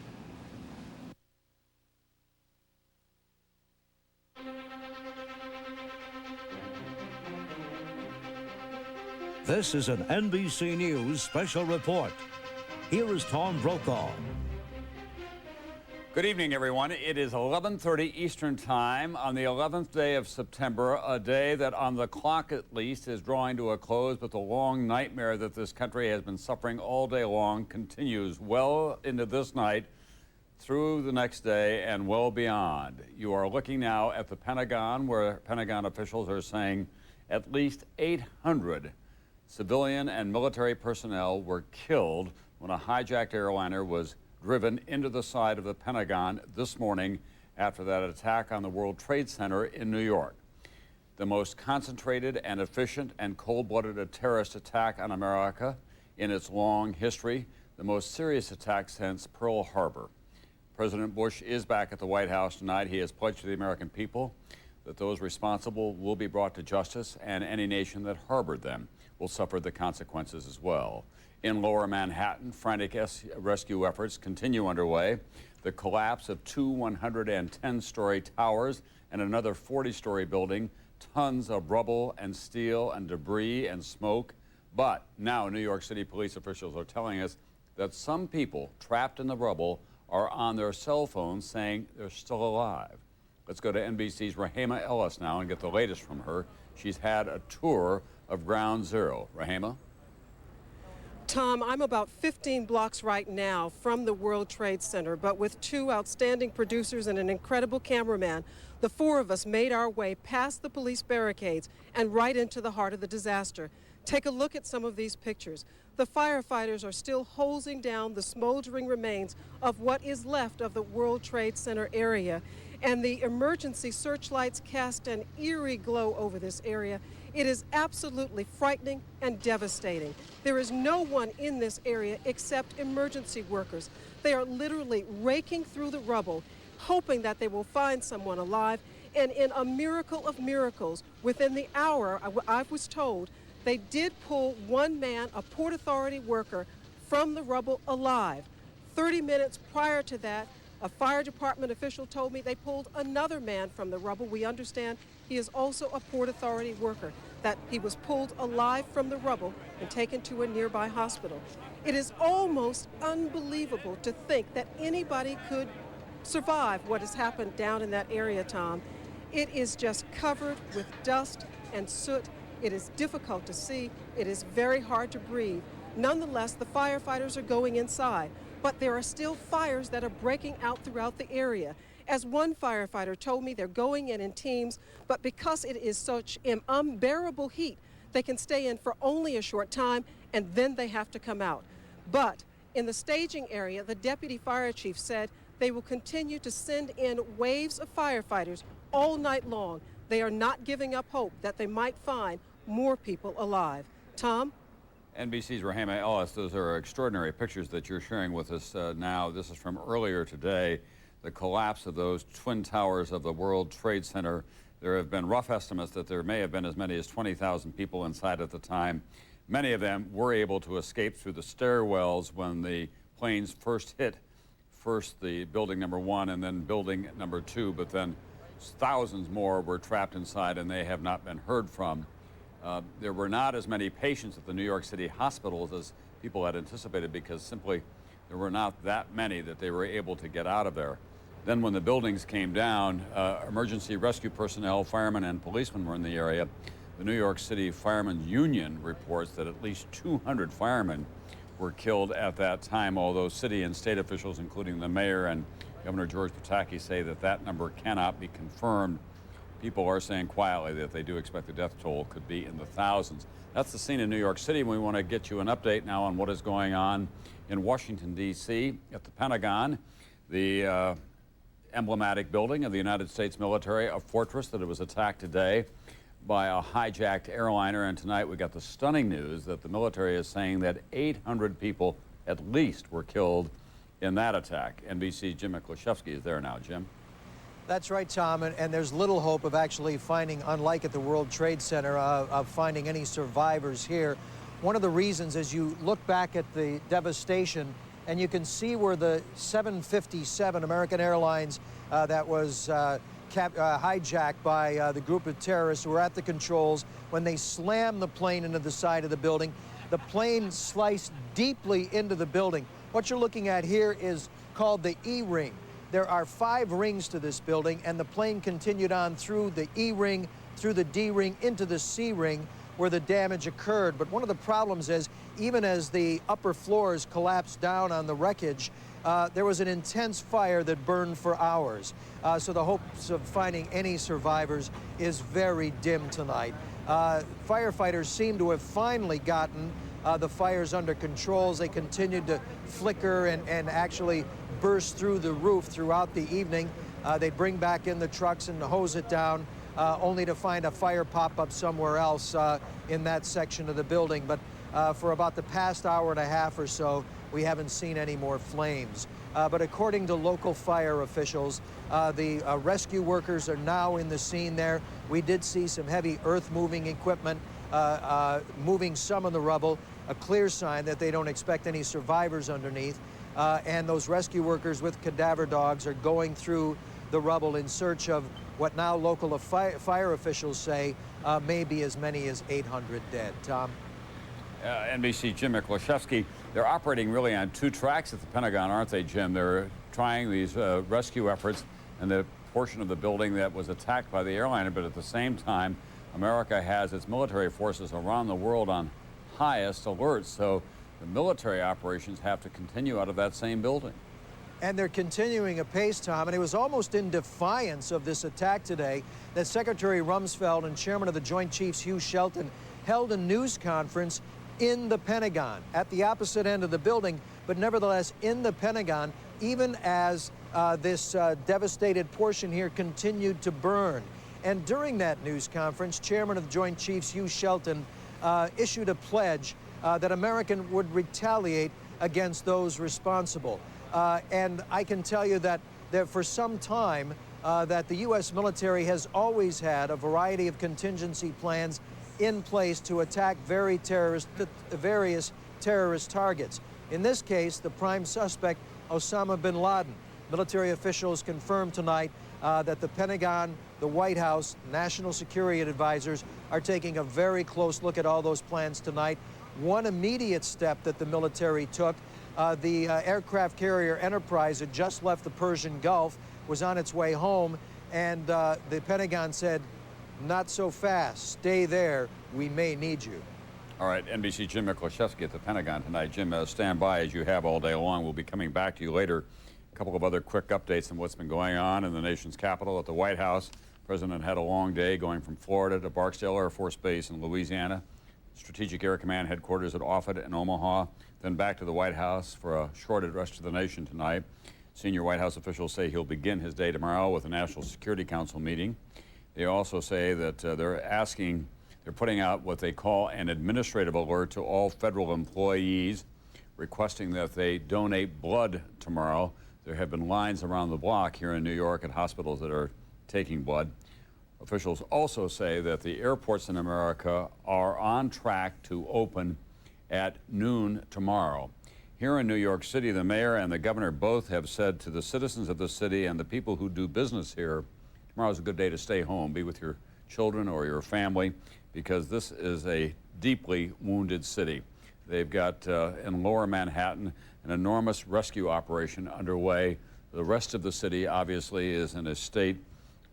This is an NBC News special report. Here is Tom Brokaw. Good evening, everyone. It is 11:30 Eastern Time on the 11th day of September, a day that on the clock at least is drawing to a close, but the long nightmare that this country has been suffering all day long continues well into this night, through the next day, and well beyond. You are looking now at the Pentagon, where Pentagon officials are saying at least 800 civilian and military personnel were killed when a hijacked airliner was driven into the side of the Pentagon this morning after that attack on the World Trade Center in New York. The most concentrated and efficient and cold-blooded terrorist attack on America in its long history, the most serious attack since Pearl Harbor. President Bush is back at the White House tonight. He has pledged to the American people that those responsible will be brought to justice, and any nation that harbored them will suffer the consequences as well. In Lower Manhattan, frantic rescue efforts continue underway. The collapse of two 110-story towers and another 40-story building, tons of rubble and steel and debris and smoke. But now New York City police officials are telling us that some people trapped in the rubble are on their cell phones saying they're still alive. Let's go to NBC's Rahema Ellis now and get the latest from her. She's had a tour of Ground Zero. Rahema? Tom, I'm about 15 blocks right now from the World Trade Center, but with two outstanding producers and an incredible cameraman, the four of us made our way past the police barricades and right into the heart of the disaster. Take a look at some of these pictures. The firefighters are still hosing down the smoldering remains of what is left of the World Trade Center area, and the emergency searchlights cast an eerie glow over this area. It is absolutely frightening and devastating. There is no one in this area except emergency workers. They are literally raking through the rubble, hoping that they will find someone alive. And in a miracle of miracles, within the hour, I was told, they did pull one man, a Port Authority worker, from the rubble alive. 30 minutes prior to that, a fire department official told me they pulled another man from the rubble. We understand he is also a Port Authority worker, that he was pulled alive from the rubble and taken to a nearby hospital. It is almost unbelievable to think that anybody could survive what has happened down in that area, Tom. It is just covered with dust and soot. It is difficult to see. It is very hard to breathe. Nonetheless, the firefighters are going inside, but there are still fires that are breaking out throughout the area. As one firefighter told me, they're going in teams, but because it is such an unbearable heat, they can stay in for only a short time, and then they have to come out. But in the staging area, the deputy fire chief said they will continue to send in waves of firefighters all night long. They are not giving up hope that they might find more people alive. Tom? NBC's Rahema Ellis, those are extraordinary pictures that you're sharing with us now. This is from earlier today, the collapse of those twin towers of the World Trade Center. There have been rough estimates that there may have been as many as 20,000 people inside at the time. Many of them were able to escape through the stairwells when the planes first hit the building number one and then building number two, but then thousands more were trapped inside and they have not been heard from. There were not as many patients at the New York City hospitals as people had anticipated because simply there were not that many that they were able to get out of there. Then when the buildings came down, emergency rescue personnel, firemen and policemen were in the area. The New York City Firemen's Union reports that at least 200 firemen were killed at that time, although city and state officials, including the mayor and Governor George Pataki, say that that number cannot be confirmed. People are saying quietly that they do expect the death toll could be in the thousands. That's the scene in New York City. We want to get you an update now on what is going on in Washington, D.C. at the Pentagon, the emblematic building of the United States military, a fortress that it was attacked today by a hijacked airliner. And tonight we got the stunning news that the military is saying that 800 people at least were killed in that attack. NBC's Jim Miklaszewski is there now. Jim? That's right, Tom, and there's little hope of actually finding, unlike at the World Trade Center, of finding any survivors here. One of the reasons is you look back at the devastation and you can see where the 757 American Airlines that was hijacked by the group of terrorists who were at the controls. When they slammed the plane into the side of the building, the plane sliced deeply into the building. What you're looking at here is called the E-ring. There are 5 rings to this building, and the plane continued on through the E-ring, through the D-ring, into the C-ring, where the damage occurred. But one of the problems is, even as the upper floors collapsed down on the wreckage, there was an intense fire that burned for hours. So the hopes of finding any survivors is very dim tonight. Firefighters seem to have finally gotten the fires under control as they continued to flicker and actually burst through the roof throughout the evening. They bring back in the trucks and hose it down, only to find a fire pop up somewhere else in that section of the building. But for about the past hour and a half or so, we haven't seen any more flames. But according to local fire officials, the rescue workers are now in the scene there. We did see some heavy earth-moving equipment moving some of the rubble, a clear sign that they don't expect any survivors underneath. And those rescue workers with cadaver dogs are going through the rubble in search of what now local fire officials say may be as many as 800 dead. Tom? NBC Jim Miklaszewski. They're operating really on 2 tracks at the Pentagon, aren't they, Jim? They're trying these rescue efforts in the portion of the building that was attacked by the airliner, but at the same time, America has its military forces around the world on highest alert. So the military operations have to continue out of that same building. And they're continuing apace, Tom, and it was almost in defiance of this attack today that Secretary Rumsfeld and Chairman of the Joint Chiefs Hugh Shelton held a news conference in the Pentagon, at the opposite end of the building, but nevertheless in the Pentagon, even as this devastated portion here continued to burn. And during that news conference, Chairman of the Joint Chiefs Hugh Shelton issued a pledge that America would retaliate against those responsible. And I can tell you that for some time that the U.S. military has always had a variety of contingency plans in place to attack various terrorist targets. In this case, the prime suspect, Osama bin Laden. Military officials confirmed tonight that the Pentagon, the White House, national security advisors are taking a very close look at all those plans tonight. One immediate step that the military took, the aircraft carrier Enterprise had just left the Persian Gulf, was on its way home, and the Pentagon said, not so fast, stay there, we may need you. All right, NBC Jim Miklaszewski at the Pentagon tonight. Jim, stand by as you have all day long. We'll be coming back to you later. A couple of other quick updates on what's been going on in the nation's capital at the White House. The president had a long day going from Florida to Barksdale Air Force Base in Louisiana, Strategic Air Command headquarters at Offutt in Omaha, then back to the White House for a short address to the nation tonight. Senior White House officials say he'll begin his day tomorrow with a National Security Council meeting. They also say that they're putting out what they call an administrative alert to all federal employees, requesting that they donate blood tomorrow. There have been lines around the block here in New York at hospitals that are taking blood. Officials also say that the airports in America are on track to open at noon tomorrow. Here in New York City, the mayor and the governor both have said to the citizens of the city and the people who do business here, tomorrow's a good day to stay home, be with your children or your family, because this is a deeply wounded city. They've got in Lower Manhattan an enormous rescue operation underway. The rest of the city obviously is in a state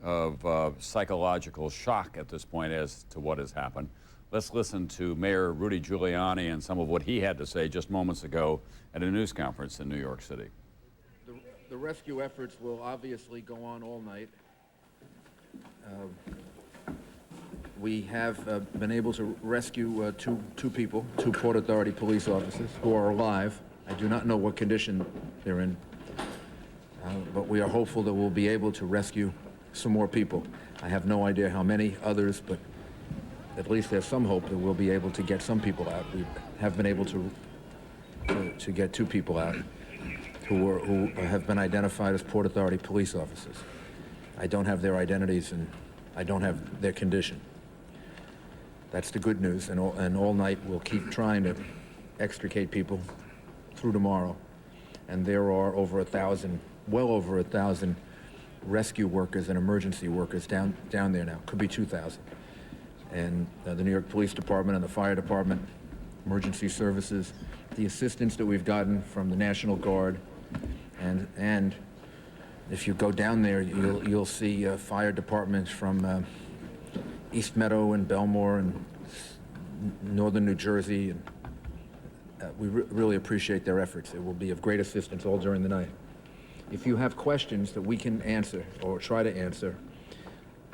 of psychological shock at this point as to what has happened. Let's listen to Mayor Rudy Giuliani and some of what he had to say just moments ago at a news conference in New York City. The rescue efforts will obviously go on all night. We have been able to rescue two people, two Port Authority police officers who are alive. I do not know what condition they're in, but we are hopeful that we'll be able to rescue some more people. I have no idea how many others, but at least there's some hope that we'll be able to get some people out. We have been able to get two people out who have been identified as Port Authority police officers. I don't have their identities and I don't have their condition. That's the good news, and all night we'll keep trying to extricate people through tomorrow. And there are over 1,000, well over 1,000 rescue workers and emergency workers down there now. Could be 2,000. And the New York Police Department and the Fire Department, emergency services, the assistance that we've gotten from the National Guard, and if you go down there, you'll see fire departments from East Meadow and Belmore and northern New Jersey, and we really appreciate their efforts. It will be of great assistance all during the night. If you have questions that we can answer or try to answer,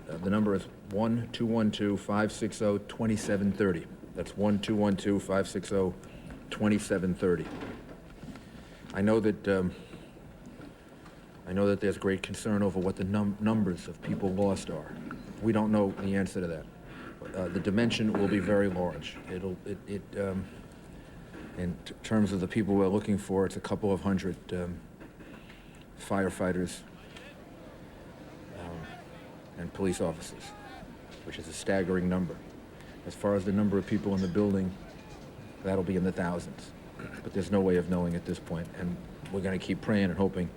the number is 1-212-560-2730. That's 1-212-560-2730. I know that there's great concern over what the numbers of people lost are. We don't know the answer to that. The dimension will be very large. In terms of the people we're looking for, it's a couple of hundred firefighters and police officers, which is a staggering number. As far as the number of people in the building, that'll be in the thousands. But there's no way of knowing at this point, and we're going to keep praying and hoping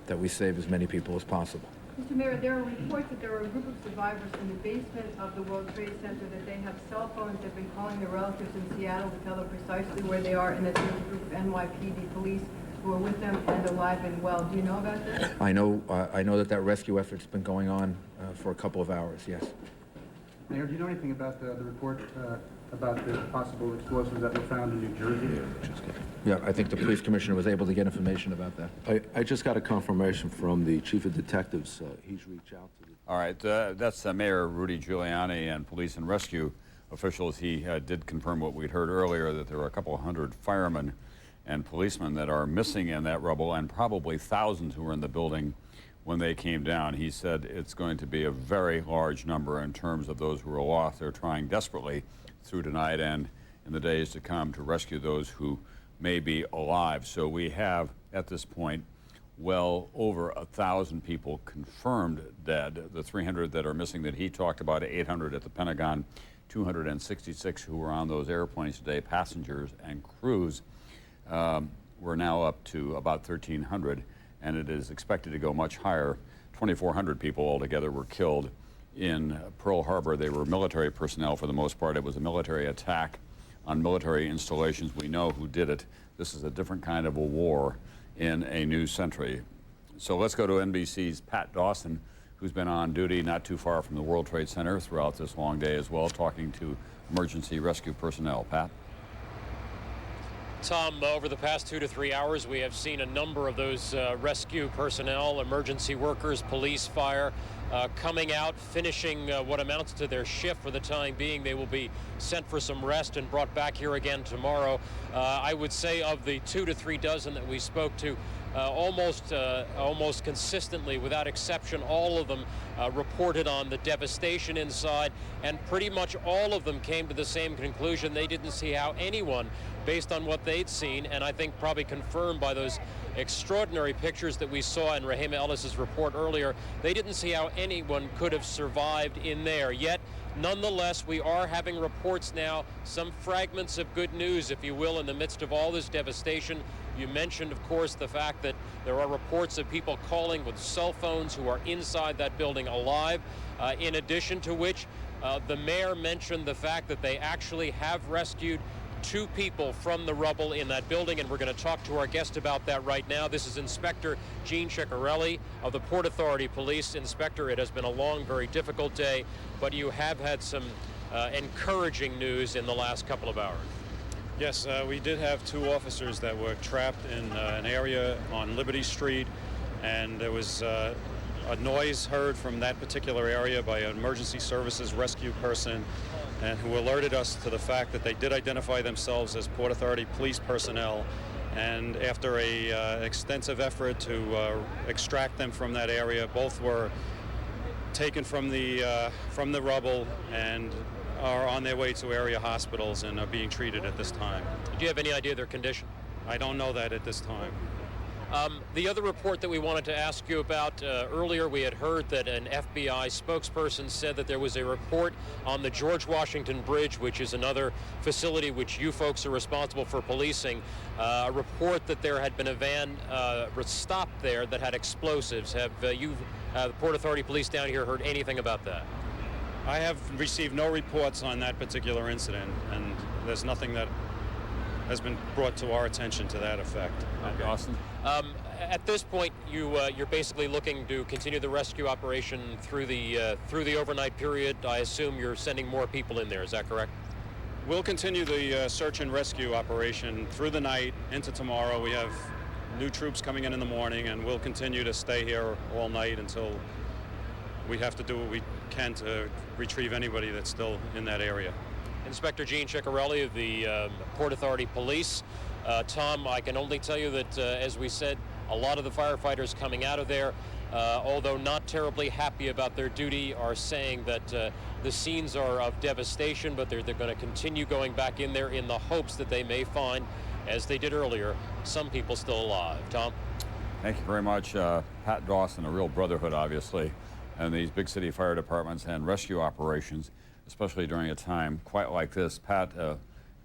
that we save as many people as possible. Mr. Mayor, there are reports that there are a group of survivors in the basement of the World Trade Center, that they have cell phones. They've been calling their relatives in Seattle to tell them precisely where they are, and that there's a group of NYPD police who are with them and alive and well. Do you know about this? I know that rescue effort's been going on for a couple of hours, yes. Mayor, do you know anything about the report about the possible explosives that were found in New Jersey? Yeah, I think the police commissioner was able to get information about that. I just got a confirmation from the chief of detectives. He's reached out to the... All right, that's Mayor Rudy Giuliani and police and rescue officials. He did confirm what we'd heard earlier, that there were a couple of hundred firemen and policemen that are missing in that rubble, and probably thousands who were in the building when they came down. He said it's going to be a very large number in terms of those who are lost. They're trying desperately through tonight and in the days to come to rescue those who may be alive. So we have, at this point, well over 1,000 people confirmed dead. The 300 that are missing that he talked about, 800 at the Pentagon, 266 who were on those airplanes today, passengers and crews. We're now up to about 1,300, and it is expected to go much higher. 2,400 people altogether were killed in Pearl Harbor. They were military personnel for the most part. It was a military attack on military installations. We know who did it. This is a different kind of a war in a new century. So let's go to NBC's Pat Dawson, who's been on duty not too far from the World Trade Center throughout this long day as well, talking to emergency rescue personnel. Pat? Tom, over the past 2 to 3 hours, we have seen a number of those rescue personnel, emergency workers, police, fire, coming out, finishing what amounts to their shift for the time being. They will be sent for some rest and brought back here again tomorrow. I would say of the 2 to 3 dozen that we spoke to, almost consistently, without exception, all of them reported on the devastation inside, and pretty much all of them came to the same conclusion. They didn't see how anyone, based on what they'd seen, and I think probably confirmed by those extraordinary pictures that we saw in Rahima Ellis's report earlier, they didn't see how anyone could have survived in there. Yet, nonetheless, we are having reports now, some fragments of good news, if you will, in the midst of all this devastation. You mentioned, of course, the fact that there are reports of people calling with cell phones who are inside that building alive, in addition to which the mayor mentioned the fact that they actually have rescued 2 people from the rubble in that building, and we're going to talk to our guest about that right now. This is Inspector Gene Ciccarelli of the Port Authority Police. Inspector, it has been a long, very difficult day, but you have had some encouraging news in the last couple of hours. Yes, we did have 2 officers that were trapped in an area on Liberty Street, and there was a noise heard from that particular area by an emergency services rescue person, and who alerted us to the fact that they did identify themselves as Port Authority police personnel. And after an extensive effort to extract them from that area, both were taken from the rubble and are on their way to area hospitals and are being treated at this time. Do you have any idea of their condition? I don't know that at this time. The other report that we wanted to ask you about, earlier we had heard that an FBI spokesperson said that there was a report on the George Washington Bridge, which is another facility which you folks are responsible for policing, a report that there had been a van stopped there that had explosives. Have you, the Port Authority Police down here, heard anything about that? I have received no reports on that particular incident, and there's nothing that has been brought to our attention to that effect. Okay. Austin? At this point, you're basically looking to continue the rescue operation through the overnight period. I assume you're sending more people in there. Is that correct? We'll continue the search and rescue operation through the night into tomorrow. We have new troops coming in the morning, and we'll continue to stay here all night until we have to do what we can to retrieve anybody that's still in that area. Inspector Gene Ciccarelli of the Port Authority Police. Tom, I can only tell you that, as we said, a lot of the firefighters coming out of there, although not terribly happy about their duty, are saying that the scenes are of devastation, but they're going to continue going back in there in the hopes that they may find, as they did earlier, some people still alive. Tom? Thank you very much. Pat Dawson, a real brotherhood, obviously, and these big city fire departments and rescue operations, especially during a time quite like this. Pat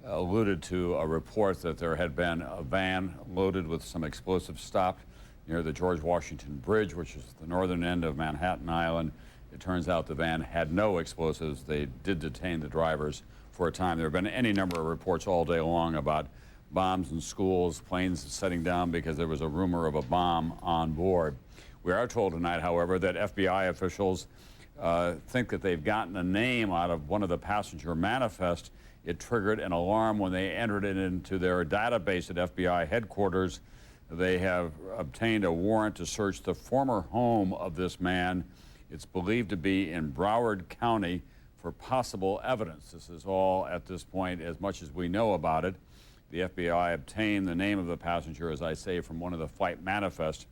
alluded to a report that there had been a van loaded with some explosives stopped near the George Washington Bridge, which is the northern end of Manhattan Island. It turns out the van had no explosives. They did detain the drivers for a time. There have been any number of reports all day long about bombs in schools, planes setting down because there was a rumor of a bomb on board. We are told tonight, however, that FBI officials think that they've gotten a name out of one of the passenger manifests. It triggered an alarm when they entered it into their database at FBI headquarters. They have obtained a warrant to search the former home of this man. It's believed to be in Broward County for possible evidence. This is all, at this point, as much as we know about it. The FBI obtained the name of the passenger, as I say, from one of the flight manifests.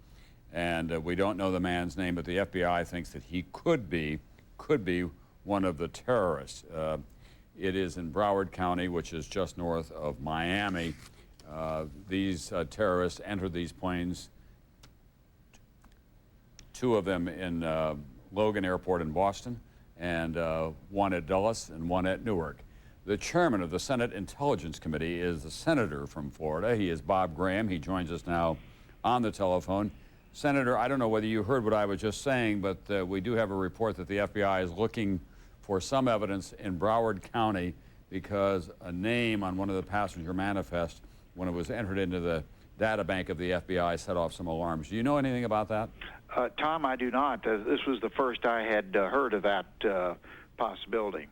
And we don't know the man's name, but the FBI thinks that he could be one of the terrorists. It is in Broward County, which is just north of Miami. These terrorists entered these planes, 2 of them in Logan Airport in Boston, and 1 at Dulles and 1 at Newark. The chairman of the Senate Intelligence Committee is the senator from Florida. He is Bob Graham. He joins us now on the telephone. Senator, I don't know whether you heard what I was just saying, but we do have a report that the FBI is looking for some evidence in Broward County because a name on one of the passenger manifests, when it was entered into the data bank of the FBI, set off some alarms. Do you know anything about that? Tom, I do not. This was the first I had heard of that possibility.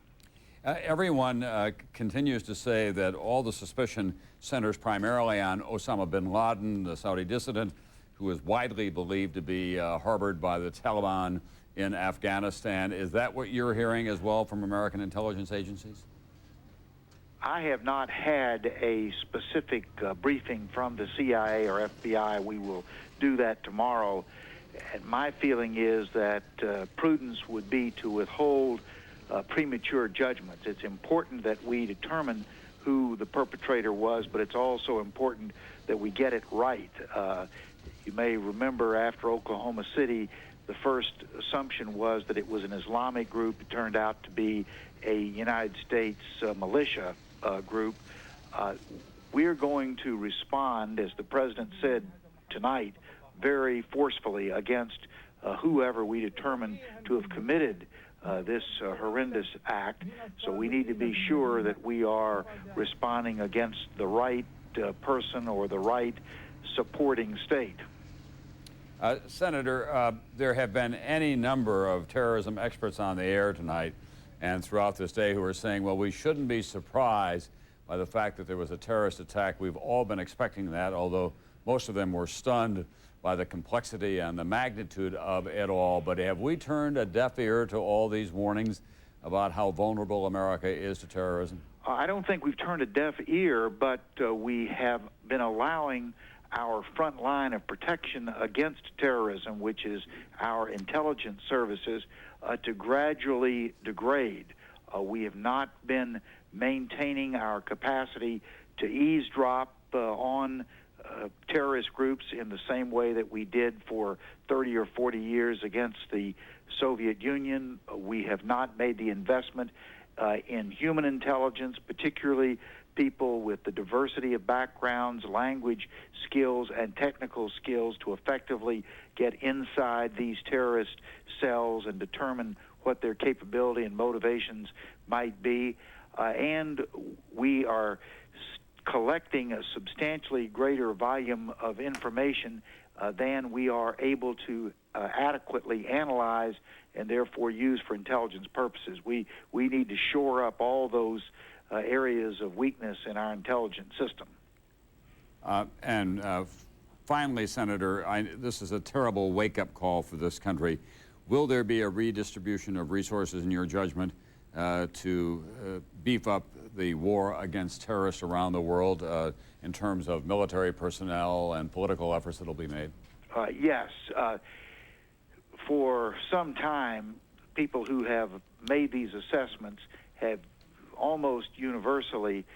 Everyone continues to say that all the suspicion centers primarily on Osama bin Laden, the Saudi dissident, who is widely believed to be harbored by the Taliban in Afghanistan. Is that what you're hearing as well from American intelligence agencies? I have not had a specific briefing from the CIA or FBI. We will do that tomorrow. And my feeling is that prudence would be to withhold premature judgments. It's important that we determine who the perpetrator was, but it's also important that we get it right. You may remember after Oklahoma City, the first assumption was that it was an Islamic group. It turned out to be a United States militia group. We're going to respond, as the president said tonight, very forcefully against whoever we determine to have committed this horrendous act. So we need to be sure that we are responding against the right person or the right supporting state. Senator, there have been any number of terrorism experts on the air tonight and throughout this day who are saying, well, we shouldn't be surprised by the fact that there was a terrorist attack. We've all been expecting that, although most of them were stunned by the complexity and the magnitude of it all. But have we turned a deaf ear to all these warnings about how vulnerable America is to terrorism? I don't think we've turned a deaf ear, but we have been allowing our front line of protection against terrorism, which is our intelligence services, to gradually degrade. We have not been maintaining our capacity to eavesdrop on terrorist groups in the same way that we did for 30 or 40 years against the Soviet Union. We have not made the investment in human intelligence, particularly people with the diversity of backgrounds, language skills, and technical skills to effectively get inside these terrorist cells and determine what their capability and motivations might be. And we are collecting a substantially greater volume of information than we are able to adequately analyze and therefore use for intelligence purposes. We need to shore up all those areas of weakness in our intelligence system. Finally, Senator, this is a terrible wake-up call for this country. Will there be a redistribution of resources, in your judgment, to beef up the war against terrorists around the world in terms of military personnel and political efforts that will be made? Yes. For some time, people who have made these assessments have almost universally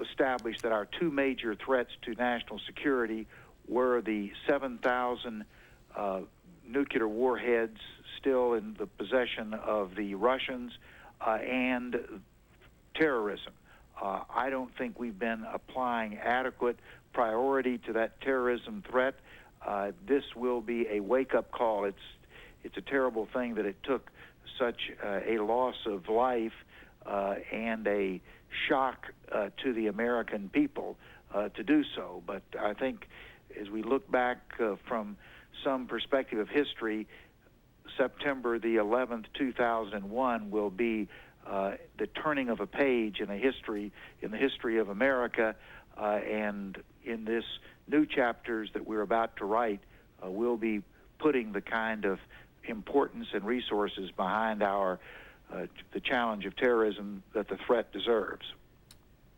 established that our two major threats to national security were the 7,000 nuclear warheads still in the possession of the Russians and terrorism. I don't think we've been applying adequate priority to that terrorism threat. This will be a wake-up call. It's a terrible thing that it took such a loss of life and a shock to the American people to do so. But I think as we look back from some perspective of history, September the 11th, 2001 will be the turning of a page in the history of America, and in this new chapters that we're about to write, we'll be putting the kind of importance and resources behind the challenge of terrorism that the threat deserves.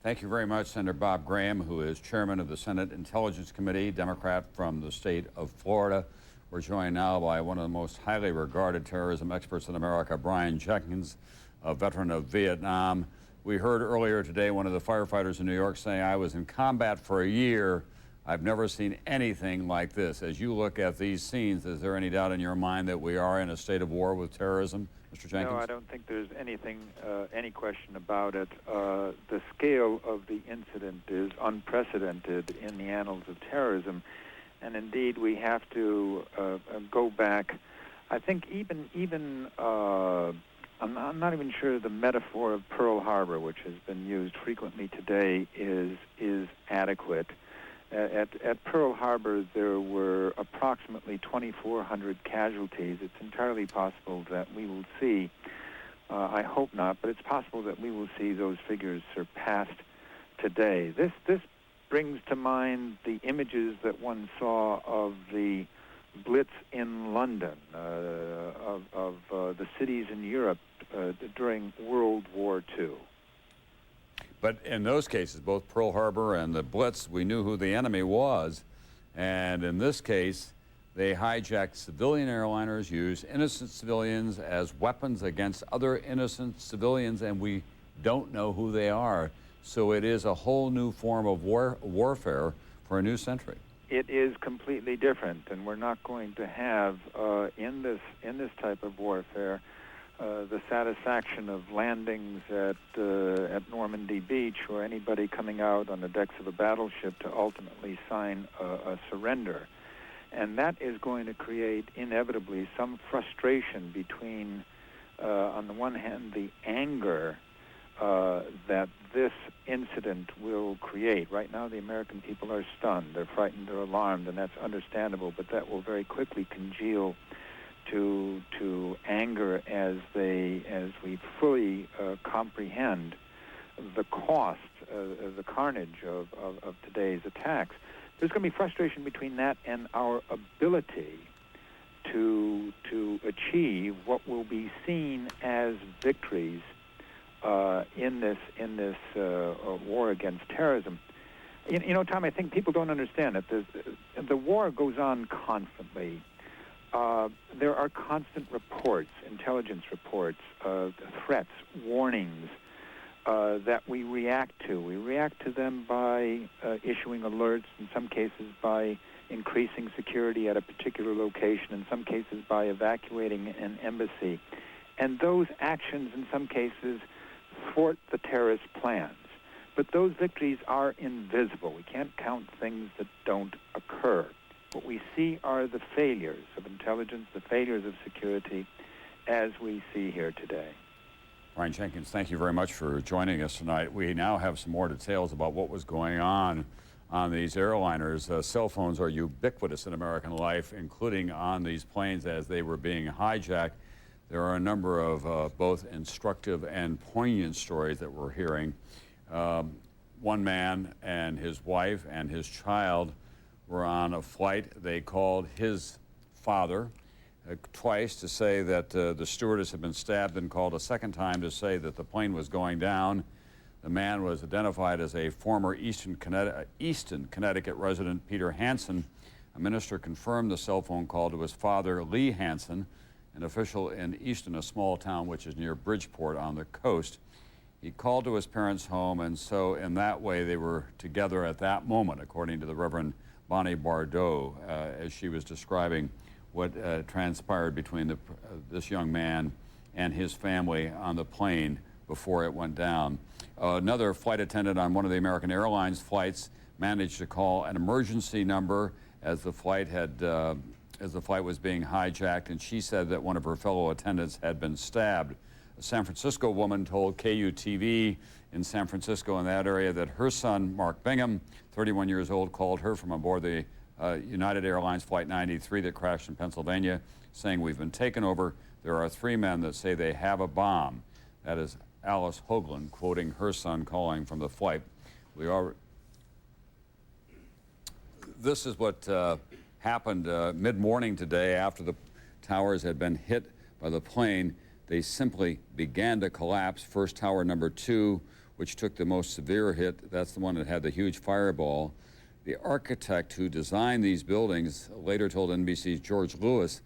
Thank you very much, Senator Bob Graham, who is chairman of the Senate Intelligence Committee, Democrat from the state of Florida. We're joined now by one of the most highly regarded terrorism experts in America, Brian Jenkins, a veteran of Vietnam. We heard earlier today one of the firefighters in New York saying, I was in combat for a year. I've never seen anything like this. As you look at these scenes, is there any doubt in your mind that we are in a state of war with terrorism, Mr. Jenkins? No, I don't think there's any question about it. The scale of the incident is unprecedented in the annals of terrorism, and indeed we have to go back. I think even I'm not even sure the metaphor of Pearl Harbor, which has been used frequently today, is adequate. At Pearl Harbor, there were approximately 2,400 casualties. It's entirely possible that we will see, I hope not, but it's possible that we will see those figures surpassed today. This brings to mind the images that one saw of the Blitz in London, of the cities in Europe during World War II. But in those cases, both Pearl Harbor and the Blitz, we knew who the enemy was. And in this case, they hijacked civilian airliners, used innocent civilians as weapons against other innocent civilians, and we don't know who they are. So it is a whole new form of warfare for a new century. It is completely different, and we're not going to have in this type of warfare the satisfaction of landings at Normandy Beach or anybody coming out on the decks of a battleship to ultimately sign a surrender. And that is going to create inevitably some frustration between, on the one hand, the anger that this incident will create. Right now, the American people are stunned. They're frightened, they're alarmed, and that's understandable, but that will very quickly congeal to anger as we fully comprehend the cost, the carnage of today's attacks. There's going to be frustration between that and our ability to achieve what will be seen as victories in this war against terrorism. You know, Tom, I think people don't understand that the war goes on constantly. There are constant reports, intelligence reports, threats, warnings that we react to. We react to them by issuing alerts, in some cases by increasing security at a particular location, in some cases by evacuating an embassy. And those actions, in some cases, thwart the terrorist plans. But those victories are invisible. We can't count things that don't occur. What we see are the failures of intelligence, the failures of security, as we see here today. Brian Jenkins, thank you very much for joining us tonight. We now have some more details about what was going on these airliners. Cell phones are ubiquitous in American life, including on these planes as they were being hijacked. There are a number of both instructive and poignant stories that we're hearing. One man and his wife and his child were on a flight. They called his father twice to say that the stewardess had been stabbed, and called a second time to say that the plane was going down. The man was identified as a former Easton, Connecticut resident, Peter Hansen. A minister confirmed the cell phone call to his father, Lee Hansen, an official in Easton, a small town which is near Bridgeport on the coast. He called to his parents' home, and so in that way they were together at that moment, according to the Reverend Bonnie Bardot, as she was describing what transpired between this young man and his family on the plane before it went down. Another flight attendant on one of the American Airlines flights managed to call an emergency number as the flight was being hijacked, and she said that one of her fellow attendants had been stabbed. A San Francisco woman told KUTV in San Francisco, in that area, that her son, Mark Bingham, 31 years old, called her from aboard the United Airlines Flight 93 that crashed in Pennsylvania, saying, "We've been taken over. There are 3 men that say they have a bomb." That is Alice Hoagland quoting her son calling from the flight. This is what happened mid-morning today after the towers had been hit by the plane. They simply began to collapse. First tower number 2, which took the most severe hit, that's the one that had the huge fireball. The architect who designed these buildings later told NBC's George Lewis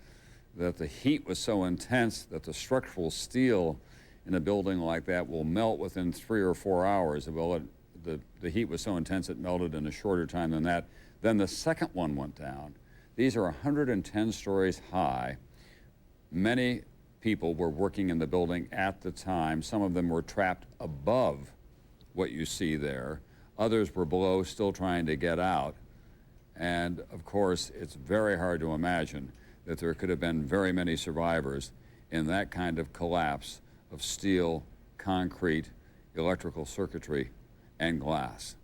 that the heat was so intense that the structural steel in a building like that will melt within 3 or 4 hours. Well, the heat was so intense it melted in a shorter time than that. Then the second one went down. These are 110 stories high. Many people were working in the building at the time. Some of them were trapped above what you see there. Others were below, still trying to get out. And of course, it's very hard to imagine that there could have been very many survivors in that kind of collapse of steel, concrete, electrical circuitry, and glass.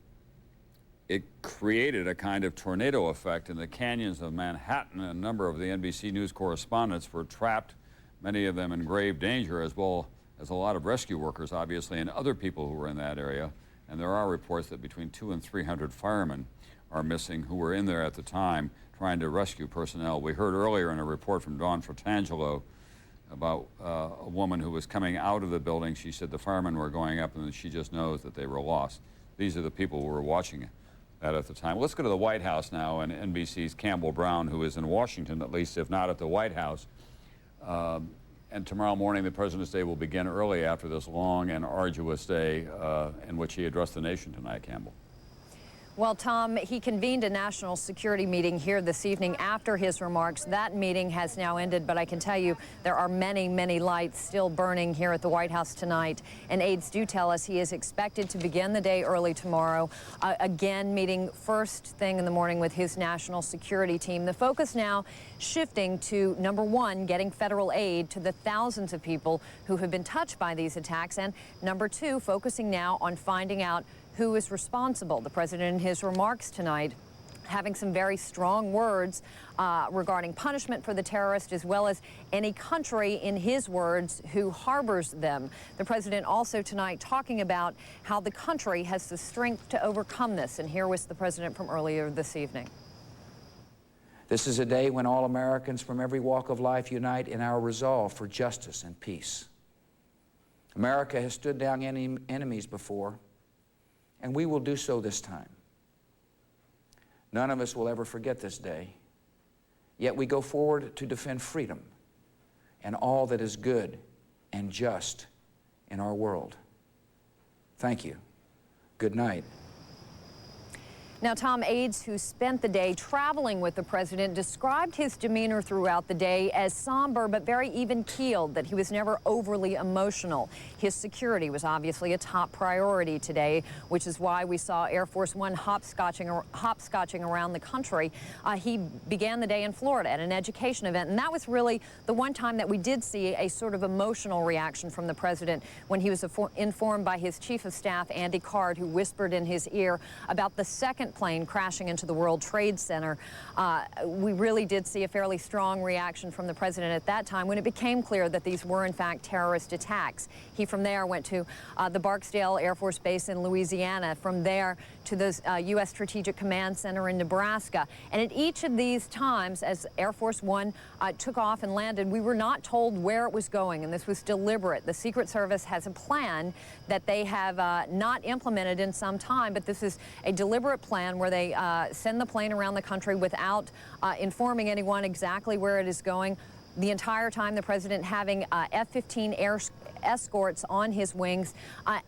It created a kind of tornado effect in the canyons of Manhattan. A number of the NBC News correspondents were trapped, many of them in grave danger, as well as a lot of rescue workers, obviously, and other people who were in that area. And there are reports that between 200 and 300 firemen are missing who were in there at the time trying to rescue personnel. We heard earlier in a report from Dawn Fratangelo about a woman who was coming out of the building. She said the firemen were going up and she just knows that they were lost. These are the people who were watching that at the time. Let's go to the White House now, and NBC's Campbell Brown, who is in Washington, at least, if not at the White House. And tomorrow morning, the President's Day will begin early after this long and arduous day in which he addressed the nation tonight. Campbell. Well, Tom, he convened a national security meeting here this evening after his remarks. That meeting has now ended, but I can tell you there are many, many lights still burning here at the White House tonight. And aides do tell us he is expected to begin the day early tomorrow, again meeting first thing in the morning with his national security team. The focus now shifting to, number one, getting federal aid to the thousands of people who have been touched by these attacks, and number two, focusing now on finding out who is responsible. The president, in his remarks tonight, having some very strong words regarding punishment for the terrorists, as well as any country, in his words, who harbors them. The president also tonight talking about how the country has the strength to overcome this. And here was the president from earlier this evening. This is a day when all Americans from every walk of life unite in our resolve for justice and peace. America has stood down enemies before, and we will do so this time. None of us will ever forget this day, yet we go forward to defend freedom and all that is good and just in our world. Thank you. Good night. Now, Tom, aides who spent the day traveling with the president described his demeanor throughout the day as somber but very even-keeled, that he was never overly emotional. His security was obviously a top priority today, which is why we saw Air Force One hopscotching around the country. He began the day in Florida at an education event, and that was really the one time that we did see a sort of emotional reaction from the president when he was informed by his chief of staff, Andy Card, who whispered in his ear about the second plane crashing into the World Trade Center. We really did see a fairly strong reaction from the president at that time when it became clear that these were in fact terrorist attacks. He from there went to the Barksdale Air Force Base in Louisiana, from there to the U.S. Strategic Command Center in Nebraska. And at each of these times, as Air Force One took off and landed, we were not told where it was going, and this was deliberate. The Secret Service has a plan that they have not implemented in some time, but this is a deliberate plan where they send the plane around the country without informing anyone exactly where it is going. The entire time, the president having F-15 air escorts on his wings,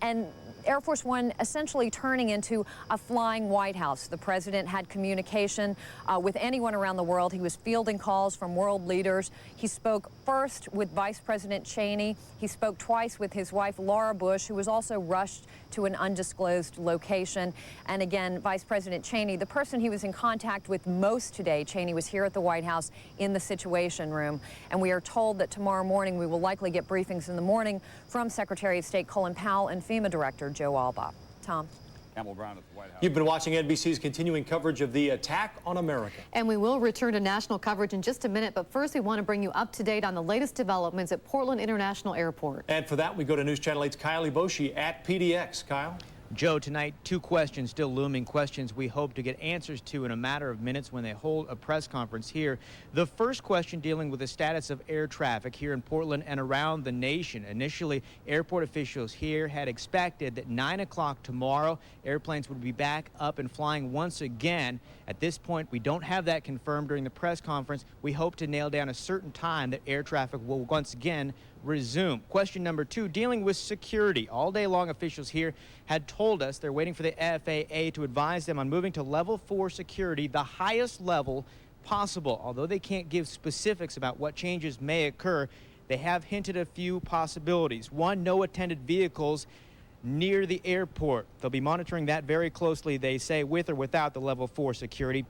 and Air Force One essentially turning into a flying White House. The president had communication with anyone around the world. He was fielding calls from world leaders. He spoke first with Vice President Cheney. He spoke twice with his wife, Laura Bush, who was also rushed to an undisclosed location. And again, Vice President Cheney, the person he was in contact with most today, Cheney was here at the White House in the Situation Room. And we are told that tomorrow morning we will likely get briefings in the morning from Secretary of State Colin Powell and FEMA Director Joe Alba. Tom. Campbell Brown at the White House. You've been watching NBC's continuing coverage of the attack on America. And we will return to national coverage in just a minute, but first we want to bring you up to date on the latest developments at Portland International Airport. And for that, we go to News Channel 8's Kyle Eboshi at PDX. Kyle? Joe, tonight, two questions still looming, questions we hope to get answers to in a matter of minutes when they hold a press conference here. The first question dealing with the status of air traffic here in Portland and around the nation. Initially, airport officials here had expected that 9 o'clock tomorrow, airplanes would be back up and flying once again. At this point, we don't have that confirmed during the press conference. We hope to nail down a certain time that air traffic will once again resume. Question number two, dealing with security. All day long, officials here had told us they're waiting for the FAA to advise them on moving to level 4 security, the highest level possible. Although they can't give specifics about what changes may occur, they have hinted a few possibilities. One, no attended vehicles near the airport. They'll be monitoring that very closely, they say, with or without the level 4 security.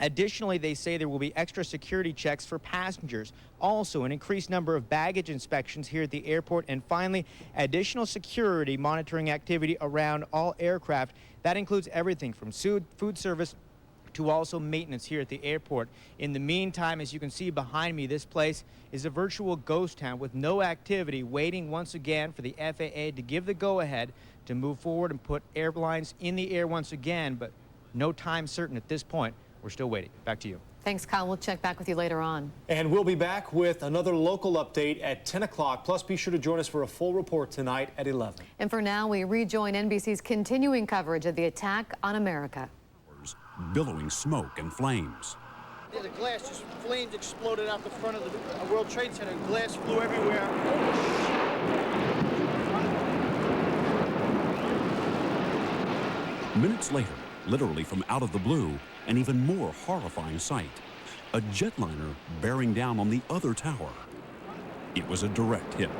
Additionally, they say there will be extra security checks for passengers. Also, an increased number of baggage inspections here at the airport. And finally, additional security monitoring activity around all aircraft. That includes everything from food service to also maintenance here at the airport. In the meantime, as you can see behind me, this place is a virtual ghost town with no activity, waiting once again for the FAA to give the go-ahead to move forward and put airlines in the air once again, but no time certain at this point. We're still waiting. Back to you. Thanks, Kyle. We'll check back with you later on. And we'll be back with another local update at 10 o'clock. Plus, be sure to join us for a full report tonight at 11. And for now, we rejoin NBC's continuing coverage of the attack on America. Billowing smoke and flames. The glass, just flames exploded out the front of the World Trade Center. Glass flew everywhere. Minutes later, literally from out of the blue, an even more horrifying sight. A jetliner bearing down on the other tower. It was a direct hit.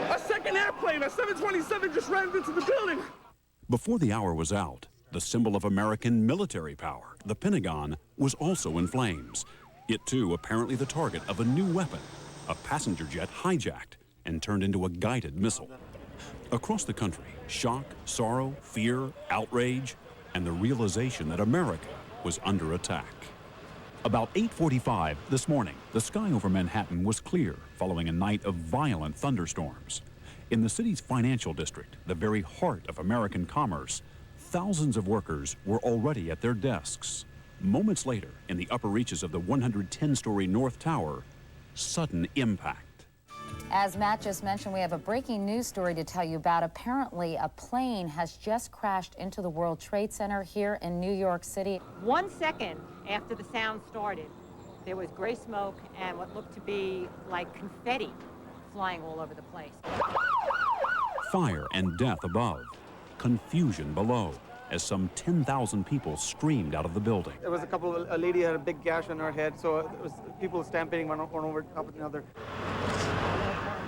A second airplane, a 727, just rammed into the building. Before the hour was out, the symbol of American military power, the Pentagon, was also in flames. It too apparently the target of a new weapon, a passenger jet hijacked and turned into a guided missile. Across the country, shock, sorrow, fear, outrage, and the realization that America was under attack. About 8:45 this morning, the sky over Manhattan was clear following a night of violent thunderstorms. In the city's financial district, the very heart of American commerce, thousands of workers were already at their desks. Moments later, in the upper reaches of the 110-story North Tower, sudden impact. As Matt just mentioned, we have a breaking news story to tell you about. Apparently, a plane has just crashed into the World Trade Center here in New York City. 1 second after the sound started, there was gray smoke and what looked to be like confetti flying all over the place. Fire and death above, confusion below, as some 10,000 people streamed out of the building. There was a lady had a big gash on her head, so it was people stampeding one over top of another.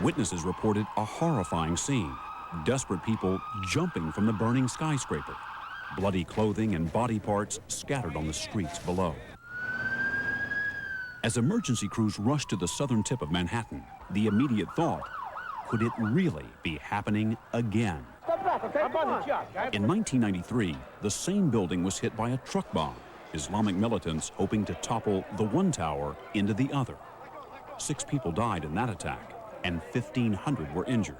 Witnesses reported a horrifying scene. Desperate people jumping from the burning skyscraper. Bloody clothing and body parts scattered on the streets below. As emergency crews rushed to the southern tip of Manhattan, the immediate thought, could it really be happening again? Step back, okay? In 1993, the same building was hit by a truck bomb, Islamic militants hoping to topple the one tower into the other. 6 people died in that attack, and 1,500 were injured.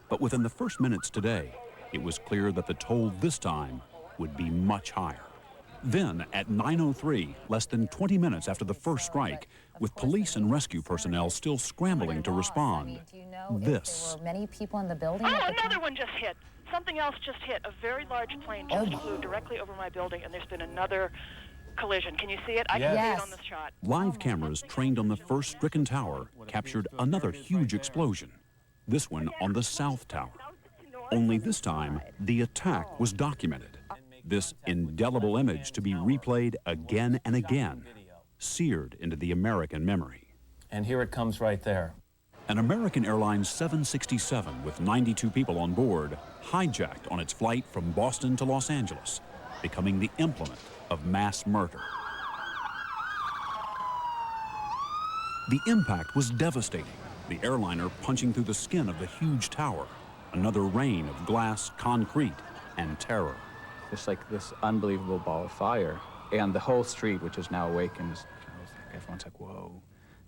But within the first minutes today, it was clear that the toll this time would be much higher. Then, at 9:03, less than 20 minutes after the first strike, with police and rescue personnel still scrambling to respond, this. There were many people in the building. Oh, another one just hit. Something else just hit. A very large plane just flew directly over my building, and there's been another collision. Can you see it? I can see it on the shot. Live cameras trained on the first stricken tower captured another huge explosion, this one on the South Tower. Only this time, the attack was documented. This indelible image to be replayed again and again, seared into the American memory. And here it comes right there. An American Airlines 767 with 92 people on board hijacked on its flight from Boston to Los Angeles, becoming the implement of mass murder. The impact was devastating, the airliner punching through the skin of the huge tower, another rain of glass, concrete, and terror. It's like this unbelievable ball of fire, and the whole street, which is now awakened, everyone's like, whoa.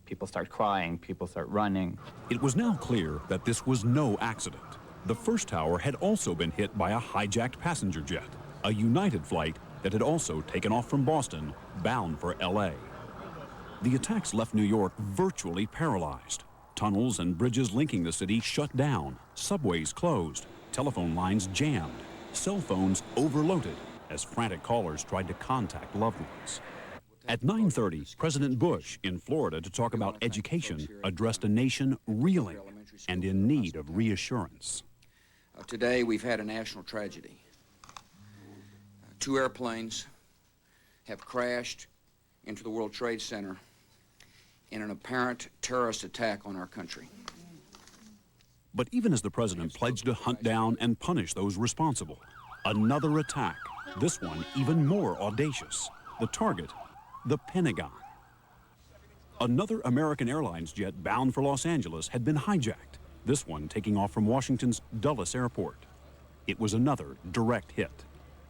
People start crying, people start running. It was now clear that this was no accident. The first tower had also been hit by a hijacked passenger jet, a United flight that had also taken off from Boston, bound for LA. The attacks left New York virtually paralyzed. Tunnels and bridges linking the city shut down, subways closed, telephone lines jammed, cell phones overloaded as frantic callers tried to contact loved ones. At 9:30, President Bush in Florida to talk about education addressed a nation reeling and in need of reassurance. Today we've had a national tragedy. 2 airplanes have crashed into the World Trade Center in an apparent terrorist attack on our country. But even as the president pledged to hunt down and punish those responsible, another attack, this one even more audacious. The target, the Pentagon. Another American Airlines jet bound for Los Angeles had been hijacked, this one taking off from Washington's Dulles Airport. It was another direct hit.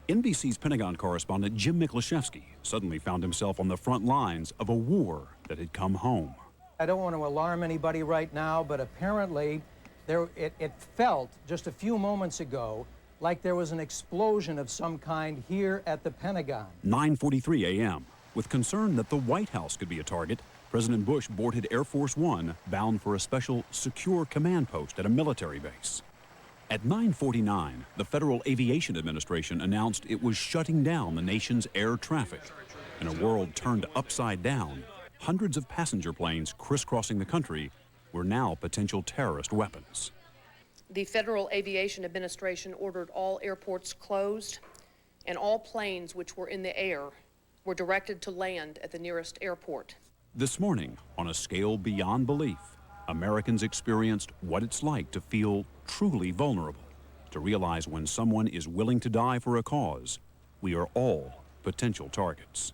NBC's Pentagon correspondent Jim Miklaszewski suddenly found himself on the front lines of a war that had come home. I don't want to alarm anybody right now, but apparently it felt just a few moments ago like there was an explosion of some kind here at the Pentagon. 9:43 a.m. With concern that the White House could be a target, President Bush boarded Air Force One bound for a special secure command post at a military base. At 9:49, the Federal Aviation Administration announced it was shutting down the nation's air traffic. In a world turned upside down, hundreds of passenger planes crisscrossing the country were now potential terrorist weapons. The Federal Aviation Administration ordered all airports closed, and all planes which were in the air were directed to land at the nearest airport. This morning, on a scale beyond belief, Americans experienced what it's like to feel truly vulnerable, to realize when someone is willing to die for a cause, we are all potential targets.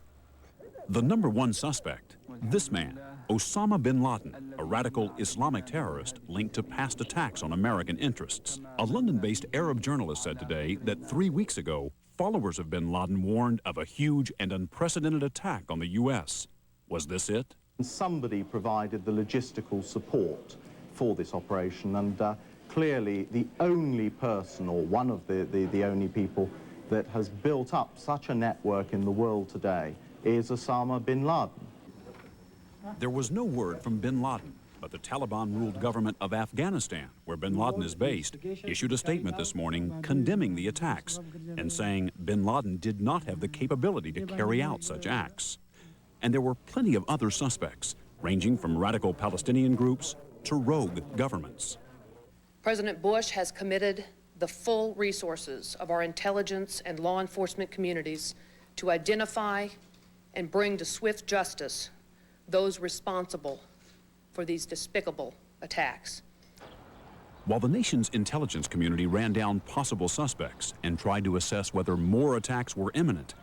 The number one suspect, this man, Osama bin Laden, a radical Islamic terrorist linked to past attacks on American interests. A London-based Arab journalist said today that 3 weeks ago, followers of bin Laden warned of a huge and unprecedented attack on the U.S. Was this it? Somebody provided the logistical support for this operation, and clearly the only person, or one of the only people, that has built up such a network in the world today is Osama bin Laden. There was no word from bin Laden, but the Taliban-ruled government of Afghanistan, where bin Laden is based, issued a statement this morning condemning the attacks and saying bin Laden did not have the capability to carry out such acts. And there were plenty of other suspects, ranging from radical Palestinian groups to rogue governments. President Bush has committed the full resources of our intelligence and law enforcement communities to identify and bring to swift justice those responsible for these despicable attacks. While the nation's intelligence community ran down possible suspects and tried to assess whether more attacks were imminent,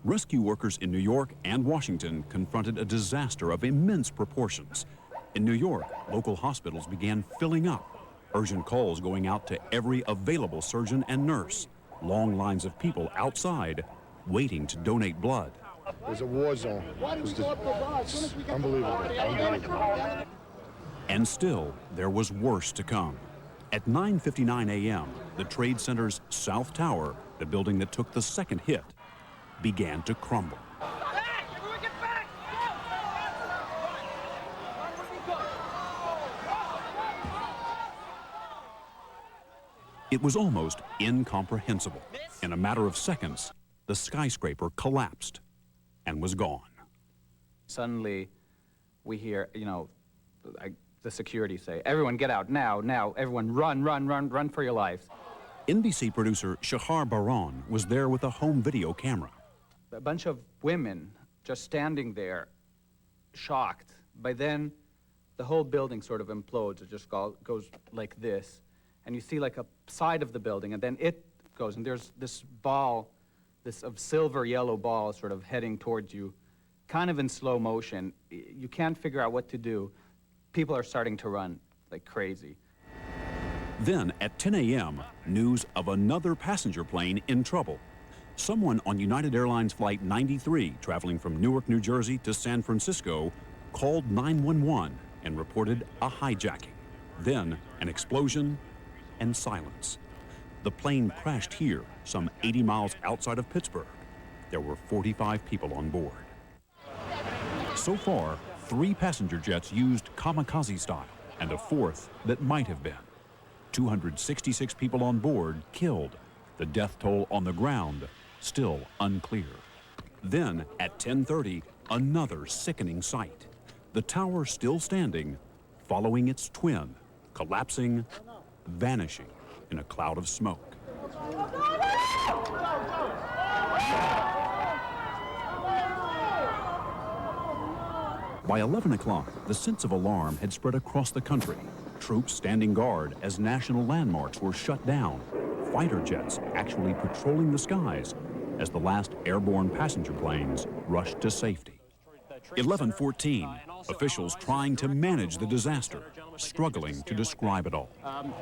rescue workers in New York and Washington confronted a disaster of immense proportions. In New York, local hospitals began filling up, urgent calls going out to every available surgeon and nurse, long lines of people outside waiting to donate blood. It was a war zone. It was unbelievable. And still, there was worse to come. At 9:59 a.m., the Trade Center's South Tower, the building that took the second hit, began to crumble. It was almost incomprehensible. In a matter of seconds, the skyscraper collapsed and was gone. Suddenly, we hear, the security say, everyone get out now, now, everyone run for your lives. NBC producer Shahar Baran was there with a home video camera. A bunch of women just standing there, shocked. By then, the whole building sort of implodes. It just goes like this. And you see like a side of the building, and then it goes, and there's this ball, this of silver yellow ball sort of heading towards you, kind of in slow motion. You can't figure out what to do. People are starting to run like crazy. Then at 10 a.m., news of another passenger plane in trouble. Someone on United Airlines Flight 93, traveling from Newark, New Jersey to San Francisco, called 911 and reported a hijacking. Then an explosion and silence. The plane crashed here, some 80 miles outside of Pittsburgh. There were 45 people on board. So far, 3 passenger jets used kamikaze style, and a 4th that might have been. 266 people on board killed. The death toll on the ground still unclear. Then, at 10:30, another sickening sight. The tower still standing, following its twin, collapsing, vanishing in a cloud of smoke. By 11 o'clock, the sense of alarm had spread across the country. Troops standing guard as national landmarks were shut down. Fighter jets actually patrolling the skies as the last airborne passenger planes rushed to safety. 11:14, officials trying to manage the disaster, struggling to describe it all.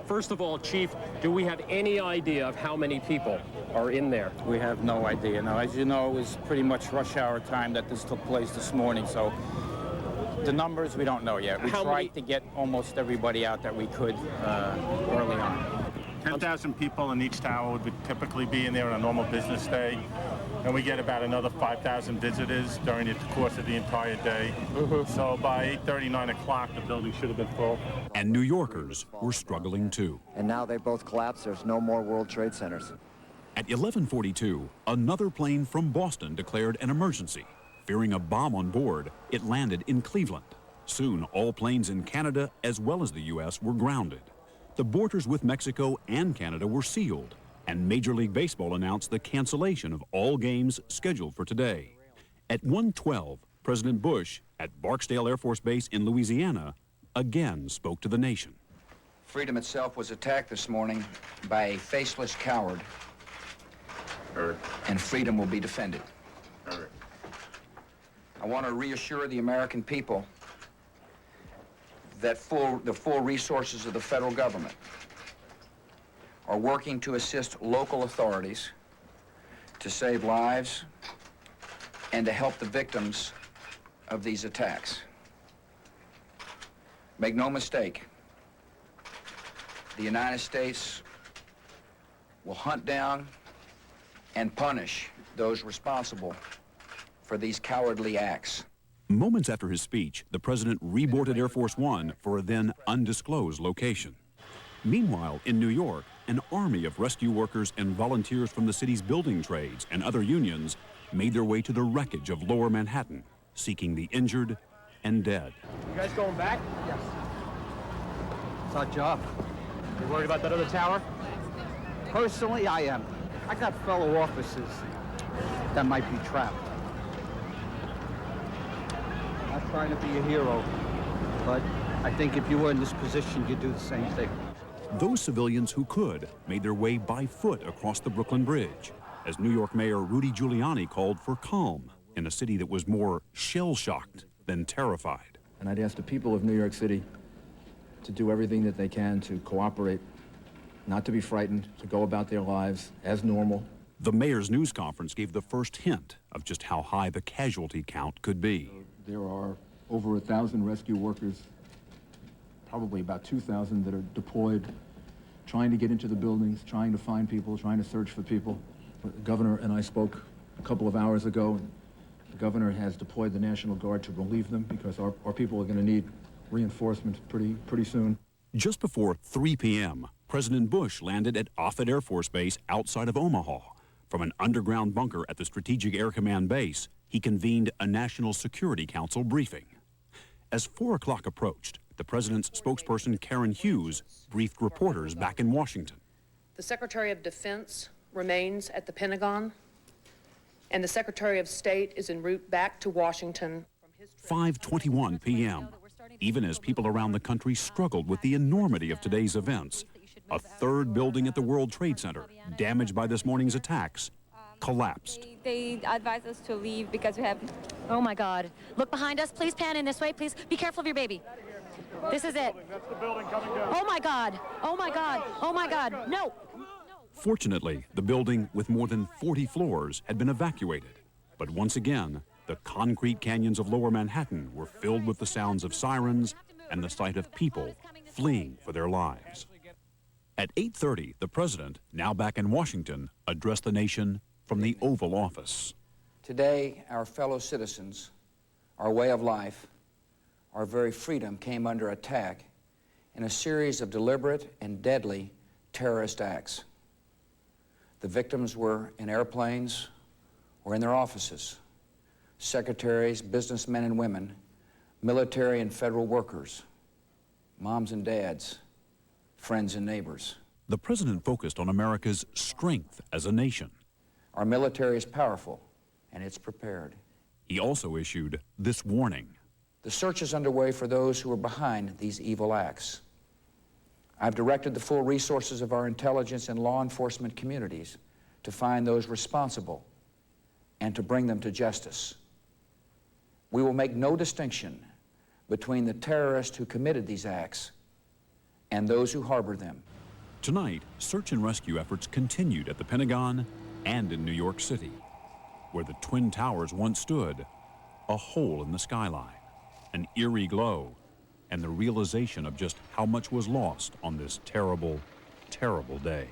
First of all, Chief, do we have any idea of how many people are in there? We have no idea. Now, as you know, it was pretty much rush hour time that this took place this morning, so the numbers we don't know yet. We tried to get almost everybody out that we could early on. 10,000 people in each tower would typically be in there on a normal business day. And we get about another 5,000 visitors during the course of the entire day. So by 8:30, 9 o'clock, the building should have been full. And New Yorkers were struggling too. And now they both collapsed. There's no more World Trade Centers. At 11:42, another plane from Boston declared an emergency. Fearing a bomb on board, it landed in Cleveland. Soon, all planes in Canada as well as the U.S. were grounded. The borders with Mexico and Canada were sealed, and Major League Baseball announced the cancellation of all games scheduled for today. At 1:12, President Bush, at Barksdale Air Force Base in Louisiana, again spoke to the nation. Freedom itself was attacked this morning by a faceless coward, and freedom will be defended. I want to reassure the American people that the full resources of the federal government are working to assist local authorities to save lives and to help the victims of these attacks. Make no mistake, the United States will hunt down and punish those responsible for these cowardly acts. Moments after his speech, the president reboarded Air Force One for a then undisclosed location. Meanwhile, in New York, an army of rescue workers and volunteers from the city's building trades and other unions made their way to the wreckage of Lower Manhattan, seeking the injured and dead. You guys going back? Yes. It's our job. You worried about that other tower? Personally, I am. I got fellow officers that might be trapped. I'm not trying to be a hero, but I think if you were in this position, you'd do the same thing. Those civilians who could made their way by foot across the Brooklyn Bridge, as New York Mayor Rudy Giuliani called for calm in a city that was more shell-shocked than terrified. And I'd ask the people of New York City to do everything that they can to cooperate, not to be frightened, to go about their lives as normal. The mayor's news conference gave the first hint of just how high the casualty count could be. There are over 1,000 rescue workers, probably about 2,000 that are deployed, trying to get into the buildings, trying to find people, trying to search for people. The governor and I spoke a couple of hours ago. The governor has deployed the National Guard to relieve them because our people are going to need reinforcements pretty soon. Just before 3 p.m., President Bush landed at Offutt Air Force Base outside of Omaha. From an underground bunker at the Strategic Air Command Base, he convened a National Security Council briefing. As 4 o'clock approached, the president's spokesperson, Karen Hughes, briefed reporters back in Washington. The Secretary of Defense remains at the Pentagon, and the Secretary of State is en route back to Washington. 5:21 p.m., even as people around the country struggled with the enormity of today's events, a third building at the World Trade Center, damaged by this morning's attacks, collapsed. They advised us to leave because we have... Oh my God. Look behind us. Please pan in this way. Please be careful of your baby. This is it. That's the building coming down. Oh my God. Oh my God. Oh my God. No. Fortunately, the building with more than 40 floors had been evacuated. But once again, the concrete canyons of Lower Manhattan were filled with the sounds of sirens and the sight of people fleeing for their lives. At 8:30, the president, now back in Washington, addressed the nation from the Oval Office. Today, our fellow citizens, our way of life, our very freedom came under attack in a series of deliberate and deadly terrorist acts. The victims were in airplanes or in their offices. Secretaries, businessmen and women, military and federal workers, moms and dads, friends and neighbors. The president focused on America's strength as a nation. Our military is powerful, and it's prepared. He also issued this warning. The search is underway for those who are behind these evil acts. I've directed the full resources of our intelligence and law enforcement communities to find those responsible and to bring them to justice. We will make no distinction between the terrorists who committed these acts and those who harbor them. Tonight, search and rescue efforts continued at the Pentagon and in New York City, where the Twin Towers once stood, a hole in the skyline, an eerie glow, and the realization of just how much was lost on this terrible, terrible day.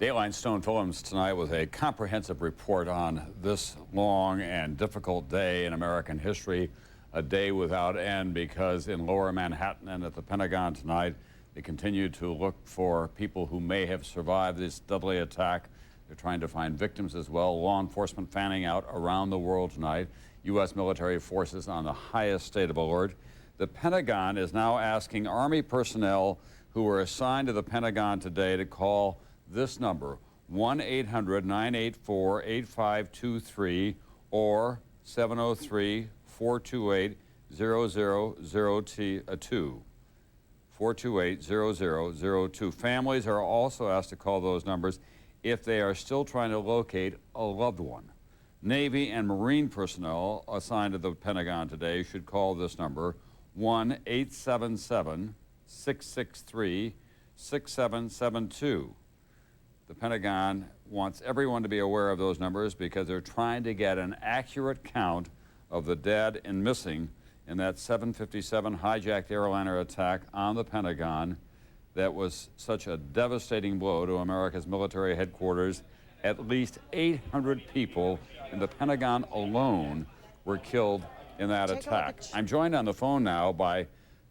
Dateline Stone Films tonight with a comprehensive report on this long and difficult day in American history, a day without end, because in Lower Manhattan and at the Pentagon tonight, they continue to look for people who may have survived this deadly attack. They're trying to find victims as well. Law enforcement fanning out around the world tonight. U.S. military forces on the highest state of alert. The Pentagon is now asking Army personnel who were assigned to the Pentagon today to call this number, 1-800-984-8523 or 703-428-0002. 428-0002. Families are also asked to call those numbers if they are still trying to locate a loved one. Navy and Marine personnel assigned to the Pentagon today should call this number, 1-877-663-6772. The Pentagon wants everyone to be aware of those numbers because they're trying to get an accurate count of the dead and missing in that 757 hijacked airliner attack on the Pentagon that was such a devastating blow to America's military headquarters. At least 800 people in the Pentagon alone were killed in that attack. I'm joined on the phone now by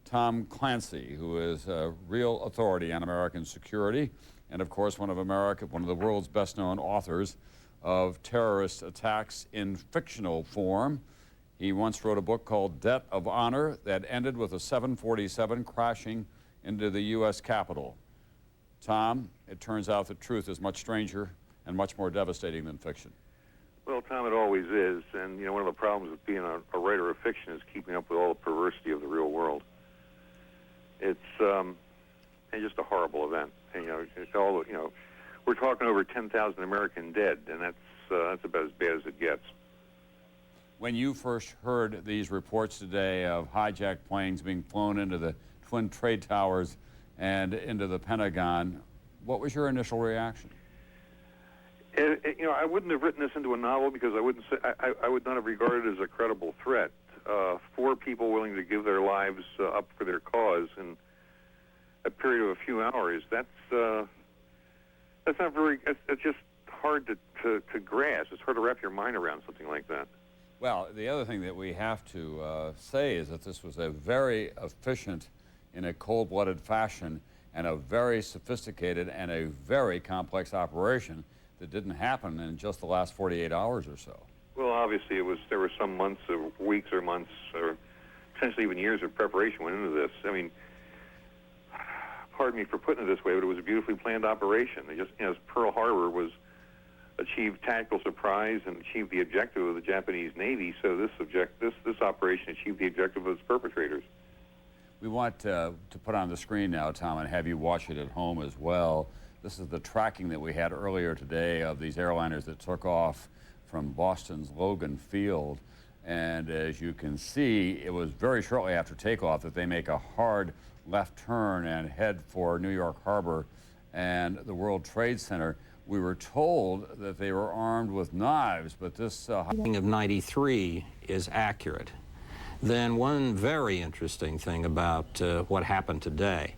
Tom Clancy, who is a real authority on American security, and of course one of the world's best-known authors of terrorist attacks in fictional form. He once wrote a book called Debt of Honor that ended with a 747 crashing into the U.S. Capitol. Tom, it turns out that truth is much stranger and much more devastating than fiction. Well, Tom, it always is. And, one of the problems with being a writer of fiction is keeping up with all the perversity of the real world. It's just a horrible event. And, it's all, we're talking over 10,000 American dead, and that's about as bad as it gets. When you first heard these reports today of hijacked planes being flown into the Twin Trade Towers and into the Pentagon, what was your initial reaction? I wouldn't have written this into a novel because I would not have regarded it as a credible threat. 4 people willing to give their lives up for their cause in a period of a few hours. That's not very. It's just hard to grasp. It's hard to wrap your mind around something like that. Well, the other thing that we have to say is that this was a very efficient, in a cold-blooded fashion, and a very sophisticated and a very complex operation that didn't happen in just the last 48 hours or so. Well, obviously, there were some months or weeks or months or potentially even years of preparation went into this. I mean, pardon me for putting it this way, but it was a beautifully planned operation. As Pearl Harbor achieved tactical surprise and achieved the objective of the Japanese Navy, so this operation achieved the objective of its perpetrators. We want to put on the screen now, Tom, and have you watch it at home as well. This is the tracking that we had earlier today of these airliners that took off from Boston's Logan Field. And as you can see, it was very shortly after takeoff that they make a hard left turn and head for New York Harbor and the World Trade Center. We were told that they were armed with knives, but this... of 93 is accurate. Then one very interesting thing about what happened today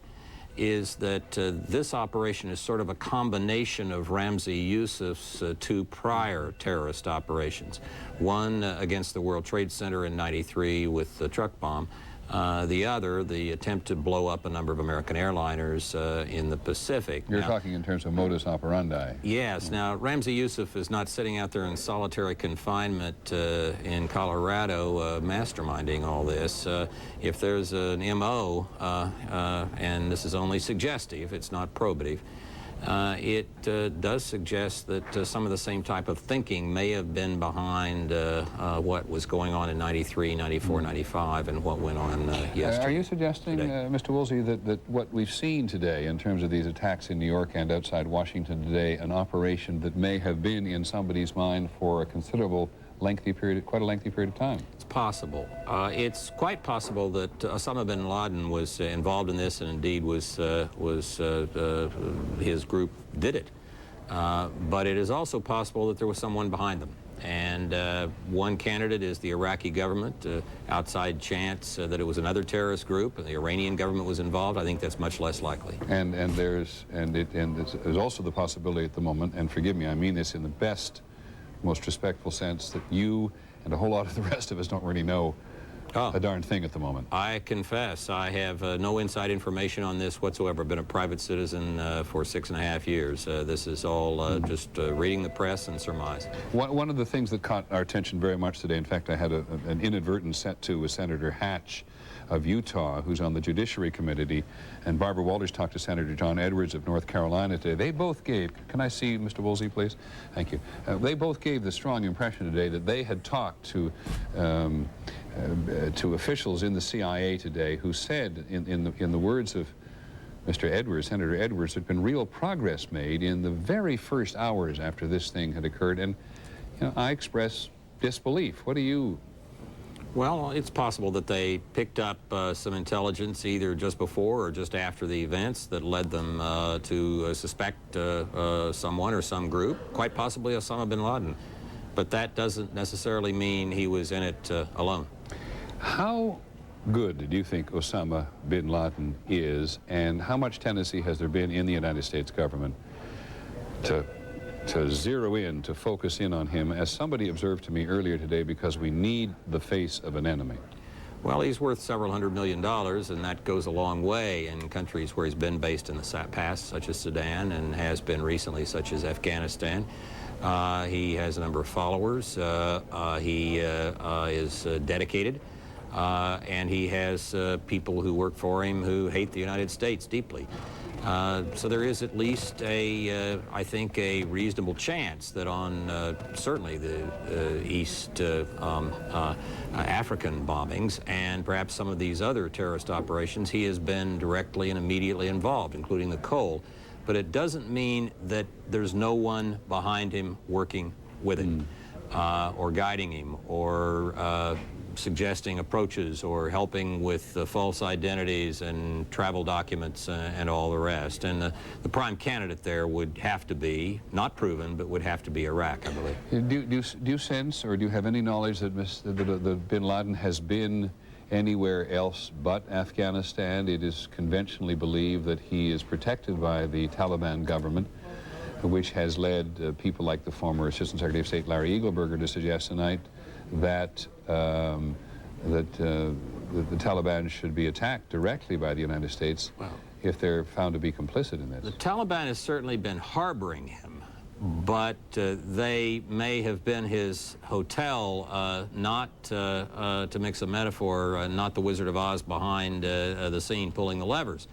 is that this operation is sort of a combination of Ramzi Yousef's 2 prior terrorist operations. One against the World Trade Center in '93 with the truck bomb. The other, the attempt to blow up a number of American airliners in the Pacific. You're talking in terms of modus operandi. Yes. Now, Ramzi Yousef is not sitting out there in solitary confinement in Colorado masterminding all this. If there's an M.O., and this is only suggestive, it's not probative, it does suggest that some of the same type of thinking may have been behind what was going on in 93, 94, 95, and what went on yesterday. Are you suggesting, Mr. Woolsey, that what we've seen today in terms of these attacks in New York and outside Washington today, an operation that may have been in somebody's mind for a considerable lengthy period, quite a lengthy period of time? It's possible. It's quite possible that Osama bin Laden was involved in this, and indeed his group did it. But it is also possible that there was someone behind them. And one candidate is the Iraqi government. Outside chance that it was another terrorist group and the Iranian government was involved, I think that's much less likely. And there's also the possibility at the moment, and forgive me, I mean this in the best, most respectful sense, that you and a whole lot of the rest of us don't really know a darn thing at the moment. I confess I have no inside information on this whatsoever. Been a private citizen for 6.5 years. This is all just reading the press and surmise. One of the things that caught our attention very much today, in fact, I had an inadvertent set to with Senator Hatch of Utah, who's on the Judiciary Committee, and Barbara Walters talked to Senator John Edwards of North Carolina today. They both gave, can I see Mr. Woolsey, please? Thank you. They both gave the strong impression today that they had talked to officials in the CIA today who said, in the words of Mr. Edwards, Senator Edwards, there'd been real progress made in the very first hours after this thing had occurred, and I express disbelief. What do you Well, it's possible that they picked up some intelligence either just before or just after the events that led them to suspect someone or some group, quite possibly Osama bin Laden. But that doesn't necessarily mean he was in it alone. How good do you think Osama bin Laden is, and how much tendency has there been in the United States government to zero in, to focus in on him, as somebody observed to me earlier today, because we need the face of an enemy? Well, he's worth several $100 million, and that goes a long way in countries where he's been based in the past, such as Sudan, and has been recently, such as Afghanistan. He has a number of followers. He is dedicated, and he has people who work for him who hate the United States deeply. So there is at least I think, a reasonable chance that on certainly the East African bombings and perhaps some of these other terrorist operations, he has been directly and immediately involved, including the Cole. But it doesn't mean that there's no one behind him working with him or guiding him or suggesting approaches or helping with false identities and travel documents and all the rest. And the prime candidate there would have to be, not proven, but would have to be Iraq, I believe. Do you sense, or do you have any knowledge that bin Laden has been anywhere else but Afghanistan? It is conventionally believed that he is protected by the Taliban government, which has led people like the former Assistant Secretary of State Larry Eagleburger to suggest tonight that the Taliban should be attacked directly by the United States if they're found to be complicit in this. The Taliban has certainly been harboring him, but they may have been his hotel, not, to mix a metaphor, not the Wizard of Oz behind the scene pulling the levers.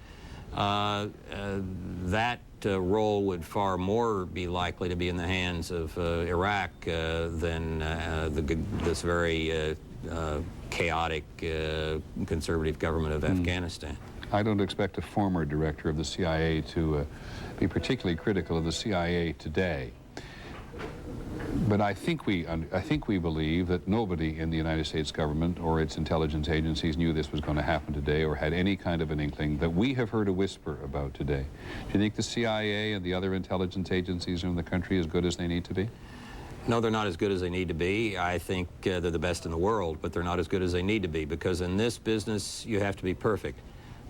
That role would far more be likely to be in the hands of Iraq than this very chaotic conservative government of Afghanistan. I don't expect a former director of the CIA to be particularly critical of the CIA today. But I think we believe that nobody in the United States government or its intelligence agencies knew this was going to happen today or had any kind of an inkling that we have heard a whisper about today. Do you think the CIA and the other intelligence agencies in the country as good as they need to be? No, they're not as good as they need to be. I think they're the best in the world, but they're not as good as they need to be, because in this business you have to be perfect.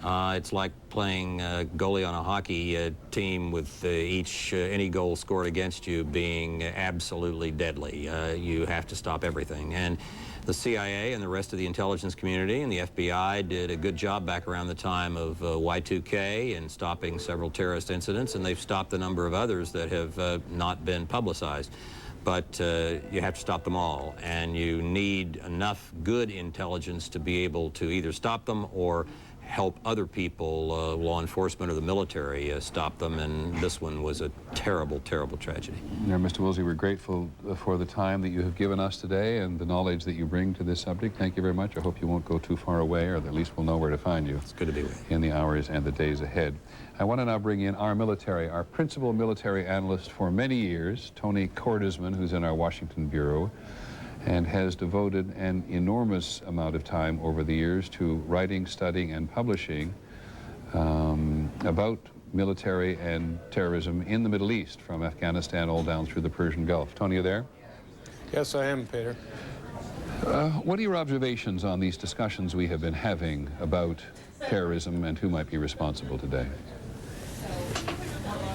It's like playing goalie on a hockey team with any goal scored against you being absolutely deadly. You have to stop everything. And the CIA and the rest of the intelligence community and the FBI did a good job back around the time of Y2K in stopping several terrorist incidents, and they've stopped a number of others that have not been publicized. But you have to stop them all, and you need enough good intelligence to be able to either stop them or help other people, law enforcement or the military, stop them, and this one was a terrible, terrible tragedy. Now, Mr. Woolsey, we're grateful for the time that you have given us today and the knowledge that you bring to this subject. Thank you very much. I hope you won't go too far away, or at least we'll know where to find you. It's good to be with you. In the hours and the days ahead. I want to now bring in our principal military analyst for many years, Tony Cordesman, who's in our Washington Bureau, and has devoted an enormous amount of time over the years to writing, studying, and publishing about military and terrorism in the Middle East, from Afghanistan all down through the Persian Gulf. Tony, are you there? Yes, I am, Peter. What are your observations on these discussions we have been having about terrorism and who might be responsible today?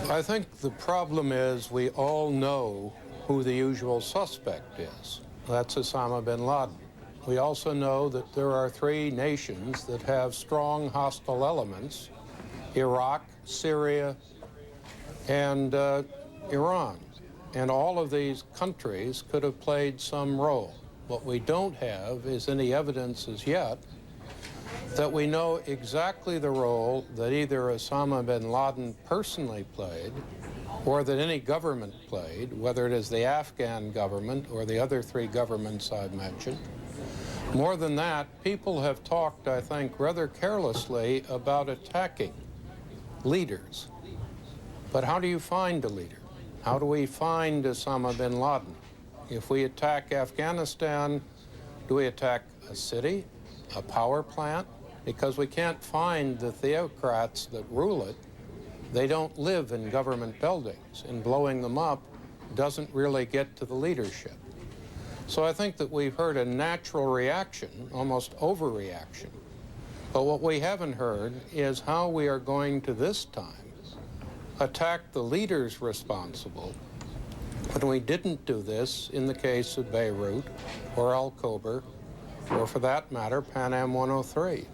I think the problem is we all know who the usual suspect is. That's Osama bin Laden. We also know that there are three nations that have strong hostile elements: Iraq, Syria, and Iran. And all of these countries could have played some role. What we don't have is any evidence as yet that we know exactly the role that either Osama bin Laden personally played or that any government played, whether it is the Afghan government or the other three governments I've mentioned. More than that, people have talked, I think, rather carelessly about attacking leaders. But how do you find a leader? How do we find Osama bin Laden? If we attack Afghanistan, do we attack a city, a power plant, because we can't find the theocrats that rule it. They don't live in government buildings, and blowing them up doesn't really get to the leadership. So I think that we've heard a natural reaction, almost overreaction. But what we haven't heard is how we are going to this time attack the leaders responsible when we didn't do this in the case of Beirut or Al-Khobar, or for that matter, Pan Am 103.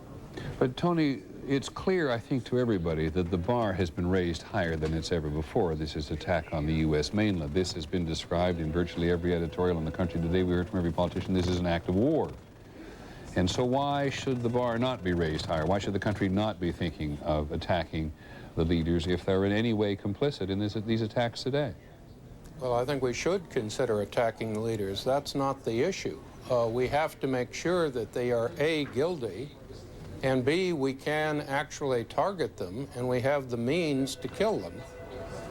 But Tony, it's clear, I think, to everybody that the bar has been raised higher than it's ever before. This is attack on the U.S. mainland. This has been described in virtually every editorial in the country today. We heard from every politician this is an act of war. And so why should the bar not be raised higher? Why should the country not be thinking of attacking the leaders if they're in any way complicit in these attacks today? Well, I think we should consider attacking the leaders. That's not the issue. We have to make sure that they are A, guilty, and B, we can actually target them, and we have the means to kill them.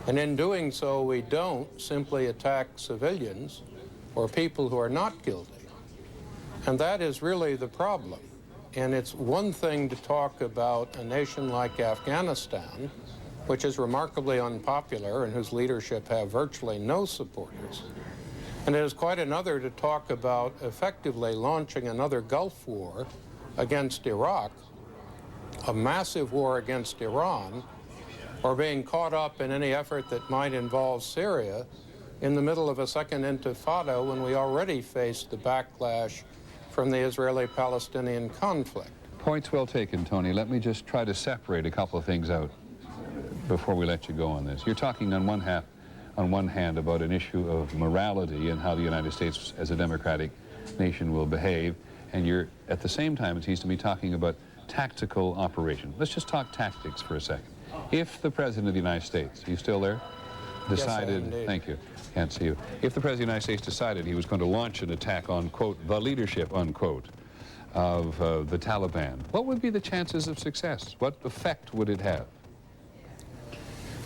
And in doing so, we don't simply attack civilians or people who are not guilty. And that is really the problem. And it's one thing to talk about a nation like Afghanistan, which is remarkably unpopular and whose leadership have virtually no supporters. And it is quite another to talk about effectively launching another Gulf War against Iraq, a massive war against Iran, or being caught up in any effort that might involve Syria in the middle of a second intifada when we already face the backlash from the Israeli-Palestinian conflict. Points well taken, Tony. Let me just try to separate a couple of things out before we let you go on this. You're talking on one hand about an issue of morality and how the United States as a democratic nation will behave, and you're at the same time, it seems to me, talking about tactical operation. Let's just talk tactics for a second. If the President of the United States, are you still there? Decided, yes, I am, thank you, can't see you. If the President of the United States decided he was going to launch an attack on, quote, the leadership, unquote, of the Taliban, what would be the chances of success? What effect would it have?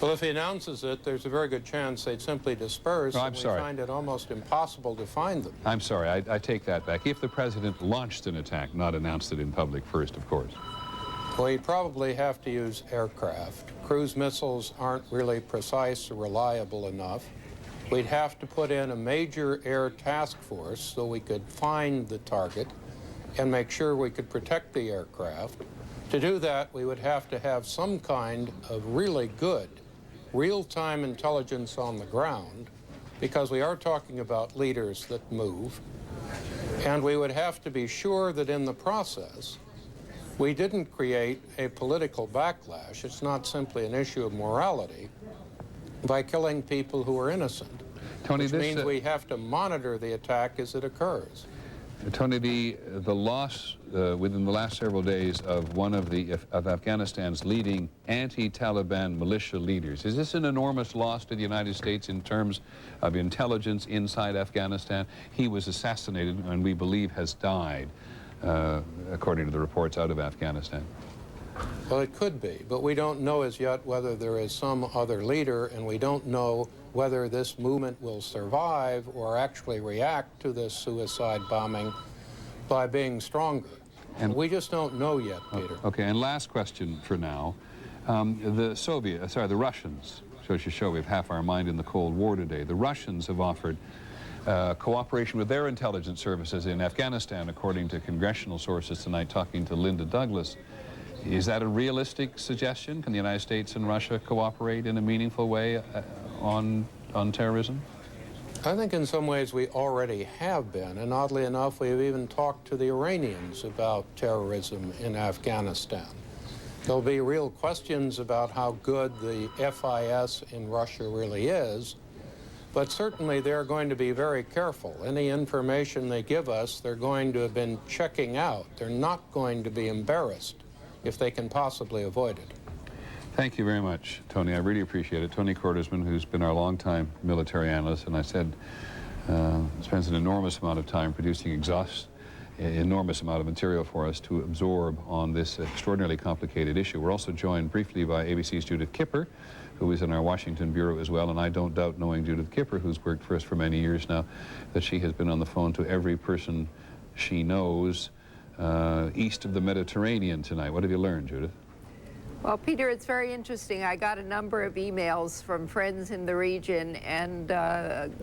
Well, if he announces it, there's a very good chance they'd simply disperse. No, I'm and we sorry. find it almost impossible to find them. I'm sorry, I take that back. If the President launched an attack, not announced it in public first, of course. Well, he'd probably have to use aircraft. Cruise missiles aren't really precise or reliable enough. We'd have to put in a major air task force so we could find the target and make sure we could protect the aircraft. To do that, we would have to have some kind of really good real-time intelligence on the ground, because we are talking about leaders that move, and we would have to be sure that in the process we didn't create a political backlash. It's not simply an issue of morality by killing people who are innocent, Tony, which means we have to monitor the attack as it occurs. Tony, the loss within the last several days of one of Afghanistan's leading anti-Taliban militia leaders, is this an enormous loss to the United States in terms of intelligence inside Afghanistan? He was assassinated and we believe has died, according to the reports out of Afghanistan. Well, it could be, but we don't know as yet whether there is some other leader, and we don't know whether this movement will survive or actually react to this suicide bombing by being stronger. And we just don't know yet, Peter. Okay, and last question for now. The Russians, shows you show we have half our mind in the Cold War today. The Russians have offered cooperation with their intelligence services in Afghanistan, according to congressional sources tonight, talking to Linda Douglas. Is that a realistic suggestion? Can the United States and Russia cooperate in a meaningful way on terrorism? I think in some ways we already have been, and oddly enough, we have even talked to the Iranians about terrorism in Afghanistan. There'll be real questions about how good the FIS in Russia really is, but certainly they're going to be very careful. Any information they give us, they're going to have been checking out. They're not going to be embarrassed if they can possibly avoid it. Thank you very much, Tony. I really appreciate it. Tony Kordersman, who's been our longtime military analyst, and I said spends an enormous amount of time producing enormous amount of material for us to absorb on this extraordinarily complicated issue. We're also joined briefly by ABC's Judith Kipper, who is in our Washington bureau as well, and I don't doubt, knowing Judith Kipper, who's worked for us for many years now, that she has been on the phone to every person she knows east of the Mediterranean tonight. What have you learned, Judith? Well, Peter, it's very interesting. I got a number of emails from friends in the region and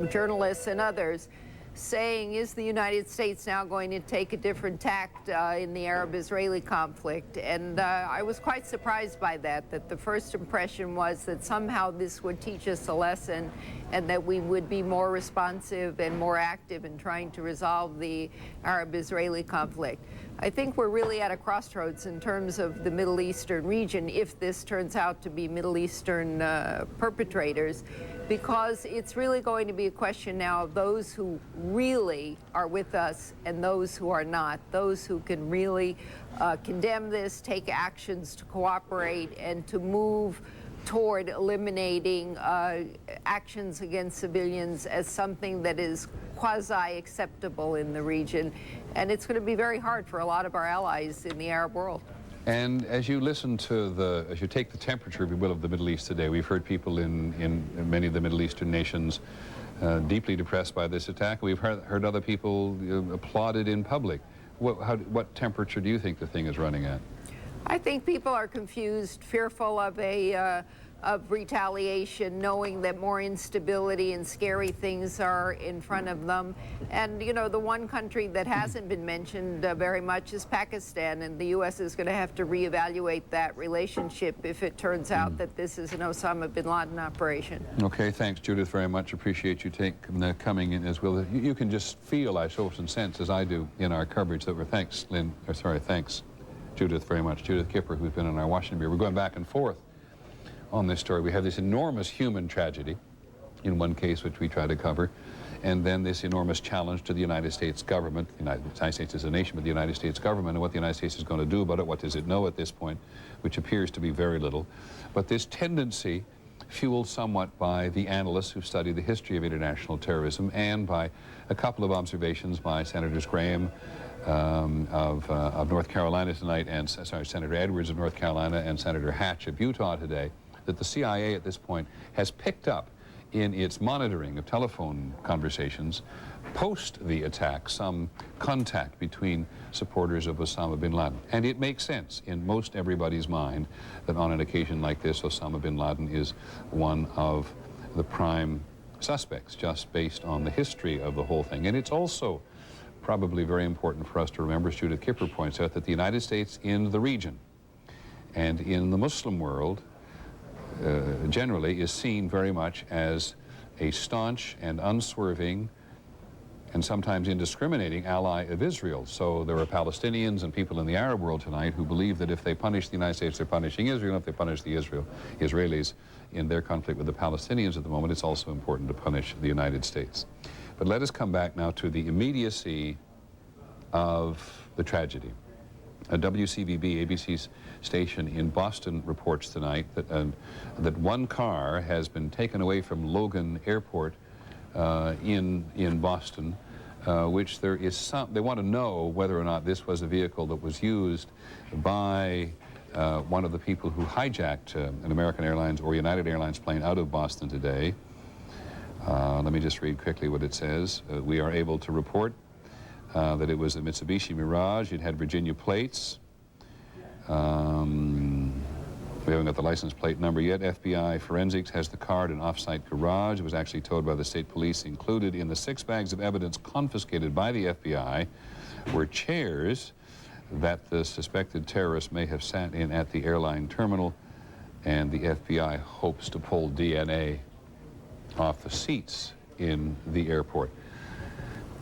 journalists and others saying, is the United States now going to take a different tact in the Arab-Israeli conflict? And I was quite surprised by that the first impression was that somehow this would teach us a lesson and that we would be more responsive and more active in trying to resolve the Arab-Israeli conflict. I think we're really at a crossroads in terms of the Middle Eastern region, if this turns out to be Middle Eastern perpetrators, because it's really going to be a question now of those who really are with us and those who are not, those who can really condemn this, take actions to cooperate, and to move toward eliminating actions against civilians as something that is quasi-acceptable in the region. And it's going to be very hard for a lot of our allies in the Arab world. And as you listen to as you take the temperature, if you will, of the Middle East today, we've heard people in many of the Middle Eastern nations deeply depressed by this attack. We've heard other people applauded in public. What temperature do you think the thing is running at? I think people are confused, fearful of retaliation, knowing that more instability and scary things are in front of them. And, you know, the one country that hasn't been mentioned very much is Pakistan, and the U.S. is going to have to reevaluate that relationship if it turns out that this is an Osama bin Laden operation. Okay, thanks, Judith, very much. Appreciate you coming in as well. You can just feel, I suppose, and sense, as I do in our coverage, that we're thanks, Judith, very much. Judith Kipper, who's been in our Washington Bureau. We're going back and forth on this story. We have this enormous human tragedy in one case, which we try to cover, and then this enormous challenge to the United States government. The United States is a nation, but the United States government, and what the United States is going to do about it. What does it know at this point, which appears to be very little. But this tendency, fueled somewhat by the analysts who study the history of international terrorism and by a couple of observations by Senators Graham of North Carolina tonight, and Senator Edwards of North Carolina and Senator Hatch of Utah today, that the CIA at this point has picked up in its monitoring of telephone conversations post the attack some contact between supporters of Osama bin Laden. And it makes sense in most everybody's mind that on an occasion like this, Osama bin Laden is one of the prime suspects, just based on the history of the whole thing. And it's also probably very important for us to remember, as Judith Kipper points out, that the United States in the region and in the Muslim world generally is seen very much as a staunch and unswerving and sometimes indiscriminating ally of Israel. So there are Palestinians and people in the Arab world tonight who believe that if they punish the United States, they're punishing Israel. If they punish the Israelis in their conflict with the Palestinians at the moment, it's also important to punish the United States. But let us come back now to the immediacy of the tragedy. WCVB, ABC's station in Boston, reports tonight that one car has been taken away from Logan Airport in Boston, which there is some, they want to know whether or not this was a vehicle that was used by one of the people who hijacked an American Airlines or United Airlines plane out of Boston today. Let me just read quickly what it says. We are able to report that it was a Mitsubishi Mirage. It had Virginia plates. We haven't got the license plate number yet. FBI Forensics has the car in an off-site garage. It was actually towed by the state police. Included in the 6 bags of evidence confiscated by the FBI were chairs that the suspected terrorist may have sat in at the airline terminal, and the FBI hopes to pull DNA off the seats in the airport.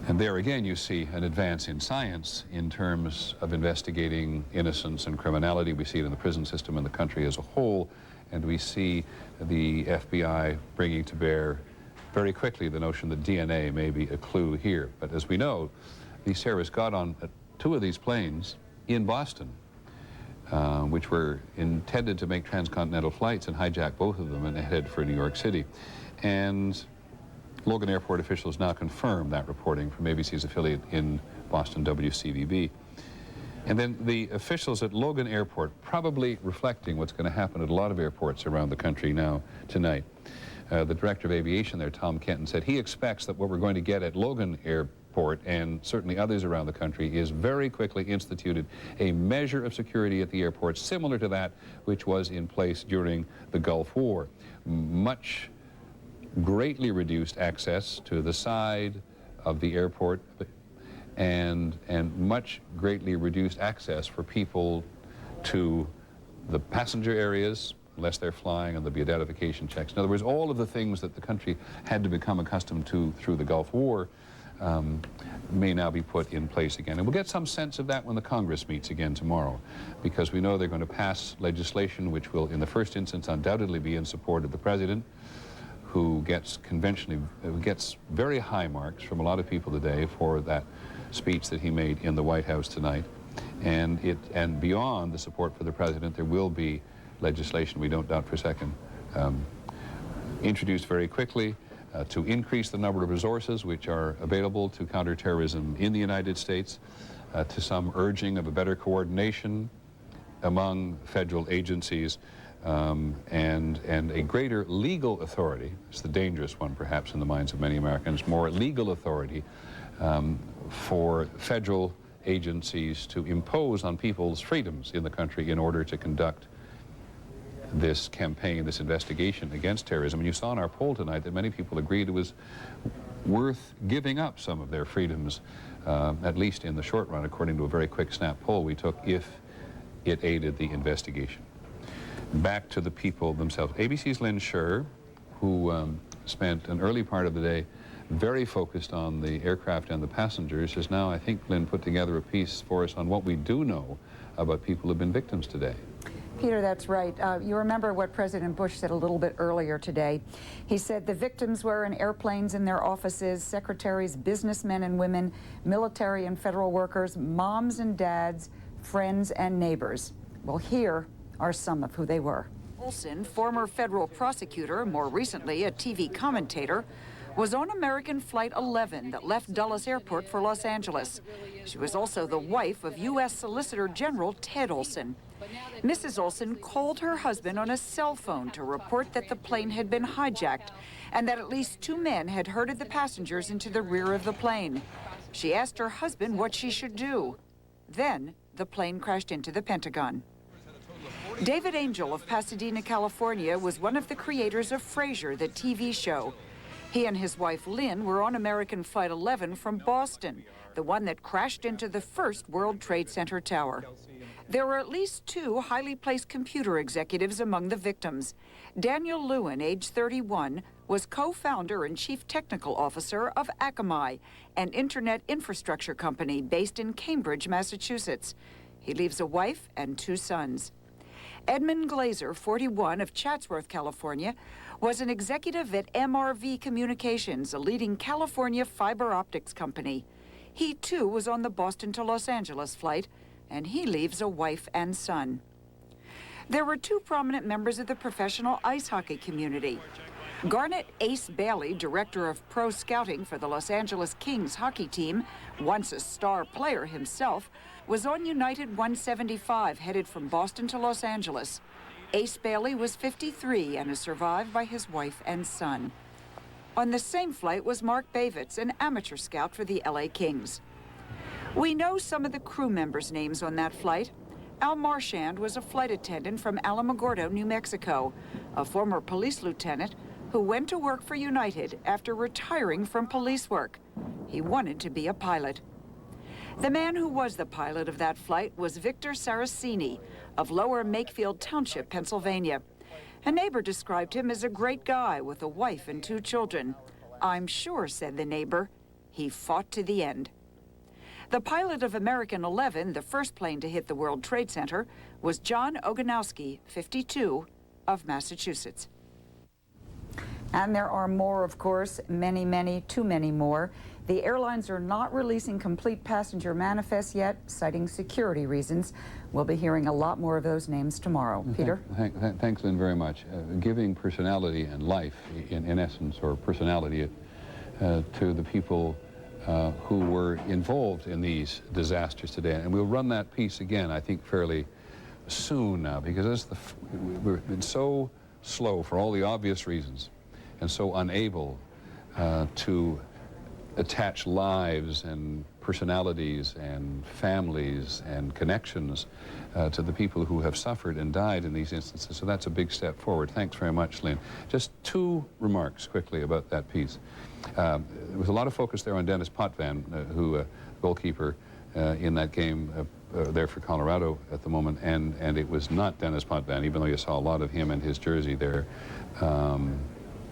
And there again you see an advance in science in terms of investigating innocence and criminality. We see it in the prison system in the country as a whole, and we see the FBI bringing to bear very quickly the notion that DNA may be a clue here. But as we know, these terrorists got on 2 of these planes in Boston, which were intended to make transcontinental flights, and hijacked both of them and head for New York City. And Logan Airport officials now confirm that reporting from ABC's affiliate in Boston, WCVB. And then the officials at Logan Airport, probably reflecting what's going to happen at a lot of airports around the country now tonight. The director of aviation there, Tom Kenton, said he expects that what we're going to get at Logan airport, and certainly others around the country, is very quickly instituted a measure of security at the airport similar to that which was in place during the Gulf War. Much greatly reduced access to the side of the airport, and much greatly reduced access for people to the passenger areas, unless they're flying, and there'll be identification checks. In other words, all of the things that the country had to become accustomed to through the Gulf War may now be put in place again. And we'll get some sense of that when the Congress meets again tomorrow, because we know they're going to pass legislation which will, in the first instance, undoubtedly be in support of the President, who gets very high marks from a lot of people today for that speech that he made in the White House tonight. And beyond the support for the President, there will be legislation, we don't doubt for a second, introduced very quickly to increase the number of resources which are available to counterterrorism in the United States, to some urging of a better coordination among federal agencies, and a greater legal authority. It's the dangerous one, perhaps, in the minds of many Americans, more legal authority for federal agencies to impose on people's freedoms in the country in order to conduct this campaign, this investigation against terrorism. And you saw in our poll tonight that many people agreed it was worth giving up some of their freedoms, at least in the short run, according to a very quick snap poll we took, if it aided the investigation. Back to the people themselves. ABC's Lynn Sherr, who spent an early part of the day very focused on the aircraft and the passengers, has now, I think, Lynn, put together a piece for us on what we do know about people who've been victims today. Peter, that's right. You remember what President Bush said a little bit earlier today. He said the victims were in airplanes in their offices, secretaries, businessmen and women, military and federal workers, moms and dads, friends and neighbors. Well, here are some of who they were. Olson, former federal prosecutor, more recently a TV commentator, was on American Flight 11 that left Dulles Airport for Los Angeles. She was also the wife of U.S. Solicitor General Ted Olson. Mrs. Olson called her husband on a cell phone to report that the plane had been hijacked and that at least 2 men had herded the passengers into the rear of the plane. She asked her husband what she should do. Then the plane crashed into the Pentagon. David Angel of Pasadena, California, was one of the creators of Frasier, the TV show. He and his wife Lynn were on American Flight 11 from Boston, the one that crashed into the first World Trade Center tower. There were at least 2 highly placed computer executives among the victims. Daniel Lewin, age 31, was co-founder and chief technical officer of Akamai, an internet infrastructure company based in Cambridge, Massachusetts. He leaves a wife and 2 sons. Edmund Glazer, 41, of Chatsworth, California, was an executive at MRV Communications, a leading California fiber optics company. He, too, was on the Boston to Los Angeles flight, and he leaves a wife and son. There were 2 prominent members of the professional ice hockey community. Garnet Ace Bailey, director of pro scouting for the Los Angeles Kings hockey team, once a star player himself, was on United 175 headed from Boston to Los Angeles. Ace Bailey was 53 and is survived by his wife and son. On the same flight was Mark Bavitz, an amateur scout for the LA Kings. We know some of the crew members' names on that flight. Al Marchand was a flight attendant from Alamogordo, New Mexico, a former police lieutenant who went to work for United after retiring from police work. He wanted to be a pilot. The man who was the pilot of that flight was Victor Saraceni of Lower Makefield Township, Pennsylvania. A neighbor described him as a great guy with a wife and 2 children. I'm sure, said the neighbor, he fought to the end. The pilot of American 11, the first plane to hit the World Trade Center, was John Ogonowski, 52, of Massachusetts. And there are more, of course, many, too many more. The airlines are not releasing complete passenger manifests yet, citing security reasons. We'll be hearing a lot more of those names tomorrow. Peter? Thanks, Lynn, very much. Giving personality and life, in essence, or personality to the people who were involved in these disasters today. And we'll run that piece again, I think, fairly soon now, because we've been so slow for all the obvious reasons and so unable to attach lives and personalities and families and connections to the people who have suffered and died in these instances. So that's a big step forward. Thanks very much, Lynn. Just 2 remarks quickly about that piece. There was a lot of focus there on Dennis Potvin, who goalkeeper in that game there for Colorado at the moment, and it was not Dennis Potvin, even though you saw a lot of him and his jersey there.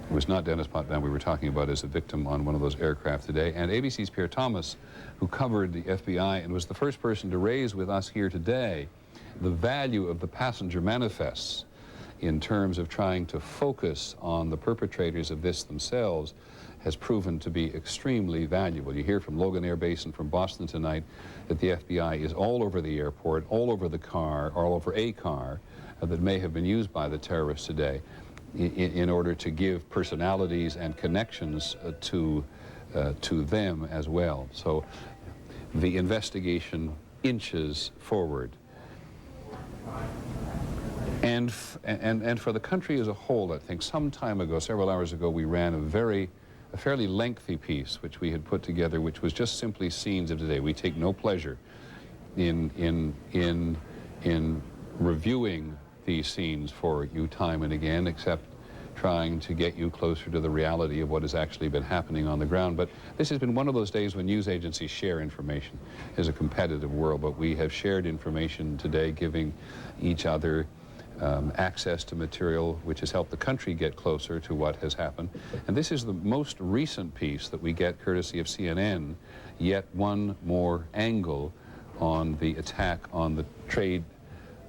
It was not Dennis Potvin we were talking about as a victim on one of those aircraft today. And ABC's Pierre Thomas, who covered the FBI and was the first person to raise with us here today the value of the passenger manifests in terms of trying to focus on the perpetrators of this themselves, has proven to be extremely valuable. You hear from Logan Air Base and from Boston tonight that the FBI is all over the airport, all over the car, all over a car that may have been used by the terrorists today in order to give personalities and connections to them as well. So the investigation inches forward. And for the country as a whole, I think some time ago, several hours ago, we ran a fairly lengthy piece which we had put together, which was just simply scenes of today. We take no pleasure in reviewing these scenes for you time and again, except trying to get you closer to the reality of what has actually been happening on the ground. But this has been one of those days when news agencies share information. It's a competitive world, but we have shared information today, giving each other access to material which has helped the country get closer to what has happened. And this is the most recent piece that we get courtesy of CNN, yet one more angle on the attack on the Trade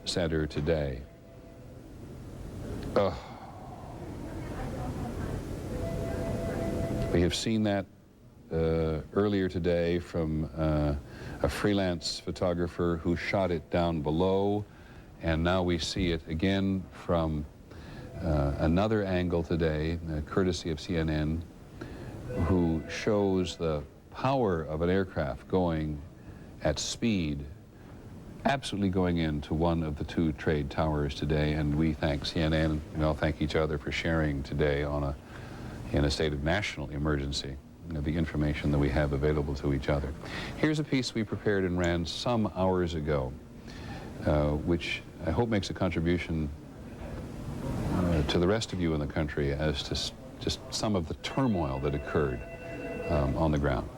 Center today. We have seen that earlier today from a freelance photographer who shot it down below, and now we see it again from another angle today, courtesy of CNN, who shows the power of an aircraft going at speed, absolutely going into one of the 2 trade towers today. And we thank CNN, and we all thank each other for sharing today in a state of national emergency, the information that we have available to each other. Here's a piece we prepared and ran some hours ago, which I hope makes a contribution to the rest of you in the country as to just some of the turmoil that occurred on the ground.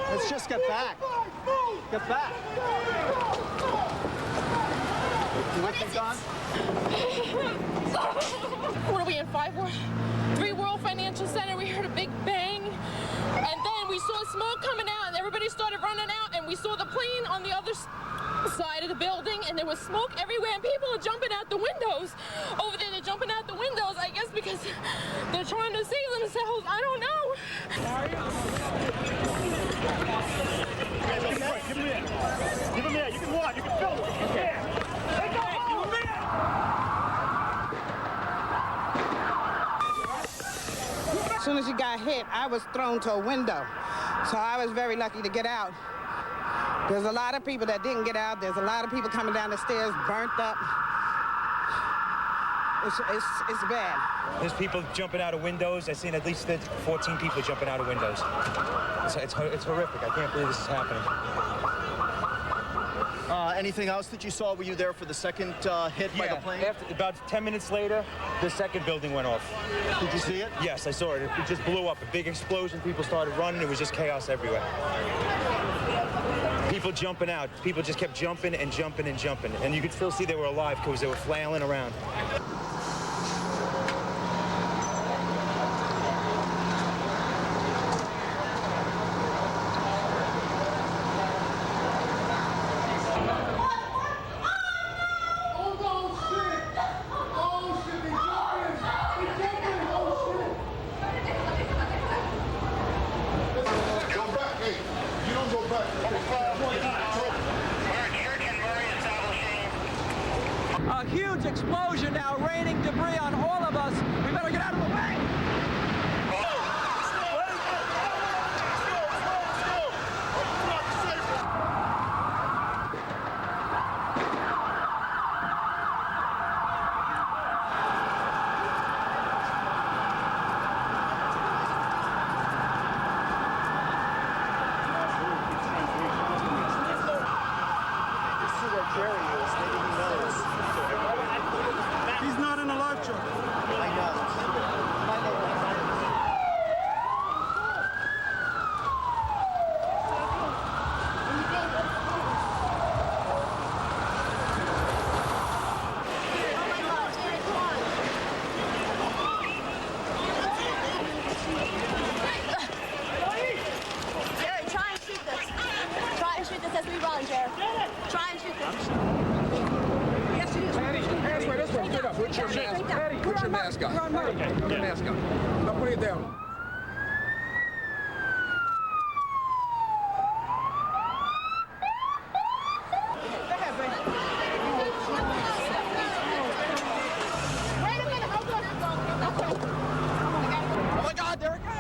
Let's just get back. Get back. You with me, Don? What are we in, 3 World Financial Center? We heard a big bang, and then we saw smoke coming out, and everybody started running out, and we saw the plane on the other side of the building, and there was smoke everywhere, and people are jumping out the windows. Over there, they're jumping out the windows, I guess because they're trying to save themselves. I don't know. Give him in. Give him in. You can watch. You can film it. Okay. Take off. Give him in. As soon as he got hit, I was thrown to a window. So I was very lucky to get out. There's a lot of people that didn't get out. There's a lot of people coming down the stairs, burnt up. It's bad. There's people jumping out of windows. I've seen at least 14 people jumping out of windows. It's horrific. I can't believe this is happening. Anything else that you saw? Were you there for the second hit by the plane? About 10 minutes later, the second building went off. Did you see it? Yes, I saw it. It just blew up. A big explosion. People started running. It was just chaos everywhere. People jumping out. People just kept jumping and jumping and jumping. And you could still see they were alive because they were flailing around. throwing debris on all of us. We better get out of the way. He's not in a live truck. I know. Jerry, try and shoot this. Try and shoot this as we run, Jerry. Try and shoot this. Yes, you do. Hands right this way, straight up. Put your mask. Put your mask on. Put your mask on. Now put it down. Oh my God, there it goes!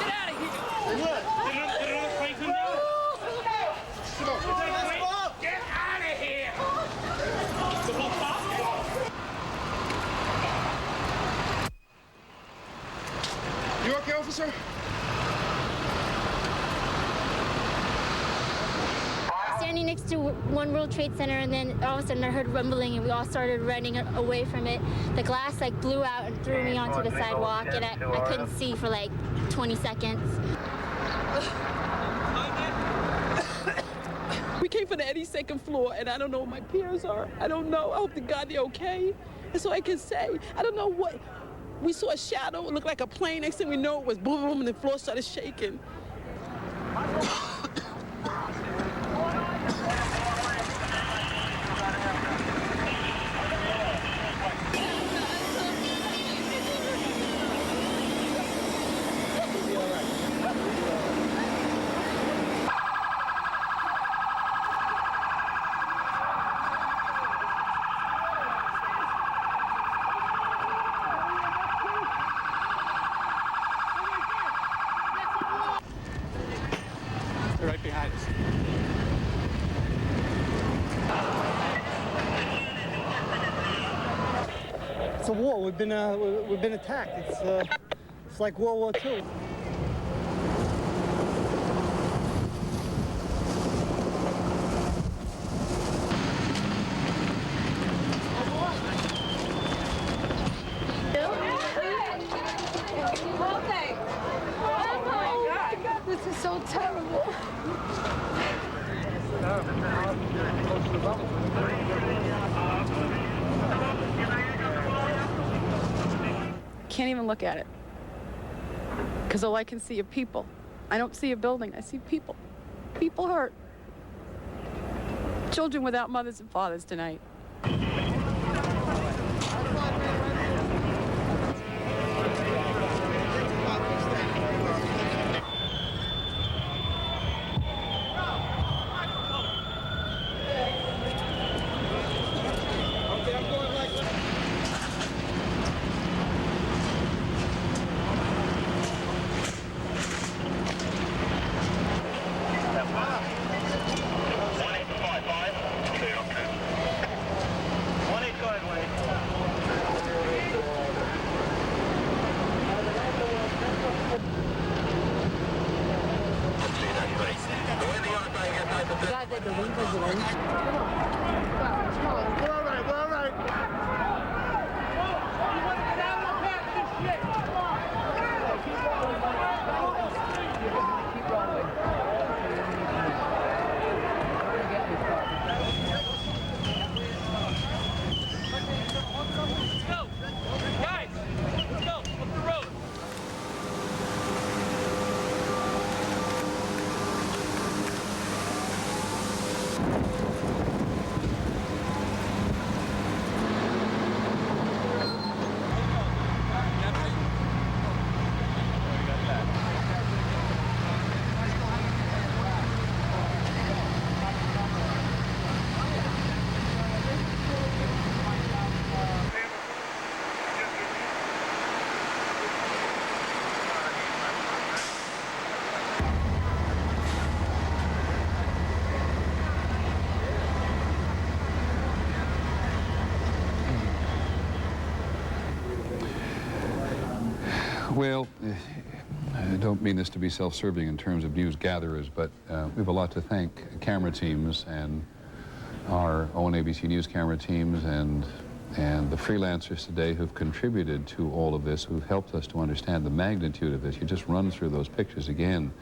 Get out of here. Look, they're not fighting now. Get out of here! You okay, officer? Standing next to One World Trade Center, and then all of a sudden I heard rumbling, and we all started running away from it. The glass like blew out and threw me onto the sidewalk, and I couldn't see for like 20 seconds. We came from the 82nd floor, and I don't know where my peers are. I don't know. I hope to God they're okay. That's all I can say. I don't know what. We saw a shadow. It looked like a plane. Next thing we know, it was boom, boom, and the floor started shaking. They're right behind us. It's a war. We've been attacked. It's like World War II. This is so terrible. Can't even look at it. Because all I can see are people. I don't see a building. I see people. People hurt. Children without mothers and fathers tonight. Well, I don't mean this to be self-serving in terms of news gatherers, but we have a lot to thank camera teams and our own ABC News camera teams and the freelancers today who've contributed to all of this, who've helped us to understand the magnitude of this. You just run through those pictures again,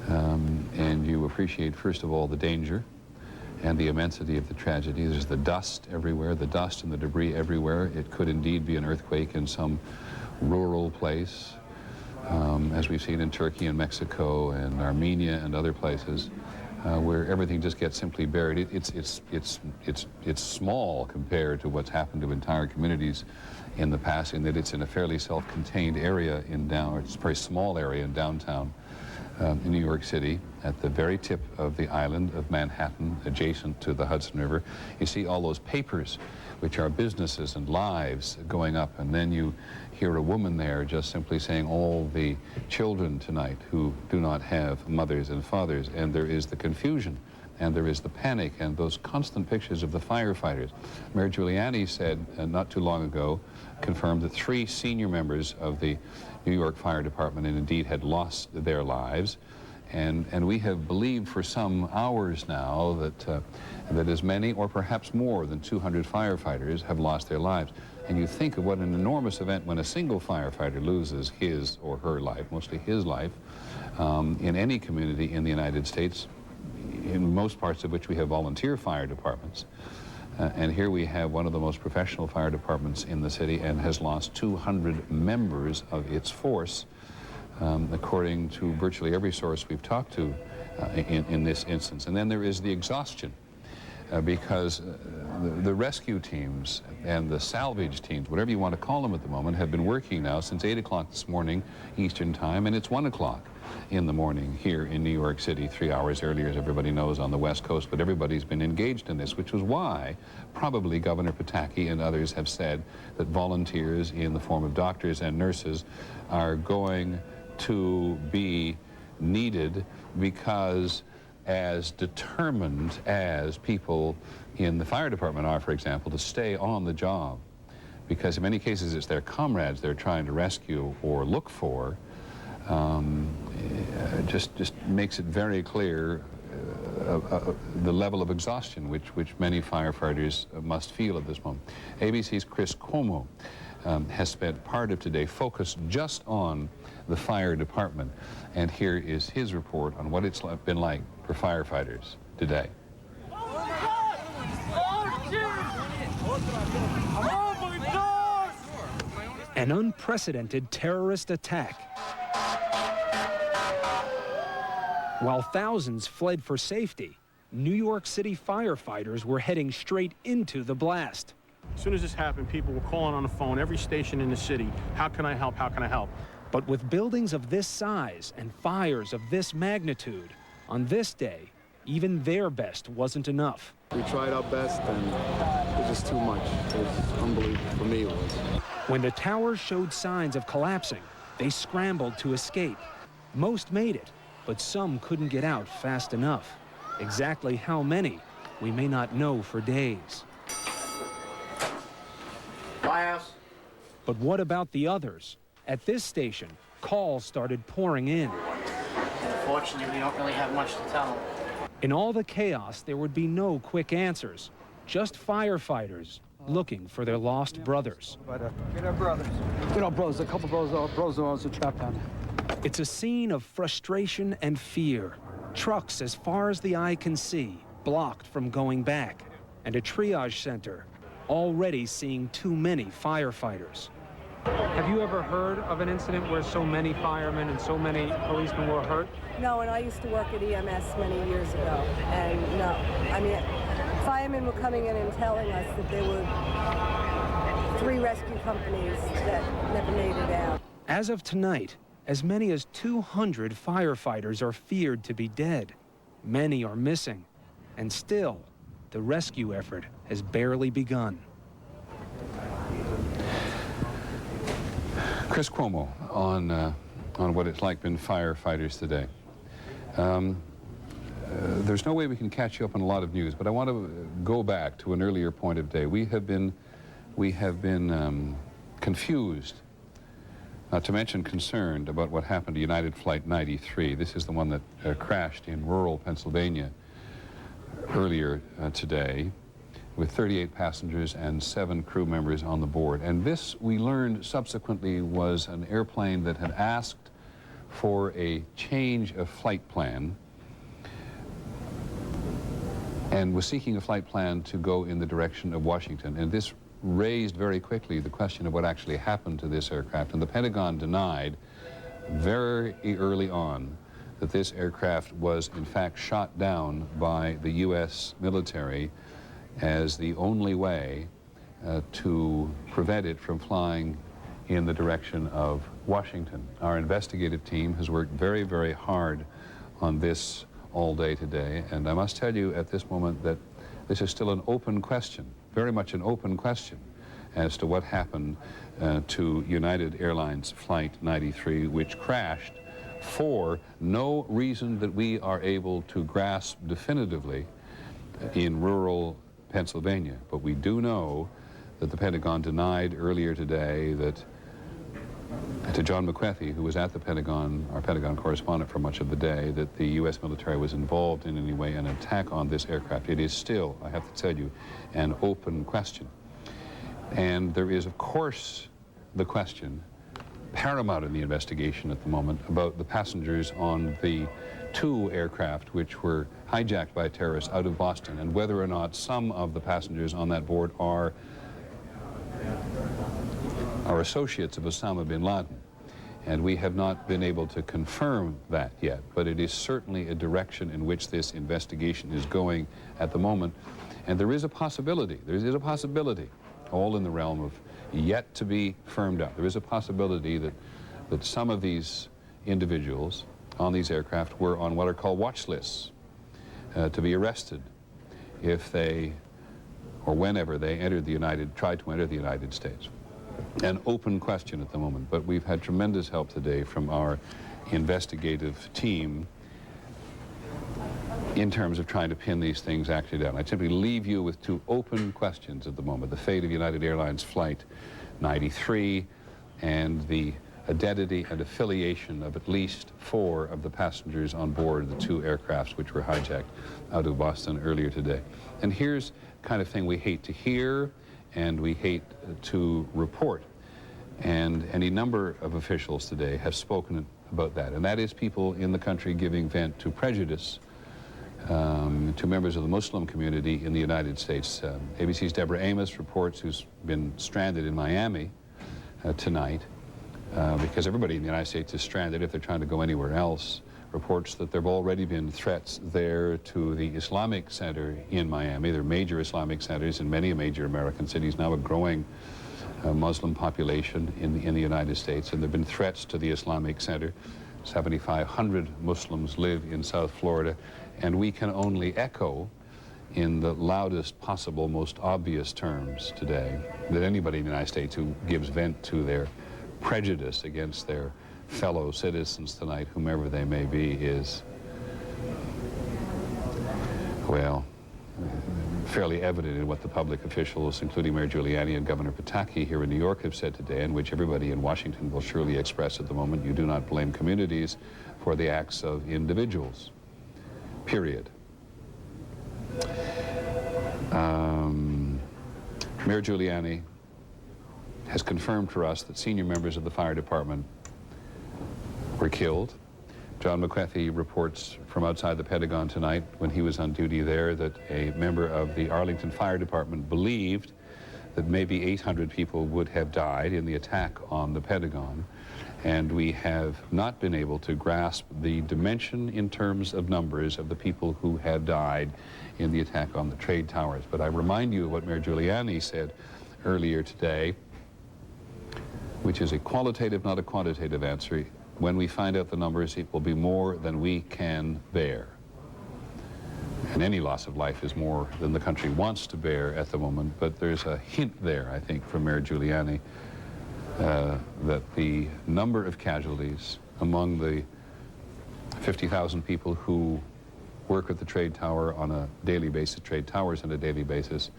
and you appreciate, first of all, the danger and the immensity of the tragedy. There's the dust everywhere, the dust and the debris everywhere. It could indeed be an earthquake in some rural place, as we've seen in Turkey and Mexico and Armenia and other places, where everything just gets simply buried. It's small compared to what's happened to entire communities in the past, in that it's in a fairly self-contained area it's a very small area in downtown in New York City, at the very tip of the island of Manhattan, adjacent to the Hudson River. You see all those papers, which are businesses and lives, going up, and then you hear a woman there just simply saying, all the children tonight who do not have mothers and fathers, and there is the confusion, and there is the panic, and those constant pictures of the firefighters. Mayor Giuliani said not too long ago, confirmed that 3 senior members of the New York Fire Department, and indeed had lost their lives. And we have believed for some hours now that as many or perhaps more than 200 firefighters have lost their lives. And you think of what an enormous event when a single firefighter loses his or her life, mostly his life, in any community in the United States, in most parts of which we have volunteer fire departments. And here we have one of the most professional fire departments in the city and has lost 200 members of its force, according to virtually every source we've talked to in this instance. And then there is the exhaustion, because the rescue teams and the salvage teams, whatever you want to call them at the moment, have been working now since 8 o'clock this morning Eastern Time, and it's 1 o'clock in the morning here in New York City, 3 hours earlier, as everybody knows, on the West Coast. But everybody's been engaged in this, which was why probably Governor Pataki and others have said that volunteers in the form of doctors and nurses are going to be needed, because as determined as people in the fire department are, for example, to stay on the job, because in many cases it's their comrades they're trying to rescue or look for, just makes it very clear the level of exhaustion which many firefighters must feel at this moment. ABC's Chris Cuomo has spent part of today focused just on the fire department, and here is his report on what it's been like for firefighters today. An unprecedented terrorist attack. While thousands fled for safety, New York City firefighters were heading straight into the blast. As soon as this happened, people were calling on the phone, every station in the city, how can I help, how can I help? But with buildings of this size and fires of this magnitude, on this day, even their best wasn't enough. We tried our best, and it was just too much. It was unbelievable. For me, it was. When the towers showed signs of collapsing, they scrambled to escape. Most made it, but some couldn't get out fast enough. Exactly how many, we may not know for days. Firehouse. But what about the others? At this station, calls started pouring in. Unfortunately, we don't really have much to tell them. In all the chaos, there would be no quick answers, just firefighters looking for their lost brothers. Get our brothers. Get our brothers. A couple brothers are also trapped down there. It's a scene of frustration and fear. Trucks as far as the eye can see, blocked from going back, and a triage center already seeing too many firefighters. Have you ever heard of an incident where so many firemen and so many policemen were hurt? No, and I used to work at EMS many years ago, and no. I mean, firemen were coming in and telling us that there were 3 rescue companies that never made it out. As of tonight, as many as 200 firefighters are feared to be dead. Many are missing, and still, the rescue effort has barely begun. Chris Cuomo on what it's like being firefighters today. There's no way we can catch you up on a lot of news, but I want to go back to an earlier point of day. We have been confused Not to mention concerned about what happened to United Flight 93. This is the one that crashed in rural Pennsylvania earlier today, with 38 passengers and 7 crew members on the board. And this, we learned subsequently, was an airplane that had asked for a change of flight plan and was seeking a flight plan to go in the direction of Washington. And this raised very quickly the question of what actually happened to this aircraft. And the Pentagon denied very early on that this aircraft was in fact shot down by the U.S. military as the only way to prevent it from flying in the direction of Washington. Our investigative team has worked very, very hard on this all day today, and I must tell you at this moment that this is still an open question, very much an open question, as to what happened to United Airlines Flight 93, which crashed for no reason that we are able to grasp definitively in rural Pennsylvania. But we do know that the Pentagon denied earlier today that to John McWethy, who was at the Pentagon, our Pentagon correspondent for much of the day, that the U.S. military was involved in any way in an attack on this aircraft. It is still, I have to tell you, an open question. And there is, of course, the question, paramount in the investigation at the moment, about the passengers on the 2 aircraft which were hijacked by terrorists out of Boston, and whether or not some of the passengers on that board are associates of Osama bin Laden. And we have not been able to confirm that yet, but it is certainly a direction in which this investigation is going at the moment. And there is a possibility, all in the realm of yet to be firmed up. There is a possibility that some of these individuals on these aircraft were on what are called watch lists to be arrested if they, or whenever they tried to enter the United States. An open question at the moment, but we've had tremendous help today from our investigative team in terms of trying to pin these things actually down. I simply leave you with 2 open questions at the moment: the fate of United Airlines Flight 93 and the identity and affiliation of at least 4 of the passengers on board the 2 aircrafts which were hijacked out of Boston earlier today. And here's the kind of thing we hate to hear and we hate to report. And any number of officials today have spoken about that. And that is people in the country giving vent to prejudice to members of the Muslim community in the United States. ABC's Deborah Amos reports, who's been stranded in Miami tonight, because everybody in the United States is stranded if they're trying to go anywhere else, reports that there have already been threats there to the Islamic Center in Miami. There are major Islamic centers in many major American cities, now a growing Muslim population in the United States, and there have been threats to the Islamic Center. 7,500 Muslims live in South Florida, and we can only echo in the loudest possible, most obvious terms today that anybody in the United States who gives vent to their prejudice against their fellow citizens tonight, whomever they may be, is, well, fairly evident in what the public officials, including Mayor Giuliani and Governor Pataki here in New York, have said today, and which everybody in Washington will surely express at the moment. You do not blame communities for the acts of individuals, period. Mayor Giuliani has confirmed for us that senior members of the fire department were killed. John McWethy reports from outside the Pentagon tonight, when he was on duty there, that a member of the Arlington Fire Department believed that maybe 800 people would have died in the attack on the Pentagon. And we have not been able to grasp the dimension in terms of numbers of the people who had died in the attack on the trade towers. But I remind you of what Mayor Giuliani said earlier today, which is a qualitative, not a quantitative answer. When we find out the numbers, it will be more than we can bear. And any loss of life is more than the country wants to bear at the moment, but there's a hint there, I think, from Mayor Giuliani that the number of casualties among the 50,000 people who work at the trade tower on a daily basis, trade towers on a daily basis,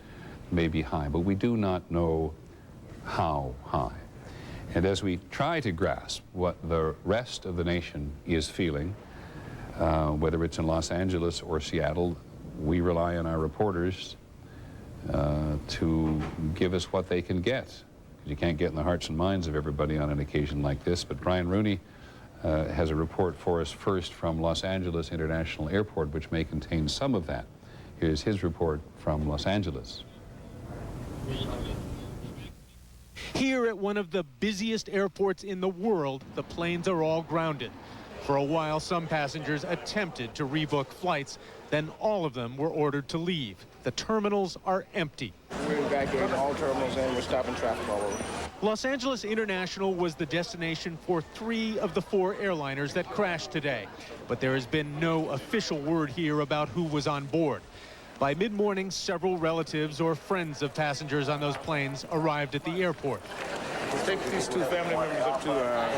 may be high, but we do not know how high. And as we try to grasp what the rest of the nation is feeling, whether it's in Los Angeles or Seattle, we rely on our reporters to give us what they can get. You can't get in the hearts and minds of everybody on an occasion like this, but Brian Rooney has a report for us first from Los Angeles International Airport, which may contain some of that. Here's his report from Los Angeles. Here at one of the busiest airports in the world, the planes are all grounded. For a while, some passengers attempted to rebook flights. Then all of them were ordered to leave. The terminals are empty. We're evacuating all terminals and we're stopping traffic all over. Los Angeles International was the destination for 3 of the 4 airliners that crashed today. But there has been no official word here about who was on board. By mid-morning, several relatives or friends of passengers on those planes arrived at the airport. Take these 2 family members up to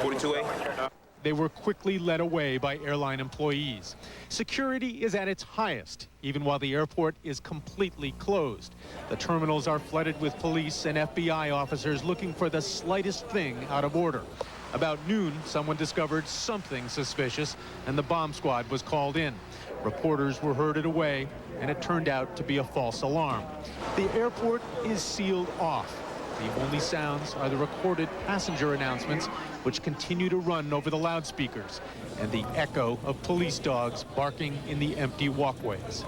42A. They were quickly led away by airline employees. Security is at its highest, even while the airport is completely closed. The terminals are flooded with police and FBI officers looking for the slightest thing out of order. About noon, someone discovered something suspicious, and the bomb squad was called in. Reporters were herded away, and it turned out to be a false alarm. The airport is sealed off. The only sounds are the recorded passenger announcements, which continue to run over the loudspeakers, and the echo of police dogs barking in the empty walkways.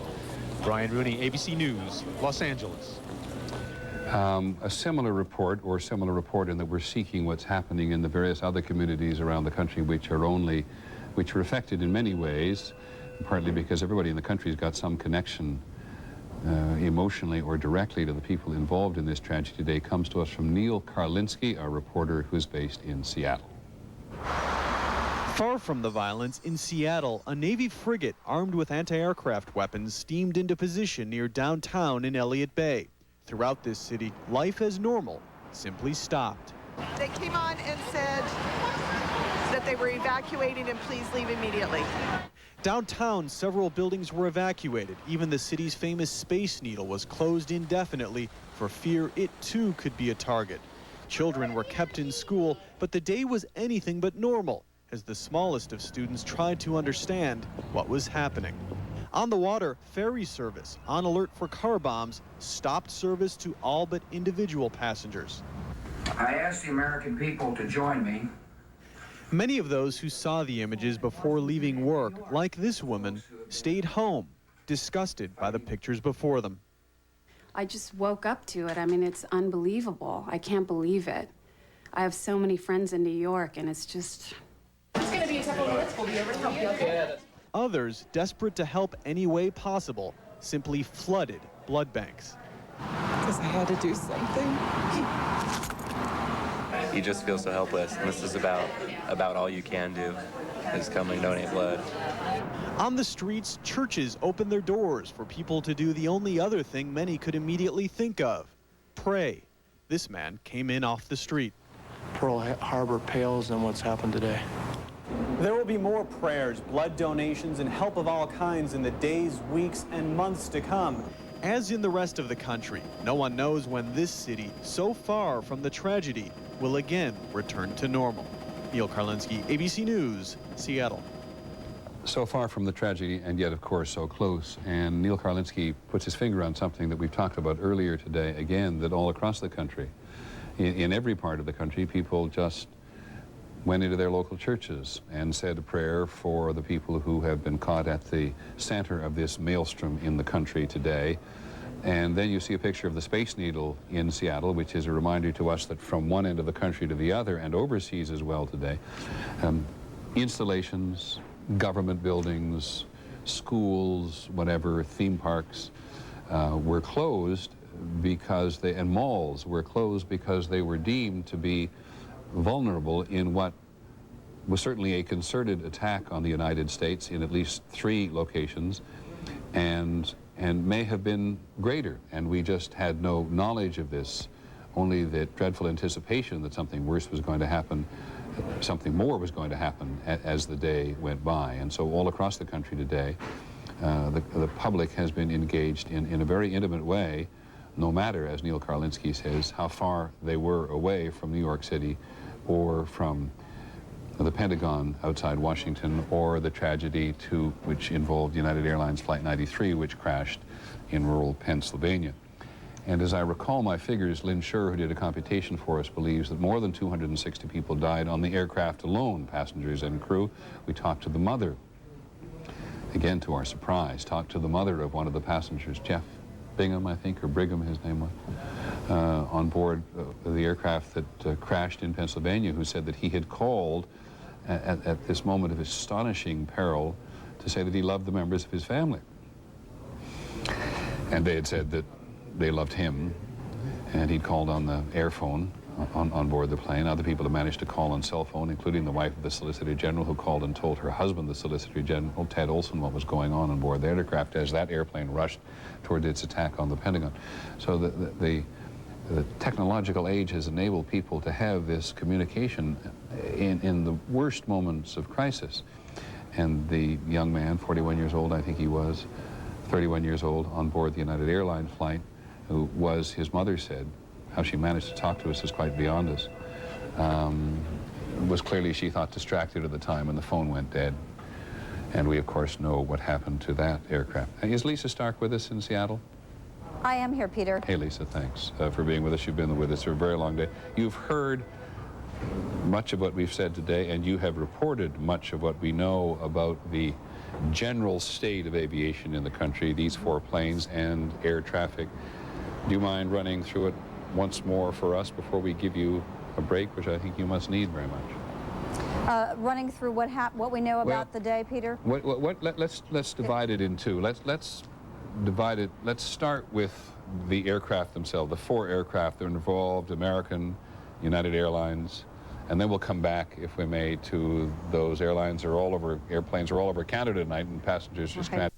Brian Rooney, ABC News, Los Angeles. A similar report, in that we're seeking what's happening in the various other communities around the country which are affected in many ways, partly because everybody in the country has got some connection emotionally or directly to the people involved in this tragedy today, comes to us from Neil Karlinski, our reporter who's based in Seattle. Far from the violence, in Seattle, a Navy frigate armed with anti-aircraft weapons steamed into position near downtown in Elliott Bay. Throughout this city, life as normal simply stopped. They came on and said that they were evacuating and please leave immediately. Downtown, several buildings were evacuated. Even the city's famous Space Needle was closed indefinitely for fear it too could be a target. Children were kept in school, but the day was anything but normal as the smallest of students tried to understand what was happening. On the water, ferry service, on alert for car bombs, stopped service to all but individual passengers. I asked the American people to join me. Many of those who saw the images before leaving work, like this woman, stayed home, disgusted by the pictures before them. I just woke up to it. I mean, it's unbelievable. I can't believe it. I have so many friends in New York, and it's just... It's going to be a couple of minutes. We'll be over to help you, okay? Others, desperate to help any way possible, simply flooded blood banks. Because I had to do something. You just feel so helpless, and this is about all you can do, is come and donate blood. On the streets, churches opened their doors for people to do the only other thing many could immediately think of, pray. This man came in off the street. Pearl Harbor pales in what's happened today. There will be more prayers, blood donations, and help of all kinds in the days, weeks, and months to come. As in the rest of the country, no one knows when this city, so far from the tragedy, will again return to normal. Neil Karlinski, ABC News, Seattle. So far from the tragedy, and yet, of course, so close. And Neil Karlinski puts his finger on something that we've talked about earlier today, again, that all across the country, in every part of the country, people just went into their local churches and said a prayer for the people who have been caught at the center of this maelstrom in the country today. And then you see a picture of the Space Needle in Seattle, which is a reminder to us that from one end of the country to the other, and overseas as well today, installations, government buildings, schools, whatever, theme parks were closed because and malls were closed because they were deemed to be vulnerable in what was certainly a concerted attack on the United States in at least 3 locations, and may have been greater, and we just had no knowledge of this, only that dreadful anticipation that something worse was going to happen, something more was going to happen as the day went by. And so all across the country today, the public has been engaged in a very intimate way, no matter, as Neil Karlinski says, how far they were away from New York City or from the Pentagon outside Washington, or the tragedy which involved United Airlines Flight 93, which crashed in rural Pennsylvania. And as I recall my figures, Lynn Scher, who did a computation for us, believes that more than 260 people died on the aircraft alone, passengers and crew. We talked to the mother, again to our surprise, talked to the mother of one of the passengers, Jeff Bingham, I think, or Brigham, his name was, on board the aircraft that crashed in Pennsylvania, who said that he had called at this moment of astonishing peril to say that he loved the members of his family. And they had said that they loved him, and he'd called on the airphone on board the plane. Other people had managed to call on cell phone, including the wife of the Solicitor General, who called and told her husband, the Solicitor General, Ted Olson, what was going on board the aircraft as that airplane rushed toward its attack on the Pentagon. So the technological age has enabled people to have this communication in the worst moments of crisis. And the young man, 41 years old, I think he was, 31 years old, on board the United Airlines flight, who was, his mother said, how she managed to talk to us is quite beyond us, was clearly, she thought, distracted at the time when the phone went dead. And we, of course, know what happened to that aircraft. Is Lisa Stark with us in Seattle? I am here, Peter. Hey, Lisa, thanks for being with us. You've been with us for a very long day. You've heard much of what we've said today, and you have reported much of what we know about the general state of aviation in the country, these 4 planes and air traffic. Do you mind running through it once more for us before we give you a break, which I think you must need very much? Running through what we know about the day, Peter? Let's divide it in two. Let's divide it. Let's start with the aircraft themselves, the 4 aircraft that are involved, American, United Airlines, and then we'll come back, if we may, to those airplanes are all over Canada tonight, and passengers just can't.